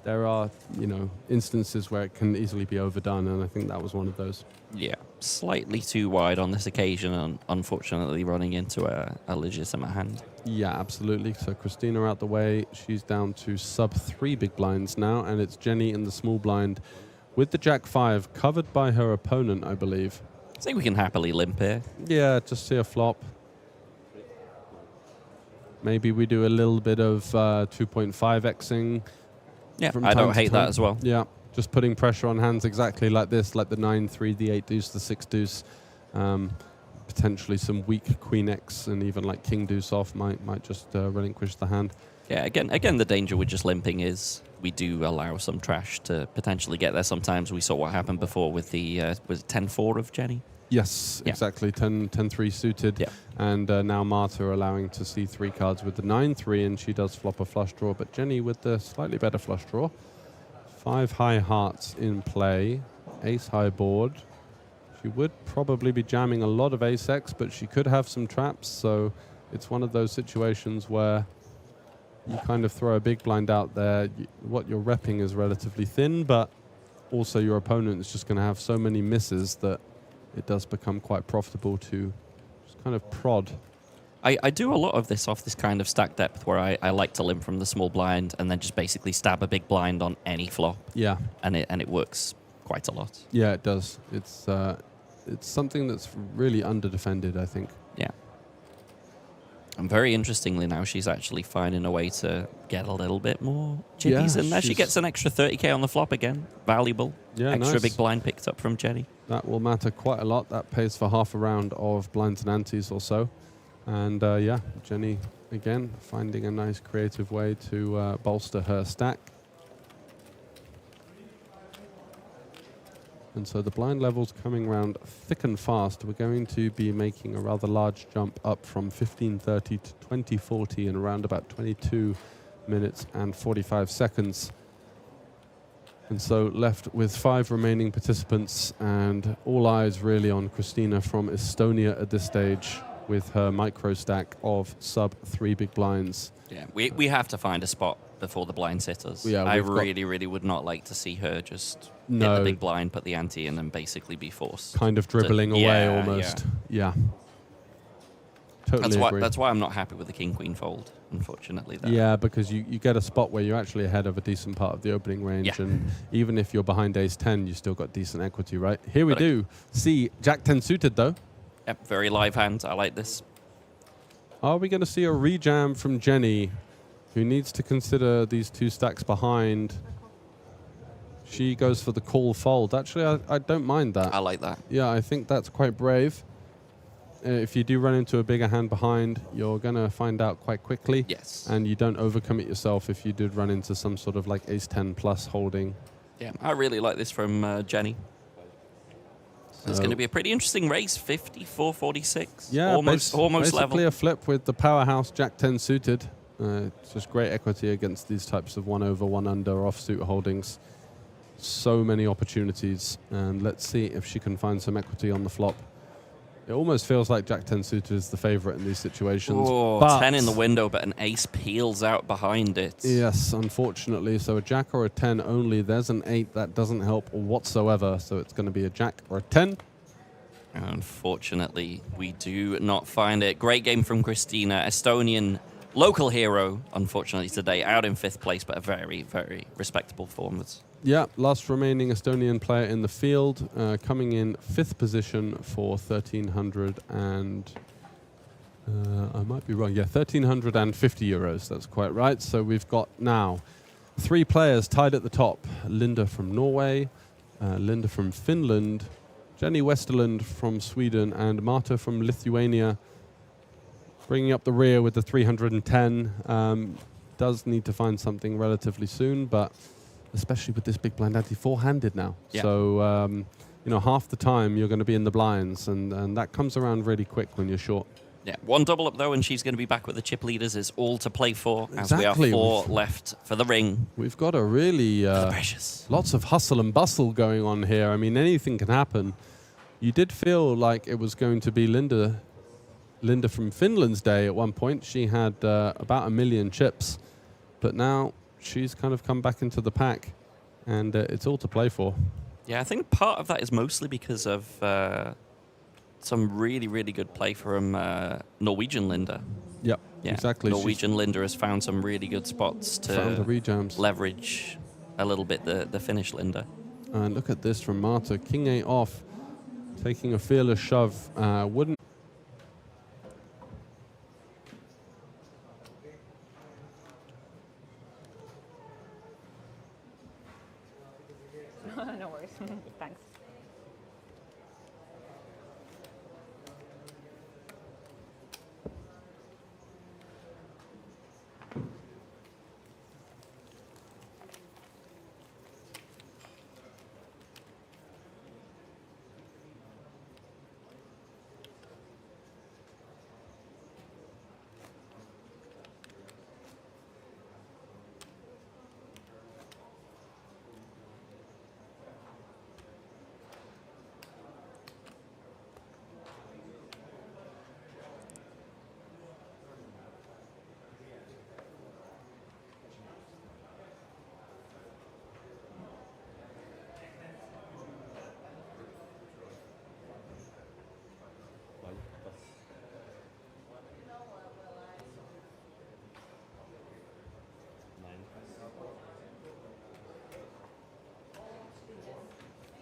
there are, you know, instances where it can easily be overdone, and I think that was one of those.
Yeah. slightly too wide on this occasion and unfortunately running into a legitimate hand.
Yeah, absolutely. So Christina out the way. She's down to sub 3 big blinds now, and it's Jenny in the small blind with the Jack 5 covered by her opponent, I believe.
I think we can happily limp here.
Yeah, just see a flop. Maybe we do a little bit of 2.5xing.
Yeah, I don't hate that as well.
Yeah, just putting pressure on hands exactly like this, like the 9-3, the 8 deuce, the 6 deuce. Potentially some weak queen X and even like king deuce off might just relinquish the hand.
Yeah, again, the danger with just limping is we do allow some trash to potentially get there. Sometimes we saw what happened before with the was it 10-4 of Jenny.
Yes, exactly. 10-3 suited.
Yeah.
And now Marta allowing to see 3 cards with the 9-3, and she does flop a flush draw. But Jenny with the slightly better flush draw. 5 high hearts in play. Ace high board. She would probably be jamming a lot of ace X, but she could have some traps. So it's one of those situations where you kind of throw a big blind out there. What you're repping is relatively thin, but also your opponent is just going to have so many misses that it does become quite profitable to just kind of prod.
I do a lot of this off this kind of stack depth where I like to limp from the small blind and then just basically stab a big blind on any flop.
Yeah.
And it works quite a lot.
Yeah, it does. It's something that's really under-defended, I think.
Yeah. And very interestingly now, she's actually finding a way to get a little bit more chippies in there. She gets an extra 30k on the flop again. Valuable.
Yeah,
extra
nice.
big blind picked up from Jenny.
That will matter quite a lot. That pays for half a round of blinds and antes or so. And yeah, Jenny, again, finding a nice creative way to bolster her stack. And so the blind level's coming round thick and fast. We're going to be making a rather large jump up from 15:30 to 20:40 in around about 22 minutes and 45 seconds. And so left with 5 remaining participants and all eyes really on Christina from Estonia at this stage with her micro stack of sub 3 big blinds.
Yeah, we have to find a spot before the blind sitters.
Yeah,
I really would not like to see her just hit the big blind, put the ante, and then basically be forced.
Kind of dribbling away almost. Yeah. Totally agree.
That's why I'm not happy with the king-queen fold, unfortunately. There.
Yeah, because you get a spot where you're actually ahead of a decent part of the opening range, and even if you're behind ace-10, you still got decent equity, right? Here we do see Jack-10 suited, though.
Yep, very live hand. I like this.
Are we going to see a rejam from Jenny, who needs to consider these 2 stacks behind? She goes for the call fold. Actually, I don't mind that.
I like that.
Yeah, I think that's quite brave. If you do run into a bigger hand behind, you're going to find out quite quickly.
Yes.
And you don't overcommit yourself if you did run into some sort of like ace-10 plus holding.
Yeah, I really like this from Jenny. So it's going to be a pretty interesting race, 54-46.
Yeah,
almost level.
Basically a flip with the powerhouse Jack-10 suited. It's just great equity against these types of 1 over, 1 under offsuit holdings. So many opportunities, and let's see if she can find some equity on the flop. It almost feels like Jack-10 suited is the favorite in these situations.
Oh, 10 in the window, but an ace peels out behind it.
Yes, unfortunately. So a jack or a 10 only. There's an 8. That doesn't help whatsoever. So it's going to be a jack or a 10.
Unfortunately, we do not find it. Great game from Christina, Estonian local hero, unfortunately today, out in 5th place, but a very, very respectable performance.
Yeah, last remaining Estonian player in the field, coming in 5th position for 1,300 and... I might be wrong. Yeah, 1,350 euros. That's quite right. So we've got now 3 players tied at the top. Linda from Norway, Linda from Finland, Jenny Westerlund from Sweden, and Marta from Lithuania. Bringing up the rear with the 310. Does need to find something relatively soon, but especially with this big blind ante, 4-handed now.
Yeah.
So, you know, half the time you're going to be in the blinds, and that comes around really quick when you're short.
Yeah, 1 double up though, and she's going to be back with the chip leaders. Is all to play for,
Exactly.
as we are 4 left for the ring.
We've got a really lots of hustle and bustle going on here. I mean, anything can happen. You did feel like it was going to be Linda from Finland's day at one point. She had about 1 million chips, but now she's kind of come back into the pack, and it's all to play for.
Yeah, I think part of that is mostly because of some really, really good play from Norwegian Linda.
Yep,
Yeah,
exactly.
Norwegian Linda has found some really good spots
Found the
to
rejams.
leverage a little bit the Finnish Linda.
And look at this from Marta. King 8 off, taking a fearless shove. Wouldn't.
No worries. Thanks.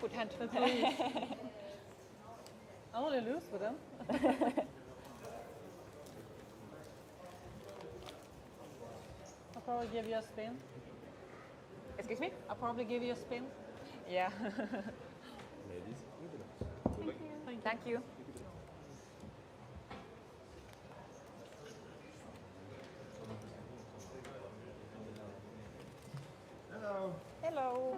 Put hand to the police. I only lose with them. I'll probably give you a spin.
Excuse me?
I'll probably give you a spin.
Yeah.
Thank you.
Thank you.
Hello.
Hello.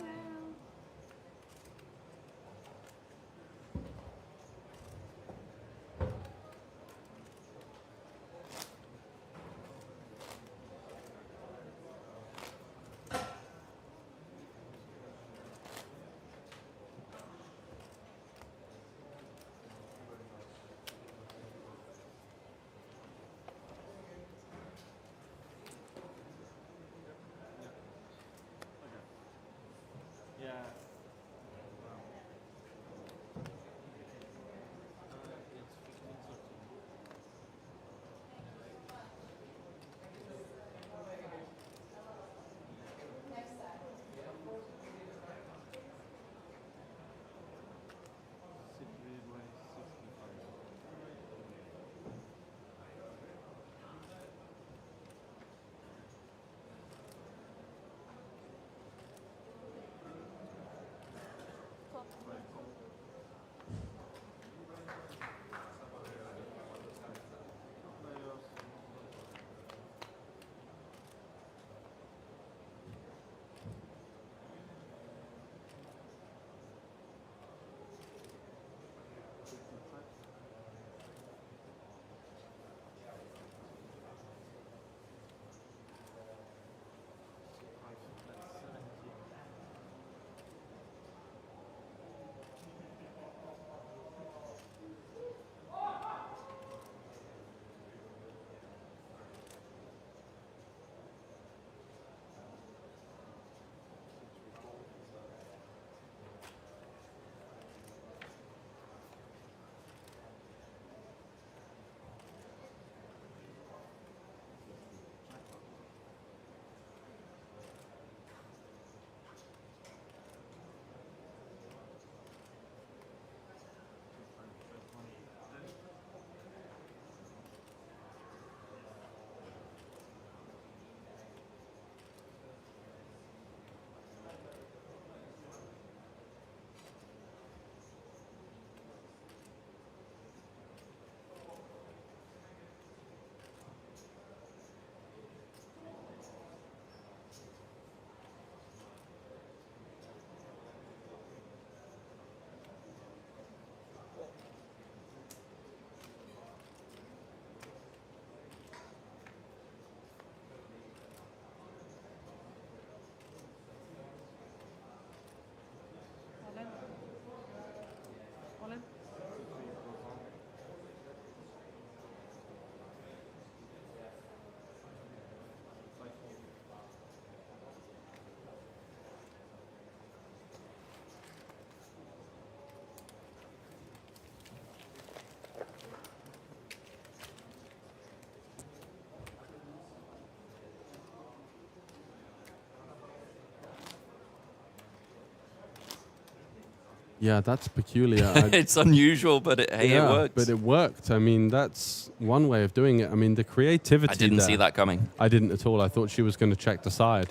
Yeah, that's peculiar.
It's unusual, but it works.
But it worked. I mean, that's one way of doing it. I mean, the creativity
I didn't
there,
see that coming.
I didn't at all. I thought she was going to check the side.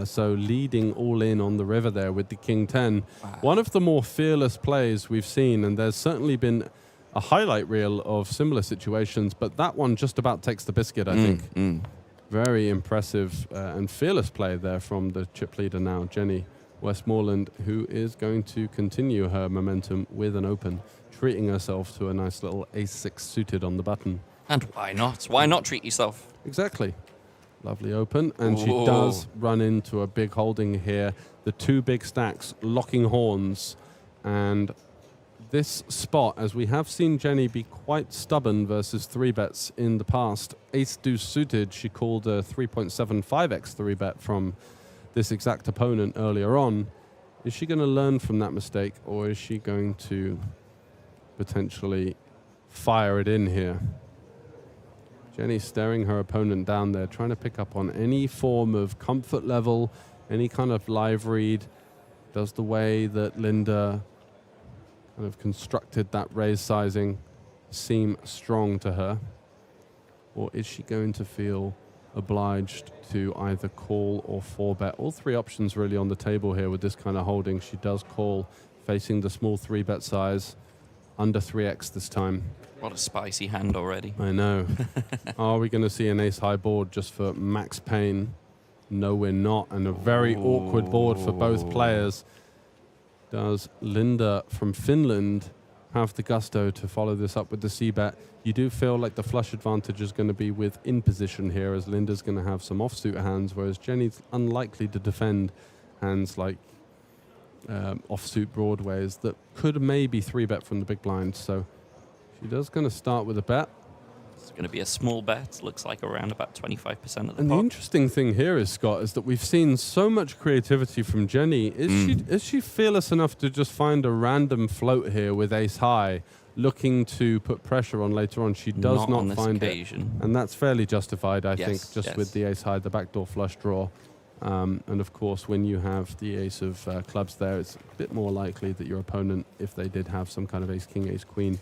So leading all in on the river there with the King 10. Wow. One of the more fearless plays we've seen, and there's certainly been a highlight reel of similar situations, but that one just about takes the biscuit, I think. Very impressive and fearless play there from the chip leader now, Jenny Westmoreland, who is going to continue her momentum with an open, treating herself to a nice little ace-6 suited on the button.
And why not? Why not treat yourself?
Exactly. Lovely open, and she does run into a big holding here. The two big stacks locking horns, and this spot, as we have seen Jenny be quite stubborn versus 3-bets in the past. Ace-deuce suited, she called a 3.75x 3-bet from this exact opponent earlier on. Is she going to learn from that mistake, or is she going to potentially fire it in here? Jenny staring her opponent down there, trying to pick up on any form of comfort level, any kind of live read. Does the way that Linda kind of constructed that raise sizing seem strong to her? Or is she going to feel obliged to either call or 4-bet? All three options really on the table here with this kind of holding. She does call, facing the small 3-bet size, under 3x this time.
What a spicy hand already.
I know. Are we going to see an ace-high board just for max pain? No, we're not. And a very awkward board for both players. Does Linda from Finland have the gusto to follow this up with the c-bet? You do feel like the flush advantage is going to be with in position here, as Linda's going to have some offsuit hands, whereas Jenny's unlikely to defend hands like offsuit broadways that could maybe 3-bet from the big blind. So she does going to start with a bet.
It's going to be a small bet. Looks like around about 25% of the pot.
And the interesting thing here is, Scott, is that we've seen so much creativity from Jenny. Is she fearless enough to just find a random float here with ace high, looking to put pressure on later on? She does not find it. And that's fairly justified, I think, just with the ace high, the backdoor flush draw. And of course, when you have the ace of clubs there, it's a bit more likely that your opponent, if they did have some kind of ace king, ace queen,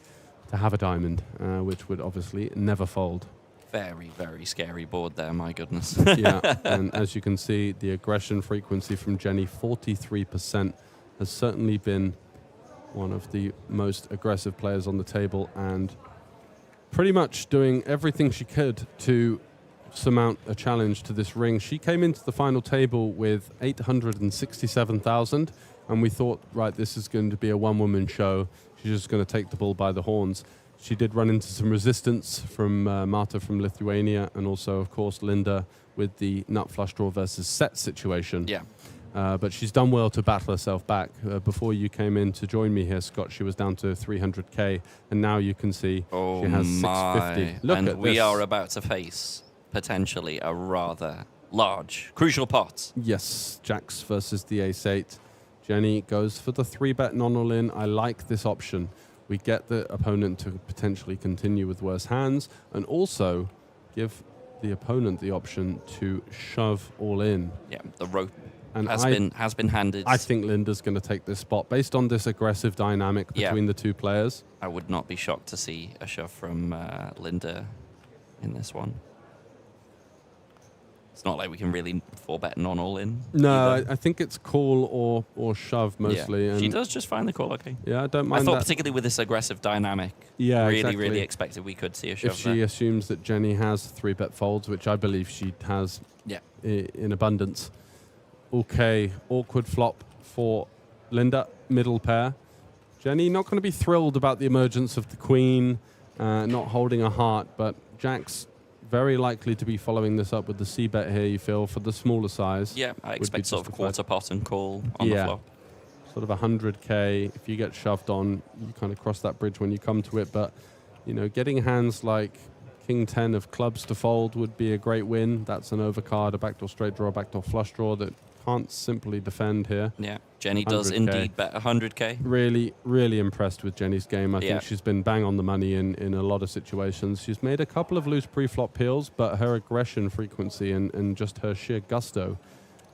to have a diamond, which would obviously never fold.
Very, very scary board there, my goodness.
Yeah, and as you can see, the aggression frequency from Jenny, 43%, has certainly been one of the most aggressive players on the table, and pretty much doing everything she could to surmount a challenge to this ring. She came into the final table with 867,000, and we thought, right, this is going to be a one-woman show. She's just going to take the bull by the horns. She did run into some resistance from Marta from Lithuania, and also, of course, Linda with the nut flush draw versus set situation.
Yeah.
But she's done well to battle herself back. Before you came in to join me here, Scott, she was down to 300k, and now you can see she has 650. Look
and
at
we
this.
are about to face potentially a rather large, crucial pot.
Yes, jacks versus the ace-8. Jenny goes for the 3-bet non-all-in. I like this option. We get the opponent to potentially continue with worse hands, and also give the opponent the option to shove all in.
Yeah, the rope
and
has been handed.
I think Linda's going to take this spot based on this aggressive dynamic between the two players.
I would not be shocked to see a shove from Linda in this one. It's not like we can really 4-bet non-all-in.
No, I think it's call or shove mostly.
Yeah.
And
she does just find the call, okay.
Yeah, I don't mind
I thought
that.
particularly with this aggressive dynamic, really expected we could see a shove
if she assumes that Jenny has 3-bet folds, which I believe she has in abundance. Okay, awkward flop for Linda, middle pair. Jenny not going to be thrilled about the emergence of the queen, not holding a heart, but Jack's very likely to be following this up with the c-bet here, you feel, for the smaller size.
Yeah, I expect sort of quarter pot and call on the flop.
Sort of 100k. If you get shoved on, you kind of cross that bridge when you come to it. But, you know, getting hands like King 10 of clubs to fold would be a great win. That's an overcard, a backdoor straight draw, a backdoor flush draw that can't simply defend here.
Yeah, Jenny does indeed bet 100k.
Really, really impressed with Jenny's game. I think she's been bang on the money in a lot of situations. She's made a couple of loose pre-flop peels, but her aggression frequency and just her sheer gusto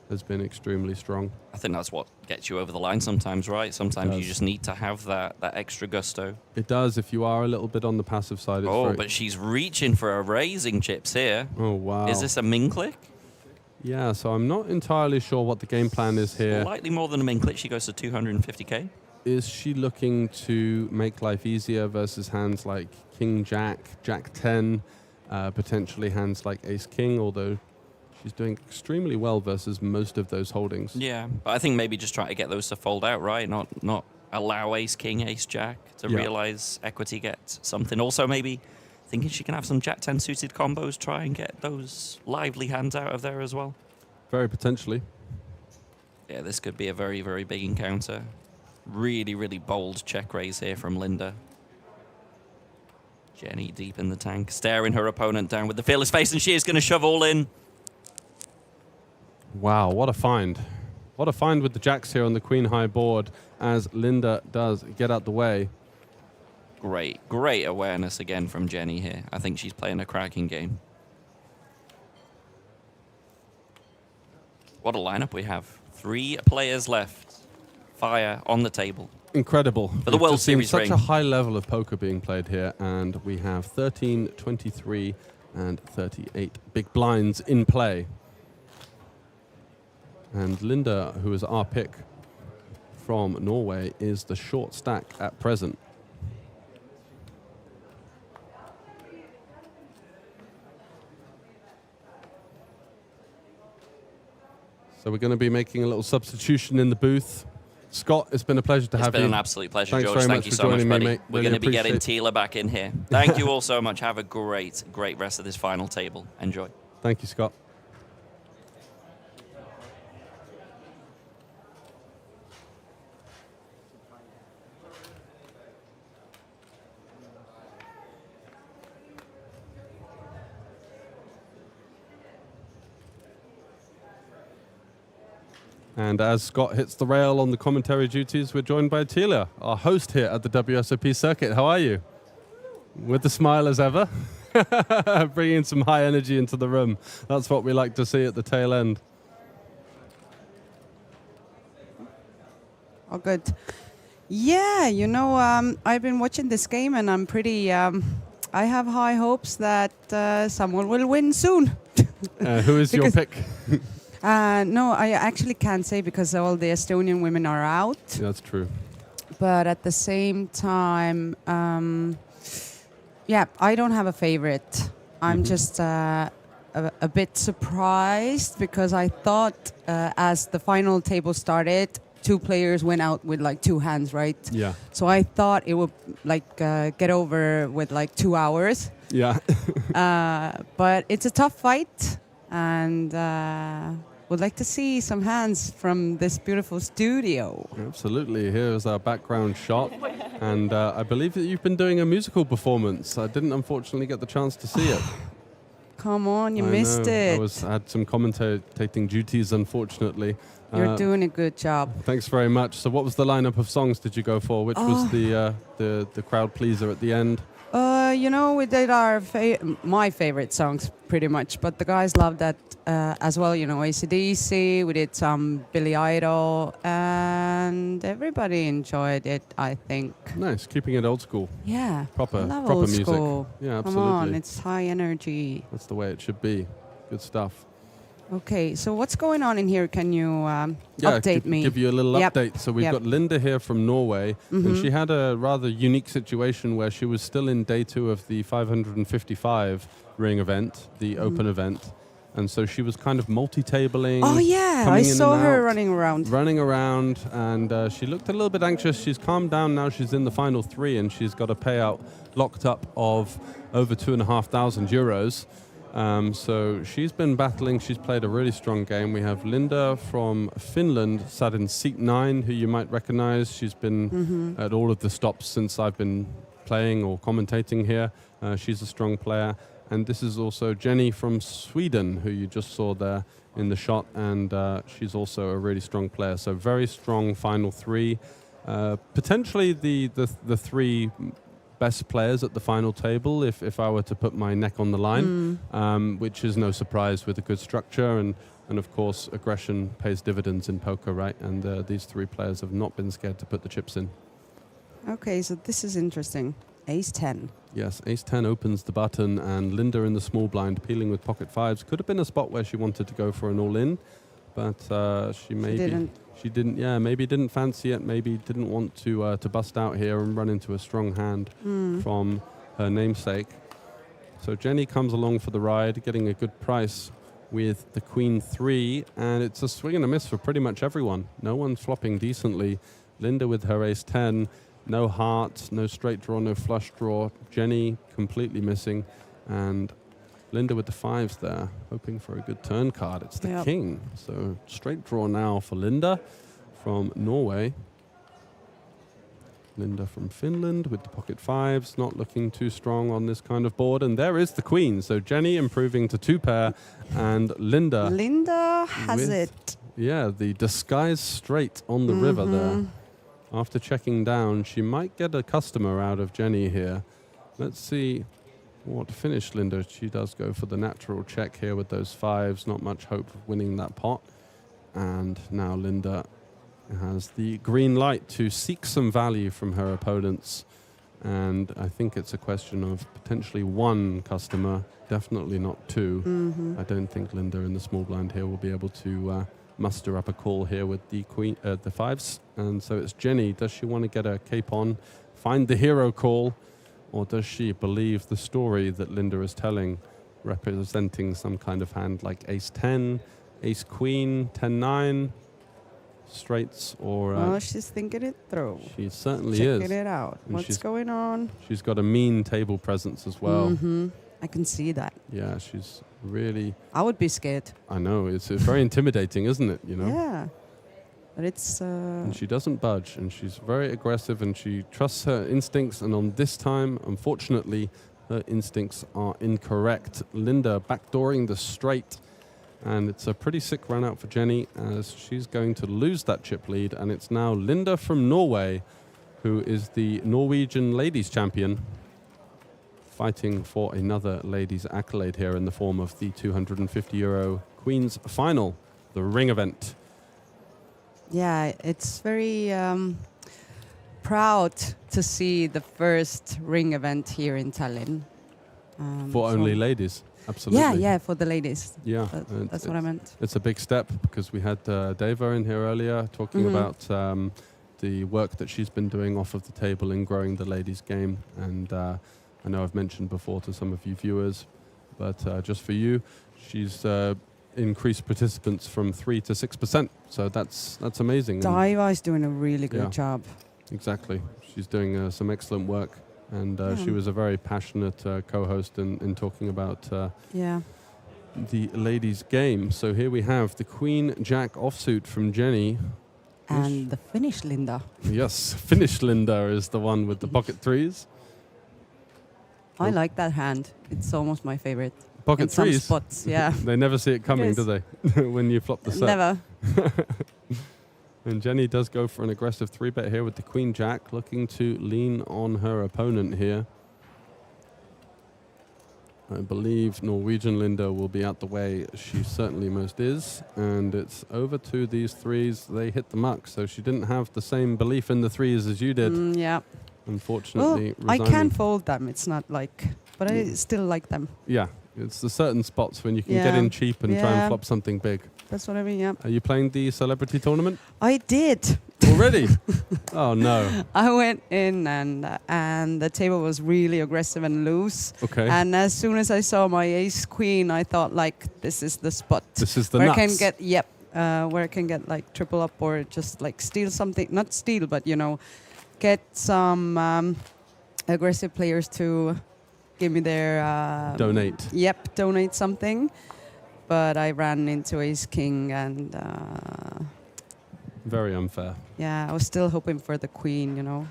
has been extremely strong.
I think that's what gets you over the line sometimes, right? Sometimes you just need to have that extra gusto.
It does if you are a little bit on the passive side. It's
But she's reaching for a raising chips here.
Oh, wow.
Is this a min click?
Yeah, so I'm not entirely sure what the game plan is here.
Slightly more than a min click. She goes to 250k.
Is she looking to make life easier versus hands like King Jack, Jack 10, potentially hands like Ace King, although she's doing extremely well versus most of those holdings.
Yeah, but I think maybe just try to get those to fold out, right? Not allow Ace King, Ace Jack to realize equity gets something. Also maybe thinking she can have some Jack 10 suited combos, try and get those lively hands out of there as well.
Very potentially.
Yeah, this could be a very, very big encounter. Really, really bold check raise here from Linda. Jenny deep in the tank, staring her opponent down with the fearless face, and she is going to shove all in.
Wow, what a find. What a find with the jacks here on the queen high board as Linda does get out the way.
Great awareness again from Jenny here. I think she's playing a cracking game. What a lineup we have. 3 players left. Fire on the table.
Incredible.
For the World Series
such
ring.
a high level of poker being played here, and we have 13, 23, and 38 big blinds in play. And Linda, who is our pick from Norway, is the short stack at present. So we're going to be making a little substitution in the booth. Scott, it's been a pleasure to have you.
It's been an absolute pleasure,
Thanks
George.
very
Thank
much
you
for
so much,
joining
buddy.
me, mate.
We're
Really
going to be getting
appreciate
Tila back in here. Thank you all so much. Have a great rest of this final table. Enjoy.
Thank you, Scott. And as Scott hits the rail on the commentary duties, we're joined by Tila, our host here at the WSOP Circuit. How are you? With the smile as ever, bringing some high energy into the room. That's what we like to see at the tail end.
Oh, good. Yeah, you know, I've been watching this game and I'm pretty, I have high hopes that someone will win soon.
Who is your pick?
No, I actually can't say because all the Estonian women are out.
Yeah, that's true.
But at the same time, yeah, I don't have a favorite. I'm just a bit surprised because I thought as the final table started, 2 players went out with like 2 hands, right?
Yeah.
So I thought it would like get over with like 2 hours.
Yeah.
But it's a tough fight, and would like to see some hands from this beautiful studio.
Absolutely. Here's our background shot. And I believe that you've been doing a musical performance. I didn't unfortunately get the chance to see it.
Come on, you missed it.
I had some commentating duties, unfortunately.
You're doing a good job.
Thanks very much. So what was the lineup of songs did you go for? Which was the crowd pleaser at the end?
You know, we did my favorite songs pretty much, but the guys loved that as well. You know, AC/DC, we did some Billy Idol, and everybody enjoyed it, I think.
Nice, keeping it old school.
Yeah,
proper
old
music.
School.
Yeah, absolutely.
Come on, it's high energy.
That's the way it should be. Good stuff.
Okay, so what's going on in here? Can you update me?
Give you a little update. So we've got Linda here from Norway, and she had a rather unique situation where she was still in day 2 of the 555 ring event, the open event, and so she was kind of multi-tabling.
Oh yeah, I saw her running around.
And she looked a little bit anxious. She's calmed down now. She's in the final 3, and she's got a payout locked up of over €2,500. So she's been battling. She's played a really strong game. We have Linda from Finland sat in seat 9, who you might recognize. She's been at all of the stops since I've been playing or commentating here. She's a strong player. And this is also Jenny from Sweden, who you just saw there in the shot. And she's also a really strong player. So very strong final 3. Potentially the 3 best players at the final table if I were to put my neck on the line, which is no surprise with a good structure. And of course, aggression pays dividends in poker, right? And these three players have not been scared to put the chips in.
Okay, so this is interesting. Ace 10.
Yes, Ace 10 opens the button, and Linda in the small blind, peeling with pocket fives. Could have been a spot where she wanted to go for an all-in, but she didn't. Yeah, maybe didn't fancy it. Maybe didn't want to bust out here and run into a strong hand from her namesake. So Jenny comes along for the ride, getting a good price with the Queen 3, and it's a swing and a miss for pretty much everyone. No one's flopping decently. Linda with her Ace 10. No heart, no straight draw, no flush draw. Jenny completely missing. And Linda with the fives there, hoping for a good turn card. It's the king. So straight draw now for Linda from Norway. Linda from Finland with the pocket fives, not looking too strong on this kind of board. And there is the queen. So Jenny improving to 2-pair, and Linda.
Linda has it.
Yeah, the disguise straight on the river there. After checking down, she might get a customer out of Jenny here. Let's see what finish Linda. She does go for the natural check here with those fives. Not much hope of winning that pot. And now Linda has the green light to seek some value from her opponents. And I think it's a question of potentially one customer, definitely not two. I don't think Linda in the small blind here will be able to muster up a call here with the queen, the fives. And so it's Jenny. Does she want to get a cape on, find the hero call, or does she believe the story that Linda is telling, representing some kind of hand like Ace 10, Ace Queen, 10-9, straights, or...
well, she's thinking it through.
She certainly is.
Checking it out.
And
What's going on?
She's got a mean table presence as well.
I can see that.
Yeah, she's really...
I would be scared.
I know. It's very intimidating, isn't it? You know?
Yeah. But it's...
And she doesn't budge, and she's very aggressive, and she trusts her instincts. And on this time, unfortunately, her instincts are incorrect. Linda backdooring the straight. And it's a pretty sick run out for Jenny, as she's going to lose that chip lead. And it's now Linda from Norway, who is the Norwegian ladies champion, fighting for another ladies accolade here in the form of the €250 Queen's Final, the ring event.
Yeah, it's very proud to see the first ring event here in Tallinn.
For only ladies, absolutely.
Yeah, for the ladies.
Yeah,
that's what I meant.
It's a big step, because we had Deva in here earlier talking about the work that she's been doing off of the table in growing the ladies game. And I know I've mentioned before to some of you viewers, but just for you, she's increased participants from 3 to 6%. So that's amazing.
Daiva is doing a really good job.
Exactly. She's doing some excellent work. And she was a very passionate co-host in talking about the ladies' game. So here we have the Queen Jack offsuit from Jenny.
And the finish Linda.
Yes, finish Linda is the one with the pocket threes.
I like that hand. It's almost my favorite.
Pocket
in
threes?
some spots, yeah.
They never see it coming, do they? When you flop the set.
Never.
And Jenny does go for an aggressive 3-bet here with the Queen Jack, looking to lean on her opponent here. I believe Norwegian Linda will be out the way. She certainly most is. And it's over to these threes. They hit the muck. So she didn't have the same belief in the threes as you did.
Yeah.
Unfortunately,
well, I can fold them. It's not like... But I still like them.
Yeah. It's the certain spots when you can get in cheap and try and flop something big.
That's what I mean, yeah.
Are you playing the celebrity tournament?
I did.
Already? Oh, no.
I went in and the table was really aggressive and loose.
Okay.
And as soon as I saw my ace queen, I thought, like, this is the spot.
This is the
where
nuts.
I can get, where I can get, like, triple up or just, like, steal something. Not steal, but, you know, get some aggressive players to give me their...
donate.
Yep, donate something. But I ran into ace king and...
very unfair.
Yeah, I was still hoping for the queen, you know.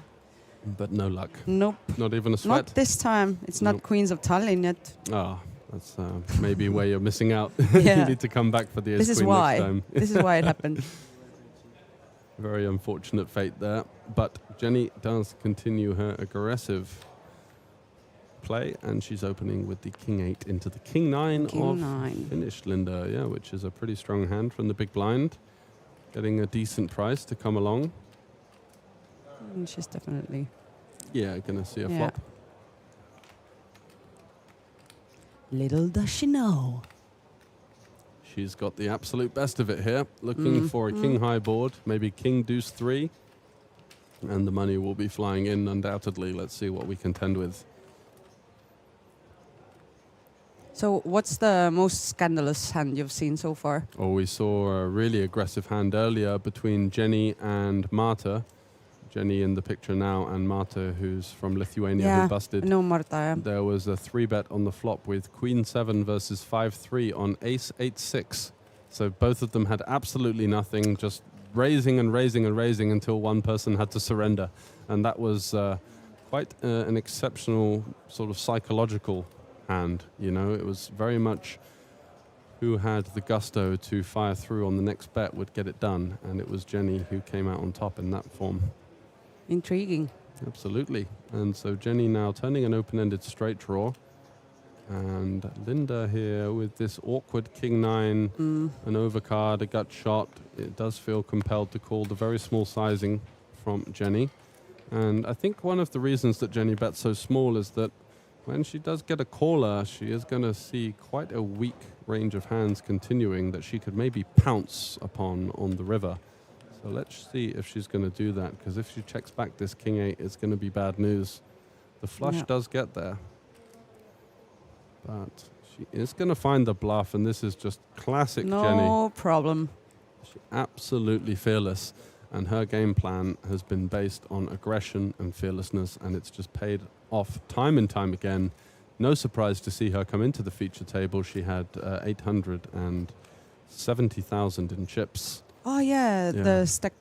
But no luck.
Nope.
Not even a sweat?
Not this time. It's not Queens of Tallinn yet.
Oh, that's maybe where you're missing out.
Yeah.
You need to come back for the
This is
queen
why.
next time.
This is why it happened.
Very unfortunate fate there. But Jenny does continue her aggressive play, and she's opening with the king 8 into the king 9
King
of
9.
finished Linda, yeah, which is a pretty strong hand from the big blind, getting a decent price to come along.
And she's definitely...
Yeah, gonna see a
Yeah.
flop.
Little does she know.
She's got the absolute best of it here, looking for a king high board, maybe king deuce 3, and the money will be flying in undoubtedly. Let's see what we contend with.
So what's the most scandalous hand you've seen so far?
Oh, we saw a really aggressive hand earlier between Jenny and Marta. Jenny in the picture now, and Marta, who's from Lithuania, who busted.
No, Marta. Yeah.
There was a 3-bet on the flop with Queen 7 versus 5-3 on Ace 8-6. So both of them had absolutely nothing, just raising and raising and raising until one person had to surrender. And that was quite an exceptional sort of psychological hand. You know, it was very much who had the gusto to fire through on the next bet would get it done. And it was Jenny who came out on top in that form.
Intriguing.
Absolutely. And so Jenny now turning an open-ended straight draw. And Linda here with this awkward king 9, an overcard, a gut shot. It does feel compelled to call the very small sizing from Jenny. And I think one of the reasons that Jenny bets so small is that when she does get a caller, she is going to see quite a weak range of hands continuing that she could maybe pounce upon on the river. So let's see if she's going to do that, because if she checks back this king 8, it's going to be bad news. The flush does get there, but she is going to find the bluff, and this is just classic Jenny.
No problem.
She's absolutely fearless, and her game plan has been based on aggression and fearlessness, and it's just paid off time and time again. No surprise to see her come into the feature table. She had 870,000 in chips.
Oh yeah, the stack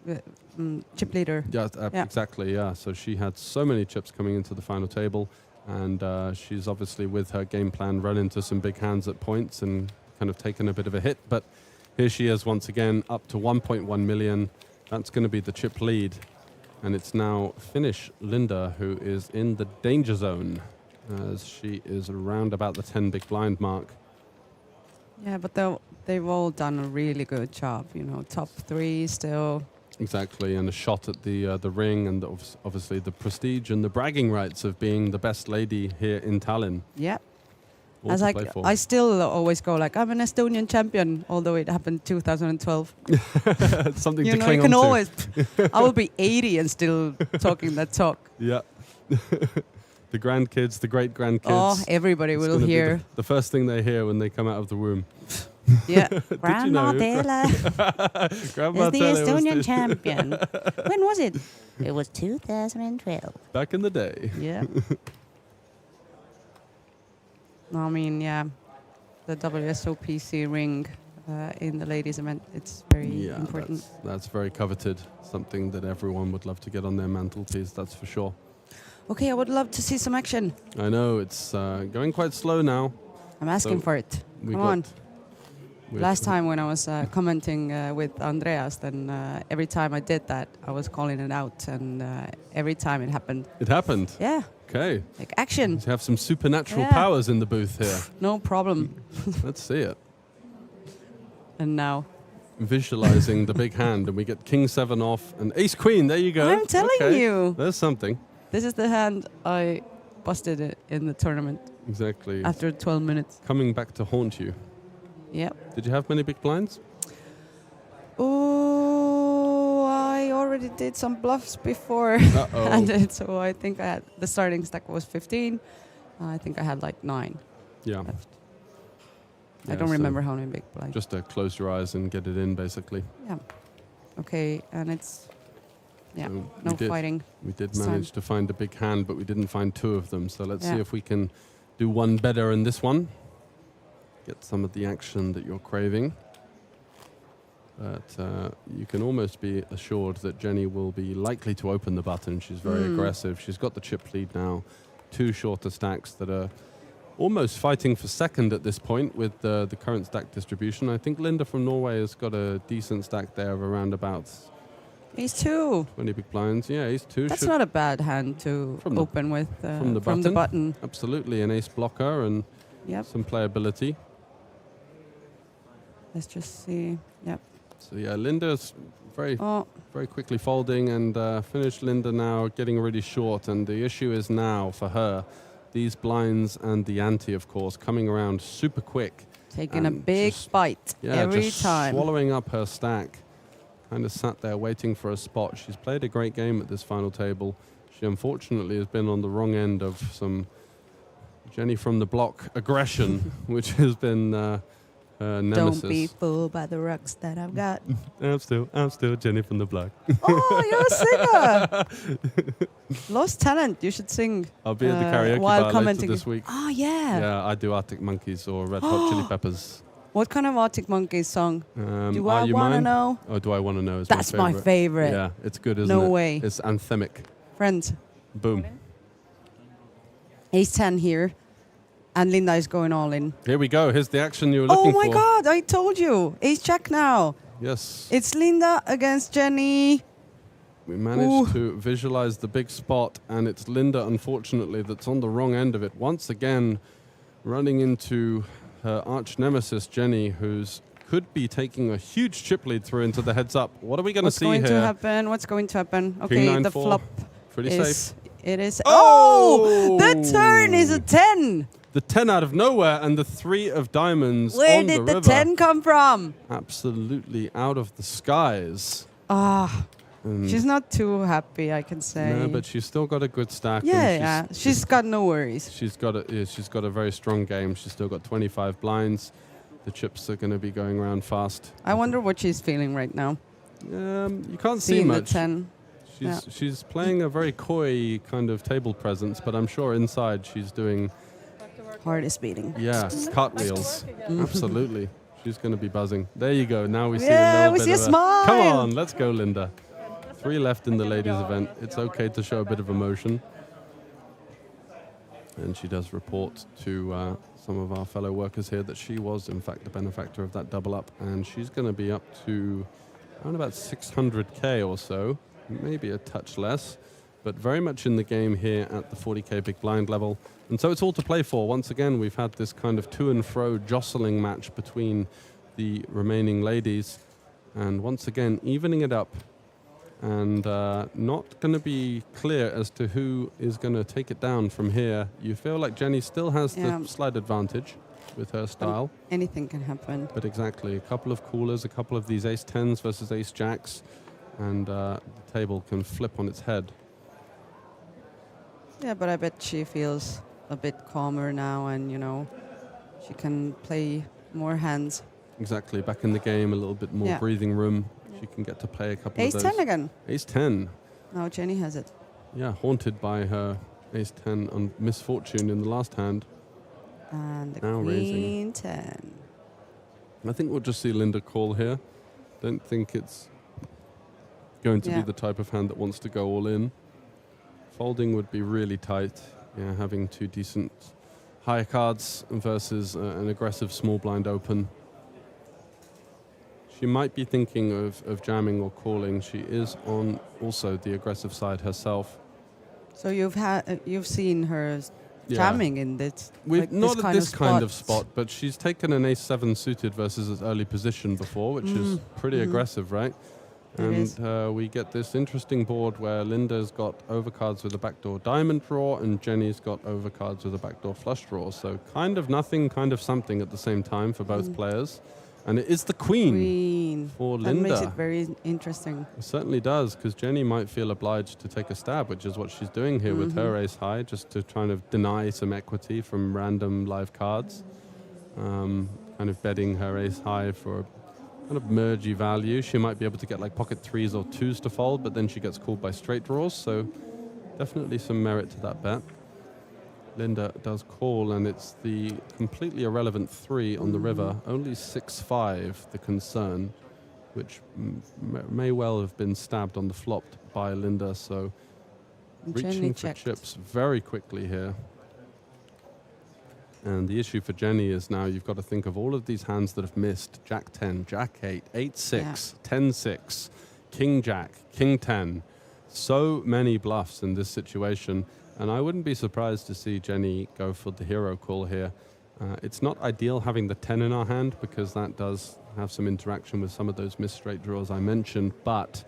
chip leader.
Yeah, exactly. Yeah, so she had so many chips coming into the final table, and she's obviously with her game plan run into some big hands at points and kind of taken a bit of a hit. But here she is once again, up to 1.1 million. That's going to be the chip lead, and it's now Finnish Linda who is in the danger zone, as she is around about the 10 big blind mark.
Yeah, but they've all done a really good job. You know, top 3 still.
Exactly, and a shot at the ring, and obviously the prestige and the bragging rights of being the best lady here in Tallinn.
Yeah. As I still always go like, I'm an Estonian champion, although it happened 2012.
Something
you
to
know,
cling
you can
on to.
always. I will be 80 and still talking that talk.
Yeah. The grandkids, the great grandkids.
Oh, everybody will hear.
The first thing they hear when they come out of the womb.
Yeah.
Grandma
Tele is the Estonian champion. When was it? It was 2012.
Back in the day.
Yeah. I mean, yeah, the WSOPC ring in the ladies' event, it's very important.
That's very coveted. Something that everyone would love to get on their mantelpiece, that's for sure.
Okay, I would love to see some action.
I know, it's going quite slow now.
I'm asking for it. Come on. Last time when I was commenting with Andreas, then every time I did that, I was calling it out, and every time it happened.
It happened?
Yeah.
Okay.
Like action.
You have some supernatural powers in the booth here.
No problem.
Let's see it.
And now.
Visualizing the big hand, and we get king 7 off, and ace queen, there you go.
I'm telling you.
There's something.
This is the hand I busted it in the tournament.
Exactly.
After 12 minutes.
Coming back to haunt you.
Yep.
Did you have many big blinds?
Oh, I already did some bluffs before. And so I think I had the starting stack was 15. I think I had like 9 left. I don't remember how many big blinds.
Just to close your eyes and get it in, basically.
Yeah. Okay, and it's
so
no fighting.
We did manage to find a big hand, but we didn't find 2 of them. So let's see if we can do one better in this one. Get some of the action that you're craving. But you can almost be assured that Jenny will be likely to open the button. She's very aggressive. She's got the chip lead now. 2 shorter stacks that are almost fighting for second at this point with the current stack distribution. I think Linda from Norway has got a decent stack there of around about
Ace 2.
20 big blinds. Yeah, ace 2.
That's not a bad hand to open with
from the button. Absolutely, an ace blocker and some playability.
Let's just see. Yep.
So yeah, Linda's very quickly folding, and finished Linda now getting really short. And the issue is now for her, these blinds and the ante, of course, coming around super quick.
Taking a big bite every time.
Swallowing up her stack. Kind of sat there waiting for a spot. She's played a great game at this final table. She unfortunately has been on the wrong end of some Jenny from the block aggression, which has been her nemesis.
Don't be fooled by the rocks that I've got.
I'm still Jenny from the block.
Oh, you're a singer! Lost talent. You should sing.
I'll be at the karaoke
while
bar
commenting
later this week.
Oh, yeah.
Yeah, I do Arctic Monkeys or Red Hot Chili Peppers.
What kind of Arctic Monkeys song?
Do
I Wanna Know?
Oh, Do I Wanna Know is
That's
my
my favorite.
Yeah, it's good, isn't it?
No way.
It's anthemic.
Friends.
Boom.
Ace 10 here. And Linda is going all in.
Here we go. Here's the action you were looking for.
Oh my God, I told you. Ace Jack now.
Yes.
It's Linda against Jenny.
We managed to visualize the big spot, and it's Linda, unfortunately, that's on the wrong end of it. Once again, running into her arch nemesis, Jenny, who's could be taking a huge chip lead through into the heads up. What are we going to see here?
What's going to happen? Okay,
King 9,
the
4.
flop
Pretty
is...
safe.
It is... Oh! The turn is a 10!
The 10 out of nowhere and the 3 of diamonds
Where
on the
did the
river.
10 come from?
Absolutely out of the skies.
She's not too happy, I can say.
No, but she's still got a good stack.
Yeah, she's got no worries.
She's got a very strong game. She's still got 25 blinds. The chips are going to be going around fast.
I wonder what she's feeling right now.
You can't see
Seeing
much.
The 10.
She's playing a very coy kind of table presence, but I'm sure inside she's doing...
Heart is beating.
Yeah, cartwheels. Absolutely. She's going to be buzzing. There you go. Now we see
Yeah,
a
we
little
see
bit
a
of
smile.
Come on, let's go, Linda. 3 left in the ladies' event. It's okay to show a bit of emotion. And she does report to some of our fellow workers here that she was, in fact, the benefactor of that double up. And she's going to be up to around about 600K or so, maybe a touch less, but very much in the game here at the 40K big blind level. And so it's all to play for. Once again, we've had this kind of to and fro jostling match between the remaining ladies. And once again, evening it up. And not going to be clear as to who is going to take it down from here. You feel like Jenny still has the slight advantage with her style.
Anything can happen.
But exactly, a couple of coolers, a couple of these ace 10s versus ace jacks, and the table can flip on its head.
Yeah, but I bet she feels a bit calmer now, and she can play more hands.
Exactly, back in the game, a little bit more breathing room. She can get to play a couple
Ace
of those.
Ace 10 again.
Ace 10.
Now Jenny has it.
Yeah, haunted by her ace 10 on misfortune in the last hand.
And the
now
queen
raising.
10.
I think we'll just see Linda call here. Don't think it's going to be the type of hand that wants to go all in. Folding would be really tight. Yeah, having 2 decent high cards versus an aggressive small blind open. She might be thinking of jamming or calling. She is on also the aggressive side herself.
So you've seen her jamming in this.
Not at this kind of spot, but she's taken an ace 7 suited versus its early position before, which is pretty aggressive, right? And we get this interesting board where Linda's got overcards with a backdoor diamond draw, and Jenny's got overcards with a backdoor flush draw. So kind of nothing, kind of something at the same time for both players. And it is the queen for Linda.
That makes it very interesting.
It certainly does, because Jenny might feel obliged to take a stab, which is what she's doing here with her ace high, just to try to deny some equity from random live cards. Kind of betting her ace high for kind of mergey value. She might be able to get like pocket 3s or 2s to fold, but then she gets called by straight draws, so definitely some merit to that bet. Linda does call, and it's the completely irrelevant 3 on the river. Only 6-5, the concern, which may well have been stabbed on the flop by Linda. So reaching for chips very quickly here. And the issue for Jenny is now you've got to think of all of these hands that have missed. Jack 10, Jack 8, 8-6, 10-6. King Jack, King 10. So many bluffs in this situation, and I wouldn't be surprised to see Jenny go for the hero call here. It's not ideal having the 10 in our hand because that does have some interaction with some of those missed straight draws I mentioned, but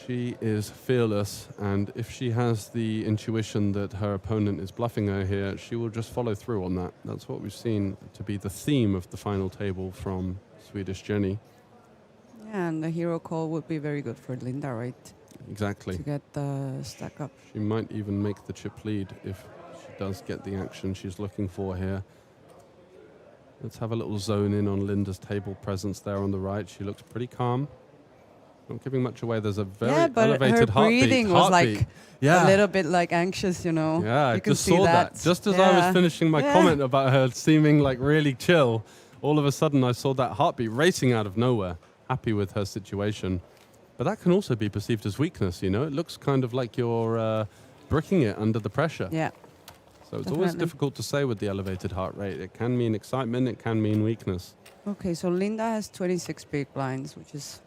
she is fearless, and if she has the intuition that her opponent is bluffing her here, she will just follow through on that. That's what we've seen to be the theme of the final table from Swedish Jenny.
Yeah, and the hero call would be very good for Linda, right?
Exactly.
To get the stack up.
She might even make the chip lead if she does get the action she's looking for here. Let's have a little zone in on Linda's table presence there on the right. She looks pretty calm. Not giving much away. There's a very elevated
her breathing was like
yeah.
a little bit like anxious, you know.
Yeah, I
you can
just
see
saw that. Just as I was finishing my comment about her seeming like really chill, all of a sudden I saw that heartbeat racing out of nowhere, happy with her situation. But that can also be perceived as weakness, you know. It looks kind of like you're bricking it under the pressure.
Yeah.
So it's always difficult to say with the elevated heart rate. It can mean excitement, it can mean weakness.
Okay, so Linda has 26 big blinds, which is...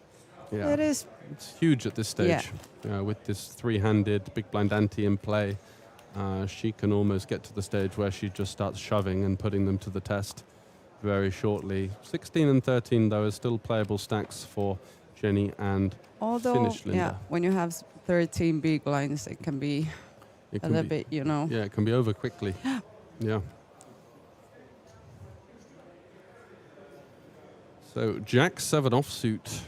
Yeah.
It's
huge at this stage. With this three-handed big blind ante in play, she can almost get to the stage where she just starts shoving and putting them to the test very shortly. 16 and 13, though, are still playable stacks for Jenny and Finnish Linda.
Yeah, when you have 13 big blinds, it can be a little bit, you know.
Yeah, it can be over quickly. Yeah. So Jack 7 offsuit.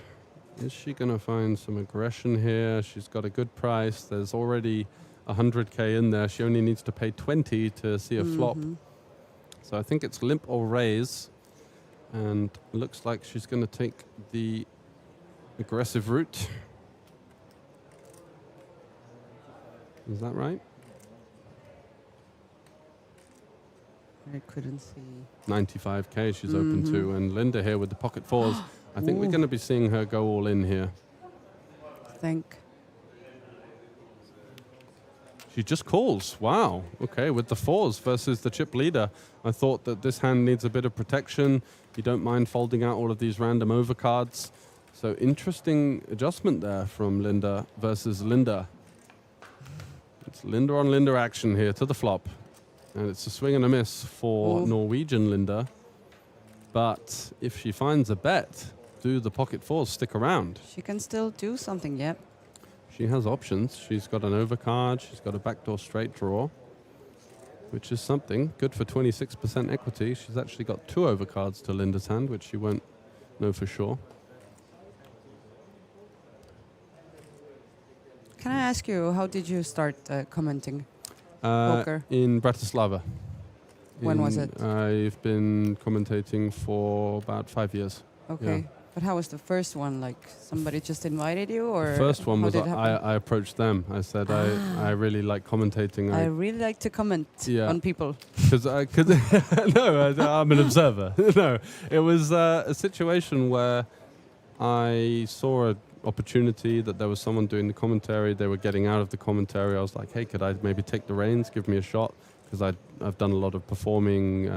Is she going to find some aggression here? She's got a good price. There's already 100K in there. She only needs to pay 20 to see a flop. So I think it's limp or raise. And looks like she's going to take the aggressive route. Is that right?
I couldn't see.
95K she's open to. And Linda here with the pocket fours. I think we're going to be seeing her go all in here. She just calls. Wow. Okay, with the fours versus the chip leader. I thought that this hand needs a bit of protection. You don't mind folding out all of these random overcards. So interesting adjustment there from Linda versus Linda. It's Linda on Linda action here to the flop. And it's a swing and a miss for Norwegian Linda. But if she finds a bet, do the pocket fours stick around?
She can still do something, yep.
She has options. She's got an overcard. She's got a backdoor straight draw, which is something. Good for 26% equity. She's actually got 2 overcards to Linda's hand, which she won't know for sure.
Can I ask you, how did you start commenting poker?
In Bratislava.
When was it?
I've been commentating for about 5 years.
Okay.
Yeah.
But how was the first one? Like somebody just invited you, or
the first one was I approached them. I said I really like commentating.
I really like to comment on people.
Because no, I'm an observer. No, it was a situation where I saw an opportunity that there was someone doing the commentary. They were getting out of the commentary. I was like, hey, could I maybe take the reins, give me a shot? Because I've done a lot of performing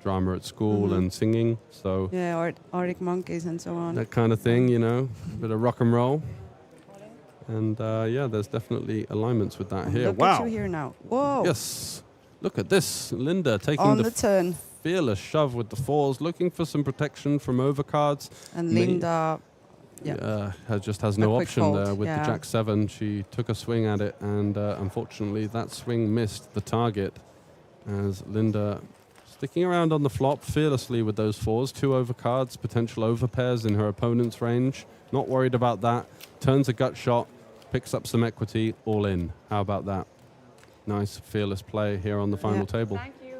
drama at school and singing, so
Arctic Monkeys and so on.
That kind of thing, you know, a bit of rock and roll. And there's definitely alignments with that here.
Look at you here now. Whoa!
Yes, look at this, Linda taking
on the turn.
Fearless shove with the fours, looking for some protection from overcards.
And Linda.
Just has no option there with the Jack 7. She took a swing at it, and unfortunately that swing missed the target as Linda sticking around on the flop fearlessly with those fours. 2 overcards, potential overpairs in her opponent's range. Not worried about that. Turns a gut shot, picks up some equity, all in. How about that? Nice, fearless play here on the final table.
Thank you.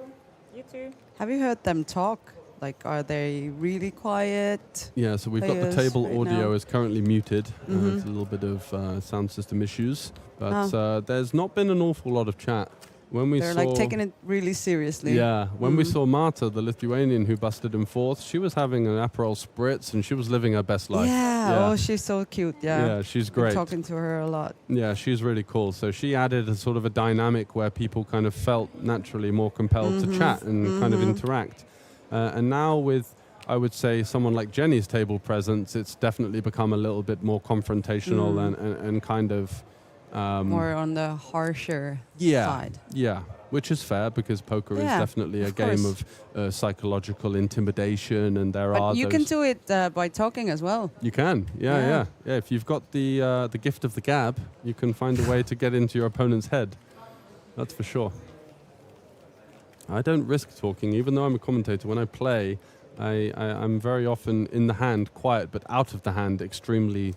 You too.
Have you heard them talk? Like, are they really quiet?
Yeah, so we've got the table audio is currently muted. It's a little bit of sound system issues. But there's not been an awful lot of chat. When we
They're like taking it really seriously.
Yeah, when we saw Marta, the Lithuanian who busted in 4th, she was having an Aperol Spritz and she was living her best life.
Yeah, oh, she's so cute,
Yeah, she's great.
Been talking to her a lot.
Yeah, she's really cool. So she added a sort of a dynamic where people kind of felt naturally more compelled to chat and kind of interact. And now with I would say someone like Jenny's table presence, it's definitely become a little bit more confrontational and kind of
more on the harsher side.
Yeah, which is fair because poker is definitely a game of psychological intimidation, and
But you can do it by talking as well.
You can, yeah. If you've got the gift of the gab, you can find a way to get into your opponent's head. That's for sure. I don't risk talking, even though I'm a commentator. When I play, I'm very often in the hand quiet, but out of the hand extremely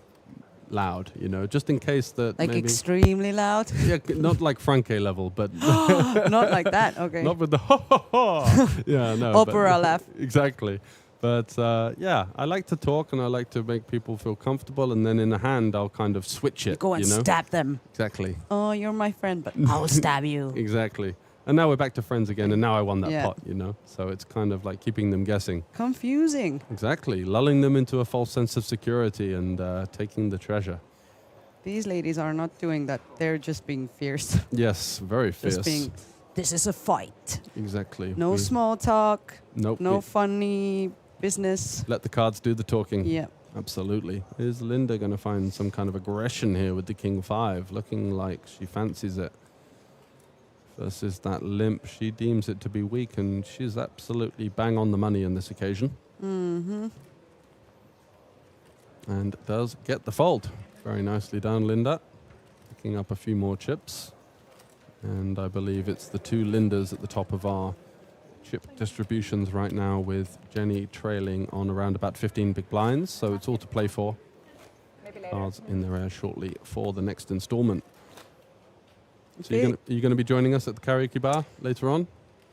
loud, just in case that
like
maybe
extremely loud.
Yeah, not like Franke level, but
not like that. Okay.
Not with the ha ha ha. Yeah, no.
Opera laugh.
Exactly. But I like to talk and I like to make people feel comfortable, and then in the hand I'll kind of switch it.
Go and stab them.
Exactly.
Oh, you're my friend, but I'll stab you.
Exactly. And now we're back to friends again, and now I won that pot, So it's kind of like keeping them guessing.
Confusing.
Exactly. Lulling them into a false sense of security and taking the treasure.
These ladies are not doing that. They're just being fierce.
Yes, very fierce.
Just being, this is a fight.
Exactly.
No small talk.
Nope.
No funny business.
Let the cards do the talking.
Yeah.
Absolutely. Is Linda going to find some kind of aggression here with the King 5? Looking like she fancies it. Versus that limp, she deems it to be weak, and she's absolutely bang on the money on this occasion.
Mm-hmm.
And does get the fold. Very nicely done, Linda. Picking up a few more chips. And I believe it's the two Lindas at the top of our chip distributions right now, with Jenny trailing on around about 15 big blinds. So it's all to play for. Cards in the air shortly for the next installment. So are you going to be joining us at the karaoke bar later on?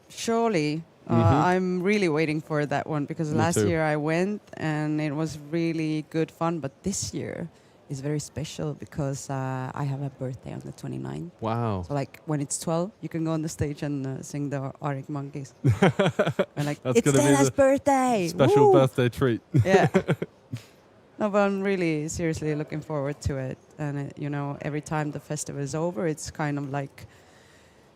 Surely. I'm really waiting for that one because last year I went and it was really good fun. But this year is very special because I have a birthday on the 29th.
Wow.
So like when it's 12, you can go on the stage and sing the Arctic Monkeys. And like,
That's
it's Stella's birthday.
Special
Woo!
birthday treat.
Yeah. No, but I'm really seriously looking forward to it. And, every time the festival is over, it's kind of like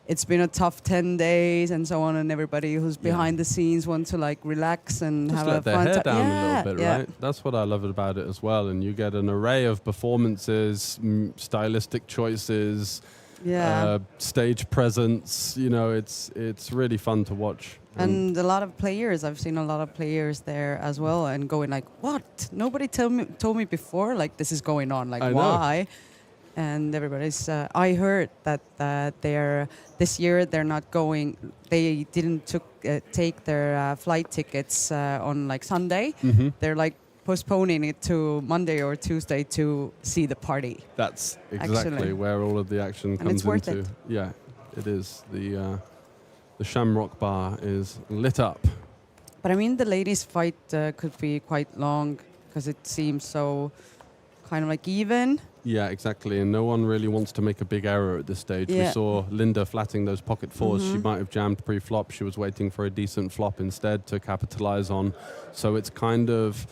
it's been a tough 10 days and so on. And everybody who's behind the scenes wants to like relax and
Just
have
let
a
their
fun
hair
time.
down a little bit, right? That's what I love about it as well. And you get an array of performances, stylistic choices, stage presence. It's really fun to watch.
And a lot of players, I've seen a lot of players there as well, and going like, what? Nobody told me before, like this is going on, like why? And everybody's, I heard that this year they're not going, they didn't take their flight tickets on like Sunday.
Mm-hmm.
They're like postponing it to Monday or Tuesday to see the party.
That's exactly where all of the action comes
it's worth
into.
it.
Yeah, it is. The Shamrock Bar is lit up.
But I mean, the ladies' fight could be quite long because it seems so kind of like even.
Yeah, exactly. And no one really wants to make a big error at this stage.
Yeah.
We saw Linda flatting those pocket fours. She might have jammed pre-flop. She was waiting for a decent flop instead to capitalize on. So it's kind of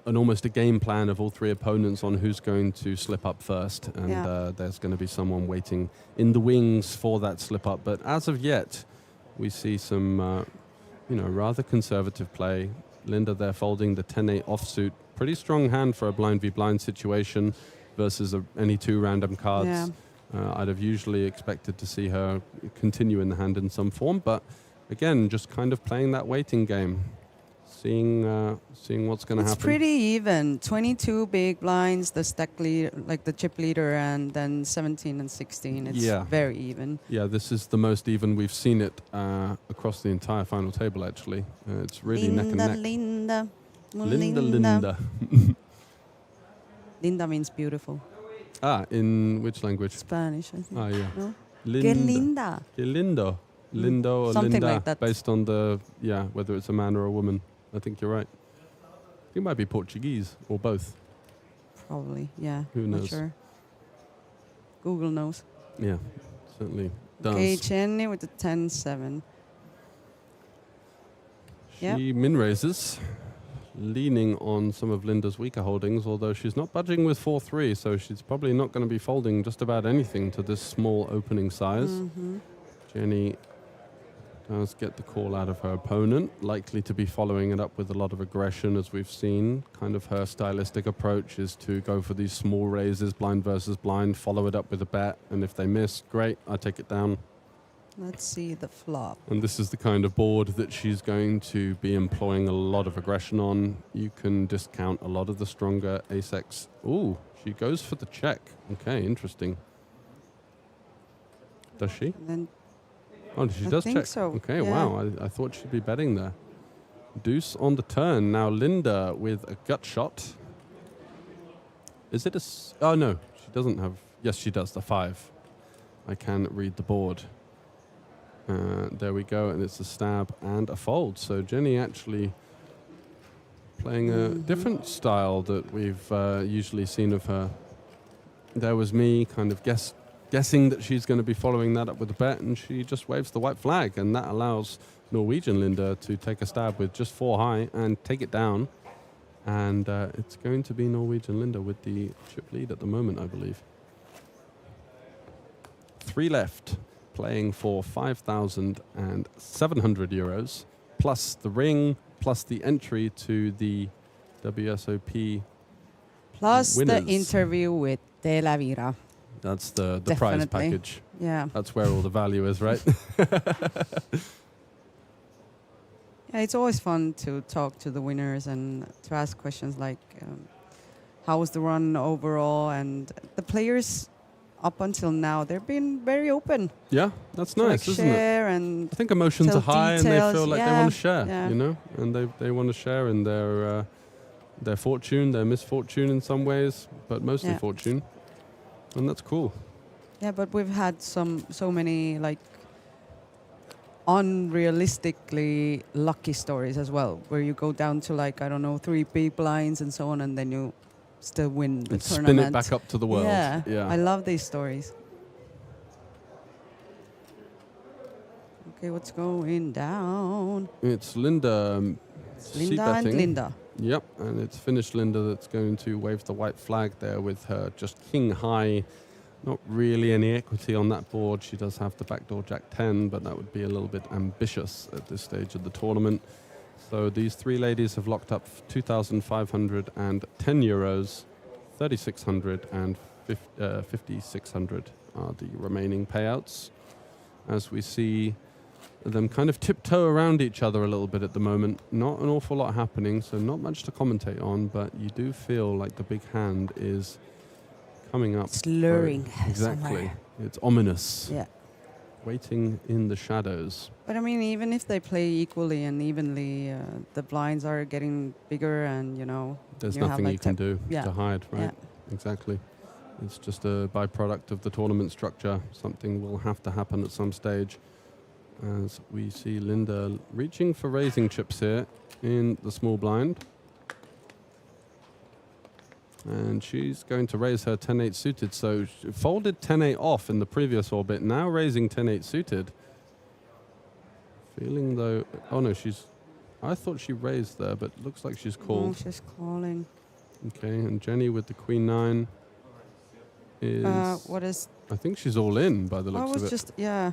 almost a game plan of all three opponents on who's going to slip up first. And there's going to be someone waiting in the wings for that slip up. But as of yet, we see some, rather conservative play. Linda there folding the 10-8 offsuit. Pretty strong hand for a blind v blind situation versus any two random cards.
Yeah.
I'd have usually expected to see her continue in the hand in some form, but again, just kind of playing that waiting game, seeing what's going to happen.
It's pretty even. 22 big blinds, the stack lead, like the chip leader, and then 17 and 16. It's very even.
Yeah, this is the most even we've seen it across the entire final table. Actually, it's really neck and neck. Linda.
Linda means beautiful.
In which language?
Spanish, I think.
Yeah.
No?
Linda.
Que
lindo. Lindo or
Something
Linda,
like that.
based on whether it's a man or a woman. I think you're right. It might be Portuguese or both.
Probably, yeah.
Who knows?
Not sure. Google knows.
Yeah, certainly does.
Okay, Jenny with the 10-7.
She min raises, leaning on some of Linda's weaker holdings, although she's not budging with 4-3, so she's probably not going to be folding just about anything to this small opening size.
Mm-hmm.
Jenny does get the call out of her opponent, likely to be following it up with a lot of aggression, as we've seen. Kind of her stylistic approach is to go for these small raises, blind versus blind, follow it up with a bet, and if they miss, great, I take it down.
Let's see the flop.
And this is the kind of board that she's going to be employing a lot of aggression on. You can discount a lot of the stronger ace-x. Ooh, she goes for the check. Okay, interesting. Does she?
And then
oh, she
I
does
think
check.
so,
Okay,
yeah.
wow. I thought she'd be betting there. Deuce on the turn. Now Linda with a gut shot. Is it a... oh, no. She doesn't have... yes, she does. The 5. I can read the board. There we go. And it's a stab and a fold. So Jenny actually playing a different style that we've usually seen of her. There was me kind of guessing that she's going to be following that up with a bet, and she just waves the white flag, and that allows Norwegian Linda to take a stab with just 4 high and take it down. And it's going to be Norwegian Linda with the chip lead at the moment, I believe. 3 left, playing for 5,700 euros, plus the ring, plus the entry to the WSOP
Plus
winners.
the interview with De La Vira.
That's the prize package.
Yeah.
That's where all the value is, right?
Yeah, it's always fun to talk to the winners and to ask questions like, how was the run overall? And the players, up until now, they've been very open.
Yeah, that's
to,
nice,
like,
isn't
share
it?
And
I think emotions
tell
are high and they
details.
feel like they
Yeah,
want to share,
yeah.
you know? And they want to share in their fortune, their misfortune in some ways, but mostly
Yeah.
fortune. And that's cool.
Yeah, but we've had so many like unrealistically lucky stories as well, where you go down to like, I don't know, 3 big blinds and so on, and then you still win the
And
tournament.
spin it back up to the world.
Yeah,
Yeah.
I love these stories. Okay, what's going down?
It's Linda.
Linda and
c-betting.
Linda.
Yep, and it's finished Linda that's going to wave the white flag there with her just king high. Not really any equity on that board. She does have the backdoor jack 10, but that would be a little bit ambitious at this stage of the tournament. So these 3 ladies have locked up 2,510 euros, 3,600 and 5,600 are the remaining payouts. As we see them kind of tiptoe around each other a little bit at the moment. Not an awful lot happening, so not much to commentate on, but you do feel like the big hand is coming up.
Slurring
Exactly.
somewhere.
It's ominous.
Yeah.
Waiting in the shadows.
But I mean, even if they play equally and evenly, the blinds are getting bigger, and you know,
There's
you have
nothing
like
you can do
yeah.
to hide, right?
Yeah.
Exactly. It's just a byproduct of the tournament structure. Something will have to happen at some stage. As we see Linda reaching for raising chips here in the small blind. And she's going to raise her 10-8 suited. So she folded 10-8 off in the previous orbit, now raising 10-8 suited. Feeling though, oh no, I thought she raised there, but looks like she's called.
Oh, she's calling.
Okay, and Jenny with the Queen 9 is...
what is...
I think she's all in by the
I
looks
was
of it.
just, yeah.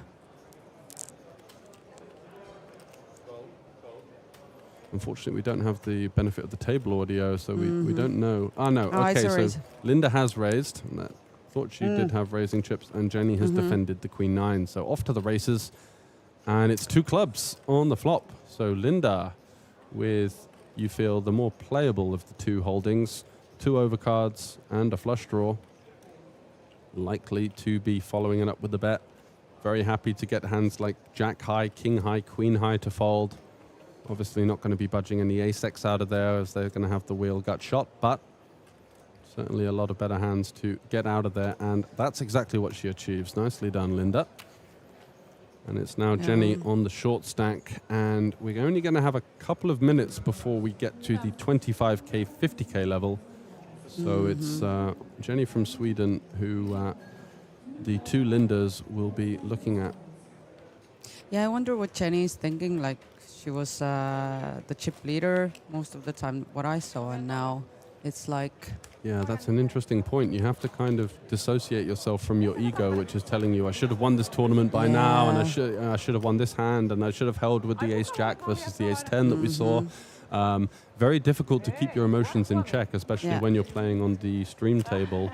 Unfortunately, we don't have the benefit of the table audio, so we don't know. Oh, no.
Oh, it's
Okay,
a
so
raise.
Linda has raised. Thought she did have raising chips, and Jenny has defended the Queen 9. So off to the races, and it's 2 clubs on the flop. So Linda with, you feel, the more playable of the 2 holdings, 2 overcards and a flush draw. Likely to be following it up with the bet. Very happy to get hands like Jack high, King high, Queen high to fold. Obviously not going to be budging any ace-x out of there, as they're going to have the wheel gut shot, but certainly a lot of better hands to get out of there, and that's exactly what she achieves. Nicely done, Linda. And it's now Jenny on the short stack, and we're only going to have a couple of minutes before we get to the 25k, 50k level. So it's Jenny from Sweden who the 2 Lindas will be looking at.
Yeah, I wonder what Jenny is thinking. Like, she was the chip leader most of the time, what I saw, and now it's like...
Yeah, that's an interesting point. You have to kind of dissociate yourself from your ego, which is telling you, I should have won this tournament by now, and I should have won this hand, and I should have held with the ace-jack versus the ace-10 that we saw. Very difficult to keep your emotions in check, especially when you're playing on the stream table.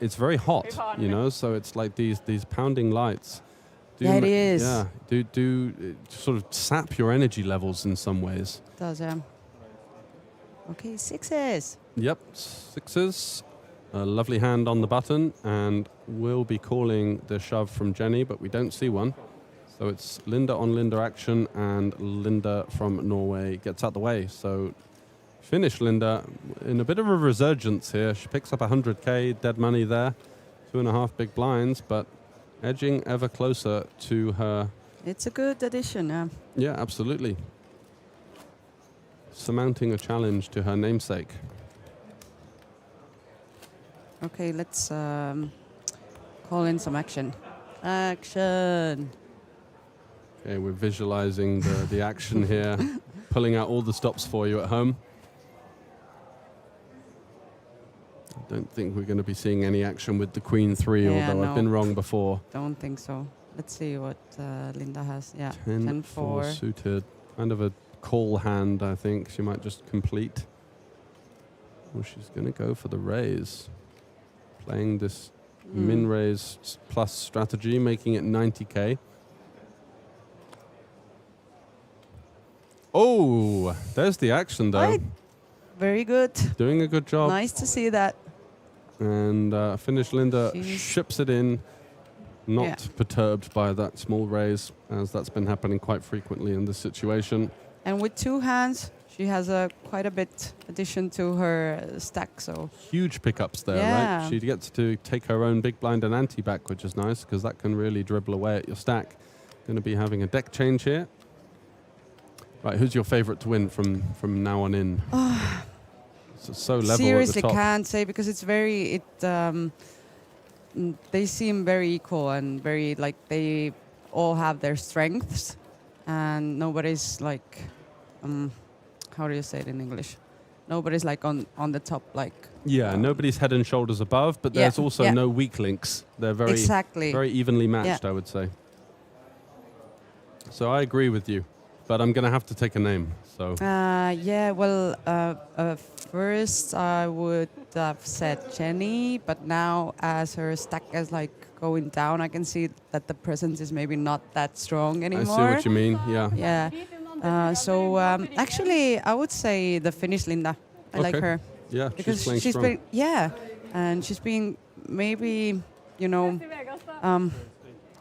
It's very hot, you know, so it's like these pounding lights.
It is.
Yeah, do sort of sap your energy levels in some ways.
It does, yeah. Okay, sixes.
Yep, sixes. A lovely hand on the button, and we'll be calling the shove from Jenny, but we don't see one. So it's Linda on Linda action, and Linda from Norway gets out the way. So finish Linda in a bit of a resurgence here. She picks up 100K, dead money there. 2.5 big blinds, but edging ever closer to her.
It's a good addition, yeah.
Yeah, absolutely. Surmounting a challenge to her namesake.
Okay, let's call in some action. Action!
Okay, we're visualizing the action here, pulling out all the stops for you at home. I don't think we're going to be seeing any action with the Queen 3, although I've been wrong before.
Don't think so. Let's see what Linda has. Yeah,
10-4 suited. Kind of a call hand, I think. She might just complete. Well, she's going to go for the raise. Playing this min-raise plus strategy, making it 90K. Oh, there's the action, though.
Right. Very good.
Doing a good job.
Nice to see that.
And finish Linda ships it in, not perturbed by that small raise, as that's been happening quite frequently in this situation.
And with two hands, she has quite a bit addition to her stack. So
huge pickups there, right? She gets to take her own big blind and ante back, which is nice because that can really dribble away at your stack. Going to be having a deck change here. Right, who's your favorite to win from now on in? So level
seriously
at the top.
Can't say because it's very they seem very equal and very like they all have their strengths and nobody's like how do you say it in English? Nobody's like on the top like
nobody's head and shoulders above, but there's also no weak links. They're very evenly matched, I would say. So I agree with you. But I'm going to have to take a name. So.
First I would have said Jenny, but now as her stack is like going down, I can see that the presence is maybe not that strong anymore.
I see what you mean. Yeah.
Yeah. Actually, I would say the Finnish Linda. I like her.
Yeah,
because
she's playing strong.
And she's being maybe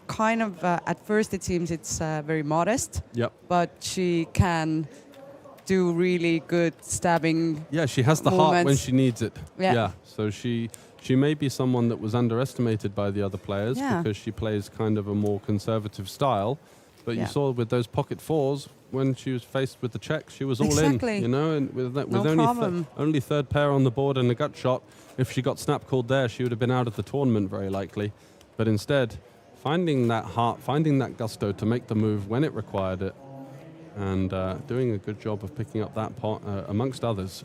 kind of at first it seems it's very modest.
Yep.
But she can do really good stabbing.
Yeah, she has the heart when she needs it.
Yeah.
So she may be someone that was underestimated by the other players because she plays kind of a more conservative style. But you saw with those pocket fours, when she was faced with the check, she was all in. You know, and with only third pair on the board and a gut shot, if she got snap called there, she would have been out of the tournament very likely. But instead, finding that heart, finding that gusto to make the move when it required it, and doing a good job of picking up that pot amongst others.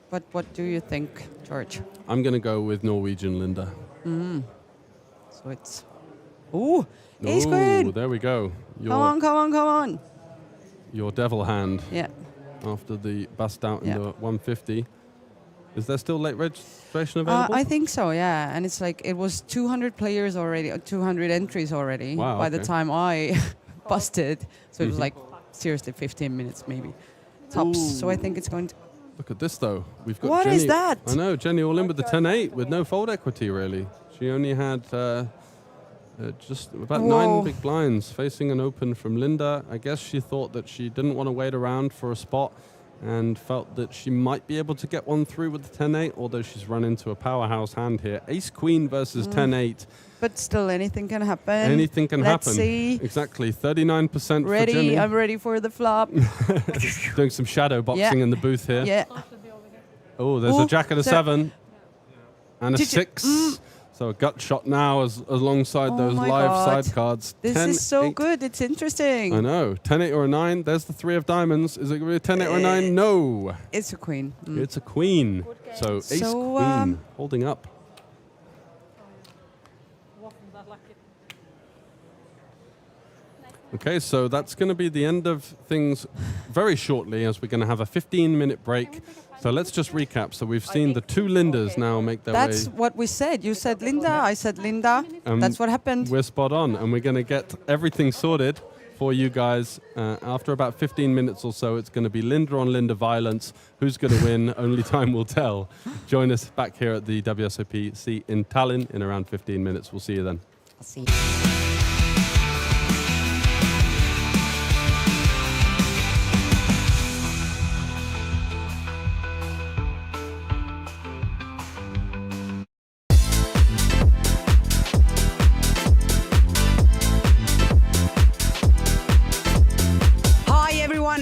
But what do you think, George?
I'm going to go with Norwegian Linda.
So it's... Ooh, ace queen!
There we go.
Come on.
Your devil hand.
Yeah.
After the bust out in the 150. Is there still late registration available?
I think so, yeah. And it's like it was 200 players already, 200 entries already by the time I busted. So it was like seriously 15 minutes maybe tops.
Ooh.
So I think it's going to...
Look at this though. We've got
What
Jenny.
is that?
I know, Jenny all in with the 10-8 with no fold equity really. She only had just about 9 big blinds facing an open from Linda. I guess she thought that she didn't want to wait around for a spot and felt that she might be able to get one through with the 10-8, although she's run into a powerhouse hand here. Ace-Queen versus 10-8.
But still, anything can happen.
Anything can happen.
Let's see.
Exactly. 39% for Jenny.
I'm ready for the flop.
Doing some shadow boxing in the booth here.
Yeah.
Oh, there's a jack and a 7. And a 6. So a gut shot now alongside those
my
live
God.
side cards.
This
10,
is so
8.
good. It's interesting.
I know. 10, 8 or a 9. There's the 3 of diamonds. Is it going to be a 10, 8 or a 9? No.
It's a queen.
It's a queen. So ace queen holding up. Okay, so that's going to be the end of things very shortly as we're going to have a 15-minute break. So let's just recap. So we've seen the 2 Lindas now make their way.
That's what we said. You said Linda, I said Linda. That's what happened.
We're spot on, and we're going to get everything sorted for you guys. After about 15 minutes or so, it's going to be Linda on Linda violence. Who's going to win? Only time will tell. Join us back here at the WSOPC in Tallinn in around 15 minutes. We'll see you then.
I'll see you.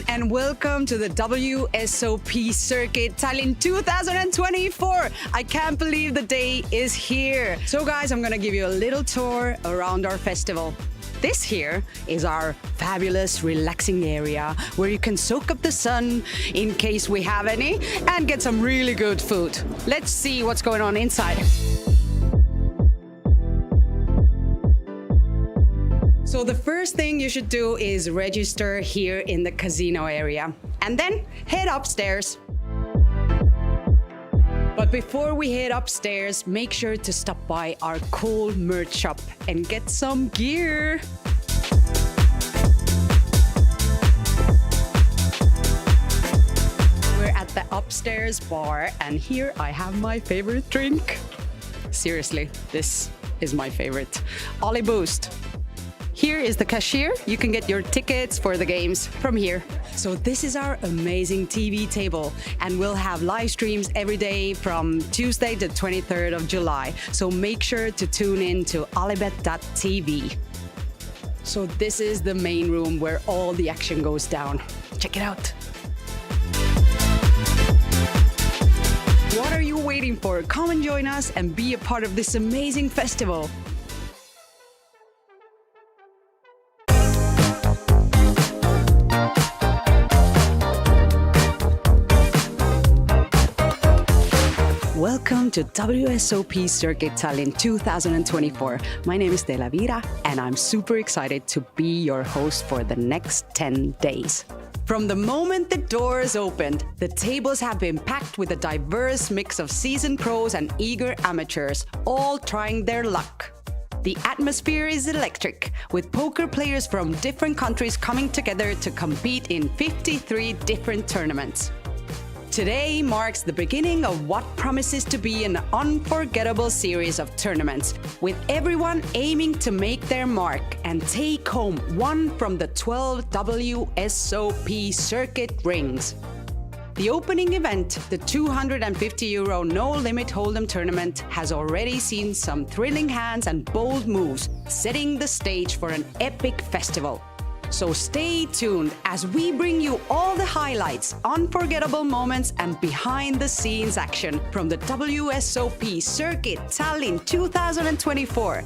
And welcome to the WSOP Circuit Tallinn 2024. I can't believe the day is here. So guys, I'm gonna give you a little tour around our festival. This here is our fabulous relaxing area where you can soak up the sun in case we have any and get some really good food. Let's see what's going on inside. So the first thing you should do is register here in the casino area and then head upstairs. But before we head upstairs, make sure to stop by our cool merch shop and get some gear. We're at the upstairs bar and here I have my favorite drink. Seriously, this is my favorite. OlyBoost. Here is the cashier. You can get your tickets for the games from here. So this is our amazing TV table, and we'll have live streams every day from Tuesday to 23rd of July. So make sure to tune in to OlyBet.tv. So this is the main room where all the action goes down. Check it out. What are you waiting for? Come and join us and be a part of this amazing festival. Welcome to WSOP Circuit Tallinn 2024. My name is Delavira, and I'm super excited to be your host for the next 10 days. From the moment the doors opened, the tables have been packed with a diverse mix of seasoned pros and eager amateurs, all trying their luck. The atmosphere is electric, with poker players from different countries coming together to compete in 53 different tournaments. Today marks the beginning of what promises to be an unforgettable series of tournaments, with everyone aiming to make their mark and take home one from the 12 WSOP Circuit rings. The opening event, the €250 no-limit hold'em tournament, has already seen some thrilling hands and bold moves, setting the stage for an epic festival. So stay tuned as we bring you all the highlights, unforgettable moments, and behind-the-scenes action from the WSOP Circuit Tallinn 2024.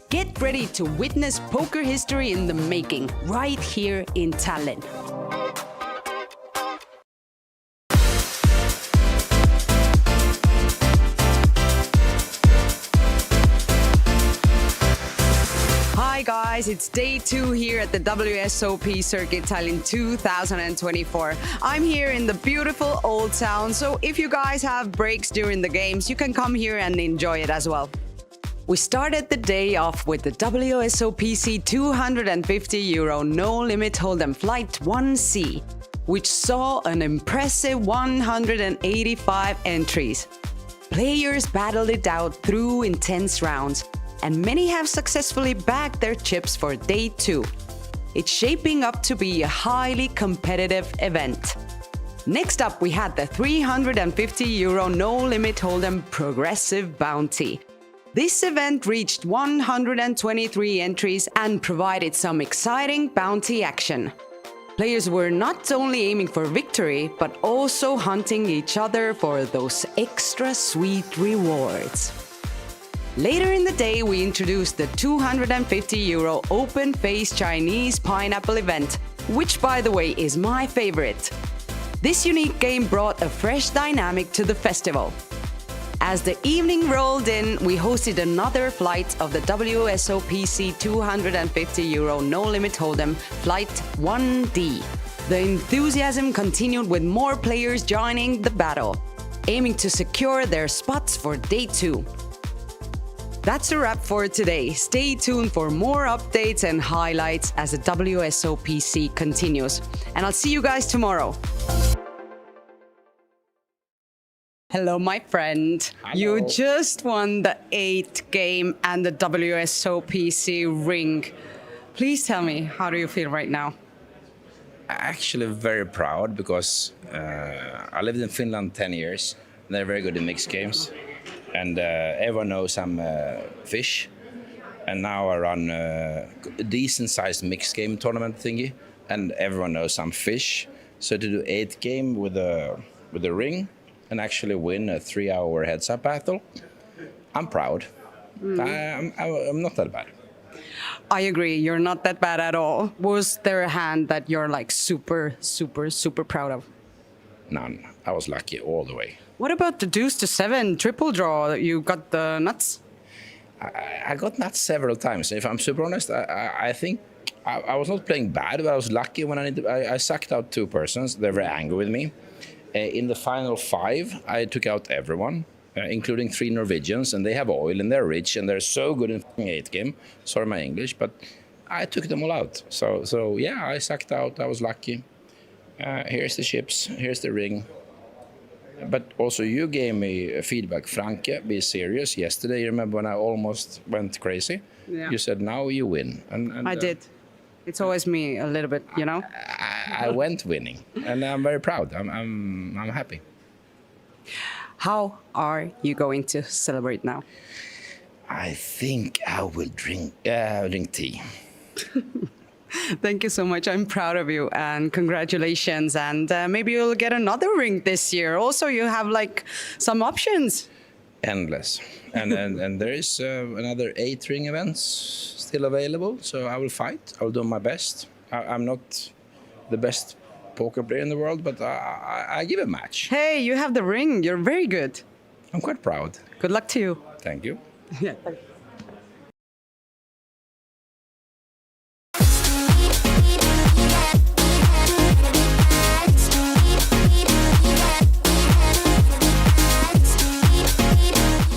Get ready to witness poker history in the making, right here in Tallinn. Hi guys, it's day 2 here at the WSOP Circuit Tallinn 2024. I'm here in the beautiful Old Town, so if you guys have breaks during the games, you can come here and enjoy it as well. We started the day off with the WSOPC €250 no-limit hold'em Flight 1C, which saw an impressive 185 entries. Players battled it out through intense rounds, and many have successfully bagged their chips for day 2. It's shaping up to be a highly competitive event. Next up, we had the €350 no-limit hold'em Progressive Bounty. This event reached 123 entries and provided some exciting bounty action. Players were not only aiming for victory, but also hunting each other for those extra sweet rewards. Later in the day, we introduced the 250 euro open face Chinese pineapple event, which by the way is my favorite. This unique game brought a fresh dynamic to the festival. As the evening rolled in, we hosted another flight of the WSOPC 250 euro no-limit hold'em, Flight 1D. The enthusiasm continued with more players joining the battle, aiming to secure their spots for day 2. That's a wrap for today. Stay tuned for more updates and highlights as the WSOPC continues. And I'll see you guys tomorrow. Hello, my friend.
Hello.
You just won the 8th game and the WSOPC ring. Please tell me, how do you feel right now?
Actually very proud because I lived in Finland 10 years. They're very good in mixed games. And everyone knows I'm fish. And now I run a decent-sized mixed game tournament thingy. And everyone knows I'm fish. So to do 8th game with a ring and actually win a 3-hour heads-up battle, I'm proud. I'm not that bad.
I agree, you're not that bad at all. Was there a hand that you're like super proud of?
None. I was lucky all the way.
What about the deuce to 7 triple draw? You got the nuts?
I got nuts several times. If I'm super honest, I think I was not playing bad, but I was lucky when I sucked out 2 persons. They were angry with me. In the final 5, I took out everyone, including 3 Norwegians, and they have oil and they're rich and they're so good in 8th game. Sorry my English, but I took them all out. So yeah, I sucked out. I was lucky. Here's the chips. Here's the ring. But also you gave me feedback. Franke, be serious. Yesterday, you remember when I almost went crazy?
Yeah.
You said, now you win. And
I did. It's always me a little bit, you know?
I went winning, and I'm very proud. I'm happy.
How are you going to celebrate now?
I think I will drink tea.
Thank you so much. I'm proud of you and congratulations. And maybe you'll get another ring this year. Also, you have like some options.
Endless. And there is another 8 ring events still available. So I will fight. I'll do my best. I'm not the best poker player in the world, but I give a match.
Hey, you have the ring. You're very good.
I'm quite proud.
Good luck to you.
Thank you.
Yeah.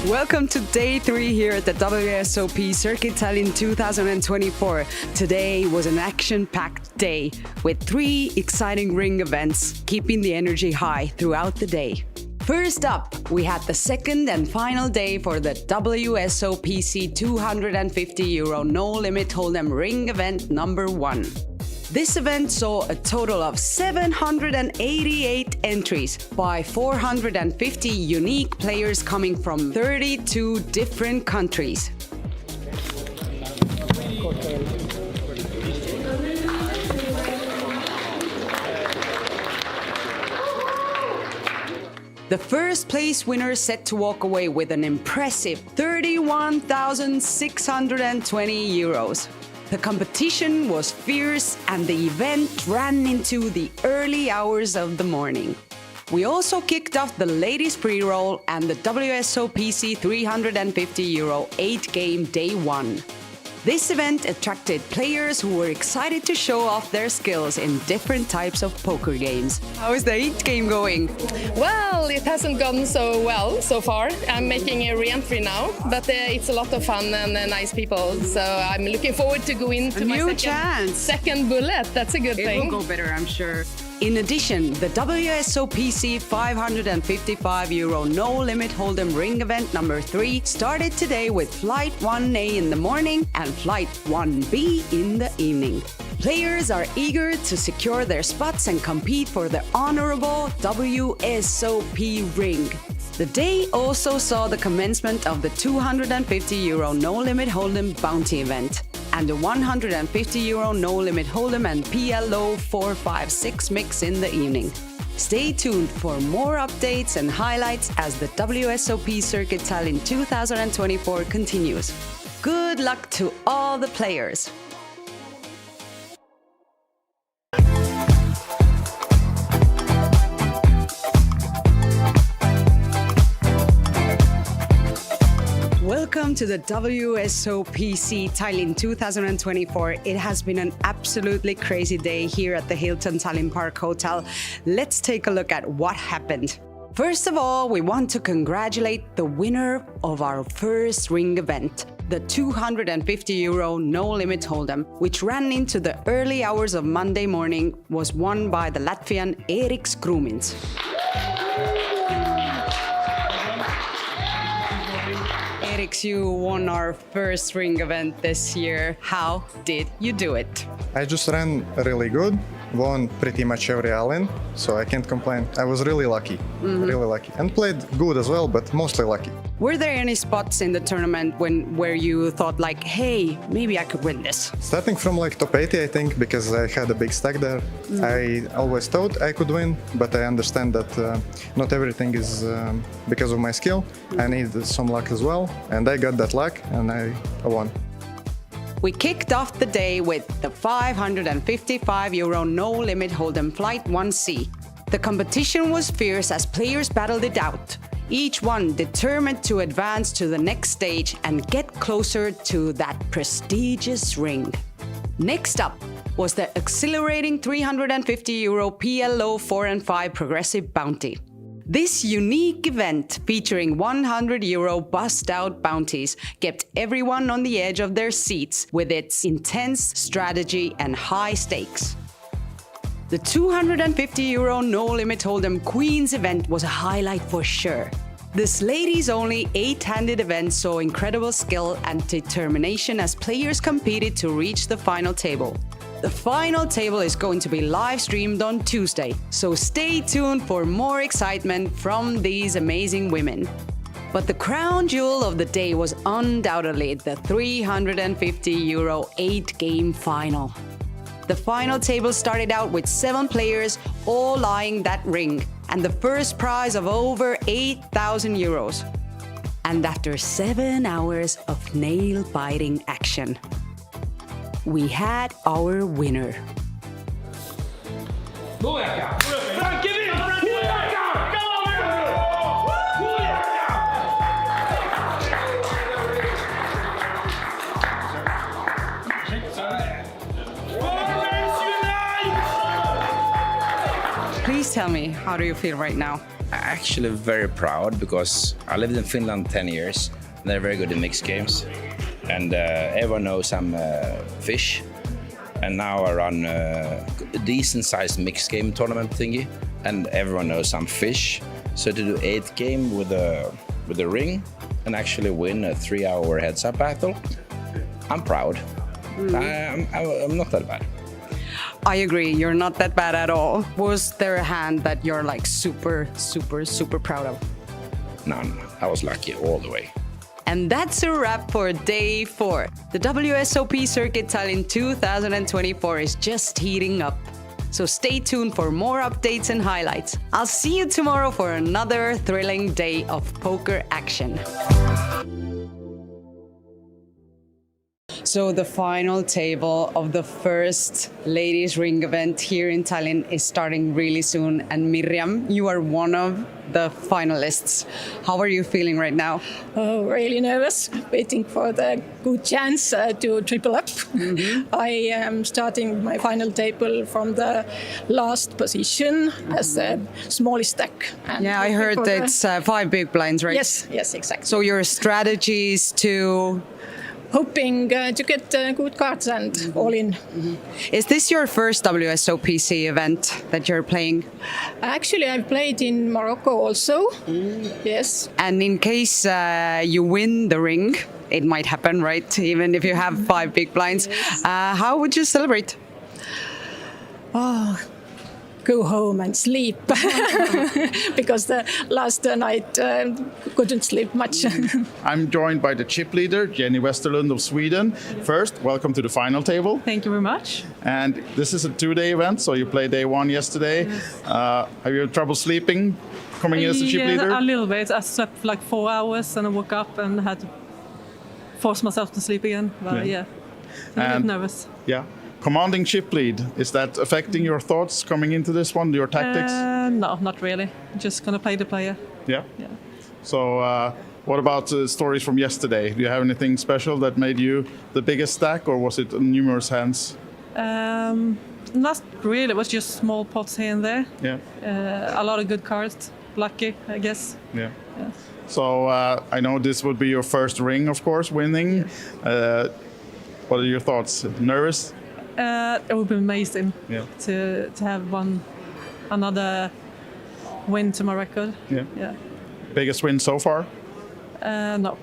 Welcome to day 3 here at the WSOP Circuit Tallinn 2024. Today was an action-packed day with 3 exciting ring events, keeping the energy high throughout the day. First up, we had the second and final day for the WSOPC 250 euro no-limit hold'em ring event number 1. This event saw a total of 788 entries by 450 unique players coming from 32 different countries. The first place winner set to walk away with an impressive 31,620 euros. The competition was fierce and the event ran into the early hours of the morning. We also kicked off the ladies pre-roll and the WSOPC 350 euro 8-game day 1. This event attracted players who were excited to show off their skills in different types of poker games. How is the 8th game going?
Well, it hasn't gone so well so far. I'm making a re-entry now, but it's a lot of fun and nice people. So I'm looking forward to go into my second bullet. That's a good thing.
It will go better, I'm sure. In addition, the WSOPC 555 euro no-limit hold'em ring event number 3 started today with Flight 1A in the morning and Flight 1B in the evening. Players are eager to secure their spots and compete for the honorable WSOP ring. The day also saw the commencement of the 250 euro no-limit hold'em bounty event and the 150 euro no-limit hold'em and PLO 456 mix in the evening. Stay tuned for more updates and highlights as the WSOP Circuit Tallinn 2024 continues. Good luck to all the players! Welcome to the WSOPC Tallinn 2024. It has been an absolutely crazy day here at the Hilton Tallinn Park Hotel. Let's take a look at what happened. First of all, we want to congratulate the winner of our first ring event, the €250 No Limit Hold'em, which ran into the early hours of Monday morning, was won by the Latvian Eriks Krūmiņš. Eriks, you won our first ring event this year. How did you do it?
I just ran really good, won pretty much every all-in, so I can't complain. I was really lucky, really lucky. And played good as well, but mostly lucky.
Were there any spots in the tournament where you thought like, hey, maybe I could win this?
Starting from like top 80, I think, because I had a big stack there. I always thought I could win, but I understand that not everything is because of my skill. I need some luck as well, and I got that luck, and I won.
We kicked off the day with the €555 No Limit Hold'em Flight 1C. The competition was fierce as players battled it out, each one determined to advance to the next stage and get closer to that prestigious ring. Next up was the exhilarating €350 PLO 4 and 5 Progressive Bounty. This unique event, featuring €100 bust-out bounties, kept everyone on the edge of their seats with its intense strategy and high stakes. The €250 No Limit Hold'em Queens event was a highlight for sure. This ladies-only 8-handed event saw incredible skill and determination as players competed to reach the final table. The final table is going to be live streamed on Tuesday, so stay tuned for more excitement from these amazing women. But the crown jewel of the day was undoubtedly the €350 8-game final. The final table started out with 7 players all eyeing that ring and the first prize of over €8,000. And after 7 hours of nail-biting action, we had our winner. Please tell me, how do you feel right now?
Actually very proud because I lived in Finland 10 years. They're very good in mixed games. And everyone knows I'm fish. And now I run a decent-sized mixed game tournament thingy. And everyone knows I'm fish. So to do 8 game with a ring and actually win a 3-hour heads-up battle, I'm proud. I'm not that bad.
I agree, you're not that bad at all. Was there a hand that you're like super proud of?
No, I was lucky all the way.
And that's a wrap for day 4. The WSOP Circuit Tallinn 2024 is just heating up. So stay tuned for more updates and highlights. I'll see you tomorrow for another thrilling day of poker action. So the final table of the first ladies ring event here in Tallinn is starting really soon. And Mirjam, you are one of the finalists. How are you feeling right now?
Oh, really nervous, waiting for the good chance to triple up. I am starting my final table from the last position as a smallest stack. And
yeah, I heard it's 5 big blinds, right?
Yes, exactly.
So your strategy is to...
Hoping to get good cards and all in.
Is this your first WSOPC event that you're playing?
Actually, I've played in Morocco also. Yes.
And in case you win the ring, it might happen, right? Even if you have 5 big blinds. How would you celebrate?
Oh, go home and sleep because the last night couldn't sleep much.
I'm joined by the chip leader, Jenny Westerlund of Sweden. First, welcome to the final table.
Thank you very much.
And this is a 2-day event, so you played day 1 yesterday.
Yes.
Have you had trouble sleeping coming in as a chip leader?
A little bit. I slept for like 4 hours and I woke up and had to force myself to sleep again. But yeah, I'm a bit nervous.
Yeah. Commanding chip lead, is that affecting your thoughts coming into this one, your tactics?
No, not really. Just going to play the player.
Yeah?
Yeah.
So what about stories from yesterday? Do you have anything special that made you the biggest stack, or was it numerous hands?
Not really. It was just small pots here and there.
Yeah.
A lot of good cards. Lucky, I guess.
Yeah. So I know this would be your first ring, of course, winning. What are your thoughts? Nervous?
It would be amazing to have another win to my record.
Yeah. Biggest win so far?
No.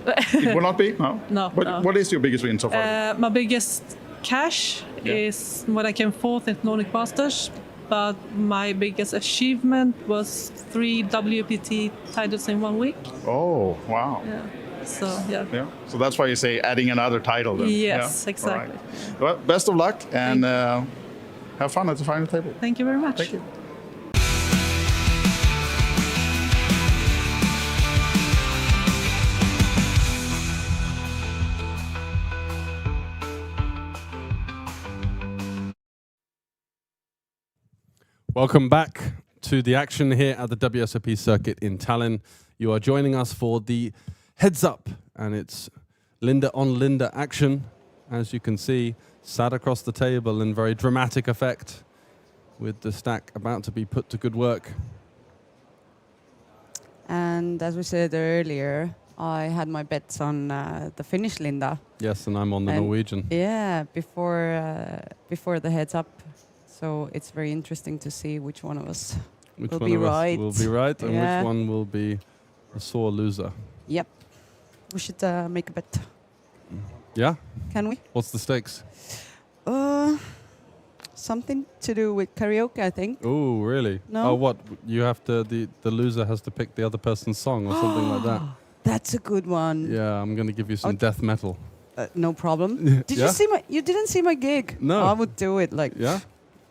It will not be? No?
No.
What is your biggest win so far?
My biggest cash is when I came fourth in Nordic Masters, but my biggest achievement was 3 WPT titles in 1 week.
Oh, wow.
Yeah. So, yeah.
So that's why you say adding another title then.
Yes, exactly.
Right. Well, best of luck and have fun at the final table.
Thank you very much.
Thank you.
Welcome back to the action here at the WSOP Circuit in Tallinn. You are joining us for the heads up, and it's Linda on Linda action. As you can see, sat across the table in very dramatic effect, with the stack about to be put to good work.
And as we said earlier, I had my bets on the Finnish Linda.
Yes, and I'm on the Norwegian.
Yeah, before the heads up. So it's very interesting to see which one of us will be right.
Will be right, and which one will be a sore loser.
Yep. We should make a bet.
Yeah?
Can we?
What's the stakes?
Something to do with karaoke, I think.
Oh, really?
No.
Oh, what? You have to, the loser has to pick the other person's song or something like that.
That's a good one.
Yeah, I'm going to give you some death metal.
No problem. Did you see you didn't see my gig?
No.
I would do it like.
Yeah?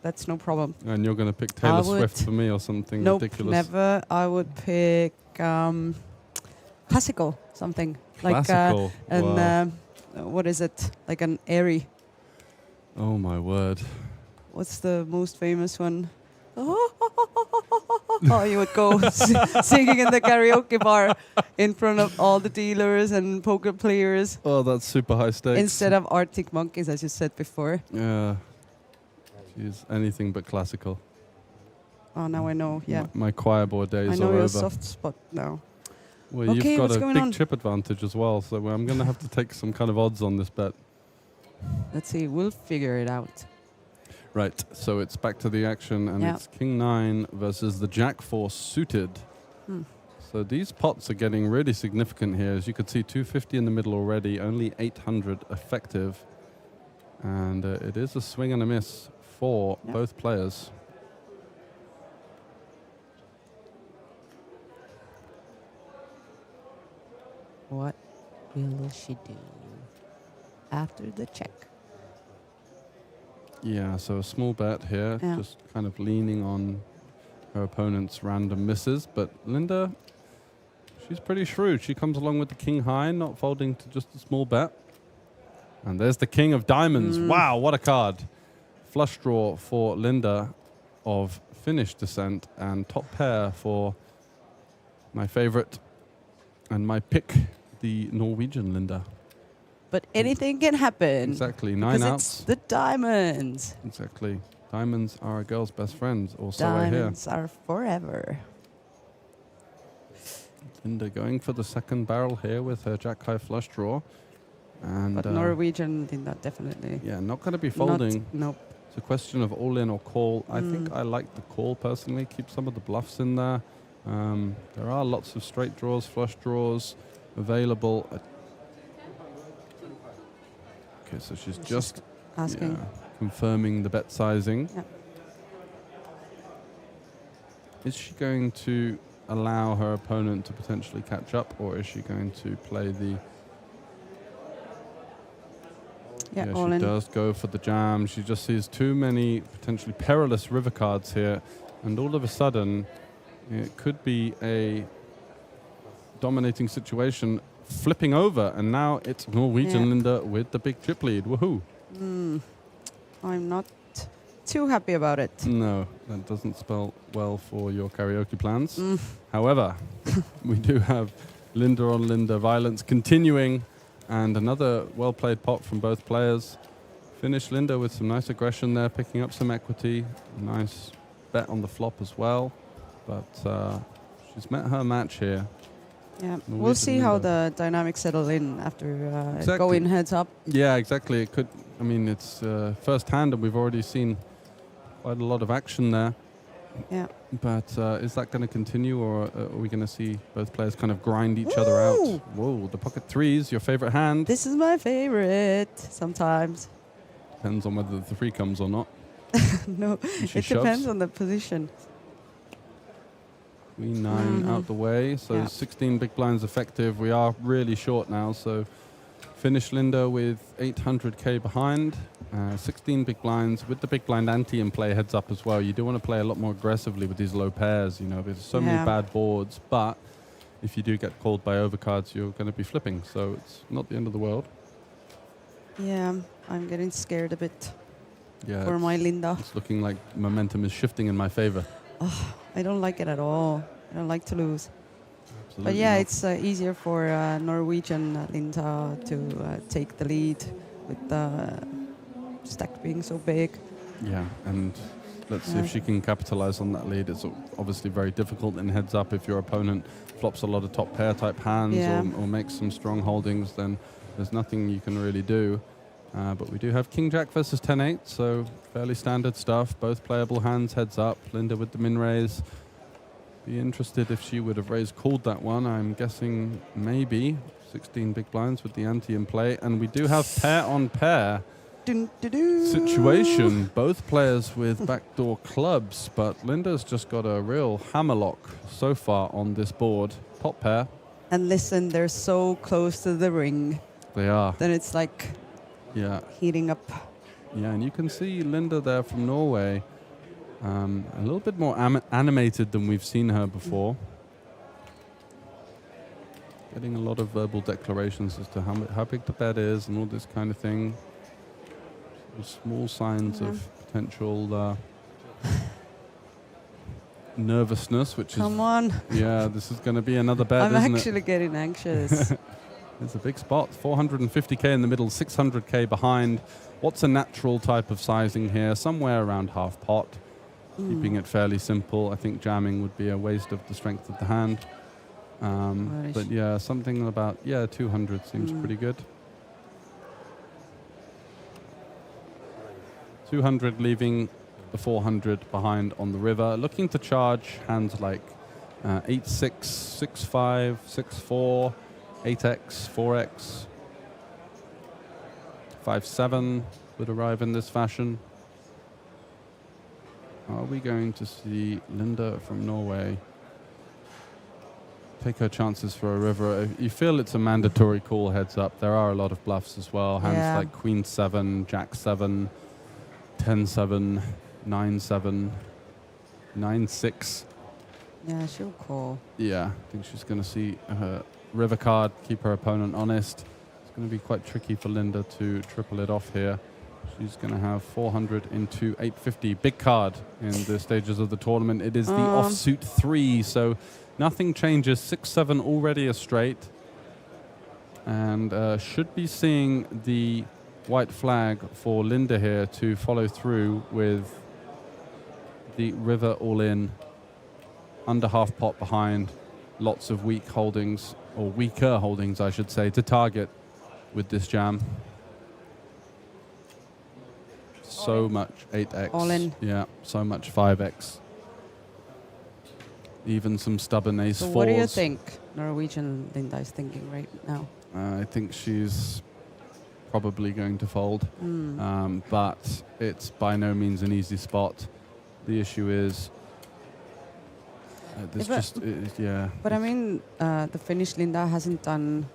That's no problem.
And you're going to pick Taylor Swift for me or something ridiculous?
Never. I would pick classical, something.
Classical?
Like what is it? Like an airy.
Oh my word.
What's the most famous one? Oh, you would go singing in the karaoke bar in front of all the dealers and poker players.
Oh, that's super high stakes.
Instead of Arctic Monkeys, as you said before.
Yeah. Jeez, anything but classical.
Oh, now I know, yeah.
My choir board days are over.
I know your soft spot now.
Well,
okay,
you've got
what's
a
going
big
on?
chip advantage as well, so I'm going to have to take some kind of odds on this bet.
Let's see, we'll figure it out.
Right, so it's back to the action, and it's King 9 versus the Jack 4 suited. So these pots are getting really significant here. As you could see, 250 in the middle already, only 800 effective. And it is a swing and a miss for both players.
What will she do after the check?
Yeah, so a small bet here, just kind of leaning on her opponent's random misses. But Linda, she's pretty shrewd. She comes along with the king high, not folding to just a small bet. And there's the king of diamonds. Wow, what a card. Flush draw for Linda of Finnish descent, and top pair for my favorite and my pick, the Norwegian Linda.
But anything can happen.
Exactly, 9 outs.
It's the diamonds.
Exactly. Diamonds are a girl's best friends, or so I hear.
Diamonds are forever.
Linda going for the second barrel here with her jack high flush draw. And
But Norwegian did that definitely.
Yeah, not going to be folding.
Nope.
It's a question of all in or call. I think I like the call personally. Keep some of the bluffs in there. There are lots of straight draws, flush draws available. Okay, so she's just
asking,
confirming the bet sizing.
Yep.
Is she going to allow her opponent to potentially catch up, or is she going to play the...
Yeah,
she does go for the jam. She just sees too many potentially perilous river cards here, and all of a sudden it could be a dominating situation flipping over, and now it's Norwegian Linda with the big chip lead. Woohoo!
I'm not too happy about it.
No, that doesn't spell well for your karaoke plans. However, we do have Linda on Linda violence continuing, and another well-played pot from both players. Finnish Linda with some nice aggression there, picking up some equity. Nice bet on the flop as well, but she's met her match here.
Yeah, we'll see how the dynamics settle in after going heads up.
Yeah, exactly. It could. I mean, it's first hand, and we've already seen quite a lot of action there.
Yeah.
But is that going to continue, or are we going to see both players kind of grind each other out? Whoa, the pocket threes, your favorite hand.
This is my favorite sometimes.
Depends on whether the three comes or not.
No, it depends on the position.
Queen 9 out the way, so 16 big blinds effective. We are really short now, so Finnish Linda with 800k behind. 16 big blinds with the big blind ante in play heads up as well. You do want to play a lot more aggressively with these low pairs, you know, there's so many bad boards, but if you do get called by overcards, you're going to be flipping, so it's not the end of the world.
Yeah, I'm getting scared a bit
for
my Linda.
It's looking like momentum is shifting in my favor.
Oh, I don't like it at all. I don't like to lose.
Absolutely
but yeah,
not.
it's easier for Norwegian Linda to take the lead with the stack being so big.
Yeah, and let's see if she can capitalize on that lead. It's obviously very difficult in heads up. If your opponent flops a lot of top pair type hands or makes some strong holdings, then there's nothing you can really do. But we do have King Jack versus 10-8, so fairly standard stuff. Both playable hands, heads up. Linda with the min raise. Be interested if she would have called that one. I'm guessing maybe 16 big blinds with the ante in play. And we do have pair on pair situation. Both players with backdoor clubs, but Linda's just got a real hammerlock so far on this board. Top pair.
And listen, they're so close to the ring.
They are.
Then it's like heating up.
Yeah, and you can see Linda there from Norway. A little bit more animated than we've seen her before. Getting a lot of verbal declarations as to how big the bet is and all this kind of thing. Small signs of potential nervousness, which
Come on.
Yeah, this is going to be another bet,
I'm
isn't
actually getting anxious.
It's a big spot. 450k in the middle, 600k behind. What's a natural type of sizing here? Somewhere around half pot. Keeping it fairly simple. I think jamming would be a waste of the strength of the hand. But yeah, something about 200 seems pretty good. 200 leaving the 400 behind on the river. Looking to charge hands like 8-6, 6-5, 6-4, 8x, 4x, 5-7 would arrive in this fashion. Are we going to see Linda from Norway take her chances for a river? You feel it's a mandatory call heads up. There are a lot of bluffs as well. Hands like Queen 7, Jack 7, 10-7, 9-7, 9-6.
Yeah, she'll call.
Yeah, I think she's going to see her river card, keep her opponent honest. It's going to be quite tricky for Linda to triple it off here. She's going to have 400 into 850. Big card in the stages of the tournament. It is the offsuit 3, so nothing changes. 6-7 already a straight. And should be seeing the white flag for Linda here to follow through with the river all in. Under half pot behind. Lots of weak holdings, or weaker holdings, I should say, to target with this jam. So much 8x.
All in.
Yeah, so much 5x. Even some stubborn ace
So
4s.
what do you think Norwegian Linda is thinking right now?
I think she's probably going to fold. But it's by no means an easy spot. The issue is There's
but-
just, yeah.
But I mean, the Finnish Linda hasn't done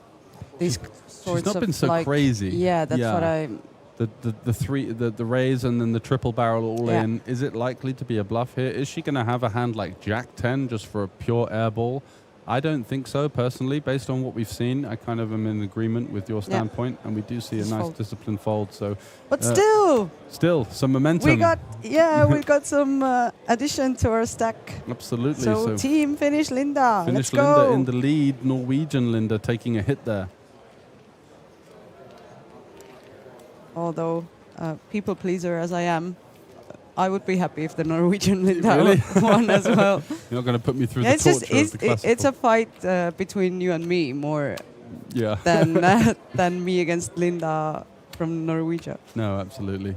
these sorts
She's not
of
been so
like,
crazy.
Yeah, that's what I.
The raise and then the triple barrel all
Yeah.
in. Is it likely to be a bluff here? Is she going to have a hand like Jack 10 just for a pure air ball? I don't think so, personally. Based on what we've seen, I kind of am in agreement with your standpoint, and we do see a
Just
nice
fold.
disciplined fold. So,
But still,
some momentum.
we got some addition to our stack.
Absolutely.
So team Finnish Linda,
Finnish
let's
Linda
go.
in the lead. Norwegian Linda taking a hit there.
Although people pleaser as I am, I would be happy if the Norwegian Linda
Really?
won as well.
You're not going to put me through
Yeah,
the torture of the classical.
it's a fight between you and me more
Yeah.
than me against Linda from Norwegia.
No, absolutely.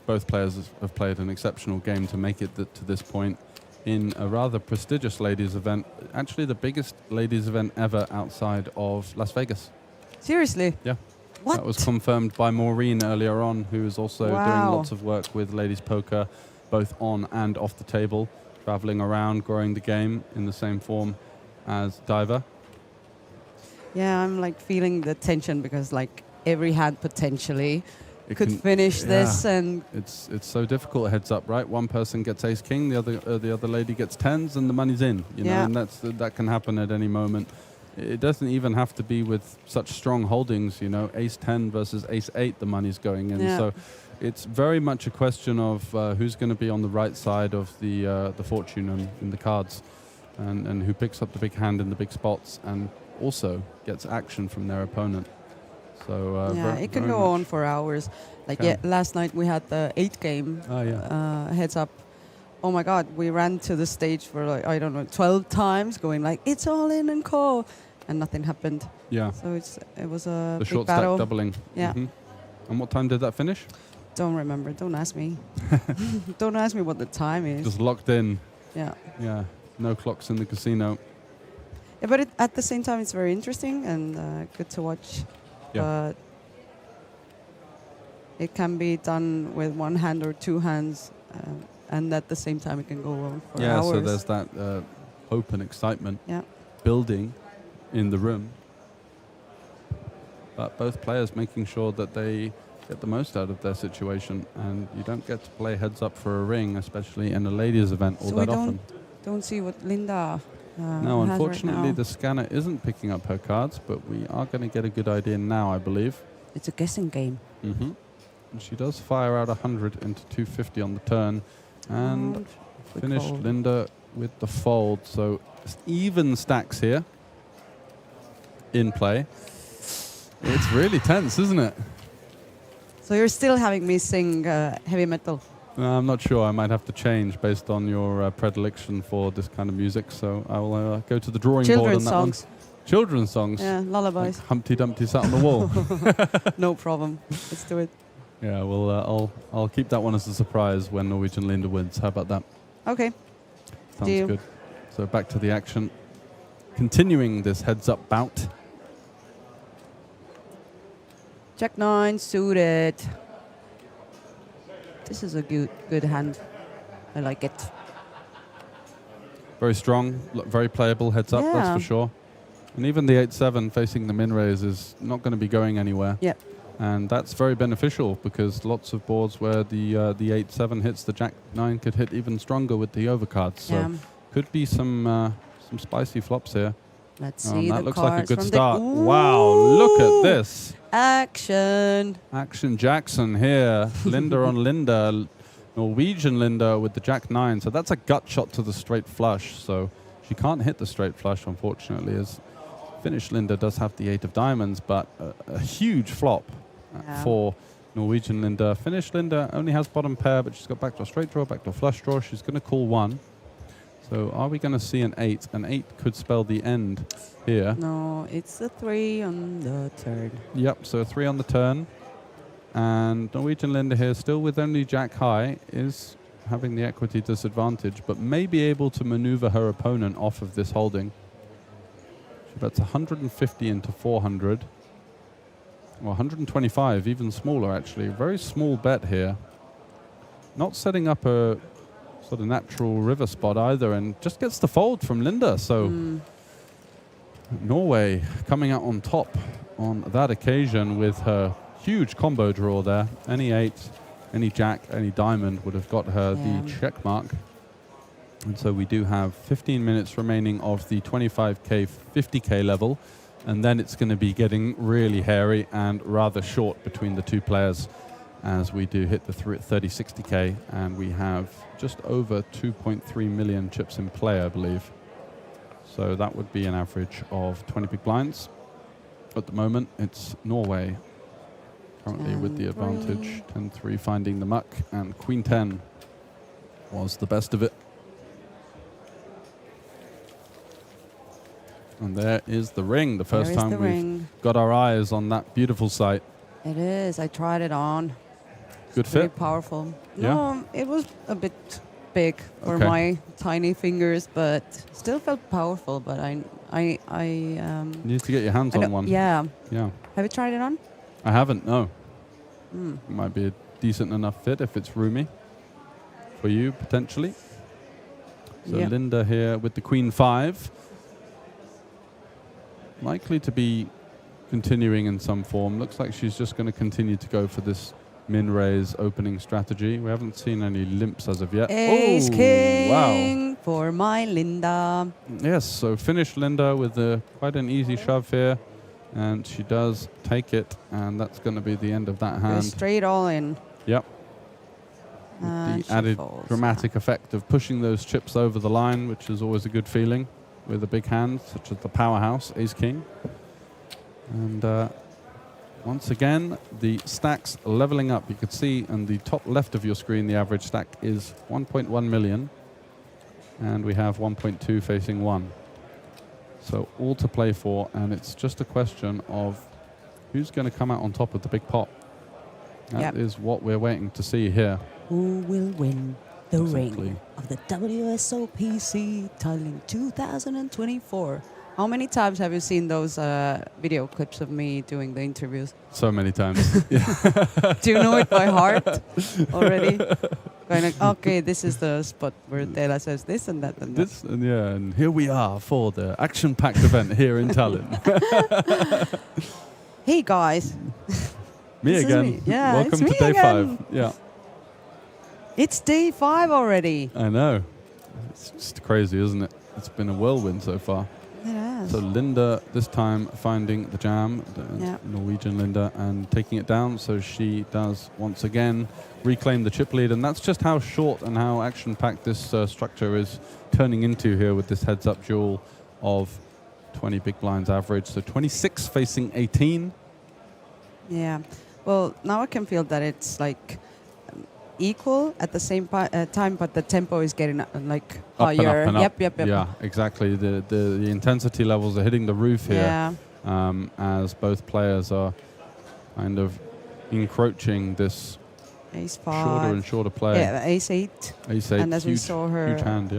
Both players have played an exceptional game to make it to this point in a rather prestigious ladies event. Actually, the biggest ladies event ever outside of Las Vegas.
Seriously?
Yeah.
What?
That was confirmed by Maureen earlier on, who is also doing
Wow.
lots of work with ladies poker, both on and off the table, traveling around, growing the game in the same form as Diver.
Yeah, I'm like feeling the tension because like every hand potentially
It
could
can-
finish this,
yeah.
and
It's so difficult heads up, right? One person gets ace king, the other lady gets tens, and the money's in. You know,
Yeah.
and that can happen at any moment. It doesn't even have to be with such strong holdings. You know, ace 10 versus ace 8, the money's going in.
Yeah.
So it's very much a question of who's going to be on the right side of the fortune in the cards, and who picks up the big hand in the big spots, and also gets action from their opponent. So
yeah, it can
very
go
much-
on for hours. Like
Can.
last night we had the 8 game
Oh, yeah.
heads up. Oh my God, we ran to the stage for like, I don't know, 12 times going like, it's all in and call. And nothing happened.
Yeah.
So it was a
The
big
short
battle.
stack doubling.
Yeah.
Mhm. And what time did that finish?
Don't remember. Don't ask me. Don't ask me what the time is.
Just locked in.
Yeah.
Yeah. No clocks in the casino.
Yeah, but at the same time, it's very interesting and good to watch.
Yeah.
But it can be done with one hand or two hands, and at the same time, it can go on for
Yeah.
hours.
So there's that hope and excitement
Yeah.
building in the room. But both players making sure that they get the most out of their situation, and you don't get to play heads up for a ring, especially in a ladies event all
So we
that often.
don't see what Linda.
No,
has
unfortunately,
right now.
the scanner isn't picking up her cards, but we are going to get a good idea now, I believe.
It's a guessing game.
Mm-hmm. And she does fire out 100 into 250 on the turn, and
we
finished
fold.
Linda with the fold. So it's even stacks here in play. It's really tense, isn't it?
So you're still having me sing heavy metal.
I'm not sure. I might have to change based on your predilection for this kind of music. So I will go to the drawing board on
Children's
that
songs.
one. Children's songs.
Yeah, lullabies.
Like Humpty Dumpty sat on the wall.
No problem. Let's do it.
Yeah, well, I'll keep that one as a surprise when Norwegian Linda wins. How about that?
Okay.
Sounds
Deal.
good. So back to the action. Continuing this heads-up bout.
Jack 9 suited. This is a good hand. I like it.
Very strong, very playable heads up, that's
Yeah.
for sure. And even the 8-7 facing the min raise is not going to be going anywhere.
Yep.
And that's very beneficial because lots of boards where the 8-7 hits, the Jack 9 could hit even stronger with the overcards. So
Yeah.
could be some spicy flops here.
Let's see
that
the
looks like a
cards
good
from the-
start. Wow, look at this.
Action.
Action Jackson here. Linda on Linda. Norwegian Linda with the Jack 9. So that's a gut shot to the straight flush. So she can't hit the straight flush, unfortunately, as Finnish Linda does have the 8 of diamonds, but a huge flop
Yeah.
for Norwegian Linda. Finnish Linda only has bottom pair, but she's got backdoor straight draw, backdoor flush draw. She's going to call 1. So are we going to see an 8? An 8 could spell the end here.
No, it's a 3 on the turn.
Yep, so 3 on the turn. And Norwegian Linda here, still with only Jack high, is having the equity disadvantage, but may be able to maneuver her opponent off of this holding. She bets 150 into 400. Well, 125, even smaller actually. Very small bet here. Not setting up a sort of natural river spot either, and just gets the fold from Linda. So Norway coming out on top on that occasion with her huge combo draw there. Any 8, any jack, any diamond would have got her the check mark. And so we do have 15 minutes remaining of the 25k, 50k level. And then it's going to be getting really hairy and rather short between the two players as we do hit the 30-60k. And we have just over 2.3 million chips in play, I believe. So that would be an average of 20 big blinds. At the moment, it's Norway currently with the advantage. 10-3 finding the muck, and Queen 10 was the best of it. And there is the ring, the first time we've got our eyes on that beautiful sight.
It is. I tried it on.
Good
Very
fit?
powerful.
Yeah.
No, it was a bit big for my tiny fingers, but still felt powerful. But I
You need to get your hands on one.
Yeah.
Yeah.
Have you tried it on?
I haven't, no. It might be a decent enough fit if it's roomy for you, potentially. So Linda here with the Queen 5. Likely to be continuing in some form. Looks like she's just going to continue to go for this min-raise opening strategy. We haven't seen any limps as of yet.
Ace King for my Linda.
Yes, so finish Linda with quite an easy shove here. And she does take it, and that's going to be the end of that hand.
Straight all in.
Yep. The added dramatic effect of pushing those chips over the line, which is always a good feeling with a big hand, such as the powerhouse, Ace King. And once again, the stacks leveling up. You could see on the top left of your screen, the average stack is 1.1 million. And we have 1.2 facing 1. So all to play for, and it's just a question of who's going to come out on top of the big pot. That is what we're waiting to see here.
Who will win the ring of the WSOPC Tallinn 2024? How many times have you seen those video clips of me doing the interviews?
So many times.
Do you know it by heart already? Going like, okay, this is the spot where Tela says this and that and
this. And and here we are for the action-packed event here in Tallinn.
Hey guys.
Me again.
Me. Yeah,
welcome to day 5. Yeah.
It's day 5 already.
I know. It's just crazy, isn't it? It's been a whirlwind so far.
It has.
So Linda this time finding the jam, the Norwegian Linda, and taking it down. So she does once again reclaim the chip lead, and that's just how short and how action-packed this structure is turning into here with this heads-up duel of 20 big blinds average. So 26 facing 18.
Yeah. Well, now I can feel that it's like equal at the same time, but the tempo is getting like higher.
Up and up.
Yep.
Yeah, exactly. The intensity levels are hitting the roof here as both players are kind of encroaching this
Ace 5.
shorter and shorter play.
Yeah, Ace 8.
Ace 8.
And as we saw her...
Huge hand,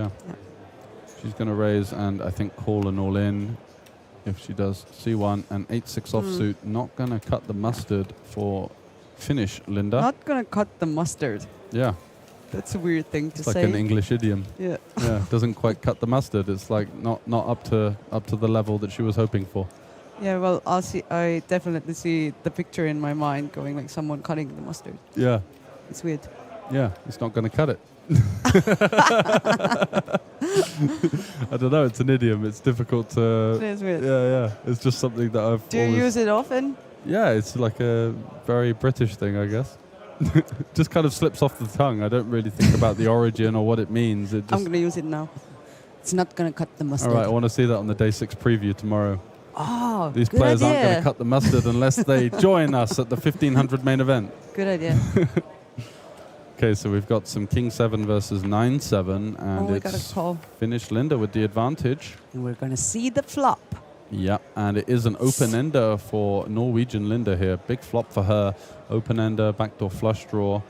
She's going to raise and I think call an all-in if she does C1 and 8-6 offsuit. Not going to cut the mustard for finish, Linda.
Not going to cut the mustard.
Yeah.
That's a weird thing to
it's
say.
It's like an English idiom.
Yeah.
Yeah, doesn't quite cut the mustard. It's like not up to the level that she was hoping for.
Yeah, well, I definitely see the picture in my mind going like someone cutting the mustard.
Yeah.
It's weird.
Yeah, it's not going to cut it. I don't know, it's an idiom. It's difficult to...
It is weird.
Yeah. It's just something that I've
Do you use it often?
Yeah, it's like a very British thing, I guess. Just kind of slips off the tongue. I don't really think about the origin or what it means.
I'm going to use it now. It's not going to cut the mustard.
All right, I want to see that on the day 6 preview tomorrow.
Oh,
These players aren't going to cut the mustard unless they join us at the 1500 main event.
Good idea.
Okay, so we've got some King 7 versus 9-7, and it's finished Linda with the advantage.
And we're going to see the flop.
Yeah, and it is an open-ender for Norwegian Linda here. Big flop for her. Open-ender, backdoor flush draw.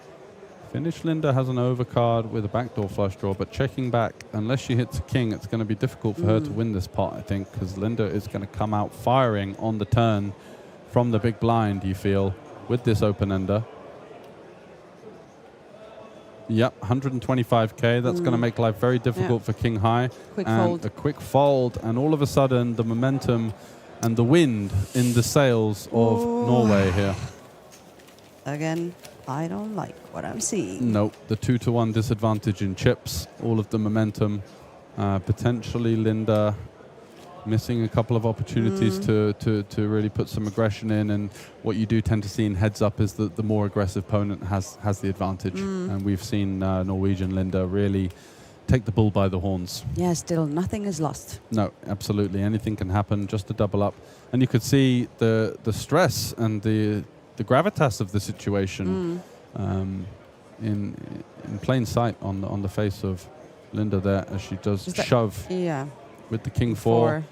Finish Linda has an overcard with a backdoor flush draw, but checking back, unless she hits a king, it's going to be difficult for her to win this pot, I think, because Linda is going to come out firing on the turn from the big blind, you feel, with this open-ender. Yep, 125k. That's going to make life very difficult for King High.
Quick
and
fold.
A quick fold, and all of a sudden, the momentum and the wind in the sails of Norway here.
Again, I don't like what I'm seeing.
Nope, the 2-1 disadvantage in chips, all of the momentum. Potentially Linda missing a couple of opportunities to really put some aggression in, and what you do tend to see in heads up is that the more aggressive opponent has the advantage. And we've seen Norwegian Linda really take the bull by the horns.
Yeah, still nothing is lost.
No, absolutely, anything can happen, just a double up. And you could see the stress and the gravitas of the situation in plain sight on the face of Linda there, as she does shove with the King 4.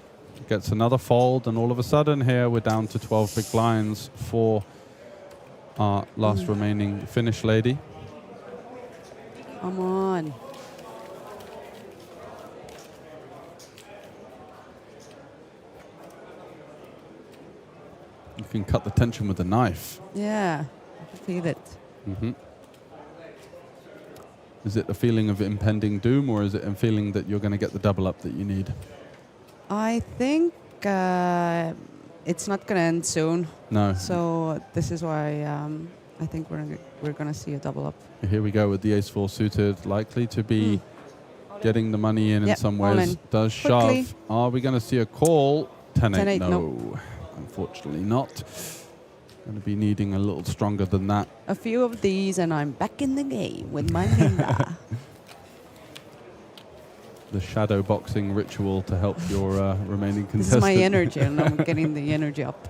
Gets another fold, and all of a sudden here we're down to 12 big blinds for our last remaining Finnish lady.
Come on.
You can cut the tension with a knife.
Yeah, I can feel it.
Is it a feeling of impending doom, or is it a feeling that you're going to get the double up that you need?
I think it's not going to end soon.
No.
So this is why I think we're going to see a double up.
Here we go with the ace-4 suited, likely to be getting the money in some ways. Does
Quickly.
shove. Are we going to see a call? 10-8,
10-8,
no. Unfortunately not. Going to be needing a little stronger than that.
A few of these and I'm back in the game with my Linda.
The shadow boxing ritual to help your remaining contestant.
This is my energy, and I'm getting the energy up.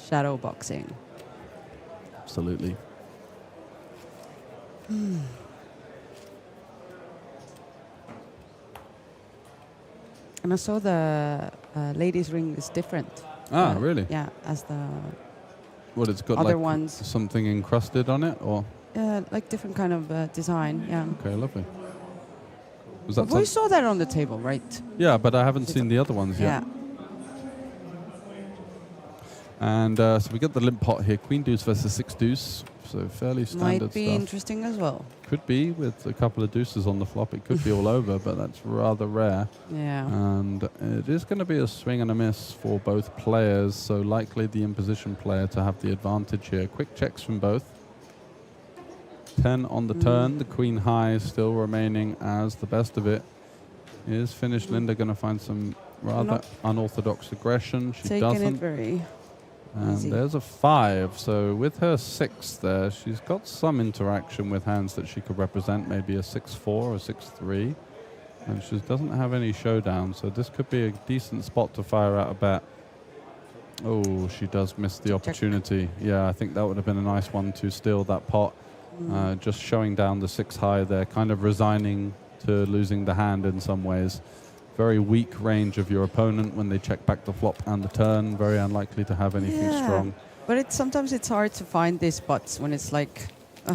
Shadow boxing.
Absolutely.
And I saw the ladies' ring is different.
Ah, really?
Yeah, as the
What, it's got
other
like
ones.
something encrusted on it, or?
Like different kind of design, yeah.
Okay, lovely. Was that
We saw that on the table, right?
Yeah, but I haven't seen the other ones yet.
Yeah.
And so we get the limp pot here, Queen Deuce versus 6 Deuce, so fairly standard
Might be
stuff.
interesting as well.
Could be, with a couple of deuces on the flop, it could be all over, but that's rather rare.
Yeah.
And it is going to be a swing and a miss for both players, so likely the in-position player to have the advantage here. Quick checks from both. 10 on the turn, the Queen High still remaining as the best of it. Is Finnish Linda going to find some rather unorthodox aggression? She
Taking
doesn't.
it very
And
easy.
there's a 5, so with her 6 there, she's got some interaction with hands that she could represent, maybe a 6-4 or a 6-3. And she doesn't have any showdown, so this could be a decent spot to fire out a bet. Oh, she does miss the opportunity. Yeah, I think that would have been a nice one to steal that pot. Just showing down the 6 high there, kind of resigning to losing the hand in some ways. Very weak range of your opponent when they check back the flop and the turn. Very unlikely to have anything strong.
But sometimes it's hard to find these spots when it's like...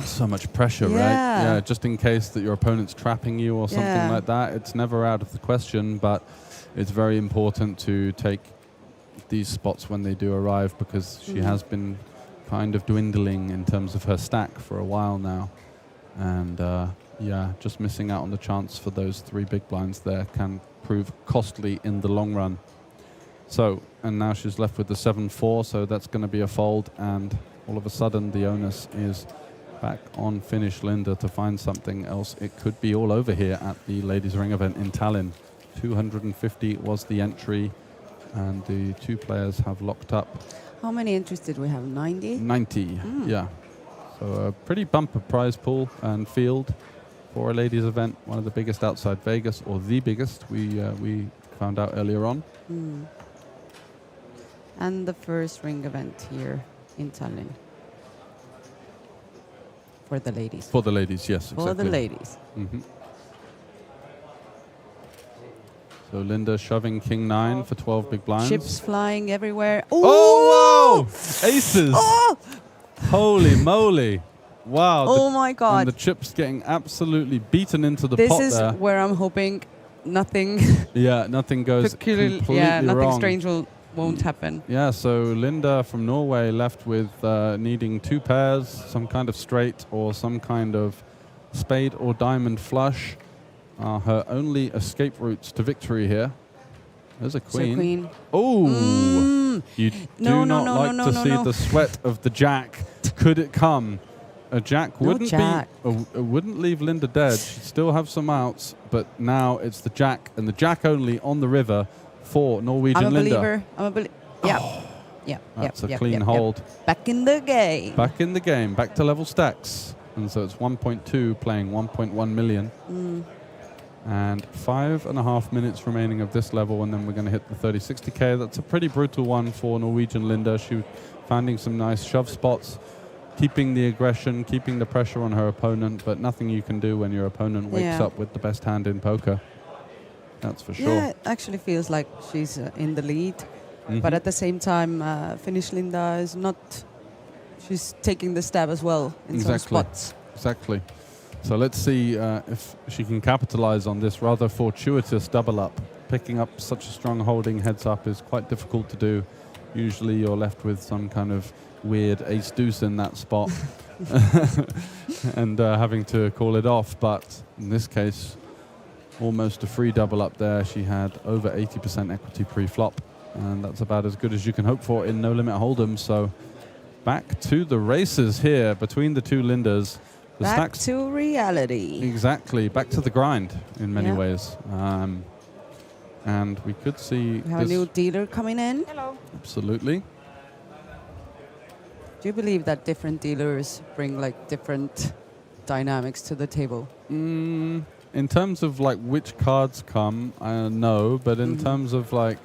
So much pressure, right? Yeah, just in case that your opponent's trapping you or something like that. It's never out of the question, but it's very important to take these spots when they do arrive, because she has been kind of dwindling in terms of her stack for a while now. And yeah, just missing out on the chance for those 3 big blinds there can prove costly in the long run. So, and now she's left with the 7-4, so that's going to be a fold, and all of a sudden the onus is back on Finnish Linda to find something else. It could be all over here at the Ladies Ring event in Tallinn. 250 was the entry, and the 2 players have locked up.
How many entries did we have? 90?
90, yeah. So a pretty bumper prize pool and field for a ladies event, one of the biggest outside Vegas, or the biggest, we found out earlier on.
And the first ring event here in Tallinn. For the ladies.
For the ladies, yes, exactly.
For the ladies.
So Linda shoving King 9 for 12 big blinds.
Chips flying everywhere.
Oh, whoa! Aces!
Oh!
Holy moly. Wow.
Oh my God.
And the chips getting absolutely beaten into the
This
pot
is
there.
where I'm hoping nothing...
Yeah, nothing goes completely
nothing
wrong.
strange will won't happen.
Yeah, so Linda from Norway left with needing 2 pairs, some kind of straight or some kind of spade or diamond flush. Her only escape routes to victory here. There's a queen.
So queen.
Oh, you do not like to see the sweat of the jack. Could it come? A jack wouldn't wouldn't leave Linda dead. She'd still have some outs, but now it's the jack and the jack only on the river for Norwegian Linda.
I'm a believer. Yeah. Yeah.
That's a clean hold.
Back in the game.
Back in the game. Back to level stacks. And so it's 1.2 playing 1.1 million. And 5.5 minutes remaining of this level, and then we're going to hit the 30-60K. That's a pretty brutal one for Norwegian Linda. She was finding some nice shove spots, keeping the aggression, keeping the pressure on her opponent, but nothing you can do when your opponent wakes up with the best hand in poker. That's for sure.
Yeah, it actually feels like she's in the lead. But at the same time, Finnish Linda is not... She's taking the stab as well in some spots.
Exactly. So let's see if she can capitalize on this rather fortuitous double up. Picking up such a strong holding heads up is quite difficult to do. Usually you're left with some kind of weird ace deuce in that spot and having to call it off. But in this case, almost a free double up there. She had over 80% equity pre-flop, and that's about as good as you can hope for in no limit hold'em. So back to the races here between the two Lindas. The
back to reality.
Exactly, back to the grind in many ways. And we could see
we have a new dealer coming in.
Hello.
Absolutely.
Do you believe that different dealers bring like different dynamics to the table?
In terms of like which cards come, no, but in terms of like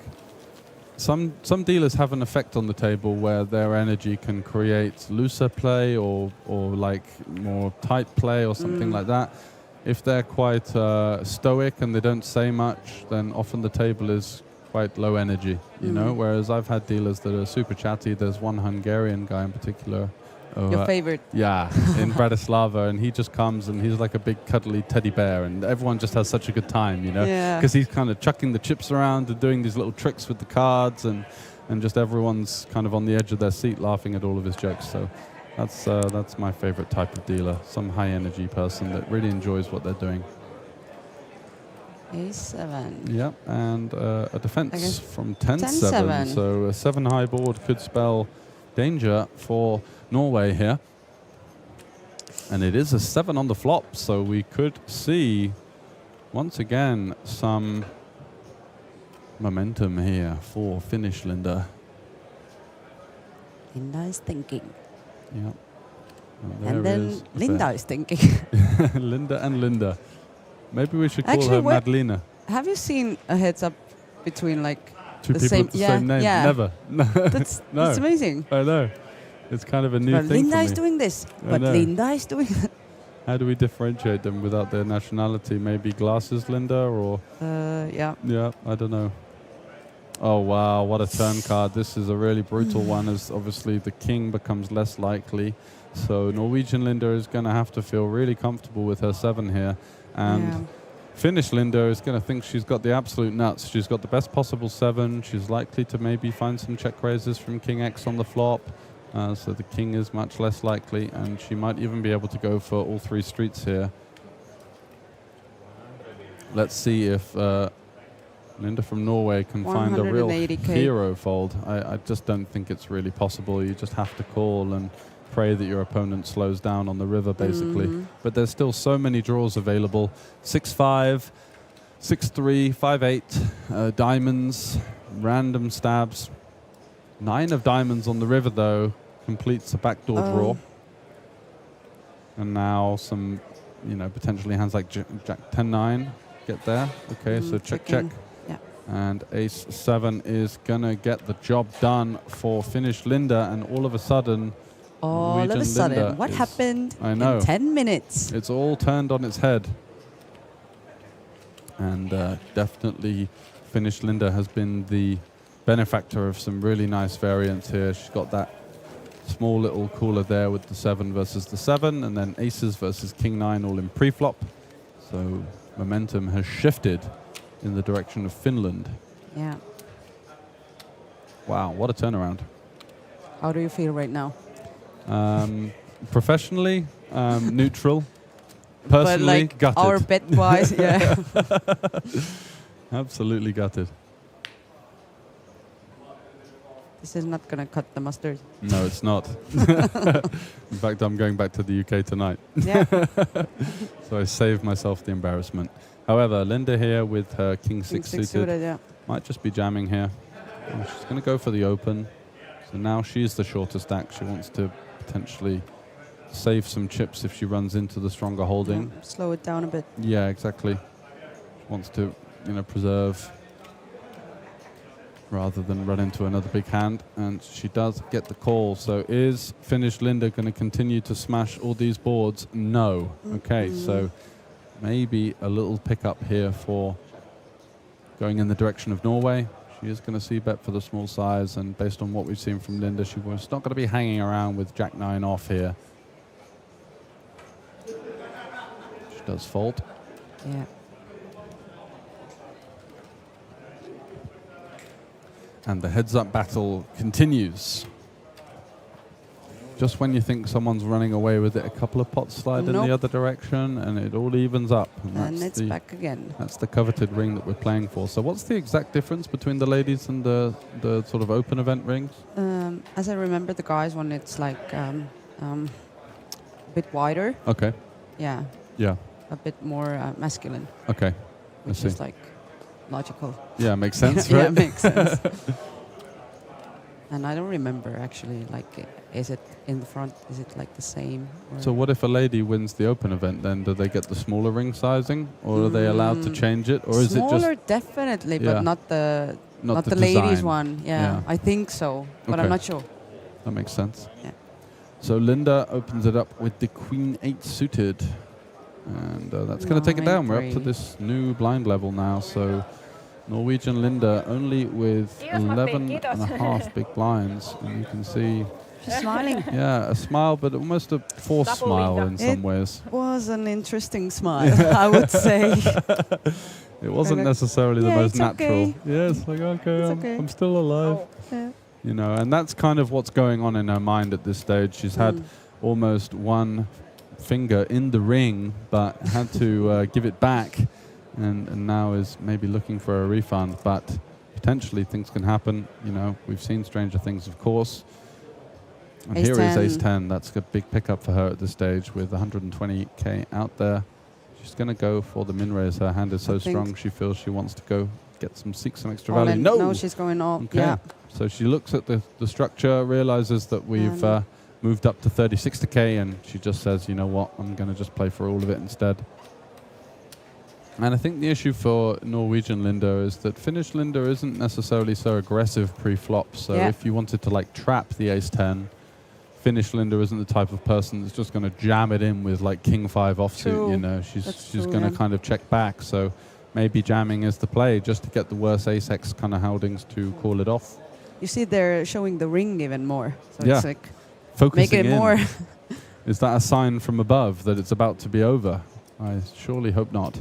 some dealers have an effect on the table where their energy can create looser play or like more tight play or something like that. If they're quite stoic and they don't say much, then often the table is quite low energy, you know? Whereas I've had dealers that are super chatty. There's one Hungarian guy in particular.
Your favorite.
Yeah, in Bratislava, and he just comes and he's like a big cuddly teddy bear, and everyone just has such a good time, you know? Because he's kind of chucking the chips around and doing these little tricks with the cards, and just everyone's kind of on the edge of their seat laughing at all of his jokes. So that's my favorite type of dealer, some high energy person that really enjoys what they're doing.
A7.
Yeah, and a defense from 10-7. So a 7 high board could spell danger for Norway here. And it is a 7 on the flop, so we could see once again some momentum here for Finnish Linda.
Linda is thinking.
Yeah.
And then Linda is thinking.
Linda and Linda. Maybe we should call her Madlina.
Have you seen a heads up between like
two
the
people
same,
with the same name?
Yeah.
Never.
That's amazing.
I know. It's kind of a new thing
Linda
for me.
is doing this, but Linda is doing that.
How do we differentiate them without their nationality? Maybe glasses Linda or...
yeah.
Yeah, I don't know. Oh, wow, what a turn card. This is a really brutal one, as obviously the king becomes less likely. So Norwegian Linda is going to have to feel really comfortable with her 7 here. And Finnish Linda is going to think she's got the absolute nuts. She's got the best possible 7. She's likely to maybe find some check raises from King X on the flop. So the king is much less likely, and she might even be able to go for all 3 streets here. Let's see if Linda from Norway can find a real hero fold. I just don't think it's really possible. You just have to call and pray that your opponent slows down on the river, basically. But there's still so many draws available. 6-5, 6-3, 5-8, diamonds, random stabs. 9 of diamonds on the river, though, completes a backdoor draw. And now some, potentially hands like Jack 10-9 get there. Okay, so check.
Yeah.
And Ace 7 is going to get the job done for Finnish Linda. And all of a sudden,
what happened in 10 minutes?
It's all turned on its head. And definitely Finnish Linda has been the benefactor of some really nice variants here. She's got that small little cooler there with the 7 versus the 7, and then aces versus king 9 all in pre-flop. So momentum has shifted in the direction of Finland.
Yeah.
Wow, what a turnaround.
How do you feel right now?
Professionally, neutral. Personally,
but like
gutted.
our bet-wise, yeah.
Absolutely gutted.
This is not going to cut the mustard.
No, it's not. In fact, I'm going back to the UK tonight.
Yeah.
So I saved myself the embarrassment. However, Linda here with her King 6
6
suited.
yeah.
Might just be jamming here. Oh, she's going to go for the open. So now she's the shorter stack. She wants to potentially save some chips if she runs into the stronger holding.
Yeah, slow it down a bit.
Yeah, exactly. She wants to, preserve rather than run into another big hand. And she does get the call. So is Finnish Linda going to continue to smash all these boards? No. Okay, so maybe a little pickup here for going in the direction of Norway. She is going to see bet for the small size, and based on what we've seen from Linda, she was not going to be hanging around with Jack 9 off here. She does fold.
Yeah.
And the heads-up battle continues. Just when you think someone's running away with it, a couple of pots slide in the other direction, and it all evens up.
And it's back again.
That's the coveted ring that we're playing for. So what's the exact difference between the ladies and the sort of open event rings?
As I remember, the guys one, it's like a bit wider.
Okay.
Yeah.
Yeah.
A bit more masculine.
Okay.
Which is like logical.
Yeah, makes sense, right?
Yeah, makes sense. And I don't remember actually, like, is it in the front? Is it like the same?
So what if a lady wins the open event? Then do they get the smaller ring sizing, or are they allowed to change it, or is it just
smaller? Definitely, but not the
the
ladies
design.
one. Yeah, I think so, but I'm not sure.
That makes sense.
Yeah.
So Linda opens it up with the Queen 8 suited, and that's going to take it down. We're up to this new blind level now. So Norwegian Linda only with 11.5 big blinds, and you can see
she's smiling.
Yeah, a smile, but almost a forced smile in some ways.
It was an interesting smile, I would say.
It wasn't necessarily the most natural.
Okay.
Yes, like okay, I'm still alive.
Yeah.
And that's kind of what's going on in her mind at this stage. She's had almost one finger in the ring, but had to give it back, and now is maybe looking for a refund. But potentially things can happen. We've seen stranger things, of course. And
Ace
here
10.
is Ace 10. That's a big pickup for her at this stage with 120k out there. She's going to go for the min raise. Her hand is so strong, she feels she wants to go seek some extra value.
No, she's going all.
Okay.
Yeah.
So she looks at the structure, realizes that we've moved up to 36k, and she just says, you know what, I'm going to just play for all of it instead. And I think the issue for Norwegian Linda is that Finnish Linda isn't necessarily so aggressive pre-flop. So if you wanted to trap the Ace 10, Finnish Linda isn't the type of person that's just going to jam it in with King 5 offsuit. She's going to kind of check back. So maybe jamming is the play, just to get the worse Ace X kind of holdings to call it off.
You see, they're showing the ring even more. So it's like
focusing
make it more.
Is that a sign from above that it's about to be over? I surely hope not.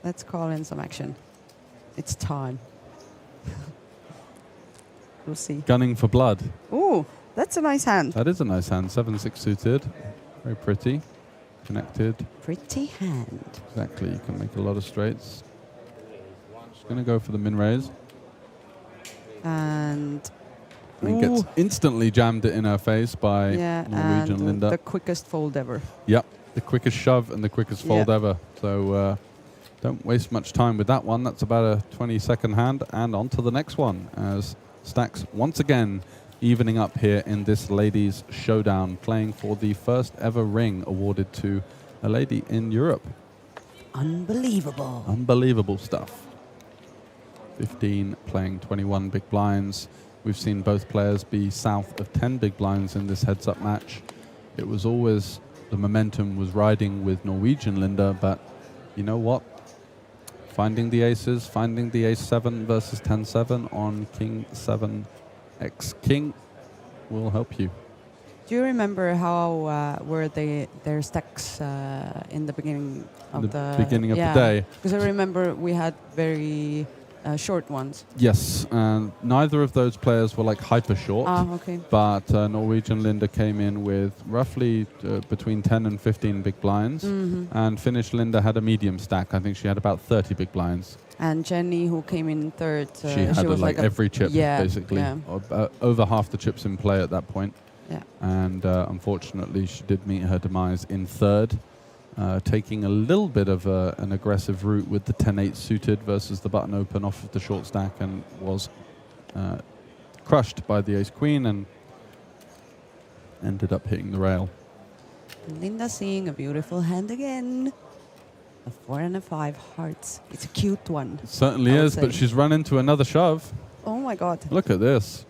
Let's call in some action. It's time. We'll see.
Gunning for blood.
Ooh, that's a nice hand.
That is a nice hand. 7-6 suited. Very pretty. Connected.
Pretty hand.
Exactly. You can make a lot of straights. Just going to go for the min raise.
And
gets instantly jammed it in her face by Norwegian
and
Linda.
The quickest fold ever.
Yep. The quickest shove and the quickest fold ever. So don't waste much time with that one. That's about a 20-second hand. And on to the next one as stacks once again evening up here in this ladies' showdown, playing for the first ever ring awarded to a lady in Europe.
Unbelievable.
Unbelievable stuff. 15 playing 21 big blinds. We've seen both players be south of 10 big blinds in this heads-up match. It was always, the momentum was riding with Norwegian Linda, but you know what? Finding the aces, finding the ace 7 versus 10-7 on king 7 x king will help you.
Do you remember how were their stacks in the beginning of the
beginning of the day?
Because I remember we had very short ones.
Yes, and neither of those players were like hyper short.
Okay.
But Norwegian Linda came in with roughly between 10 and 15 big blinds, and Finnish Linda had a medium stack. I think she had about 30 big blinds.
And Jenny, who came in third,
she had
was
like every chip, basically.
Yeah.
Over half the chips in play at that point.
Yeah.
And unfortunately, she did meet her demise in third, taking a little bit of an aggressive route with the 10-8 suited versus the button open off of the short stack, and was crushed by the ace-queen and ended up hitting the rail.
Linda seeing a beautiful hand again. A 4 and a 5 hearts. It's a cute one.
It certainly is, but she's run into another shove.
Oh my God.
Look at this.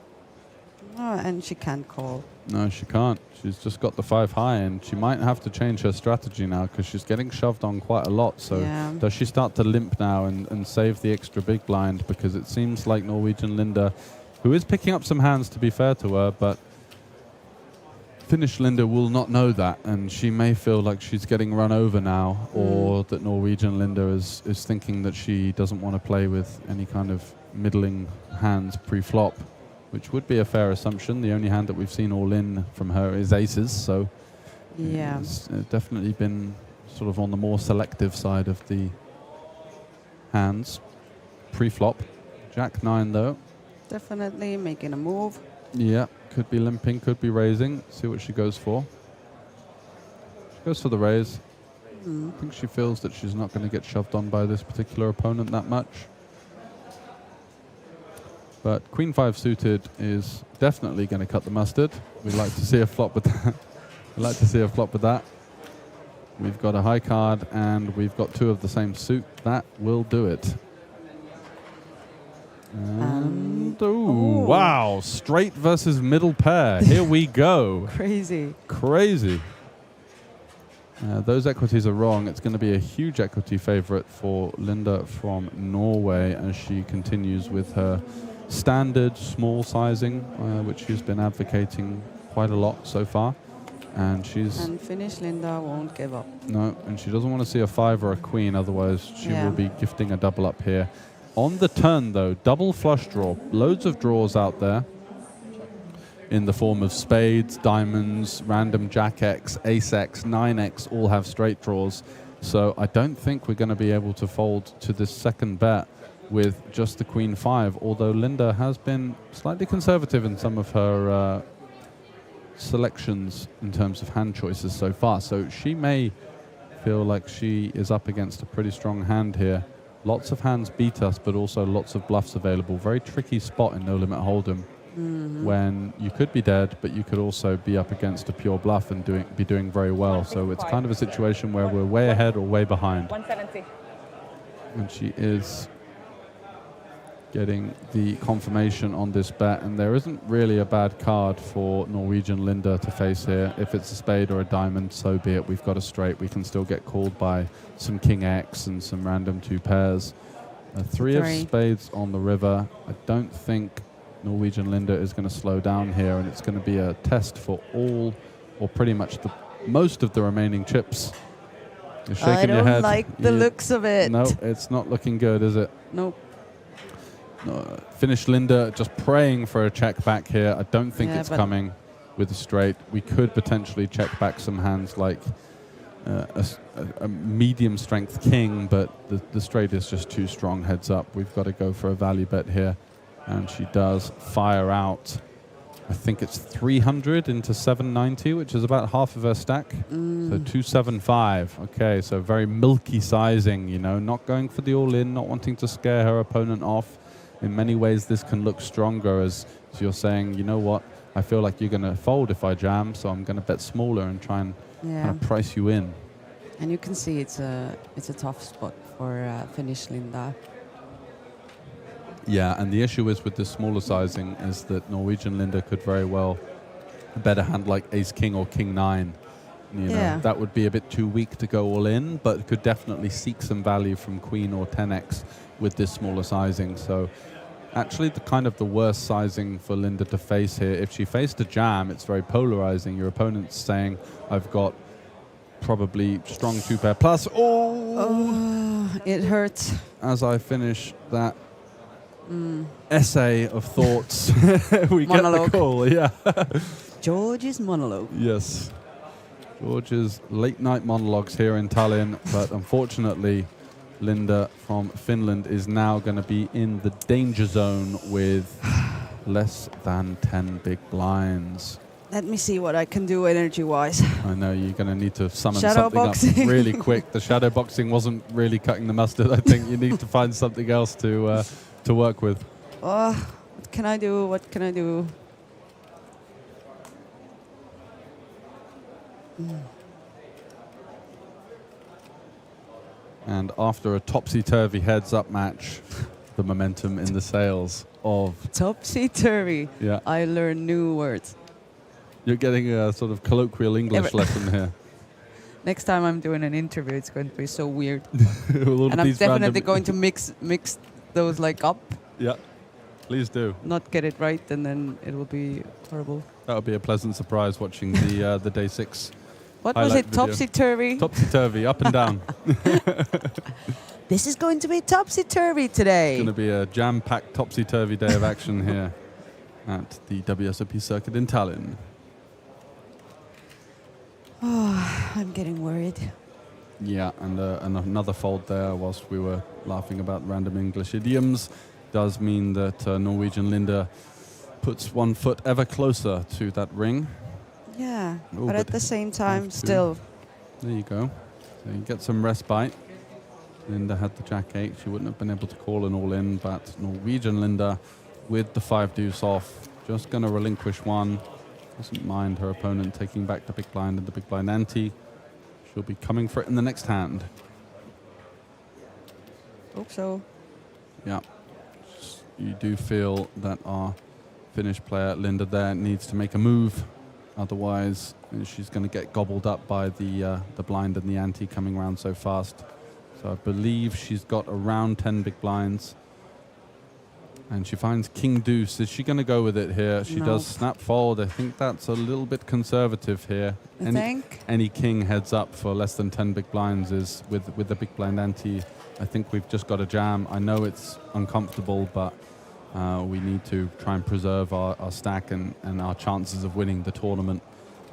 Oh, and she can't call.
No, she can't. She's just got the 5 high, and she might have to change her strategy now because she's getting shoved on quite a lot. So does she start to limp now and save the extra big blind? Because it seems like Norwegian Linda, who is picking up some hands to be fair to her, but Finnish Linda will not know that, and she may feel like she's getting run over now, or that Norwegian Linda is thinking that she doesn't want to play with any kind of middling hands pre-flop, which would be a fair assumption. The only hand that we've seen all in from her is aces, so it's definitely been sort of on the more selective side of the hands pre-flop. Jack 9 though.
Definitely making a move.
Yeah, could be limping, could be raising. See what she goes for. She goes for the raise. I think she feels that she's not going to get shoved on by this particular opponent that much. But Queen 5 suited is definitely going to cut the mustard. We'd like to see a flop with that. We'd like to see a flop with that. We've got a high card and we've got 2 of the same suit. That will do it. And wow, straight versus middle pair. Here we go.
Crazy.
Crazy. Those equities are wrong. It's going to be a huge equity favorite for Linda from Norway as she continues with her standard small sizing, which she's been advocating quite a lot so far. And
Finnish Linda won't give up.
No, and she doesn't want to see a 5 or a queen, otherwise she will be gifting a double up here. On the turn, though, double flush draw. Loads of draws out there in the form of spades, diamonds, random jack X, ace X, 9X, all have straight draws. So I don't think we're going to be able to fold to this second bet with just the Queen 5, although Linda has been slightly conservative in some of her selections in terms of hand choices so far. So she may feel like she is up against a pretty strong hand here. Lots of hands beat us, but also lots of bluffs available. Very tricky spot in No Limit Hold'em when you could be dead, but you could also be up against a pure bluff and be doing very well. So it's kind of a situation where we're way ahead or way behind.
170.
And she is getting the confirmation on this bet, and there isn't really a bad card for Norwegian Linda to face here. If it's a spade or a diamond, so be it. We've got a straight. We can still get called by some King X and some random 2 pairs. A 3 of spades on the river. I don't think Norwegian Linda is going to slow down here, and it's going to be a test for all, or pretty much most of the remaining chips. You're shaking your head.
I don't like the looks of it.
No, it's not looking good, is it?
Nope.
Finnish Linda just praying for a check back here. I don't think it's coming with a straight. We could potentially check back some hands like a medium strength king, but the straight is just too strong heads up. We've got to go for a value bet here. And she does fire out, I think it's 300 into 790, which is about half of her stack. So 275. Okay, so very milky sizing, you know, not going for the all-in, not wanting to scare her opponent off. In many ways, this can look stronger as you're saying, you know what, I feel like you're going to fold if I jam, so I'm going to bet smaller and try and kind of price you in.
And you can see it's a tough spot for Finnish Linda.
Yeah, and the issue is with this smaller sizing is that Norwegian Linda could very well bet a hand like ace-king or king-9. You know, that would be a bit too weak to go all in, but could definitely seek some value from queen or 10x with this smaller sizing. So actually the kind of the worst sizing for Linda to face here. If she faced a jam, it's very polarizing. Your opponent's saying, I've got probably strong 2-pair plus.
Oh, it hurts.
As I finish that essay of thoughts, we
Monologue.
get the call. Yeah.
George's monologue.
Yes. George's late night monologues here in Tallinn, but unfortunately, Linda from Finland is now going to be in the danger zone with less than 10 big blinds.
Let me see what I can do energy-wise.
I know you're going to need to summon
Shadow
something
boxing.
up really quick. The shadow boxing wasn't really cutting the mustard. I think you need to find something else to work with.
Oh, what can I do? What can I do?
And after a topsy-turvy heads-up match, the momentum in the sails of...
Topsy-turvy.
Yeah.
I learn new words.
You're getting a sort of colloquial English lesson here.
Next time I'm doing an interview, it's going to be so weird.
And
I'm definitely going to mix those like up.
Yeah, please do.
Not get it right, and then it will be horrible.
That'll be a pleasant surprise watching the day 6.
What was it?
Video.
Topsy-turvy?
Topsy-turvy, up and down.
This is going to be topsy-turvy today.
It's going to be a jam-packed topsy-turvy day of action here at the WSOP Circuit in Tallinn.
Oh, I'm getting worried.
Yeah, and another fold there whilst we were laughing about random English idioms does mean that Norwegian Linda puts one foot ever closer to that ring.
Yeah,
Ooh,
but at the same time, still.
There you go. So you get some respite. Linda had the jack-8. She wouldn't have been able to call an all-in, but Norwegian Linda with the 5 deuce off, just going to relinquish one. Doesn't mind her opponent taking back the big blind and the big blind ante. She'll be coming for it in the next hand.
Hope so.
Yeah. You do feel that our Finnish player, Linda, there needs to make a move. Otherwise, she's going to get gobbled up by the blind and the ante coming around so fast. So I believe she's got around 10 big blinds. And she finds king deuce. Is she going to go with it here? She does snap fold. I think that's a little bit conservative here. Any king heads up for less than 10 big blinds is with the big blind ante. I think we've just got a jam. I know it's uncomfortable, but we need to try and preserve our stack and our chances of winning the tournament.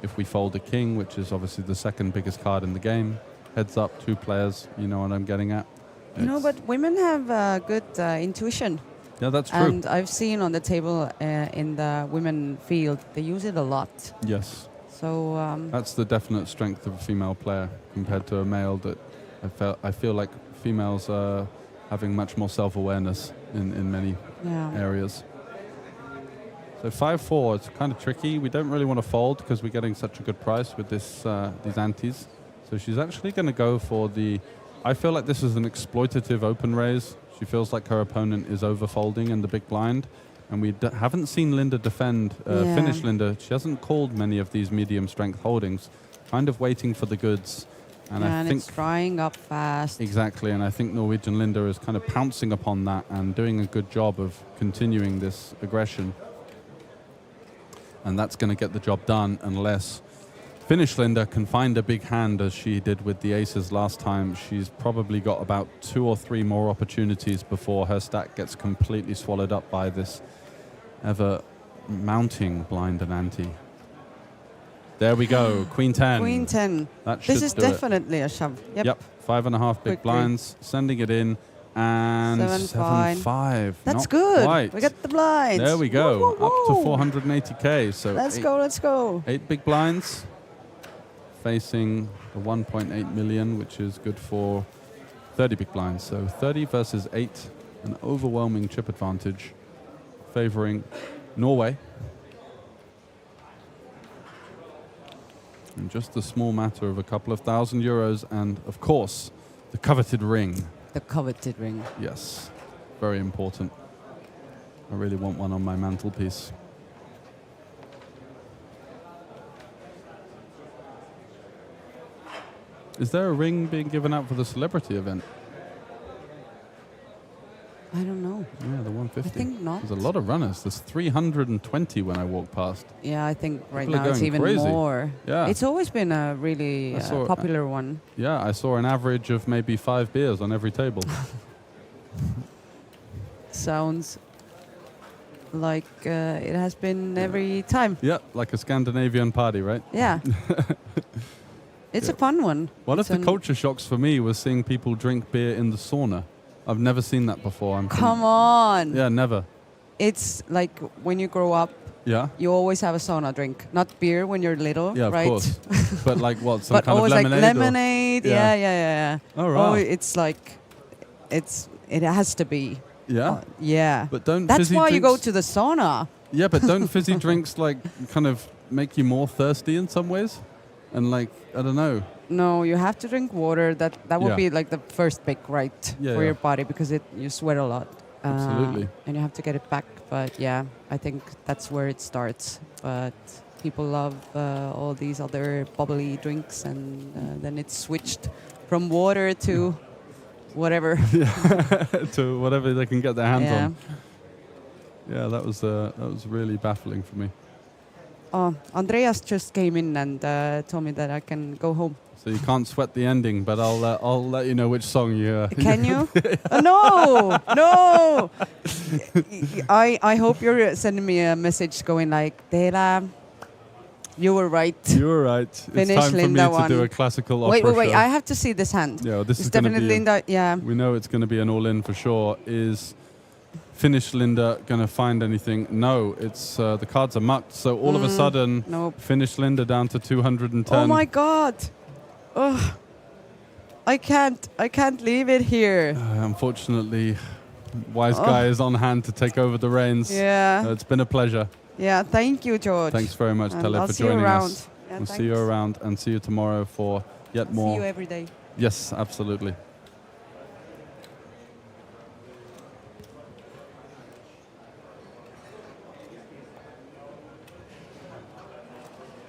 If we fold a king, which is obviously the second biggest card in the game, heads up, 2 players, you know what I'm getting at.
No, but women have good intuition.
Yeah, that's true.
And I've seen on the table in the women field, they use it a lot.
Yes.
So
that's the definite strength of a female player compared to a male. That I feel like females are having much more self-awareness in many areas. So 5-4, it's kind of tricky. We don't really want to fold because we're getting such a good price with this these antes. So she's actually going to go for the... I feel like this is an exploitative open raise. She feels like her opponent is overfolding in the big blind. And we haven't seen Linda defend, finish Linda. She hasn't called many of these medium strength holdings, kind of waiting for the goods. And I think
it's drying up fast.
Exactly, and I think Norwegian Linda is kind of pouncing upon that and doing a good job of continuing this aggression. And that's going to get the job done unless Finnish Linda can find a big hand as she did with the aces last time. She's probably got about 2 or 3 more opportunities before her stack gets completely swallowed up by this ever mounting blind and ante. There we go, Queen 10.
Queen 10. This is definitely a shove. Yep.
5.5 big blinds, sending it in, and 7-5.
That's
Not
good.
quite.
We got the blinds.
There we go,
woo, woo,
up to
woo.
480k. So
let's go.
8 big blinds, facing the 1.8 million, which is good for 30 big blinds. So 30 versus 8, an overwhelming chip advantage, favoring Norway. And just a small matter of a couple of €1,000 and, of course, the coveted ring.
The coveted ring.
Yes, very important. I really want one on my mantelpiece. Is there a ring being given out for the celebrity event?
I don't know.
Yeah, the 150.
I think not.
There's a lot of runners. There's 320 when I walk past.
Yeah, I think right
People are
now it's
going
even
crazy.
more.
Yeah.
It's always been a really popular one.
Yeah, I saw an average of maybe 5 beers on every table.
Sounds like it has been every time.
Yeah, like a Scandinavian party, right?
Yeah. It's a fun one.
One
It's
of the culture shocks for me was seeing people drink beer in the sauna. I've never seen that before.
Come on.
Yeah, never.
It's like when you grow up,
Yeah.
you always have a sauna drink. Not beer when you're little,
Yeah, of
right?
course. But like what? Some
But
kind of
always
lemonade?
like lemonade. Yeah.
Oh, right.
Oh, it's like, it has to be.
Yeah?
Yeah.
But don't
That's
fizzy
why you go
drinks-
to the sauna.
Yeah, but don't fizzy drinks like kind of make you more thirsty in some ways? And like, I don't know.
No, you have to drink water. That would
Yeah.
be like the first big right
Yeah,
for
yeah.
your body because you sweat a lot.
Absolutely.
And you have to get it back. But yeah, I think that's where it starts. But people love all these other bubbly drinks, and then it's switched from water to whatever.
To whatever they can get their hands
Yeah.
on. Yeah, that was really baffling for me.
Oh, Andreas just came in and told me that I can go home.
So you can't sweat the ending, but I'll let you know which song you.
Can you? No. I hope you're sending me a message going like, Teela, you were right.
You were right.
Finish
It's time for me
Linda
to
one.
do a classical opera
Wait.
show.
I have to see this hand.
Yeah, well, this
It's
is gonna
definitely
be
Linda. Yeah.
We know it's going to be an all-in for sure. Is Finnish Linda going to find anything? No, it's the cards are mucked. So all of a sudden,
nope.
Finnish Linda down to 210.
Oh my God. Oh, I can't leave it here.
Unfortunately, Wise Guy is on hand to take over the reins.
Yeah.
It's been a pleasure.
Yeah, thank you, George.
Thanks very much,
And
Tele,
I'll
for
see you
joining
around.
us.
Yeah,
We'll see you
thanks.
around and see you tomorrow for yet more.
See you every day.
Yes, absolutely.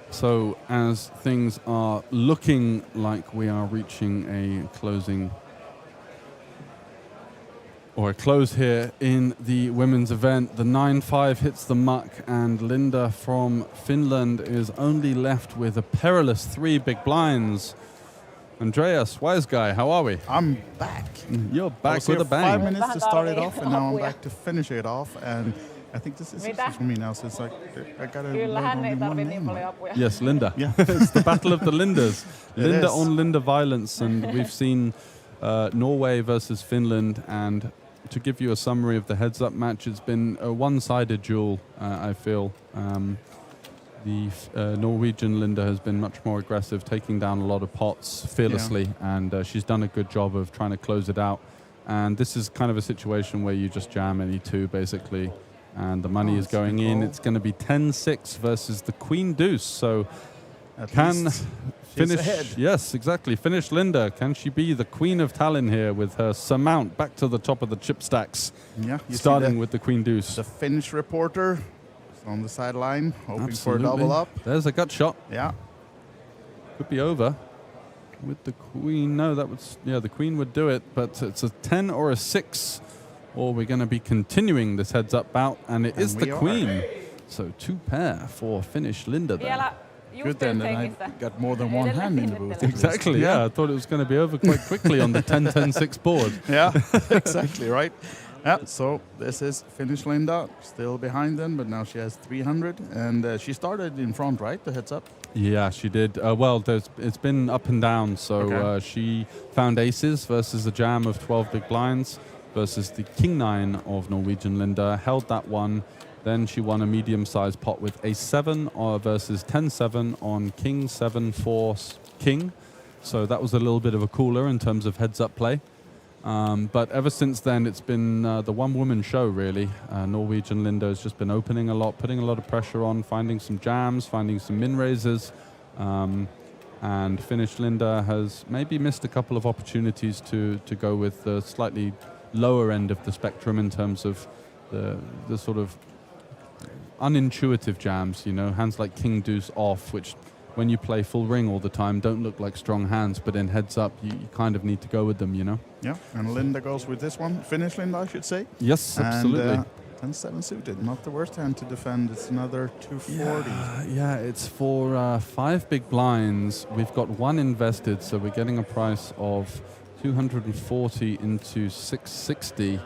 So as things are looking like we are reaching a closing or a close here in the women's event, the 9-5 hits the muck and Linda from Finland is only left with a perilous 3 big blinds. Andreas, Wise Guy, how are we?
I'm back.
You're
I
back
was
with
here
a bang.
5 minutes to start it off, and now I'm back to finish it off. And I think this is easy for me now, so it's like I gotta
Kyllä, hän ei
learn only
tarvi
one
niin
name.
paljon apuja.
Yes, Linda.
Yeah.
It's the battle of the Lindas.
It
Linda
is.
on Linda violence, and we've seen Norway versus Finland. And to give you a summary of the heads-up match, it's been a one-sided duel, I feel. The Norwegian Linda has been much more aggressive, taking down a lot of pots fearlessly, and she's done a good job of trying to close it out. And this is kind of a situation where you just jam any 2, basically, and the money is going in. It's going to be 10-6 versus the Queen Deuce. So
At
can
least
finish?
ahead.
Yes, exactly. Finish Linda. Can she be the Queen of Tallinn here with her surmount back to the top of the chip stacks?
Yeah, you see
starting with the Queen Deuce.
The Finnish reporter on the sideline, hoping
Absolutely.
for a double up.
There's a gut shot.
Yeah.
Could be over. With the Queen, no, that would, the Queen would do it, but it's a 10 or a 6, or we're going to be continuing this heads-up bout, and it is
we
the
are.
Queen. So 2 pair for Finnish Linda there.
Vielä
Good then, I got more than one hand in the booth.
Exactly, yeah. I thought it was going to be over quite quickly on the 10-10-6 board.
Yeah, exactly, right. Yeah, so this is Finnish Linda, still behind them, but now she has 300, and she started in front, right, the heads up?
Yeah, she did. Well, it's been up and down. So
Okay.
she found aces versus a jam of 12 big blinds versus the King 9 of Norwegian Linda. Held that one. Then she won a medium-sized pot with Ace 7 versus 10-7 on King 7-4 King. So that was a little bit of a cooler in terms of heads-up play. But ever since then, it's been the one-woman show, really. Norwegian Linda has just been opening a lot, putting a lot of pressure on, finding some jams, finding some min-raises. And Finnish Linda has maybe missed a couple of opportunities to go with the slightly lower end of the spectrum in terms of the sort of unintuitive jams, hands like King Deuce off, which when you play full ring all the time, don't look like strong hands, but in heads up, you kind of need to go with them, you know?
Yeah, and Linda goes with this one. Finish Linda, I should say.
Yes, absolutely.
And 10-7 suited, not the worst hand to defend. It's another 240.
Yeah, it's for 5 big blinds. We've got 1 invested, so we're getting a price of 240 into 660.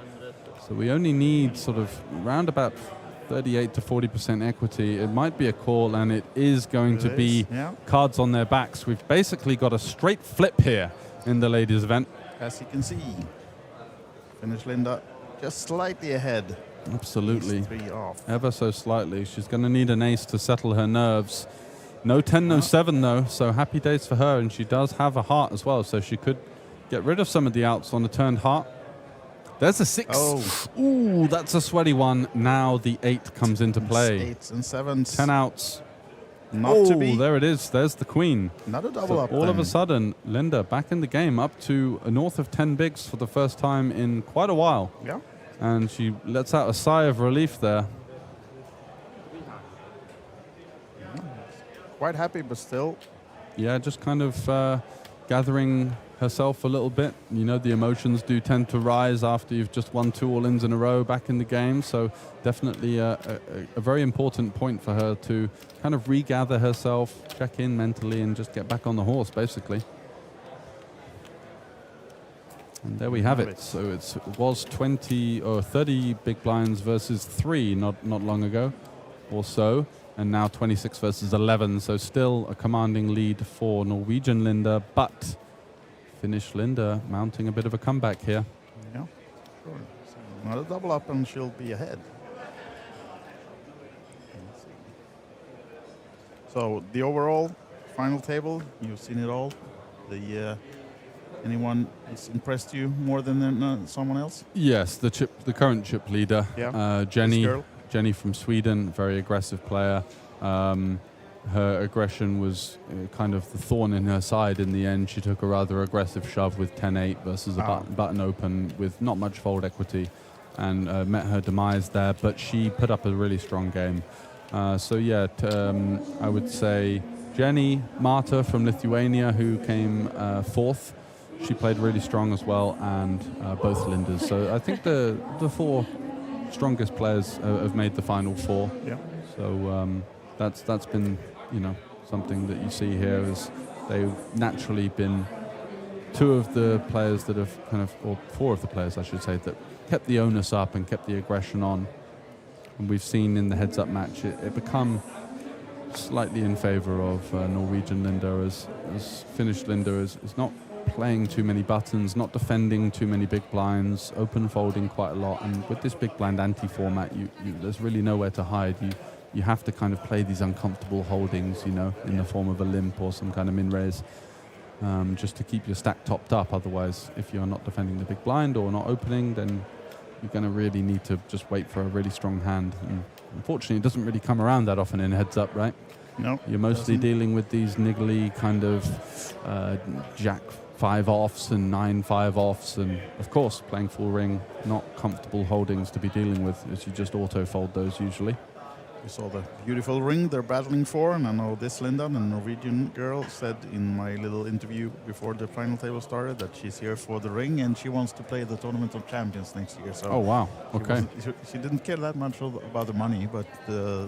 So we only need sort of round about 38 to 40% equity. It might be a call, and it is going to be cards on their backs. We've basically got a straight flip here in the ladies' event.
As you can see, Finish Linda just slightly ahead.
Absolutely.
3 off.
Ever so slightly. She's going to need an ace to settle her nerves. No 10, no 7 though, so happy days for her, and she does have a heart as well, so she could get rid of some of the outs on a turned heart. There's a 6.
Oh.
Ooh, that's a sweaty one. Now the 8 comes into play.
8s and 7s.
10 outs.
Not to be.
There it is. There's the queen.
Not a double up.
All of a sudden, Linda back in the game, up to north of 10 bigs for the first time in quite a while.
Yeah.
And she lets out a sigh of relief there.
Quite happy, but still.
Yeah, just kind of gathering herself a little bit. You know, the emotions do tend to rise after you've just won 2 all-ins in a row back in the game. So definitely a very important point for her to kind of regather herself, check in mentally, and just get back on the horse, basically. And there we have it. So it was 20 or 30 big blinds versus 3 not long ago or so. And now 26 versus 11. So still a commanding lead for Norwegian Linda, but Finnish Linda mounting a bit of a comeback here.
Yeah, sure. So not a double up and she'll be ahead. So the overall final table, you've seen it all. Anyone has impressed you more than someone else?
Yes, the current chip leader, Jenny from Sweden, very aggressive player. Her aggression was kind of the thorn in her side in the end. She took a rather aggressive shove with 10-8 versus a button open with not much fold equity, and met her demise there, but she put up a really strong game. So yeah, I would say Jenny Marta from Lithuania, who came 4th. She played really strong as well, and both Lindas. So I think the 4 strongest players have made the final 4.
Yeah.
So that's been, you know, something that you see here is they've naturally been 2 of the players that have kind of, or 4 of the players I should say, that kept the onus up and kept the aggression on. And we've seen in the heads-up match it become slightly in favor of Norwegian Linda, as Finnish Linda is not playing too many buttons, not defending too many big blinds, open folding quite a lot. And with this big blind anti-format, there's really nowhere to hide. You have to kind of play these uncomfortable holdings, you know, in the form of a limp or some kind of min-raise, just to keep your stack topped up. Otherwise, if you're not defending the big blind or not opening, then you're going to really need to just wait for a really strong hand. And unfortunately, it doesn't really come around that often in heads up, right?
No.
You're mostly dealing with these niggly kind of jack 5 offs and 9 5 offs, and of course playing full ring, not comfortable holdings to be dealing with, as you just auto fold those usually.
You saw the beautiful ring they're battling for, and I know this Linda, the Norwegian girl, said in my little interview before the final table started that she's here for the ring and she wants to play the Tournament of Champions next year. So
oh wow, okay.
She didn't care that much about the money, but the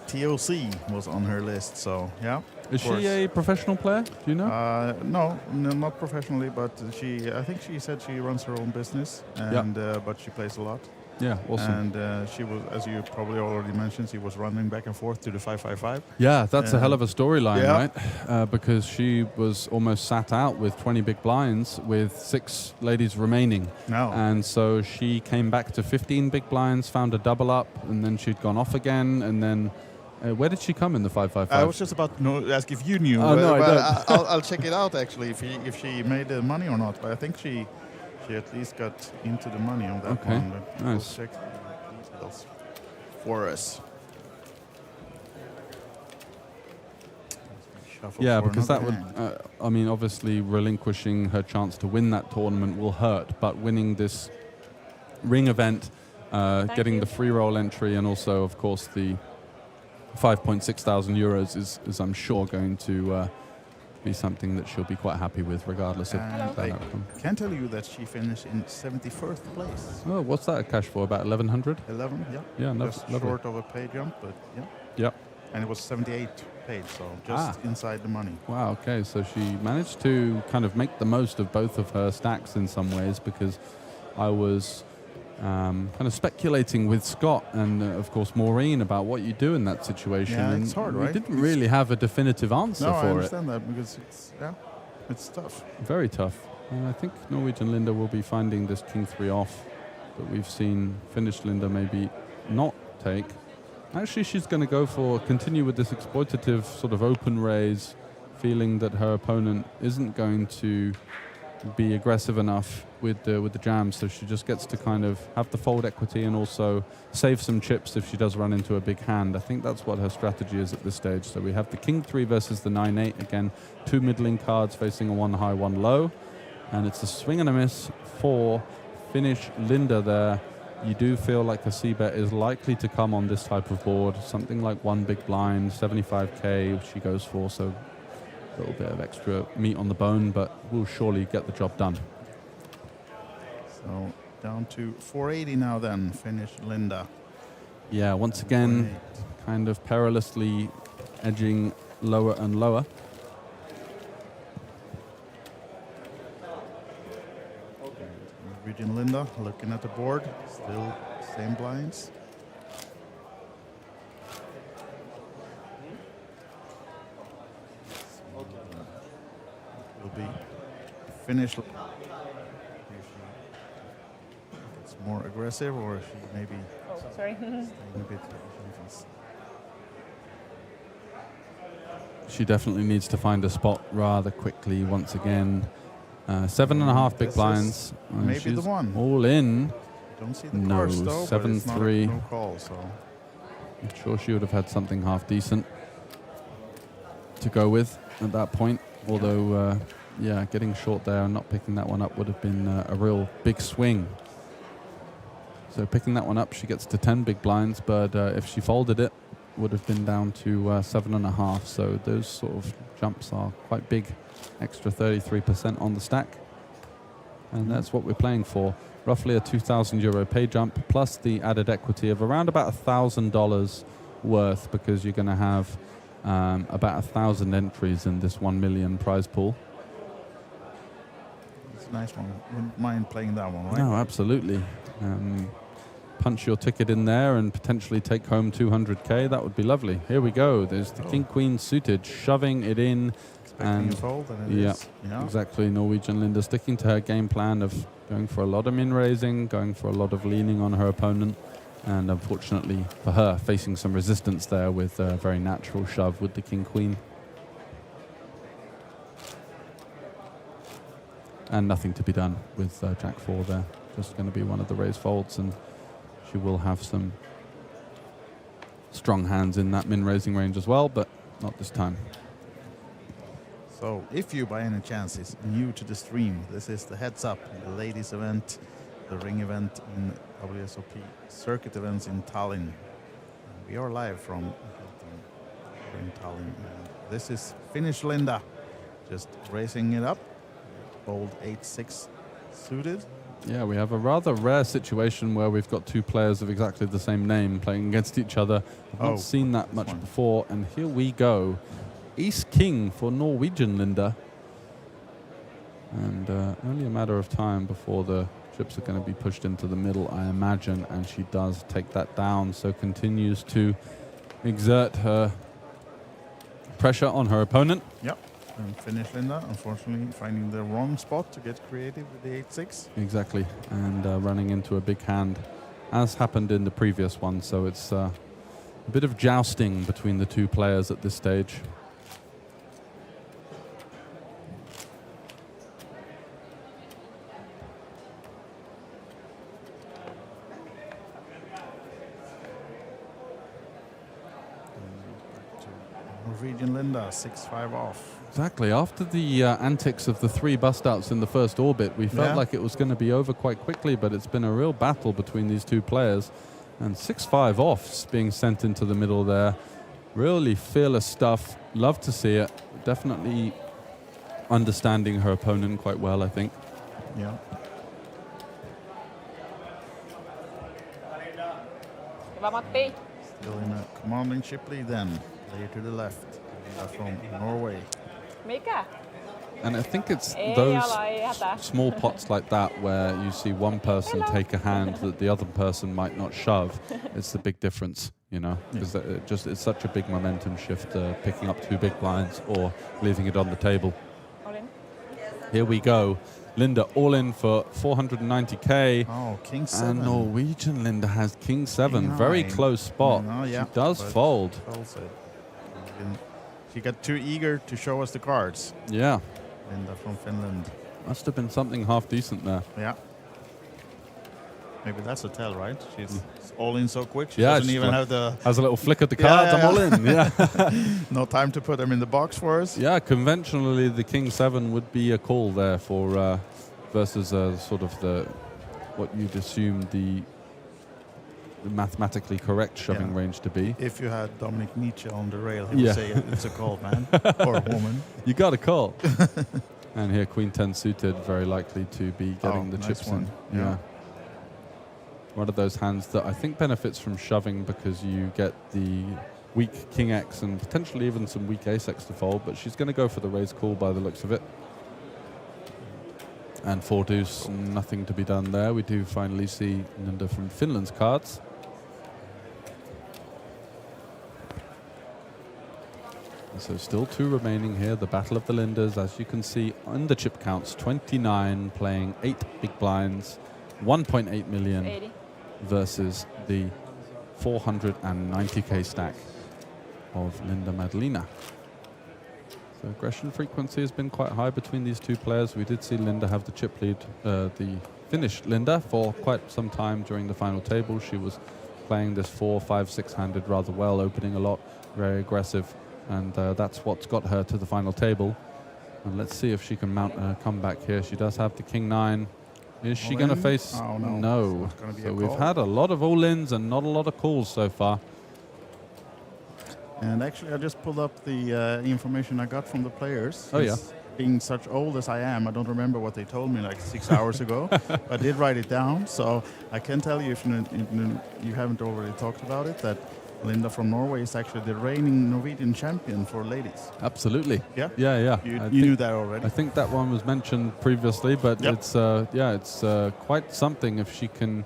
TOC was on her list. So yeah.
Is she a professional player? Do you know?
No, not professionally, but I think she said she runs her own business, and but she plays a lot.
Yeah, awesome.
And she was, as you probably already mentioned, she was running back and forth to the 5-5-5.
Yeah, that's a hell of a storyline, right? Because she was almost sat out with 20 big blinds with 6 ladies remaining.
No.
And so she came back to 15 big blinds, found a double up, and then she'd gone off again, and then where did she come in the 5-5-5?
I was just about to ask if you knew.
Oh, no, I don't.
I'll check it out, actually, if she made the money or not. But I think she at least got into the money on that one. But
nice.
We'll check the details for us.
Yeah, because that would, I mean, obviously relinquishing her chance to win that tournament will hurt, but winning this ring event, getting the free roll entry, and also, of course, the 5.6 thousand euros is I'm sure going to be something that she'll be quite happy with, regardless of that outcome.
I can tell you that she finished in 71st place.
Oh, what's that a cash for? About 1100?
11, yeah.
Yeah,
just short of a pay jump, but yeah.
Yep.
And it was 78 paid, so just inside the money.
Wow, okay, so she managed to kind of make the most of both of her stacks in some ways, because I was kind of speculating with Scott and, of course, Maureen about what you do in that situation.
Yeah,
and
it's hard,
we
right?
didn't really have a definitive answer
No,
for
I
it.
understand that, because it's tough.
Very tough. And I think Norwegian Linda will be finding this King 3 off that we've seen Finnish Linda maybe not take. Actually, she's going to continue with this exploitative sort of open raise, feeling that her opponent isn't going to be aggressive enough with the jam, so she just gets to kind of have the fold equity and also save some chips if she does run into a big hand. I think that's what her strategy is at this stage. So we have the King 3 versus the 9-8. Again, 2 middling cards facing a 1 high, 1 low. And it's a swing and a miss for Finnish Linda there. You do feel like a c-bet is likely to come on this type of board. Something like 1 big blind, 75k she goes for, so a little bit of extra meat on the bone, but we'll surely get the job done.
So down to 480 now then, Finnish Linda.
Yeah, once again, kind of perilously edging lower and lower.
Norwegian Linda looking at the board, still same blinds. Will be Finnish. It's more aggressive, or she maybe
Sorry.
staying a bit.
She definitely needs to find a spot rather quickly once again. 7.5 big blinds.
Maybe
She's
the one.
all in.
Don't see the cards though, but it's not
7-3.
no call, so.
I'm sure she would have had something half decent to go with at that point. Although, yeah, getting short there and not picking that one up would have been a real big swing. So picking that one up, she gets to 10 big blinds, but if she folded it, would have been down to 7.5. So those sort of jumps are quite big. Extra 33% on the stack. And that's what we're playing for. Roughly a 2,000 euro pay jump plus the added equity of around about $1,000 worth, because you're going to have about 1,000 entries in this 1 million prize pool.
It's a nice one. Wouldn't mind playing that one, right?
No, absolutely. Punch your ticket in there and potentially take home 200k. That would be lovely. Here we go. There's the King Queen suited, shoving it in.
Expecting a fold, and it is. Yeah,
exactly. Norwegian Linda sticking to her game plan of going for a lot of min raising, going for a lot of leaning on her opponent, and unfortunately for her, facing some resistance there with a very natural shove with the King Queen. And nothing to be done with Jack 4 there. Just going to be one of the raise folds, and she will have some strong hands in that min raising range as well, but not this time.
So if you by any chance is new to the stream, this is the Heads Up, the ladies event, the ring event in WSOP Circuit events in Tallinn. And we are live from Hilton in Tallinn. And this is Finnish Linda, just raising it up, bold 8-6 suited.
Yeah, we have a rather rare situation where we've got two players of exactly the same name playing against each other. I've not seen that much before, and here we go. Ace King for Norwegian Linda. And only a matter of time before the chips are going to be pushed into the middle, I imagine, and she does take that down, so continues to exert her pressure on her opponent.
Yep. And Finnish Linda, unfortunately, finding the wrong spot to get creative with the 8-6.
Exactly, and running into a big hand, as happened in the previous one. So it's a bit of jousting between the two players at this stage.
Norwegian Linda, 6-5 off.
Exactly. After the antics of the 3 bust-outs in the first orbit, we felt like it was going to be over quite quickly, but it's been a real battle between these two players. And 6-5 offs being sent into the middle there. Really fearless stuff. Love to see it. Definitely understanding her opponent quite well, I think.
Yeah. Still in a commanding chip lead then. Player to the left. From Norway.
Mika.
And I think it's those small pots like that where you see one person take a hand that the other person might not shove. It's the big difference, you know, because it's such a big momentum shift, picking up 2 big blinds or leaving it on the table. Here we go. Linda all in for 490k.
Oh, King 7.
And Norwegian Linda has King 7.
King
Very
9.
close spot.
Yeah,
she does fold.
She got too eager to show us the cards.
Yeah.
Linda from Finland.
Must have been something half decent there.
Yeah. Maybe that's a tell, right? She's all in so quick. She
yeah,
doesn't even have the...
Has a little flick at the cards. I'm all in. Yeah.
No time to put them in the box for us.
Yeah, conventionally the King 7 would be a call there for versus sort of what you'd assume the mathematically correct shoving range to be.
If you had Dominic Nietzsche on the rail, he would say it's a call, man, or woman.
You got a call. And here Queen 10 suited, very likely to be getting the chips in. Yeah. One of those hands that I think benefits from shoving because you get the weak King X and potentially even some weak Ace X to fold, but she's going to go for the raise call by the looks of it. And 4 deuce, nothing to be done there. We do finally see Linda from Finland's cards. So still 2 remaining here, the Battle of the Lindas. As you can see on the chip counts, 29 playing 8 big blinds, 1.8 million
80.
Versus the 490k stack of Linda Madlina. So aggression frequency has been quite high between these 2 players. We did see Linda have the chip lead, the Finnish Linda, for quite some time during the final table. She was playing this 4, 5, 6-handed rather well, opening a lot, very aggressive. And that's what's got her to the final table. And let's see if she can mount a comeback here. She does have the King 9. Is she going to face?
Oh,
no.
So
we've had a lot of all-ins and not a lot of calls so far.
And actually, I just pulled up the information I got from the players.
Oh, yeah.
Being such old as I am, I don't remember what they told me like 6 hours ago. I did write it down, so I can tell you if you haven't already talked about it, that Linda from Norway is actually the reigning Norwegian champion for ladies.
Absolutely.
Yeah?
Yeah.
You knew that already.
I think that one was mentioned previously, but it's quite something if she can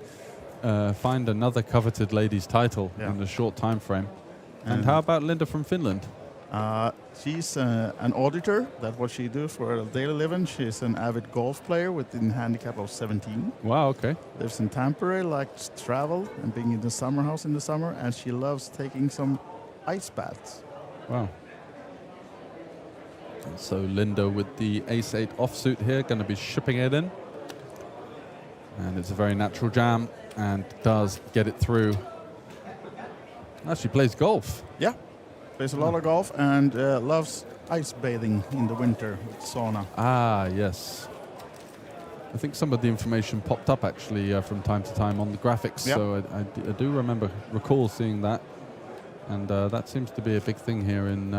find another coveted ladies title in a short time frame. And how about Linda from Finland?
She's an auditor. That's what she do for a daily living. She's an avid golf player with a handicap of 17.
Wow, okay.
Lives in Tampere, likes to travel and being in the summer house in the summer, and she loves taking some ice baths.
Wow. And so Linda with the Ace-8 offsuit here, going to be shipping it in. And it's a very natural jam and does get it through. She plays golf.
Yeah. Plays a lot of golf and loves ice bathing in the winter with sauna.
Ah, yes. I think some of the information popped up actually from time to time on the graphics.
Yep.
So I do recall seeing that. And that seems to be a big thing here in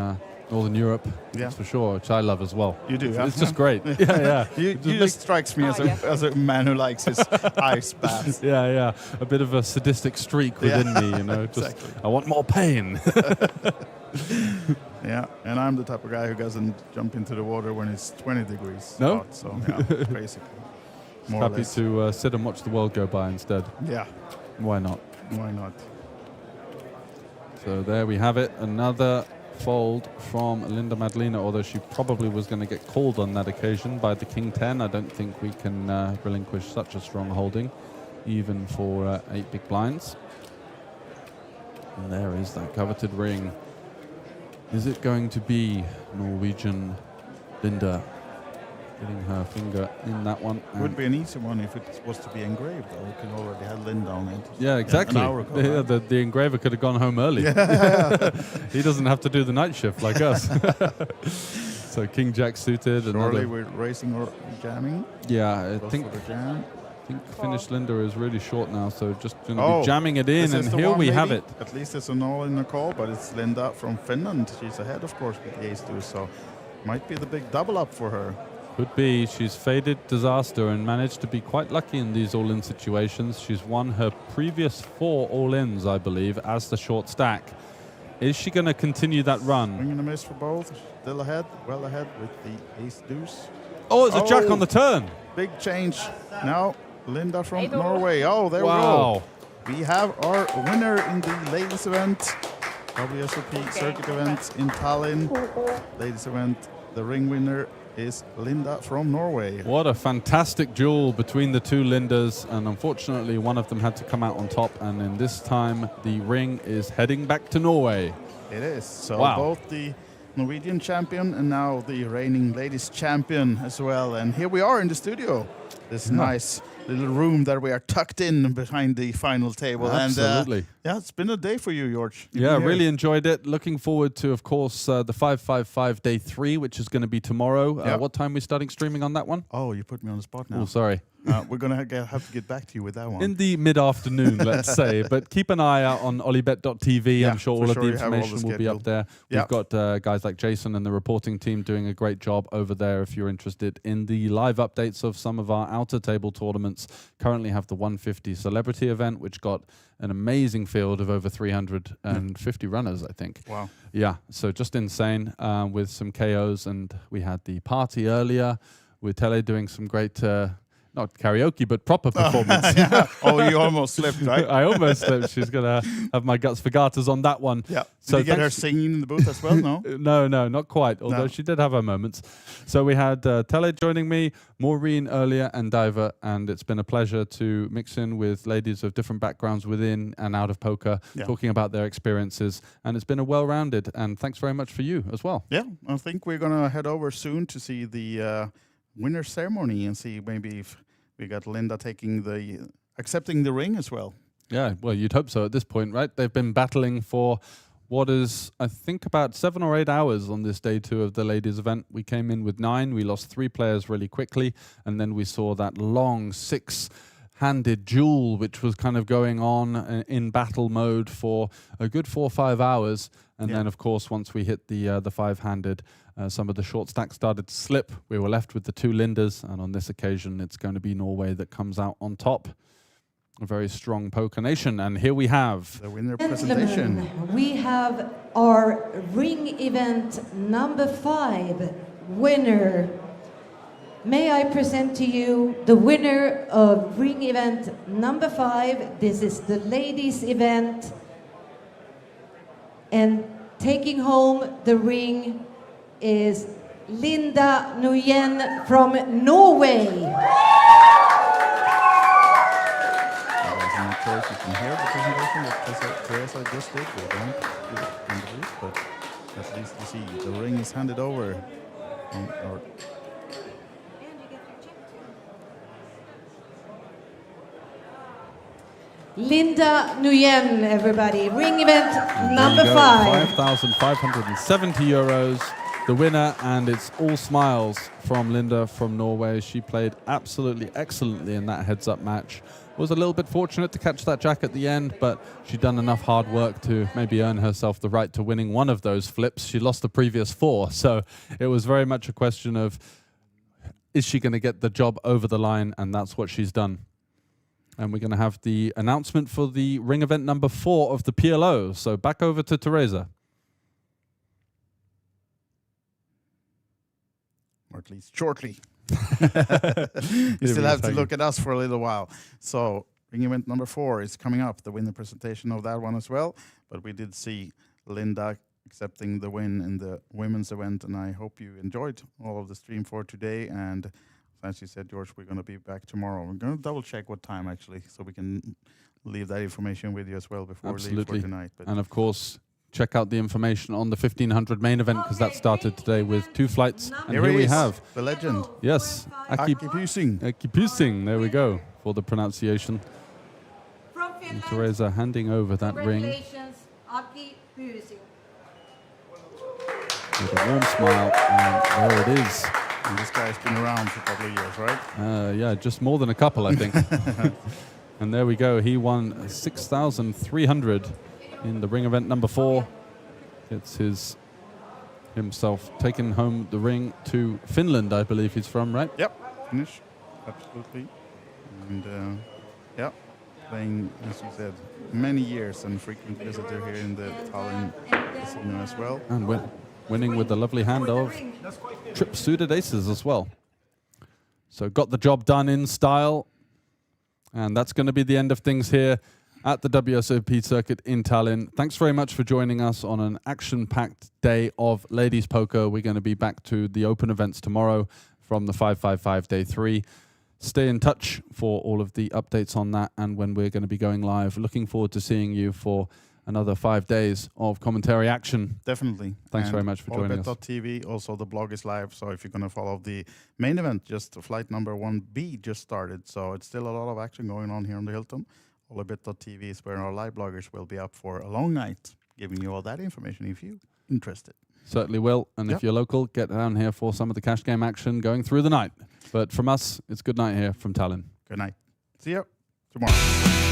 Northern Europe, that's for sure, which I love as well.
You do,
It's just great. Yeah.
You just strikes me as a man who likes his ice baths.
Yeah. A bit of a sadistic streak within me, you know. Just
Exactly.
I want more pain.
Yeah, and I'm the type of guy who doesn't jump into the water when it's 20 degrees.
No?
Hot, so yeah, basically. More or
Happy
less.
to sit and watch the world go by instead.
Yeah.
Why not?
Why not?
So there we have it. Another fold from Linda Madlina, although she probably was going to get called on that occasion by the King 10. I don't think we can relinquish such a strong holding, even for 8 big blinds. And there is that coveted ring. Is it going to be Norwegian Linda getting her finger in that one?
Would be an easy one if it was to be engraved, though. We could already have Linda on it.
Yeah, exactly.
An hour ago, right?
The engraver could have gone home early.
Yeah.
He doesn't have to do the night shift like us. So King Jack suited.
Surely we're racing or jamming.
Yeah, I
Goes
think
for the jam.
I think Finnish Linda is really short now, so just going to be jamming it in, and here we have it.
At least it's an all in the call, but it's Linda from Finland. She's ahead, of course, with the ace-deuce, so might be the big double up for her.
Could be. She's faded disaster and managed to be quite lucky in these all-in situations. She's won her previous 4 all-ins, I believe, as the short stack. Is she going to continue that run?
Swing and a miss for both. Still ahead, well ahead with the ace-deuce.
Oh, it's a jack on the turn.
Big change. Now, Linda from Norway. Oh, there we
Wow.
go. We have our winner in the ladies event, WSOP Circuit event in Tallinn. Ladies event, the ring winner is Linda from Norway.
What a fantastic duel between the two Lindas, and unfortunately one of them had to come out on top, and in this time the ring is heading back to Norway.
It is. So
wow.
Both the Norwegian champion and now the reigning ladies champion as well. And here we are in the studio. This nice little room that we are tucked in behind the final table.
Absolutely.
And yeah, it's been a day for you, George.
Yeah, really enjoyed it. Looking forward to, of course, the 555 day 3, which is going to be tomorrow. What time are we starting streaming on that one?
Oh, you put me on the spot now.
Oh, sorry.
We're going to have to get back to you with that one.
In the mid-afternoon, let's say. But keep an eye out on OlyBet.tv.
Yeah,
I'm sure all of the
you have all the
information will be up there. We've got guys like Jason and the reporting team doing a great job over there if you're interested in the live updates of some of our outer table tournaments. Currently have the 150 celebrity event, which got an amazing field of over 350 runners, I think.
Wow.
Yeah, so just insane with some KOs. And we had the party earlier with Tele doing some great... not karaoke, but proper performance.
Oh, you almost slipped, right?
I almost slipped. She's going to have my guts for garters on that one.
Yeah.
So
did you get her singing in the booth as well? No?
No, not quite, although she did have her moments. So we had Tele joining me, Maureen earlier, and Diver, and it's been a pleasure to mix in with ladies of different backgrounds within and out of poker, talking about their experiences, and it's been a well-rounded, and thanks very much for you as well.
Yeah, I think we're going to head over soon to see the winner ceremony and see maybe if we got Linda accepting the ring as well.
Yeah, well, you'd hope so at this point, right? They've been battling for what is, I think, about 7 or 8 hours on this day 2 of the ladies event. We came in with 9. We lost 3 players really quickly. And then we saw that long 6-handed duel, which was kind of going on in battle mode for a good 4 or 5 hours. And then, of course, once we hit the 5-handed, some of the short stacks started to slip. We were left with the 2 Lindas, and on this occasion, it's going to be Norway that comes out on top. A very strong poker nation, and here we have
the winner presentation.
We have our ring event number 5 winner. May I present to you the winner of ring event number 5. This is the ladies event, and taking home the ring is Linda Nguyen from Norway.
Of course, you can hear the presentation that Teresa just did. We don't do it in the booth, but at least you see the ring is handed over.
Linda Nguyen, everybody. Ring event number 5.
5,570 euros. The winner, and it's all smiles from Linda from Norway. She played absolutely excellently in that heads-up match. Was a little bit fortunate to catch that jack at the end, but she'd done enough hard work to maybe earn herself the right to winning one of those flips. She lost the previous 4, so it was very much a question of, is she going to get the job over the line? And that's what she's done. And we're going to have the announcement for the ring event number 4 of the PLO. So back over to Teresa.
Or at least shortly. You still have to look at us for a little while. So ring event number 4 is coming up, the winner presentation of that one as well. But we did see Linda accepting the win in the women's event, and I hope you enjoyed all of the stream for today. And as you said, George, we're going to be back tomorrow. We're going to double check what time actually, so we can leave that information with you as well before we leave for tonight. But
and of course, check out the information on the 1500 main event, because that started today with 2 flights. And here we have
the legend.
Yes,
Aki Pusing.
Aki Pusing, there we go for the pronunciation. And Teresa handing over that ring.
Congratulations, Aki Pusing.
With a warm smile, and there it is.
And this guy's been around for a couple of years, right?
Yeah, just more than a couple, I think. And there we go. He won 6,300 in the ring event number 4. Gets himself taken home the ring to Finland, I believe he's from, right?
Yep, Finnish, absolutely. And yeah, playing, as you said, many years and frequent visitor here in the Tallinn casino as well.
And winning with the lovely hand of trip suited aces as well. So got the job done in style. And that's going to be the end of things here at the WSOP Circuit in Tallinn. Thanks very much for joining us on an action-packed day of ladies poker. We're going to be back to the open events tomorrow from the 555 day 3. Stay in touch for all of the updates on that and when we're going to be going live. Looking forward to seeing you for another 5 days of commentary action.
Definitely.
Thanks very much for joining us.
OlyBet.tv, also the blog is live, so if you're going to follow the main event, just flight number 1B just started, so it's still a lot of action going on here on the Hilton. OlyBet.tv is where our live bloggers will be up for a long night, giving you all that information if you're interested.
Certainly will. And if you're local, get down here for some of the cash game action going through the night. But from us, it's good night here from Tallinn.
Good night. See you tomorrow.